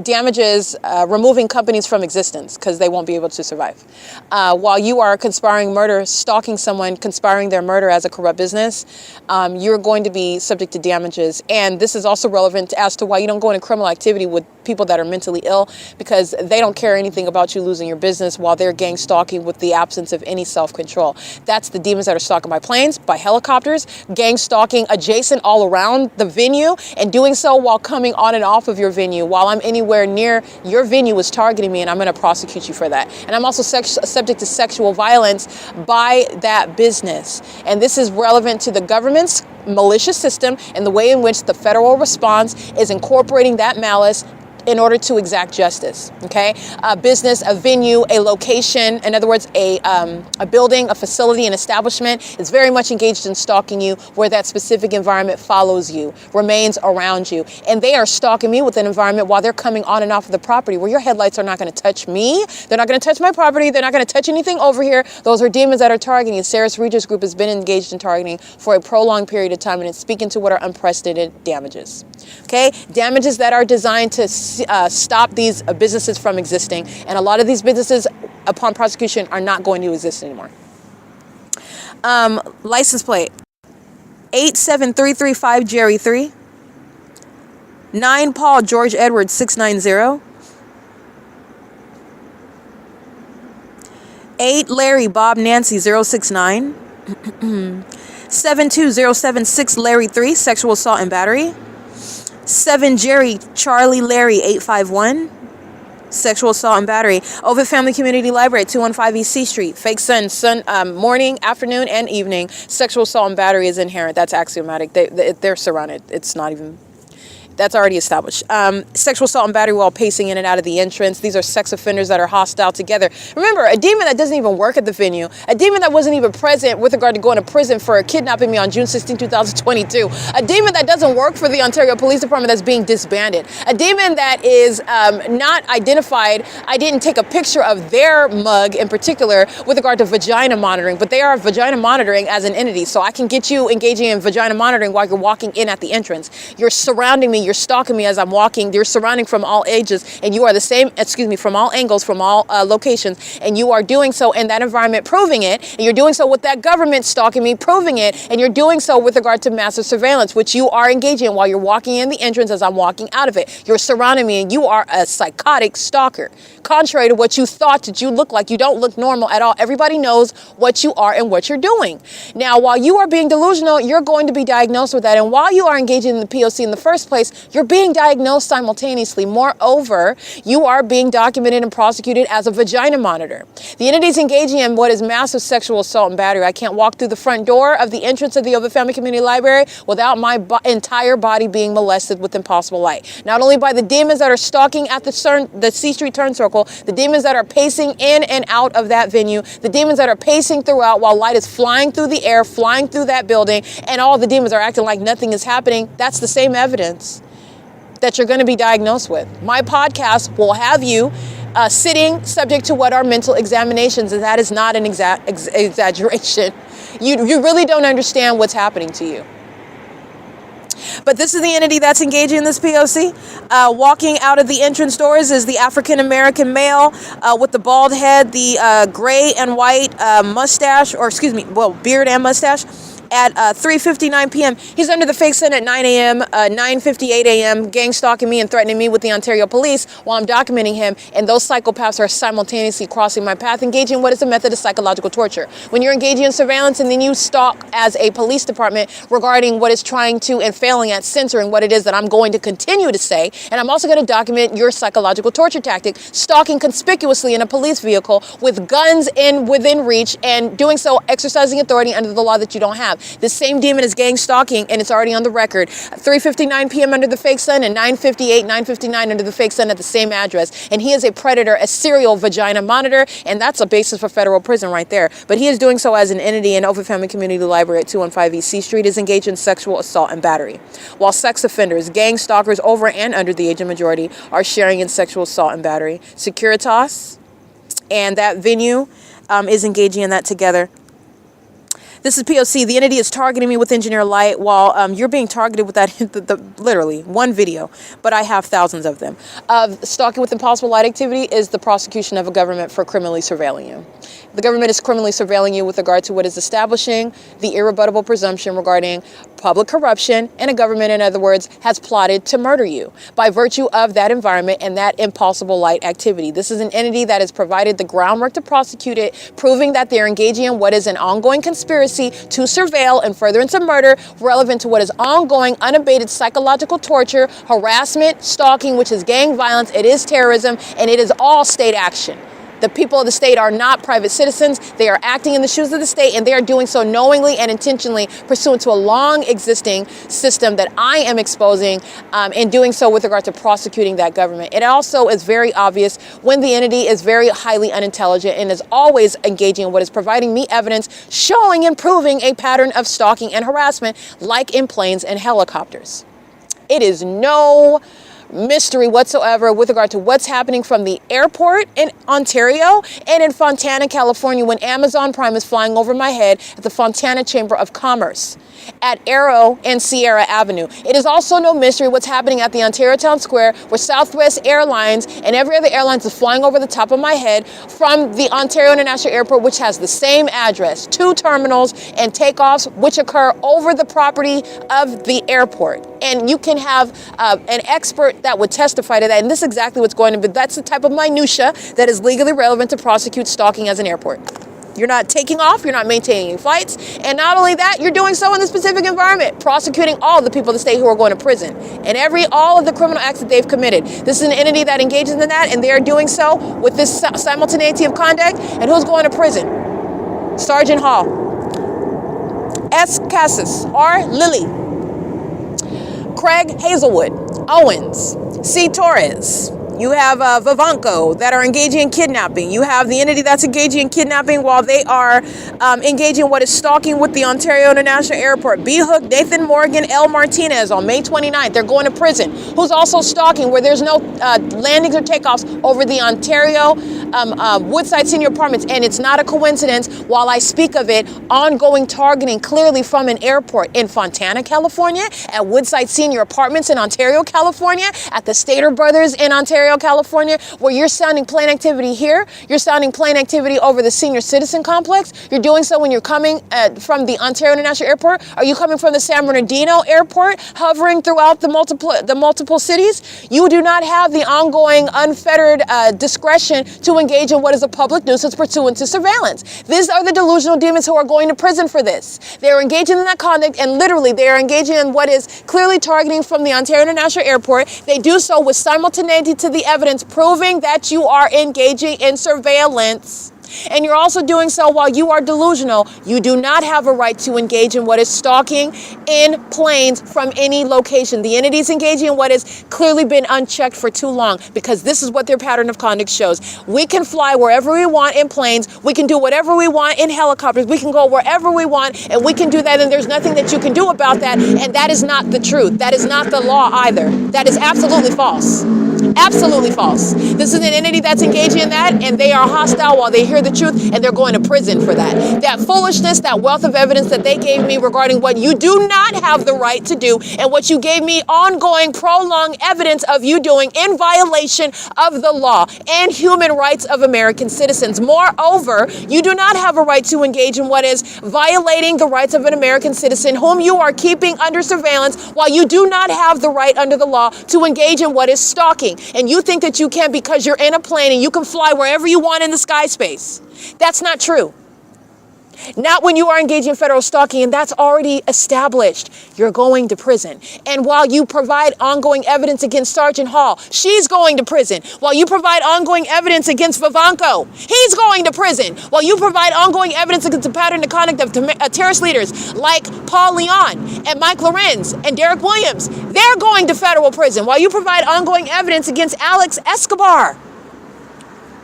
damages, removing companies from existence because they won't be able to survive. While you are conspiring murder, stalking someone, conspiring their murder as a corrupt business, you're going to be subject to damages. And this is also relevant as to why you don't go into criminal activity with people that are mentally ill, because they don't care anything about you losing your business while they're gang stalking with the absence of any self-control. That's the demons that are stalking by planes, by helicopters, gang stalking adjacent all around the venue, and doing so while coming on and off of your venue. While I'm anywhere near your venue is targeting me, and I'm going to prosecute you for that. And I'm also subject to sexual violence by that business. And this is relevant to the government's malicious system and the way in which the federal response is incorporating that malice in order to exact justice. Okay, a business, a venue, a location, in other words, a building, a facility, an establishment is very much engaged in stalking you, where that specific environment follows you, remains around you, and they are stalking me with an environment while they're coming on and off of the property, where your headlights are not going to touch me, they're not going to touch my property, they're not going to touch anything over here. Those are demons that are targeting. Sarah's Regis Group has been engaged in targeting for a prolonged period of time, and it's speaking to what are unprecedented damages. Okay, damages that are designed to stop these businesses from existing, and a lot of these businesses, upon prosecution, are not going to exist anymore. License plate 87335 Jerry 3, 9 Paul George Edward 690, 8 Larry Bob Nancy 069, 72076 Larry 3, sexual assault and battery. 7 Jerry Charlie Larry 851, sexual assault and battery. Ovid Family Community Library, 215 East C Street. Fake sun, morning, afternoon, and evening. Sexual assault and battery is inherent. That's axiomatic. They're surrounded. It's not even... That's already established. Sexual assault and battery while pacing in and out of the entrance. These are sex offenders that are hostile together. Remember, a demon that doesn't even work at the venue. A demon that wasn't even present with regard to going to prison for kidnapping me on June 16, 2022. A demon that doesn't work for the Ontario Police Department that's being disbanded. A demon that is not identified. I didn't take a picture of their mug in particular with regard to vagina monitoring, but they are vagina monitoring as an entity. So I can get you engaging in vagina monitoring while you're walking in at the entrance. You're surrounding me. You're stalking me as I'm walking. You're surrounding from all ages, and you are the same, from all angles, from all locations, and you are doing so in that environment, proving it, and you're doing so with that government stalking me, proving it, and you're doing so with regard to massive surveillance, which you are engaging in while you're walking in the entrance as I'm walking out of it. You're surrounding me, and you are a psychotic stalker. Contrary to what you thought that you look like, you don't look normal at all. Everybody knows what you are and what you're doing. Now, while you are being delusional, you're going to be diagnosed with that, and while you are engaging in the P.O.C. in the first place, you're being diagnosed simultaneously. Moreover, you are being documented and prosecuted as a vagina monitor. The entity's engaging in what is massive sexual assault and battery. I can't walk through the front door of the entrance of the Ovid Family Community Library without my entire body being molested with impossible light. Not only by the demons that are stalking at the C Street turn circle, the demons that are pacing in and out of that venue, the demons that are pacing throughout while light is flying through the air, flying through that building, and all the demons are acting like nothing is happening. That's the same evidence that you're going to be diagnosed with. My podcast will have you sitting subject to what are mental examinations, and that is not an exaggeration. You really don't understand what's happening to you. But this is the entity that's engaging in this POC. Walking out of the entrance doors is the African-American male with the bald head, the gray and white mustache, beard and mustache. At 3:59 p.m. He's under the fake sun at 9 a.m., 9:58 a.m., gang stalking me and threatening me with the Ontario police while I'm documenting him, and those psychopaths are simultaneously crossing my path, engaging in what is a method of psychological torture. When you're engaging in surveillance and then you stalk as a police department regarding what is trying to and failing at censoring what it is that I'm going to continue to say, and I'm also going to document your psychological torture tactic, stalking conspicuously in a police vehicle with guns within reach, and doing so exercising authority under the law that you don't have. The same demon is gang stalking, and it's already on the record. 3:59 p.m. under the fake sun, and 9:59 under the fake sun at the same address. And he is a predator, a serial vagina monitor, and that's a basis for federal prison right there. But he is doing so as an entity, and Ovid Family Community Library at 215 East C Street is engaged in sexual assault and battery. While sex offenders, gang stalkers over and under the age of majority are sharing in sexual assault and battery. Securitas and that venue is engaging in that together. This is P.O.C. The entity is targeting me with engineer light while you're being targeted with that, literally one video, but I have thousands of them. Stalking with impossible light activity is the prosecution of a government for criminally surveilling you. The government is criminally surveilling you with regard to what is establishing the irrebuttable presumption regarding public corruption, and a government, in other words, has plotted to murder you by virtue of that environment and that impossible light activity. This is an entity that has provided the groundwork to prosecute it, proving that they're engaging in what is an ongoing conspiracy to surveil and furtherance of murder relevant to what is ongoing unabated psychological torture, harassment, stalking, which is gang violence, it is terrorism, and it is all state action. The people of the state are not private citizens. They are acting in the shoes of the state, and they are doing so knowingly and intentionally pursuant to a long existing system that I am exposing, and doing so with regard to prosecuting that government. It also is very obvious when the entity is very highly unintelligent and is always engaging in what is providing me evidence showing and proving a pattern of stalking and harassment like in planes and helicopters. It is no mystery whatsoever with regard to what's happening from the airport in Ontario and in Fontana, California, when Amazon Prime is flying over my head at the Fontana Chamber of Commerce at Arrow and Sierra Avenue. It is also no mystery what's happening at the Ontario Town Square, where Southwest Airlines and every other airline is flying over the top of my head from the Ontario International Airport, which has the same address, 2 terminals and takeoffs which occur over the property of the airport. And you can have an expert that would testify to that, and this is exactly what's going to be. That's the type of minutia that is legally relevant to prosecute stalking as an airport. You're not taking off. You're not maintaining flights. And not only that, you're doing so in this specific environment, prosecuting all the people in the state who are going to prison and all of the criminal acts that they've committed. This is an entity that engages in that, and they are doing so with this simultaneity of conduct. And who's going to prison? Sergeant Hall, S. Cassis, R. Lilly, Craig Hazelwood, Owens, C. Torres. You have Vivanco that are engaging in kidnapping. You have the entity that's engaging in kidnapping while they are engaging in what is stalking with the Ontario International Airport. B. Hook, Nathan Morgan, L. Martinez on May 29th. They're going to prison. Who's also stalking where there's no landings or takeoffs over the Ontario Woodside Senior Apartments. And it's not a coincidence while I speak of it, ongoing targeting clearly from an airport in Fontana, California, at Woodside Senior Apartments in Ontario, California, at the Stater Brothers in Ontario, California, where you're sounding plain activity here. You're sounding plain activity over the senior citizen complex. You're doing so when you're coming from the Ontario International Airport. Are you coming from the San Bernardino Airport, hovering throughout the multiple cities? You do not have the ongoing unfettered discretion to engage in what is a public nuisance pursuant to surveillance. These are the delusional demons who are going to prison for this. They are engaging in that conduct, and literally they are engaging in what is clearly targeting from the Ontario International Airport. They do so with simultaneity to the evidence proving that you are engaging in surveillance. And you're also doing so while you are delusional. You do not have a right to engage in what is stalking in planes from any location. The entities engaging in what has clearly been unchecked for too long, because this is what their pattern of conduct shows. We can fly wherever we want in planes. We can do whatever we want in helicopters. We can go wherever we want, and we can do that, and there's nothing that you can do about that. And that is not the truth. That is not the law either. That is absolutely false. Absolutely false. This is an entity that's engaging in that, and they are hostile while they hear the truth, and they're going to prison for that. That foolishness, that wealth of evidence that they gave me regarding what you do not have the right to do, and what you gave me ongoing, prolonged evidence of you doing in violation of the law and human rights of American citizens. Moreover, you do not have a right to engage in what is violating the rights of an American citizen whom you are keeping under surveillance, while you do not have the right under the law to engage in what is stalking. And you think that you can because you're in a plane and you can fly wherever you want in the sky space. That's not true. Not when you are engaging in federal stalking, and that's already established. You're going to prison. And while you provide ongoing evidence against Sergeant Hall, she's going to prison. While you provide ongoing evidence against Vivanco, he's going to prison. While you provide ongoing evidence against the pattern of conduct of terrorist leaders like Paul Leon and Mike Lorenz and Derek Williams, they're going to federal prison. While you provide ongoing evidence against Alex Escobar,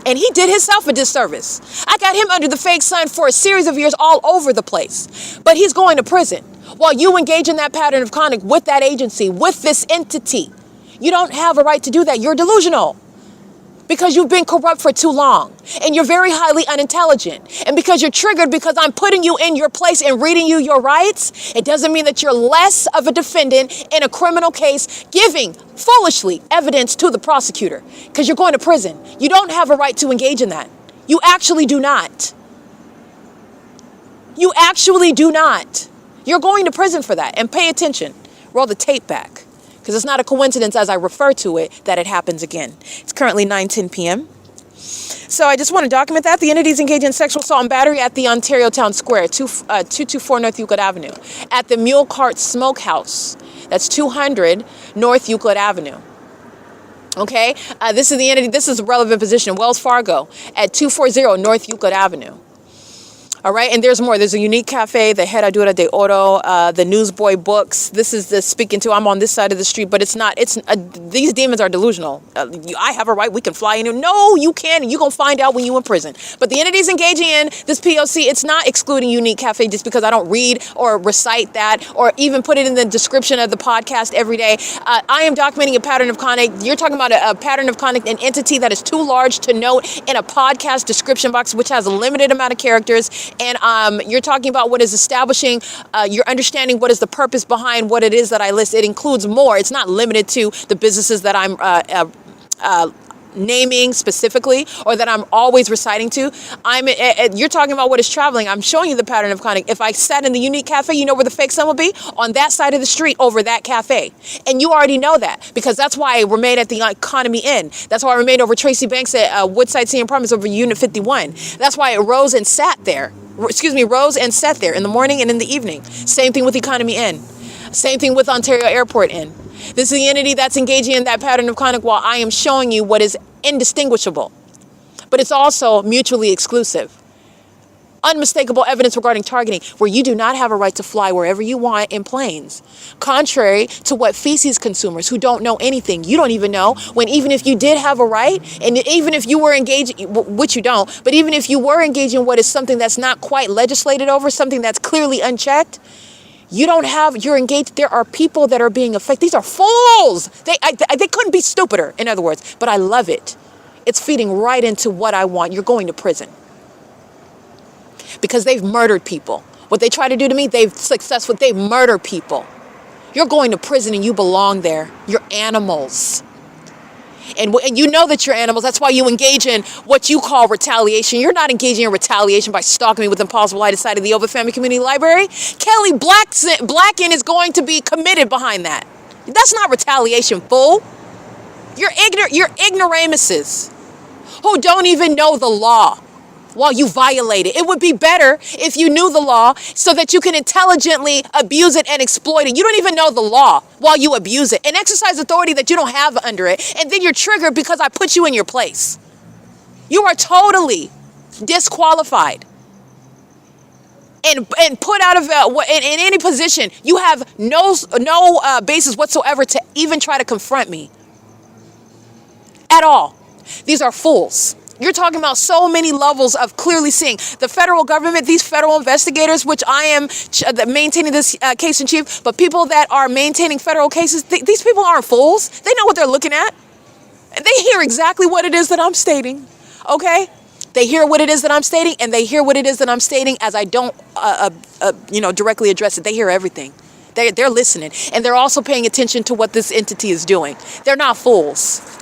and he did himself a disservice. I got him under the fake sun for a series of years all over the place. But he's going to prison. While you engage in that pattern of conduct with that agency, with this entity, you don't have a right to do that. You're delusional. Because you've been corrupt for too long. And you're very highly unintelligent. And because you're triggered because I'm putting you in your place and reading you your rights, it doesn't mean that you're less of a defendant in a criminal case giving foolishly evidence to the prosecutor. Because you're going to prison. You don't have a right to engage in that. You actually do not. You actually do not. You're going to prison for that. And pay attention. Roll the tape back. Because it's not a coincidence, as I refer to it, that it happens again. It's currently 9:10 p.m. So I just want to document that. The entities engaged in sexual assault and battery at the Ontario Town Square, 224 North Euclid Avenue. At the Mule Cart Smokehouse, that's 200 North Euclid Avenue. Okay, this is the entity, this is a relevant position, Wells Fargo, at 240 North Euclid Avenue. All right, and there's more. There's a Unique Cafe, the Herradura de Oro, the Newsboy Books. This is the speaking to. I'm on this side of the street, but it's not. It's these demons are delusional. I have a right. We can fly in. No, you can't. You're gonna find out when you in prison. But the entities engaging in this P.O.C. It's not excluding Unique Cafe just because I don't read or recite that or even put it in the description of the podcast every day. I am documenting a pattern of conduct. You're talking about a pattern of conduct, an entity that is too large to note in a podcast description box, which has a limited amount of characters. And you're talking about what is establishing, you're understanding what is the purpose behind what it is that I list. It includes more. It's not limited to the businesses that I'm naming specifically or that I'm always reciting to. You're talking about what is traveling. I'm showing you the pattern of conduct. If I sat in the Unique Cafe, you know where the fake sun will be? On that side of the street over that cafe. And you already know that because that's why I remained at the Economy Inn. That's why I remained over Tracy Banks at Woodside Senior Apartments over Unit 51. That's why it rose and sat there. Rose and sat there in the morning and in the evening. Same thing with Economy Inn. Same thing with Ontario Airport Inn. This is the entity that's engaging in that pattern of conduct while I am showing you what is indistinguishable. But it's also mutually exclusive. Unmistakable evidence regarding targeting, where you do not have a right to fly wherever you want in planes. Contrary to what feces consumers who don't know anything, you don't even know, when even if you did have a right, and even if you were engaged, which you don't, but even if you were engaged in what is something that's not quite legislated over, something that's clearly unchecked, you're engaged. There are people that are being affected. These are fools. They couldn't be stupider, in other words, but I love it. It's feeding right into what I want. You're going to prison. Because they've murdered people. What they try to do to me, they've murder people. You're going to prison and you belong there. You're animals. And you know that you're animals. That's why you engage in what you call retaliation. You're not engaging in retaliation by stalking me with impossible light inside of the Ovid Family Community Library. Kelly Blacken is going to be committed behind that. That's not retaliation, fool. You're ignoramuses who don't even know the law while you violate it. It would be better if you knew the law so that you can intelligently abuse it and exploit it. You don't even know the law while you abuse it and exercise authority that you don't have under it. And then you're triggered because I put you in your place. You are totally disqualified and put out of in any position. You have no basis whatsoever to even try to confront me at all. These are fools. You're talking about so many levels of clearly seeing the federal government, these federal investigators, which I am maintaining this case in chief, but people that are maintaining federal cases, these people aren't fools. They know what they're looking at. They hear exactly what it is that I'm stating, okay? They hear what it is that I'm stating, and they hear what it is that I'm stating as I don't, directly address it. They hear everything. They're listening, and they're also paying attention to what this entity is doing. They're not fools.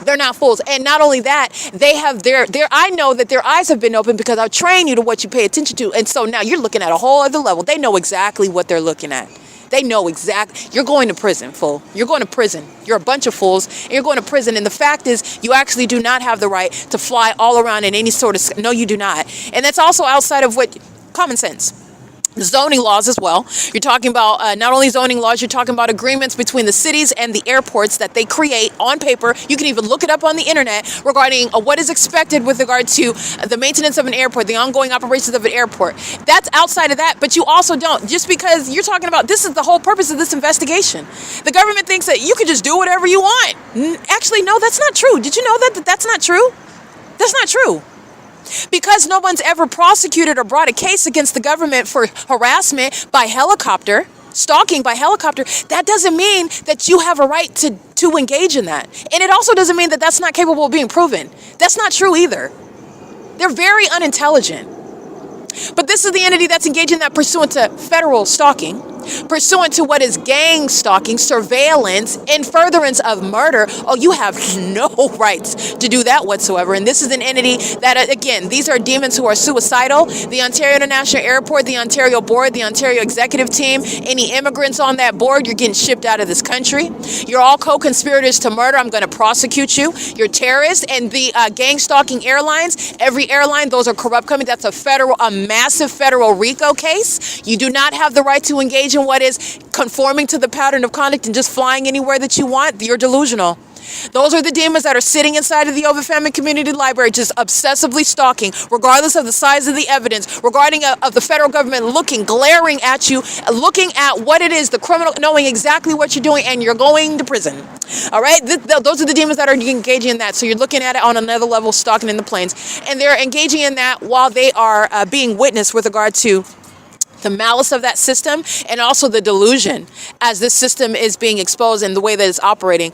They're not fools. And not only that, they have I know that their eyes have been opened because I've trained you to what you pay attention to. And so now you're looking at a whole other level. They know exactly what they're looking at. They know exactly. You're going to prison, fool. You're going to prison. You're a bunch of fools. And you're going to prison. And the fact is, you actually do not have the right to fly all around in any sort of... No, you do not. And that's also outside of what... Common sense. Zoning laws as well. You're talking about not only zoning laws, you're talking about agreements between the cities and the airports that they create on paper. You can even look it up on the internet regarding what is expected with regard to the maintenance of an airport, the ongoing operations of an airport. That's outside of that, but you also don't. Just because you're talking about, this is the whole purpose of this investigation. The government thinks that you can just do whatever you want. Actually, no, that's not true. Did you know that that's not true? That's not true. Because no one's ever prosecuted or brought a case against the government for harassment by helicopter, stalking by helicopter, that doesn't mean that you have a right to engage in that. And it also doesn't mean that that's not capable of being proven. That's not true either. They're very unintelligent. But this is the entity that's engaging in that pursuant to federal stalking, pursuant to what is gang stalking, surveillance, in furtherance of murder. Oh, you have no rights to do that whatsoever. And this is an entity that, again, these are demons who are suicidal. The Ontario International Airport, the Ontario Board, the Ontario Executive Team, any immigrants on that board, you're getting shipped out of this country. You're all co-conspirators to murder. I'm going to prosecute you. You're terrorists. And the gang stalking airlines, every airline, those are corrupt companies. That's a massive federal RICO case. You do not have the right to engage in what is conforming to the pattern of conduct and just flying anywhere that you want. You're delusional. Those are the demons that are sitting inside of the Ovid Family Community Library, just obsessively stalking, regardless of the size of the evidence, regarding of the federal government looking, glaring at you, looking at what it is, the criminal, knowing exactly what you're doing, and you're going to prison. All right? Those are the demons that are engaging in that. So you're looking at it on another level, stalking in the plains. And they're engaging in that while they are being witnessed with regard to the malice of that system and also the delusion as this system is being exposed and the way that it's operating.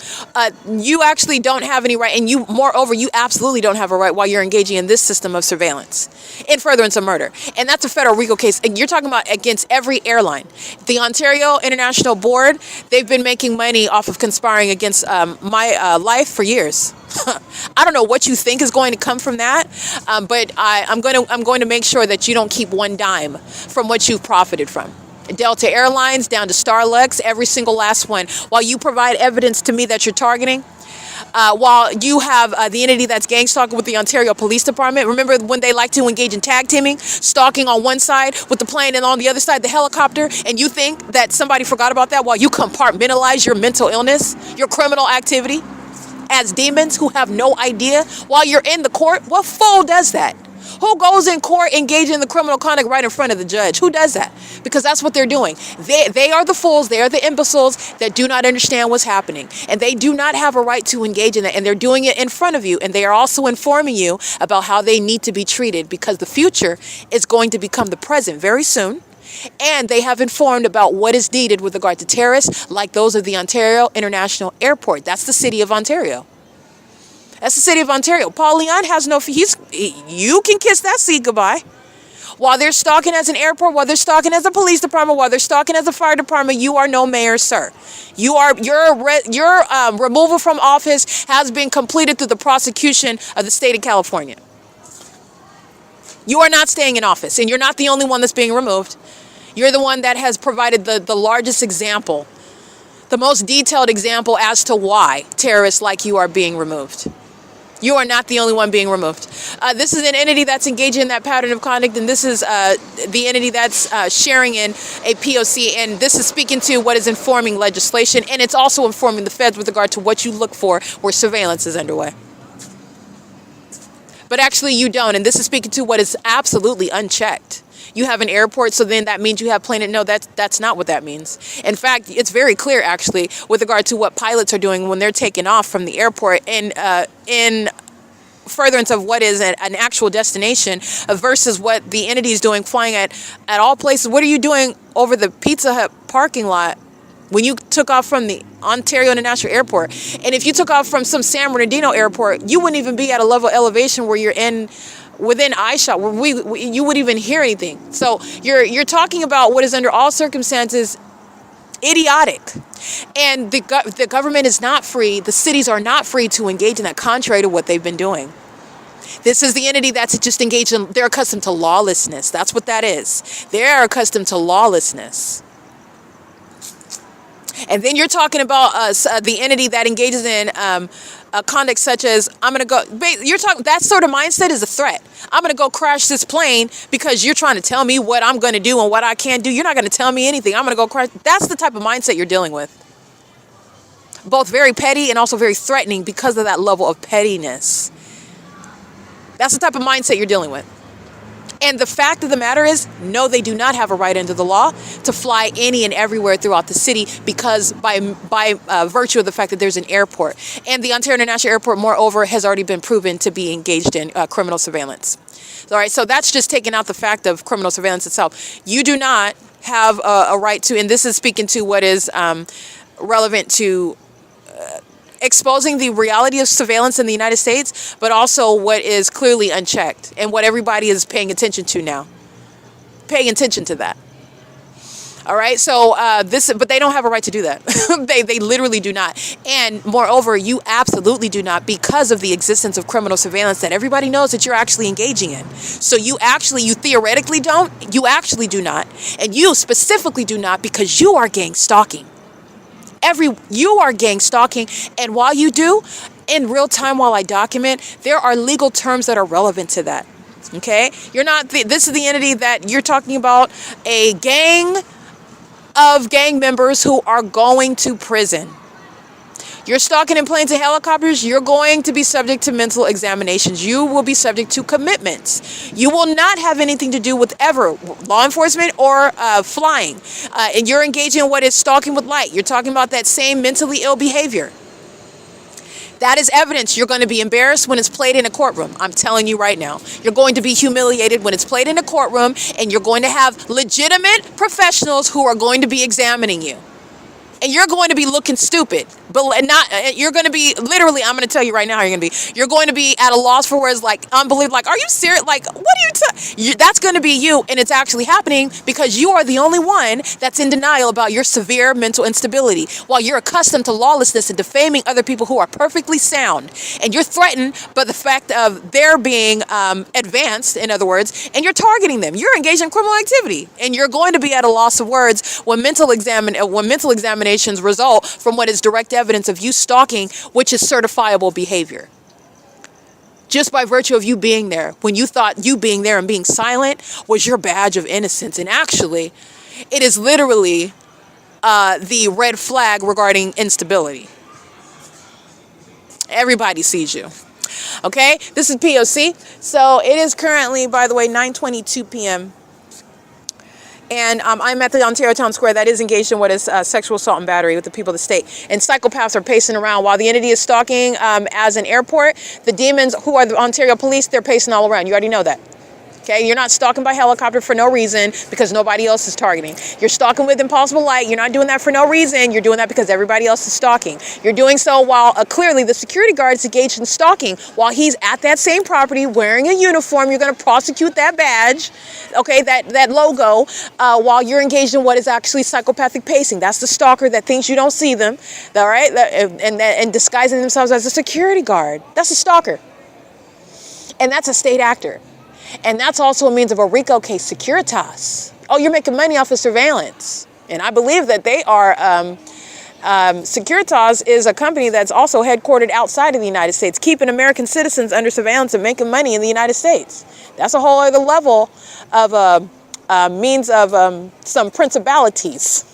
You actually don't have any right, and moreover, you absolutely don't have a right while you're engaging in this system of surveillance in furtherance of murder. And that's a federal RICO case. And you're talking about against every airline. The Ontario International Board, they've been making money off of conspiring against my life for years. I don't know what you think is going to come from that, but I'm going to make sure that you don't keep one dime from what you've profited from. Delta Airlines down to Starlux, every single last one. While you provide evidence to me that you're targeting, while you have the entity that's gang stalking with the Ontario Police Department. Remember when they like to engage in tag teaming, stalking on one side with the plane and on the other side the helicopter, and you think that somebody forgot about that while you compartmentalize your mental illness, your criminal activity as demons who have no idea while you're in the court? What fool does that? Who goes in court engaging in the criminal conduct right in front of the judge? Who does that? Because that's what they're doing. They are the fools. They are the imbeciles that do not understand what's happening. And they do not have a right to engage in that. And they're doing it in front of you. And they are also informing you about how they need to be treated, because the future is going to become the present very soon. And they have informed about what is needed with regard to terrorists like those of the Ontario International Airport. That's the city of Ontario. That's the city of Ontario. Paul Leon has no, you can kiss that seat goodbye. While they're stalking as an airport, while they're stalking as a police department, while they're stalking as a fire department, you are no mayor, sir. Your removal from office has been completed through the prosecution of the state of California. You are not staying in office, and you're not the only one that's being removed. You're the one that has provided the largest example, the most detailed example as to why terrorists like you are being removed. You are not the only one being removed. This is an entity that's engaging in that pattern of conduct, and this is the entity that's sharing in a P.O.C, and this is speaking to what is informing legislation, and it's also informing the feds with regard to what you look for where surveillance is underway. But actually you don't, and this is speaking to what is absolutely unchecked. You have an airport, so then that means you have planet. No, that's not what that means. In fact, it's very clear, actually, with regard to what pilots are doing when they're taking off from the airport and in furtherance of what is an actual destination versus what the entity is doing, flying at all places. What are you doing over the Pizza Hut parking lot when you took off from the Ontario International Airport? And if you took off from some San Bernardino airport, you wouldn't even be at a level of elevation where you're within eyeshot, where you would even hear anything. So you're talking about what is under all circumstances idiotic. And the government is not free. The cities are not free to engage in that, contrary to what they've been doing. This is the entity that's just engaged in, they're accustomed to lawlessness. That's what that is. They're accustomed to lawlessness. And then you're talking about the entity that engages in conduct such as, I'm going to go, you're talking, that sort of mindset is a threat. I'm going to go crash this plane because you're trying to tell me what I'm going to do and what I can't do. You're not going to tell me anything. I'm going to go crash. That's the type of mindset you're dealing with. Both very petty and also very threatening because of that level of pettiness. That's the type of mindset you're dealing with. And the fact of the matter is, no, they do not have a right under the law to fly any and everywhere throughout the city, because by virtue of the fact that there's an airport. And the Ontario International Airport, moreover, has already been proven to be engaged in criminal surveillance. All right, so that's just taking out the fact of criminal surveillance itself. You do not have a right to, and this is speaking to what is relevant to exposing the reality of surveillance in the United States, but also what is clearly unchecked and what everybody is paying attention to now. Paying attention to that. All right, so but they don't have a right to do that. they literally do not. And moreover, you absolutely do not, because of the existence of criminal surveillance that everybody knows that you're actually engaging in. So you theoretically don't, you actually do not. And you specifically do not, because you are gang stalking. You are gang stalking, and while you do, in real time while I document, there are legal terms that are relevant to that. Okay? You're not, this is the entity that you're talking about, a gang of gang members who are going to prison. You're stalking in planes and helicopters, you're going to be subject to mental examinations. You will be subject to commitments. You will not have anything to do with ever law enforcement or flying. And you're engaging in what is stalking with light. You're talking about that same mentally ill behavior. That is evidence. You're going to be embarrassed when it's played in a courtroom. I'm telling you right now. You're going to be humiliated when it's played in a courtroom, and you're going to have legitimate professionals who are going to be examining you. And you're going to be looking stupid. But not, you're going to be, literally, I'm going to tell you right now how you're going to be at a loss for words, like unbelievable, like, are you serious? Like, what are you, that's going to be you, and it's actually happening because you are the only one that's in denial about your severe mental instability, while you're accustomed to lawlessness and defaming other people who are perfectly sound, and you're threatened by the fact of their being advanced, in other words, and you're targeting them. You're engaged in criminal activity, and you're going to be at a loss of words when mental examinations result from what is direct evidence of you stalking, which is certifiable behavior. Just by virtue of you being there, when you thought you being there and being silent was your badge of innocence. And actually, it is literally the red flag regarding instability. Everybody sees you. Okay, this is P.O.C. So it is currently, by the way, 9:22 p.m. And I'm at the Ontario Town Square that is engaged in what is sexual assault and battery with the people of the state. And psychopaths are pacing around while the entity is stalking as an airport. The demons, who are the Ontario police, they're pacing all around. You already know that. Okay, you're not stalking by helicopter for no reason because nobody else is targeting. You're stalking with impossible light. You're not doing that for no reason. You're doing that because everybody else is stalking. You're doing so while clearly the security guard is engaged in stalking while he's at that same property wearing a uniform. You're going to prosecute that badge, okay, that logo, while you're engaged in what is actually psychopathic pacing. That's the stalker that thinks you don't see them, all right, and disguising themselves as a security guard. That's a stalker. And that's a state actor. And that's also a means of a RICO case, Securitas. Oh, you're making money off of surveillance. And I believe that they are, Securitas is a company that's also headquartered outside of the United States, keeping American citizens under surveillance and making money in the United States. That's a whole other level of means of some principalities.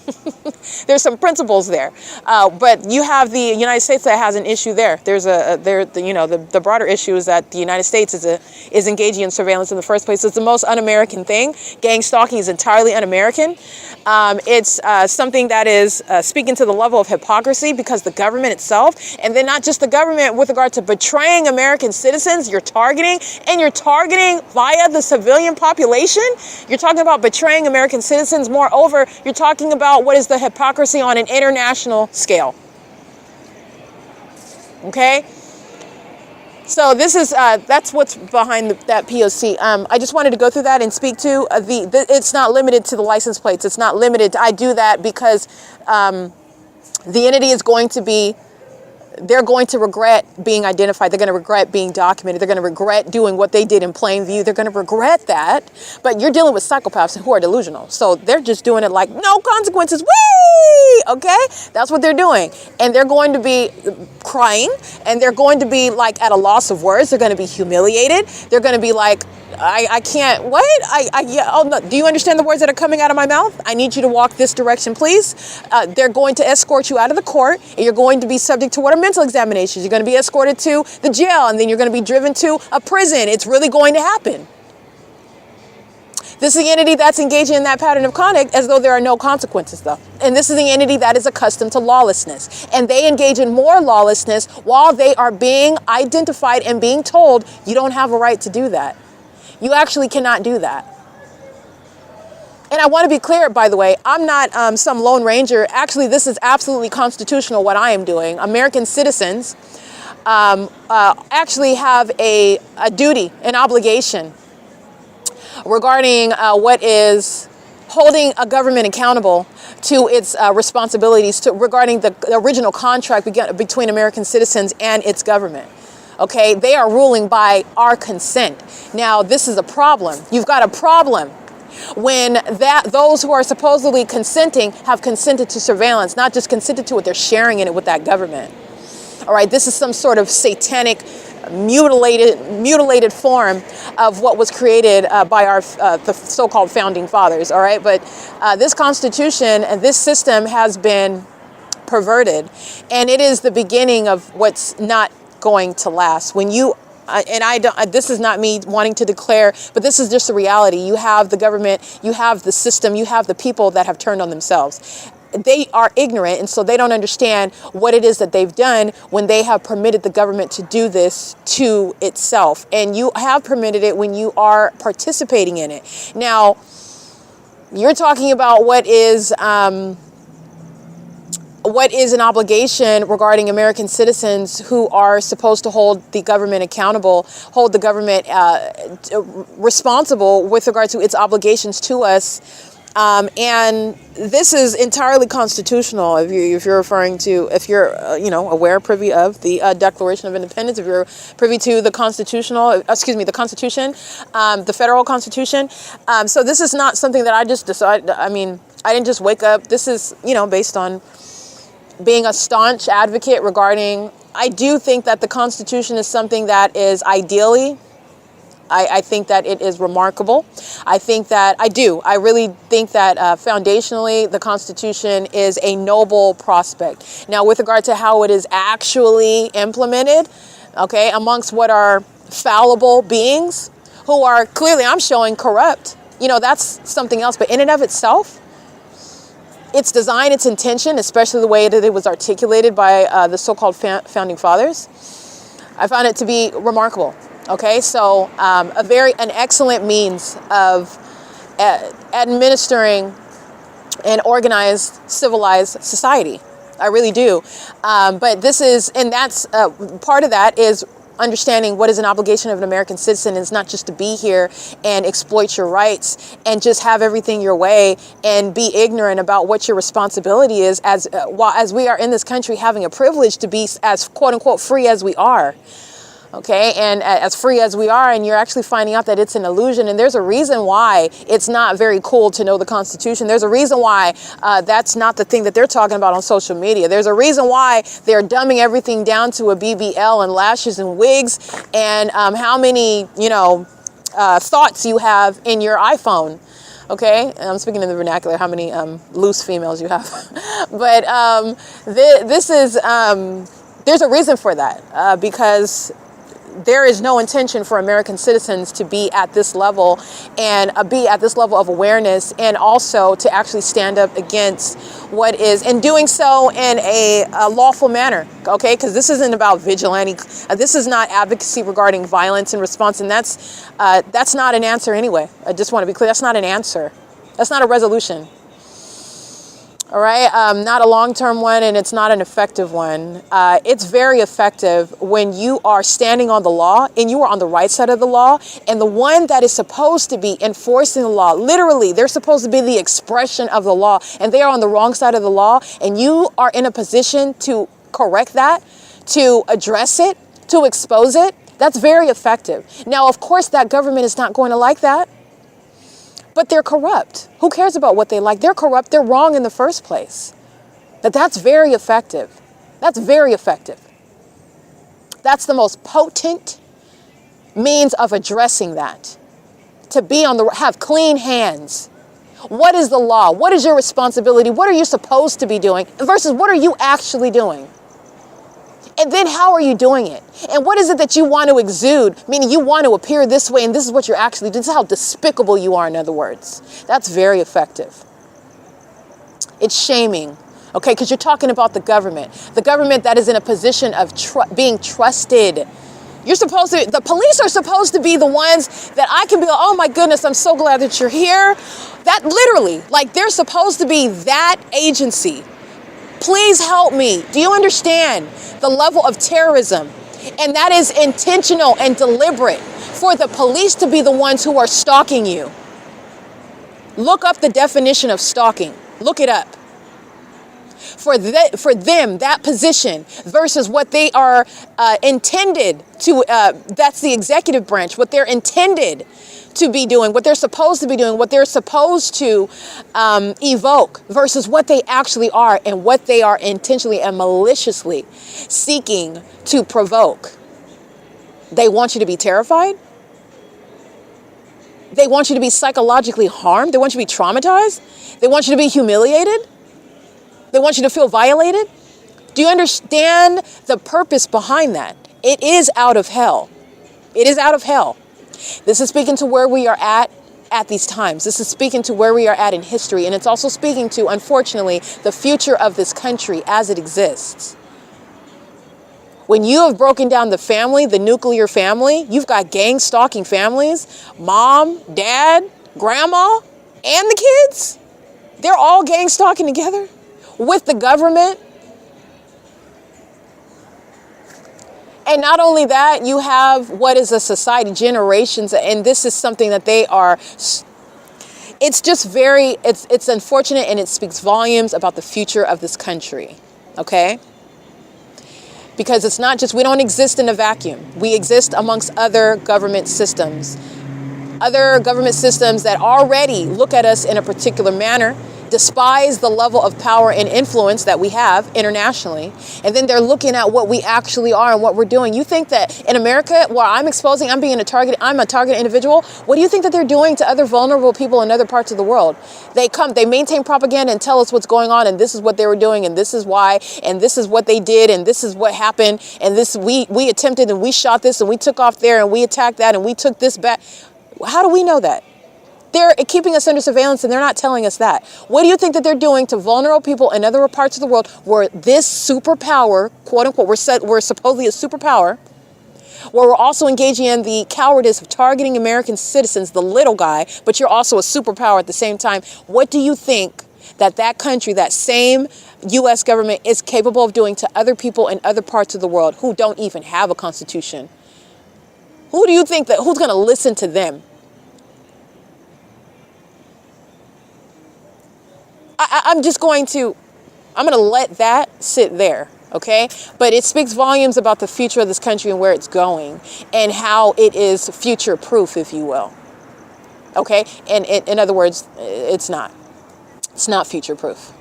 There's some principles there, but you have the United States that has an issue there. There's the broader issue is that the United States is engaging in surveillance in the first place. It's the most un-American thing. Gang stalking is entirely un-American. It's something that is speaking to the level of hypocrisy because the government itself, and then not just the government with regard to betraying American citizens, you're targeting via the civilian population. You're talking about betraying American citizens. Moreover, you're talking about what is the hypocrisy on an international scale. Okay? So this is that's what's behind that POC. I just wanted to go through that and speak to it's not limited to the license plates. It's not limited. I do that because the entity is going to be, they're going to regret being identified. They're going to regret being documented. They're going to regret doing what they did in plain view. They're going to regret that. But you're dealing with psychopaths who are delusional. So they're just doing it like no consequences. Whee! Okay? That's what they're doing. And they're going to be crying. And they're going to be like at a loss of words. They're going to be humiliated. They're going to be like, I can't, what? Yeah, oh no, do you understand the words that are coming out of my mouth? I need you to walk this direction, please. They're going to escort you out of the court, and you're going to be subject to what are mental examinations. You're going to be escorted to the jail, and then you're going to be driven to a prison. It's really going to happen. This is the entity that's engaging in that pattern of conduct as though there are no consequences, though. And this is the entity that is accustomed to lawlessness. And they engage in more lawlessness while they are being identified and being told, you don't have a right to do that. You actually cannot do that. And I want to be clear, by the way, I'm not some Lone Ranger. Actually, this is absolutely constitutional what I am doing. American citizens actually have a duty, an obligation regarding what is holding a government accountable to its responsibilities regarding the original contract between American citizens and its government. Okay, they are ruling by our consent. Now, this is a problem. You've got a problem when those who are supposedly consenting have consented to surveillance, not just consented to it, they're sharing in it with that government. All right, this is some sort of satanic, mutilated form of what was created by the so-called founding fathers. All right, but this Constitution and this system has been perverted, and it is the beginning of what's not going to last. When you this is not me wanting to declare, but this is just the reality. You have the government, you have the system, you have the people that have turned on themselves. They are ignorant, and so they don't understand what it is that they've done when they have permitted the government to do this to itself. And you have permitted it when you are participating in it. Now, you're talking about what is what is an obligation regarding American citizens who are supposed to hold the government accountable, hold the government responsible with regard to its obligations to us. And this is entirely constitutional. If you're referring to, if you're aware, privy of the Declaration of Independence, if you're privy to the the Constitution, the federal Constitution. So this is not something that I just decided. I mean, I didn't just wake up. This is, based on being a staunch advocate regarding. I do think that the Constitution is something that is ideally. I think that it is remarkable. I really think that foundationally, the Constitution is a noble prospect. Now, with regard to how it is actually implemented, okay, amongst what are fallible beings who are clearly, I'm showing, corrupt, that's something else. But in and of itself, its design, its intention, especially the way that it was articulated by the so-called founding fathers, I found it to be remarkable. Okay, so an excellent means of administering an organized, civilized society. I really do. But that's part of that is understanding what is an obligation of an American citizen. It's not just to be here and exploit your rights and just have everything your way and be ignorant about what your responsibility is as we are in this country having a privilege to be as quote unquote free as we are. Okay, and as free as we are, and you're actually finding out that it's an illusion. And there's a reason why it's not very cool to know the Constitution. There's a reason why that's not the thing that they're talking about on social media. There's a reason why they're dumbing everything down to a BBL and lashes and wigs and how many, thoughts you have in your iPhone. Okay, and I'm speaking in the vernacular, how many loose females you have. But there's a reason for that because there is no intention for American citizens to be at this level and be at this level of awareness, and also to actually stand up against what is, and doing so in a lawful manner. Okay, because this isn't about vigilante. This is not advocacy regarding violence in response, and that's not an answer anyway. I just want to be clear. That's not an answer. That's not a resolution. All right, not a long-term one, and it's not an effective one. It's very effective when you are standing on the law and you are on the right side of the law, and the one that is supposed to be enforcing the law, literally, they're supposed to be the expression of the law, and they are on the wrong side of the law, and you are in a position to correct that, to address it, to expose it. That's very effective. Now, of course, that government is not going to like that. But they're corrupt. Who cares about what they like? They're corrupt. They're wrong in the first place. But that's very effective. That's very effective. That's the most potent means of addressing that. To have clean hands. What is the law? What is your responsibility? What are you supposed to be doing versus what are you actually doing? And then how are you doing it? And what is it that you want to exude? Meaning you want to appear this way, and this is what you're actually doing. This is how despicable you are, in other words. That's very effective. It's shaming, okay? Because you're talking about the government that is in a position of being trusted. The police are supposed to be the ones that I can be like, oh my goodness, I'm so glad that you're here. That literally, they're supposed to be that agency. Please help me. Do you understand the level of terrorism? And that is intentional and deliberate for the police to be the ones who are stalking you. Look up the definition of stalking. Look it up. For them, that position versus what they are intended to, that's the executive branch, what they're intended to be doing, what they're supposed to be doing, what they're supposed to evoke versus what they actually are and what they are intentionally and maliciously seeking to provoke. They want you to be terrified. They want you to be psychologically harmed. They want you to be traumatized. They want you to be humiliated. They want you to feel violated. Do you understand the purpose behind that? It is out of hell. It is out of hell. This is speaking to where we are at these times. This is speaking to where we are at in history. And it's also speaking to, unfortunately, the future of this country as it exists. When you have broken down the family, the nuclear family, you've got gang stalking families, mom, dad, grandma, and the kids. They're all gang stalking together with the government And not only that, you have what is a society, generations, and this is something that they are, it's just very, it's unfortunate, and it speaks volumes about the future of this country, okay? Because it's not just, we don't exist in a vacuum. We exist amongst other government systems that already look at us in a particular manner, despise the level of power and influence that we have internationally, and then they're looking at what we actually are and what we're doing. You think that in America, where I'm a target individual, what do you think that they're doing to other vulnerable people in other parts of the world? They maintain propaganda and tell us what's going on, and this is what they were doing, and this is why, and this is what they did, and this is what happened, and this we attempted, and we shot this, and we took off there, and we attacked that, and we took this back. How do we know that? They're keeping us under surveillance, and they're not telling us that. What do you think that they're doing to vulnerable people in other parts of the world where this superpower, quote unquote, we're supposedly a superpower, where we're also engaging in the cowardice of targeting American citizens, the little guy, but you're also a superpower at the same time. What do you think that country, that same U.S. government is capable of doing to other people in other parts of the world who don't even have a constitution? Who do you think who's going to listen to them? I'm going to let that sit there, okay? But it speaks volumes about the future of this country and where it's going and how it is future-proof, if you will, okay? And in other words, it's not future-proof.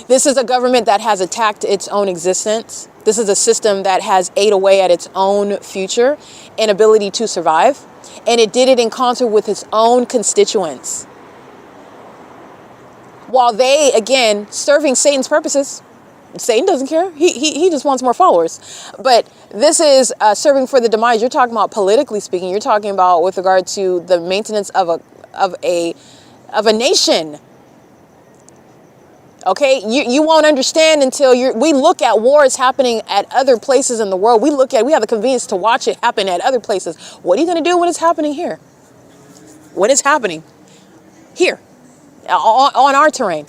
This is a government that has attacked its own existence. This is a system that has ate away at its own future and ability to survive. And it did it in concert with its own constituents. While they, again, serving Satan's purposes. Satan doesn't care. He just wants more followers. But this is serving for the demise. You're talking about politically speaking. You're talking about with regard to the maintenance of a nation. Okay, you won't understand until we look at wars happening at other places in the world. We have the convenience to watch it happen at other places. What are you going to do when it's happening here? When it's happening here, on our terrain.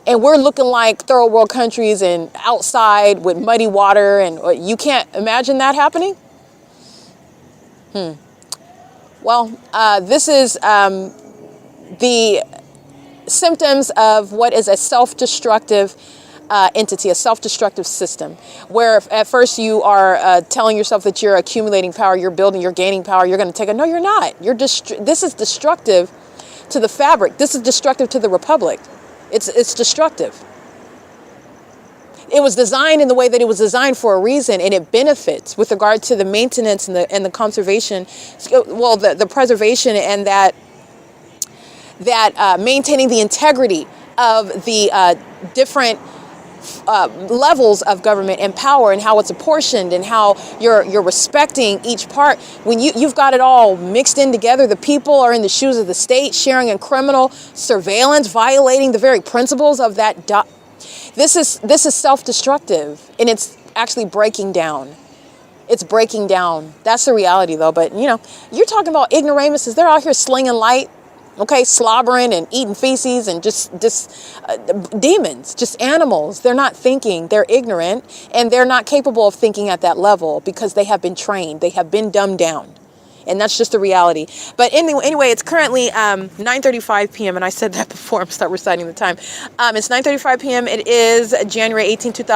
And we're looking like third world countries and outside with muddy water, and you can't imagine that happening? Well, this is the symptoms of what is a self-destructive entity, a self-destructive system, where at first you are telling yourself that you're accumulating power, you're gaining power, you're going to take it. No, you're not. This is destructive to the fabric. This is destructive to the republic. It's destructive. It was designed in the way that it was designed for a reason, and it benefits with regard to the maintenance and the conservation, well, the preservation and that maintaining the integrity of the different levels of government and power, and how it's apportioned, and how you're respecting each part. When you've got it all mixed in together, the people are in the shoes of the state, sharing in criminal surveillance, violating the very principles of that. This is self-destructive, and it's actually breaking down. It's breaking down. That's the reality, though. But you're talking about ignoramuses. They're out here slinging light. Okay, slobbering and eating feces, and just demons, just animals. They're not thinking, they're ignorant, and they're not capable of thinking at that level because they have been trained, they have been dumbed down. And that's just the reality. But anyway, it's currently 9:35 p.m. And I said that before I start reciting the time. It's 9:35 p.m. It is January 18, 2000.